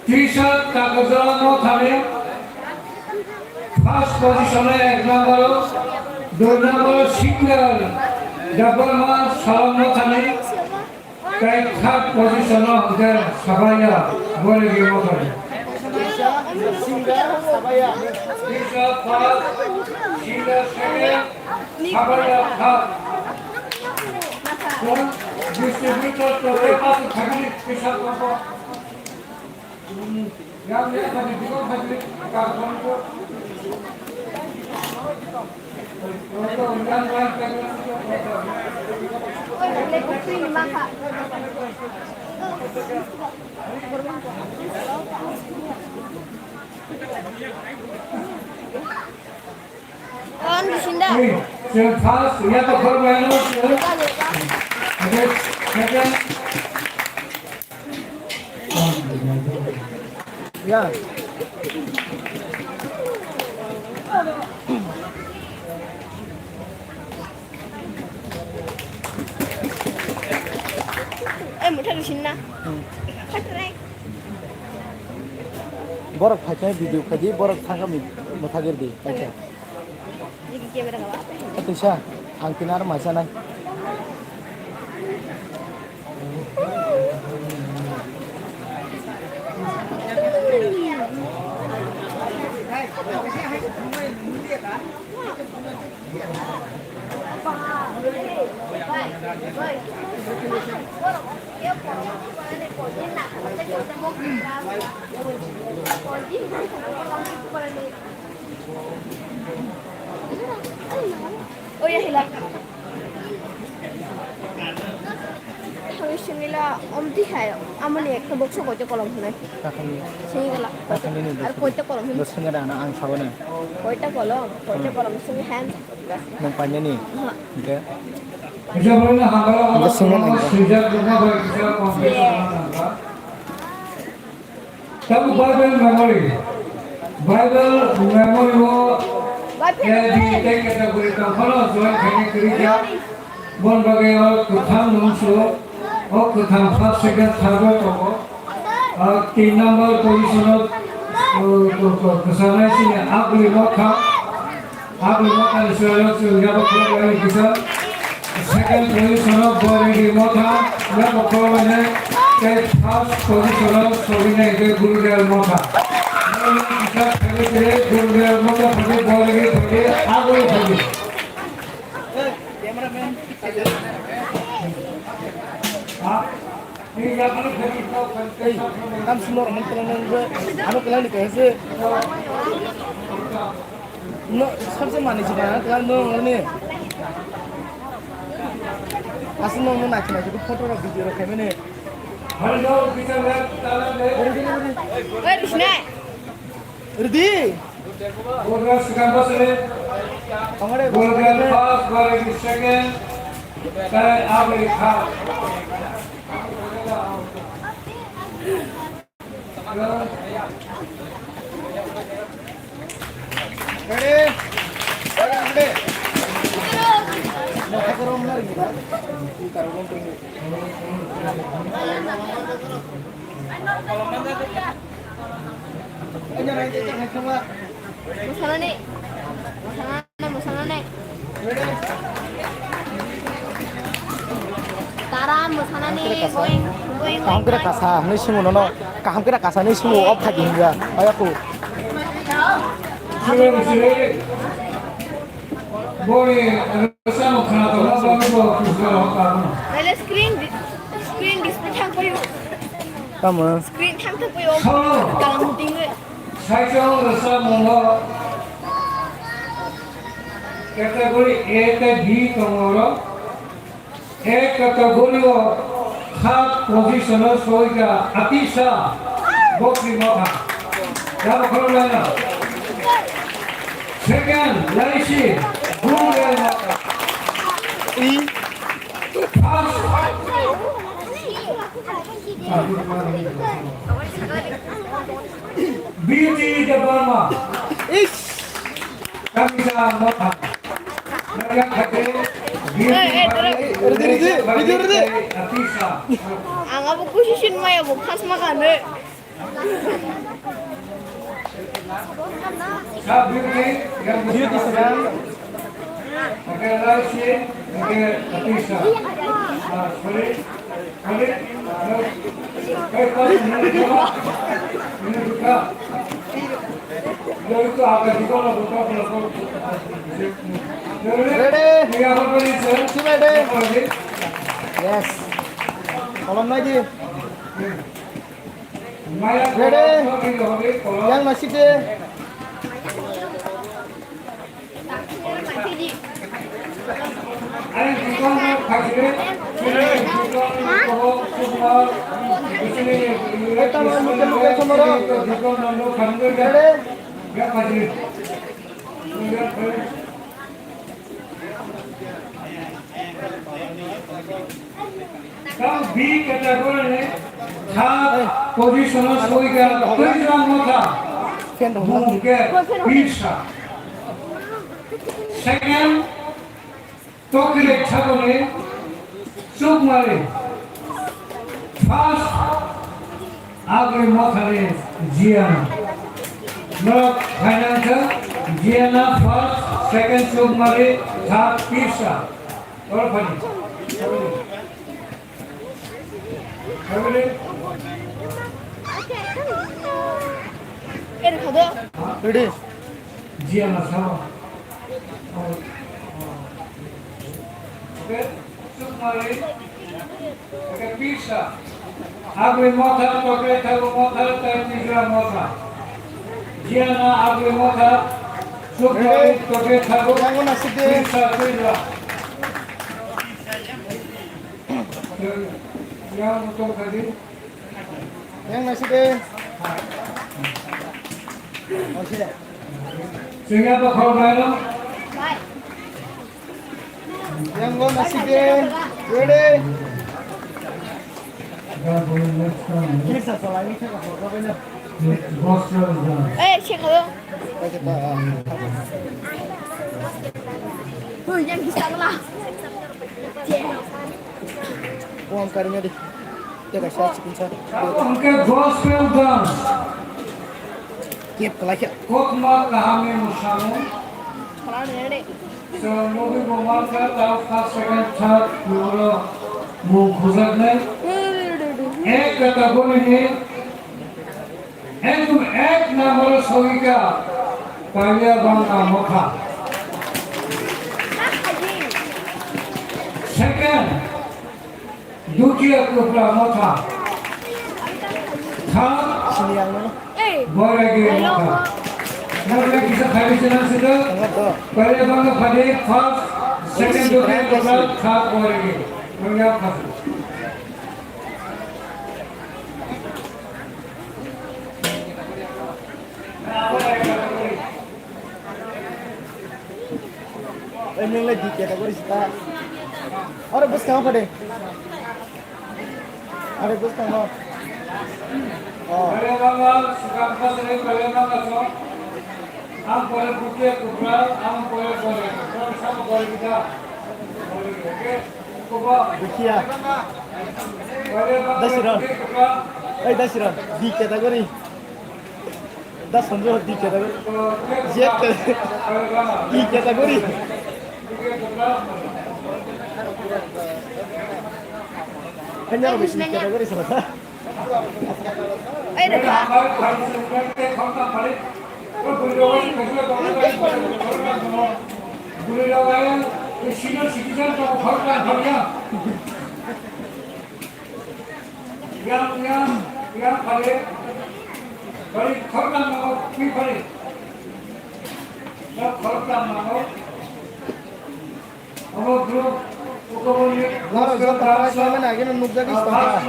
Speaker 1: T-shirt Takazano Thane, first position ek number, two number single, double man Salamo Thane, third position of the Sabaya, Bolegi Motor. T-shirt first, single second, Sabaya third. Distributor to the family special combo. Yang dia tadi juga fabric karbon itu. Untuk undang lain
Speaker 8: di sini.
Speaker 2: First, ya to korban itu. Second.
Speaker 1: Ya.
Speaker 8: Một thằng xin na.
Speaker 1: Borak pakai video kaji, borak tangga mutagir di kaca.
Speaker 8: Jadi kamera kawa.
Speaker 1: Itu sah, angkinar macam mana?
Speaker 8: Oh ya hilang. Kami sinilah om dihay. Aman ni ekta box ko kolom hunay. Sinigala. Ar koita kolom hin.
Speaker 1: Dosennya ada anak angsa mana?
Speaker 8: Koita kolom singi hand.
Speaker 1: Nampaknya nih. Oke.
Speaker 2: Misalnya hamba sejak rumah berkisar konflik. Tahu Bible memory wo di category tongkol join kene kerja bon bagai kutham nungsu kutham first second third toko 3 number position kesana sini agli mokha Israel Sujaba Kura Kisa second position of Bori Mokha Yaba Kura first position of Sovina Gurudev Mokha Gurudev Mokha Bori Bori Agli Bori
Speaker 1: Kam semua orang mentelan gue, anu kelan di KSE. No, सबसे माने ची ना तो no ने असली no ना कि ना जो फोटो और वीडियो रखे मैंने
Speaker 2: हेलो किचन में ताला में
Speaker 8: ओए कृष्णा
Speaker 1: रेडी
Speaker 2: बोलगा सेकंड बस ले
Speaker 1: हमारे
Speaker 2: बोलगा फर्स्ट बोलगा सेकंड करे आप लिखा
Speaker 1: ready ready mau ke rumah lagi kan kita rumah tinggi aja nanti jangan cuma
Speaker 8: Musana nih Taran musana nih going
Speaker 1: kaham kira kasa nih semua nono kaham kira kasa nih semua op tadi enggak ayahku
Speaker 2: Bori sama kana to ba ba ko
Speaker 8: Nela screen display thang ko yung
Speaker 1: kamu
Speaker 8: screen thang ko yung kalang tinggal
Speaker 2: sai chong rasa mongo category A ke B tomoro A category o third position soiga atisha bokri mokha jab khorlana second laishi Gurudev Mokha Beauty the Burma Kamisa Mokha Naya Khate Beauty Atisha
Speaker 8: ang abo position mo yung bukas makane
Speaker 2: Sab Beauty Beauty sedang Okay, Laishi Okay, Atisha Sorry
Speaker 1: yes kolom lagi yang masih deh
Speaker 2: B category third position soiga Gurudev Mokha Pisa second Tokire Chagone Sukmare first Agri Mokhare Giana Not financial Giana first second Sukmare third Pisa all funny family
Speaker 1: ready
Speaker 2: Giana sama okay Sukmare okay Pisa Agri Mokha Tokire Thago Mokha Tijra Mokha Giana Agri Mokha Sukmare Tokire Thago Pisa Tijra yang betul tadi
Speaker 1: yang masih deh masih deh
Speaker 2: sehingga apa kalau bayar
Speaker 1: yang gua masih deh ready
Speaker 2: nggak boleh next time
Speaker 1: ini satu lagi saya nggak
Speaker 5: gospel dance.
Speaker 8: Siapa?
Speaker 1: Kita
Speaker 8: Yang bisa lah.
Speaker 1: uang karinya di. Ya guys, saya cikin saya.
Speaker 5: उनके gospel dance.
Speaker 1: Kiep kelak ya.
Speaker 5: Kokma lahame musamu.
Speaker 8: Kalau nenek.
Speaker 5: So movie bomal ka tao first second third muro mu khuzak ne. एक category में एक number सोई का पहले बंदा मुखा. Second, दूसरे टुकड़ा मुखा. Third,
Speaker 1: Sini yang mana?
Speaker 5: बोरेगी मुखा. नवले किसे खाली चला सिद्ध. पहले बंदा खाली first, second दूसरे टुकड़ा third बोरेगी. मंगया खाली.
Speaker 1: Ini lagi kategori kita. Orang bus kau pada? Ada bus kau? Oh.
Speaker 5: पहले बंदा सुकाम का सही पहले बंदा सो. हम पहले बुके टुकड़ा हम पहले बोले. सब बोले kita. Oke. Coba.
Speaker 1: Dukia.
Speaker 5: पहले बंदा
Speaker 1: Dasiran.
Speaker 5: टुकड़ा.
Speaker 1: Dasiran. Di kategori. Das संजो di kategori. Jet di kategori. Hanya lebih di kategori selesai.
Speaker 8: Dekat.
Speaker 1: Laro jauh terpakai selama lagi nunggu lagi setengah.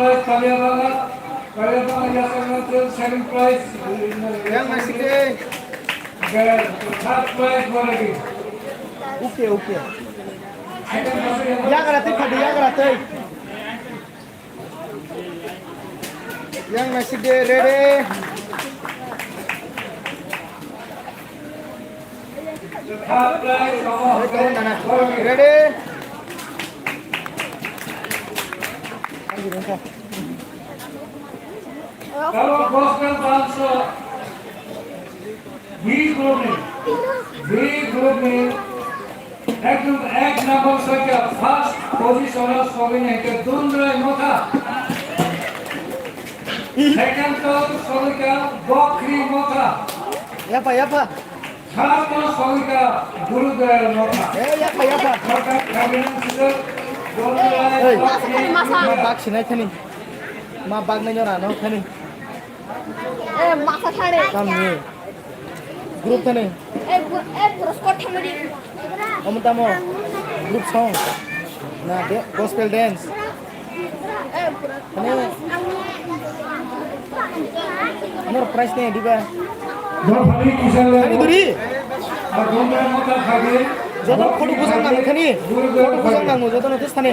Speaker 5: Second prize.
Speaker 1: Yang masih deh.
Speaker 5: Third prize बोलेगी.
Speaker 1: Oke. Ya karate khadi ya karate. Yang masih deh ready.
Speaker 5: Third prize
Speaker 1: Ready.
Speaker 5: kalau gospel dance B group में एक number से क्या first position है सोविने के दूसरे मोटा second तो सोवी का बकरी मोटा
Speaker 1: Ya pak.
Speaker 5: थर्ड तो सोवी का गुरुद्वारा मोटा
Speaker 1: Ya pak.
Speaker 5: छोटा कैबिनेट से
Speaker 1: Hei, bag sini kini. Ma bag nanya rano kini.
Speaker 8: Masa thare.
Speaker 1: Kami. Grup kini.
Speaker 8: Puruskot thamari.
Speaker 1: Kamu tamu. Grup song. Nah, dia gospel dance. Ini. Nomor price nih di bawah.
Speaker 5: जो भली किसान
Speaker 1: Kani duri.
Speaker 5: और दूसरे मोटा खागे
Speaker 1: Jodoh kudu kusang nang kani. Kudu kusang nang jodoh nanti stane.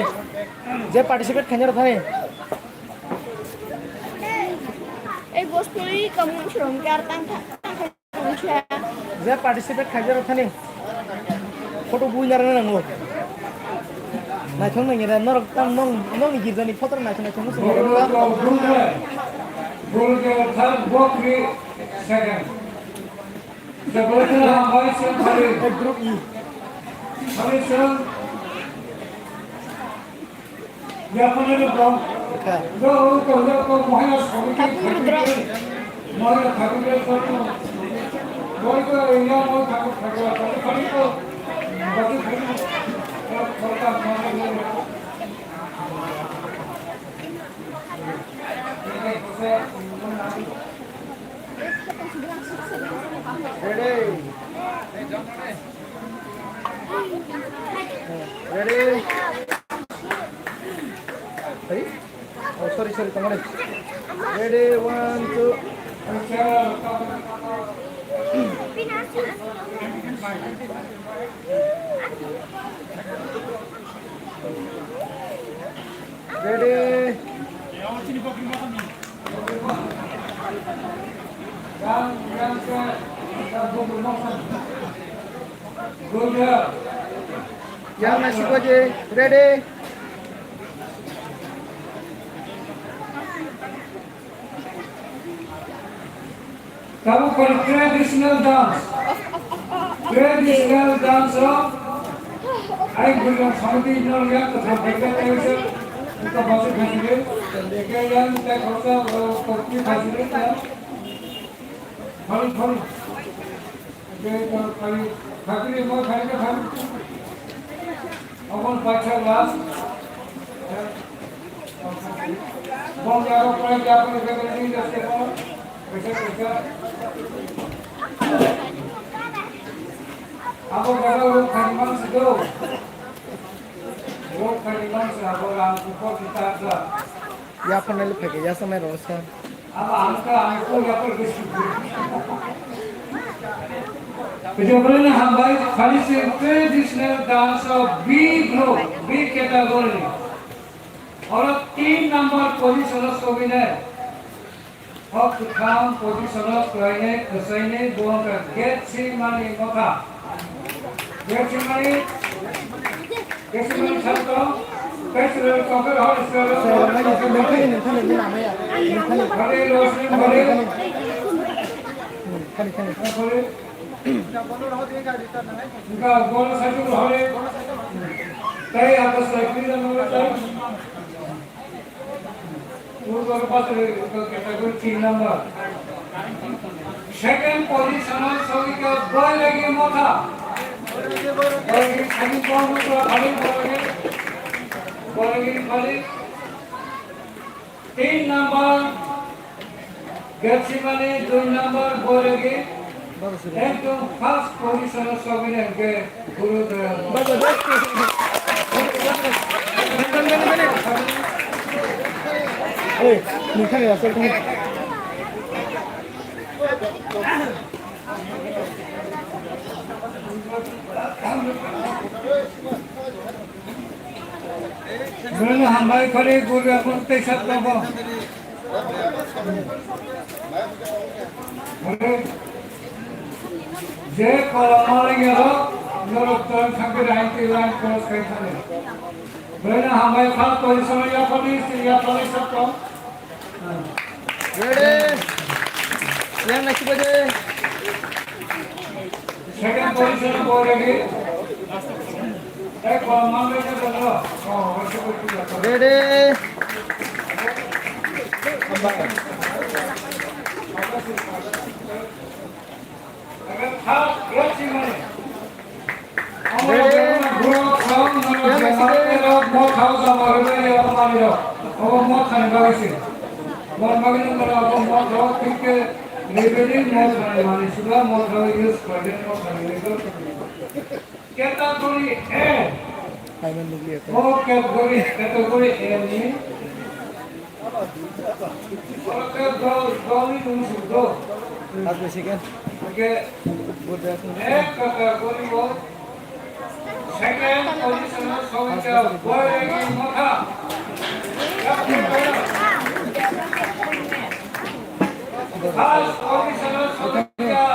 Speaker 1: Je participate kanjar thane.
Speaker 8: Gospel kamu suruh kar tang.
Speaker 1: Je participate kanjar thane. Kudu bujar nang. Nah, cuma ni ada nor tam nong ni gizani foto nak cuma semua.
Speaker 5: बोल के third बकरी second जब बोलते हैं हमारे से खाली
Speaker 1: Grup I.
Speaker 5: खाली से या अपने लोग जो महिला सभी के महिला ठाकुर के बोल के यहाँ मोल ठाकुर खाली तो बाकी छोटा मामला
Speaker 1: Ready? Ready? Oh, sorry, teman. Ready, 1, 2. Ready? Yang nasi aja, ready?
Speaker 2: Kamu traditional dance. Traditional dance of I bilang sampai ini yang terbaik itu kita bahasa kasih. Jika yang kita bahasa kopi kasih ya. Kali. Jadi kali kali mau kali kan. Awal baca las. Bom jaro pernah jawab ini jadi apa? Bisa. Aku kalau kalimat itu, kalimat aku langsung kita ada.
Speaker 1: Ya panel pakai ya sama rosa.
Speaker 2: Aku ya pergi. Kemudian hambai kali traditional dance of B category. और 3 number position सोबिने और काम position कोइने कसैने बोंका gate सी मानी मका gate सी मानी छात्र कैसे copper hall store खड़े रोशनी खड़े इनका बोल साइकिल हॉले कई आपस cycle number category 3 number. Second position also we got boy lagi motha. Boy lagi kau khali. 3 number. Getsi mane 2 number boy lagi. एकदम first position also we have guru
Speaker 1: Oi, nikah ya asal kamu.
Speaker 2: Mana hambai kali guru aku tesat apa? Je kalau maling ya, nurut tuan sampai rantai lain terus kaitannya. Mana hambai khas position ya kali sabto.
Speaker 1: Ready? Yang nasi aja.
Speaker 2: Second position boy lagi. Kalau maling ya dulu.
Speaker 1: Ready?
Speaker 2: Category A ni.
Speaker 1: Aku sih kan.
Speaker 2: Okay. Category wo. Second position soalnya boy lagi motha. First position soalnya.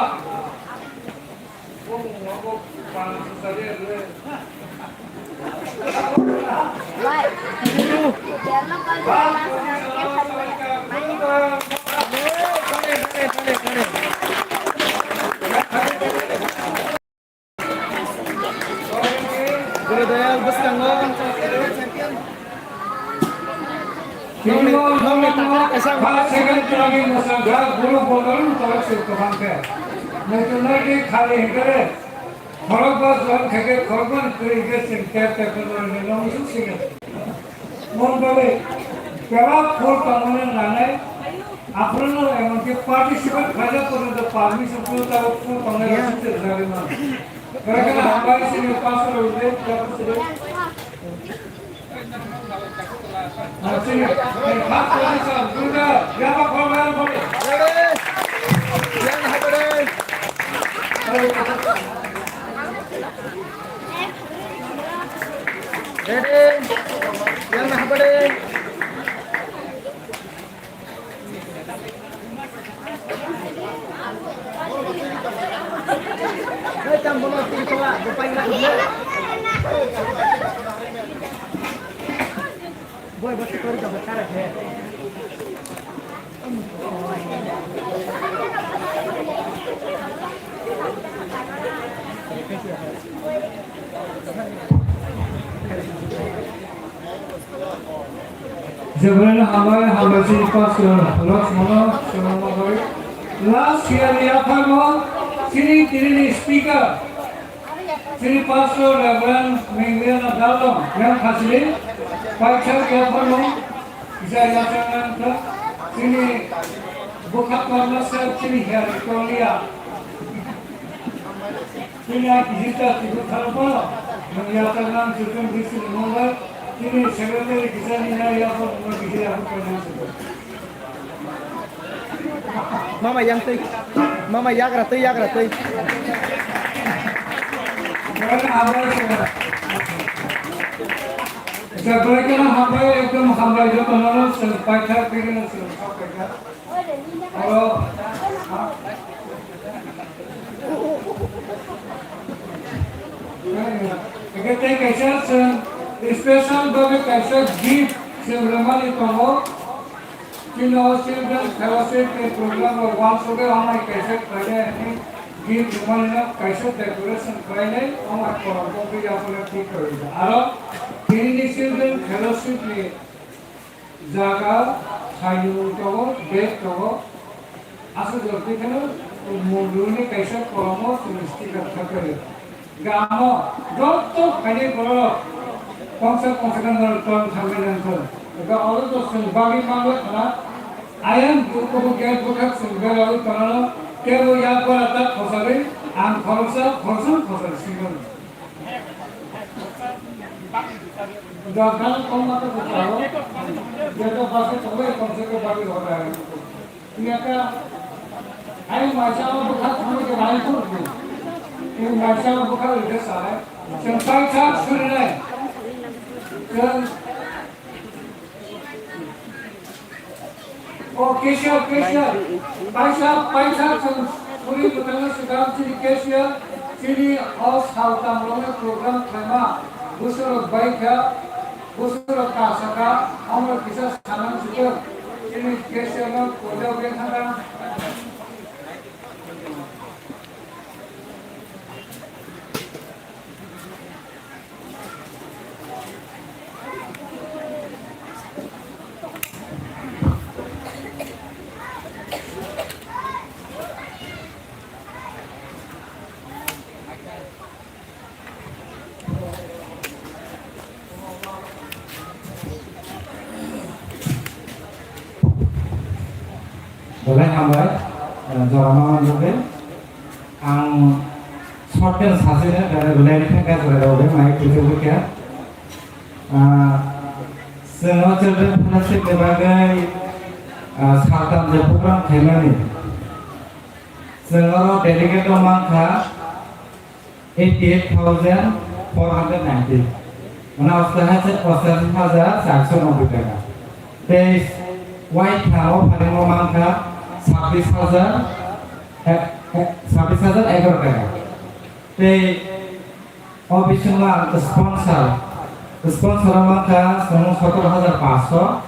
Speaker 2: Yang nak apa deh? Sebenarnya hamba sini pas los mono last year dia kamu sini ini speaker sini pastor Reverend Mengwiana Dalom yang kasih baca dia kamu bisa lakukan ke sini buka karena saya sini hari Korea sini kita tidak terlalu mengiyakan sistem di sini mulai ini sebenarnya kita ini ya pun kita harus
Speaker 1: Mama yang teh, Mama yagra teh.
Speaker 2: Sebaliknya hamba एकदम hamba जो बनाना संपाइथा पिघलना संपाइथा और कहते हैं कैसे special बगे कैसे gift ceremony को चिल्ड्रन फेलोशिप के प्रोग्राम और वांस हो गए हमारे कैसे पहले हैं गिफ्ट सेरेमनी कैसे डेकोरेशन पहले हमारे प्रोग्राम भी आपने ठीक कर दिया और चिल्ड्रन फेलोशिप में जागा साइड को डेट को आसु जल्दी करो मुंडूने कैसे प्रोग्राम सुनिश्चित करते गाँव जो पहले करो konsep-konsep dalam sambilan itu. Jika orang itu sebagai manusia karena ayam buku gaya bukan sebagai orang karena kalau yang berada khosari, am khosari single. Jangan kau mata beritahu, jika pasal sampai konsep bagi orang. Ia kan ayam macam bukan sampai ke ayam pun. Ini macam bukan itu sahaja. Sampai saat sudah और केशिया पैसा पूरी बताना सुधार चीनी केशिया चीनी और south में programme थमा दूसरा बाइक है दूसरा कासा का हम लोग किसी सामान सुधर चीनी केशिया में कोड़ा उगे खाना
Speaker 14: Boleh hambai, jorama juga. Ang shorten hasilnya dari bulan ini kan sudah ada mai itu juga. Semua children fellowship sebagai sartam je program kemani. Semua delegate mangka 88,490. Mana usaha taka. Tes white kalau pada mangka 26,000 ekor taka. Te official sponsor mangka 17,500.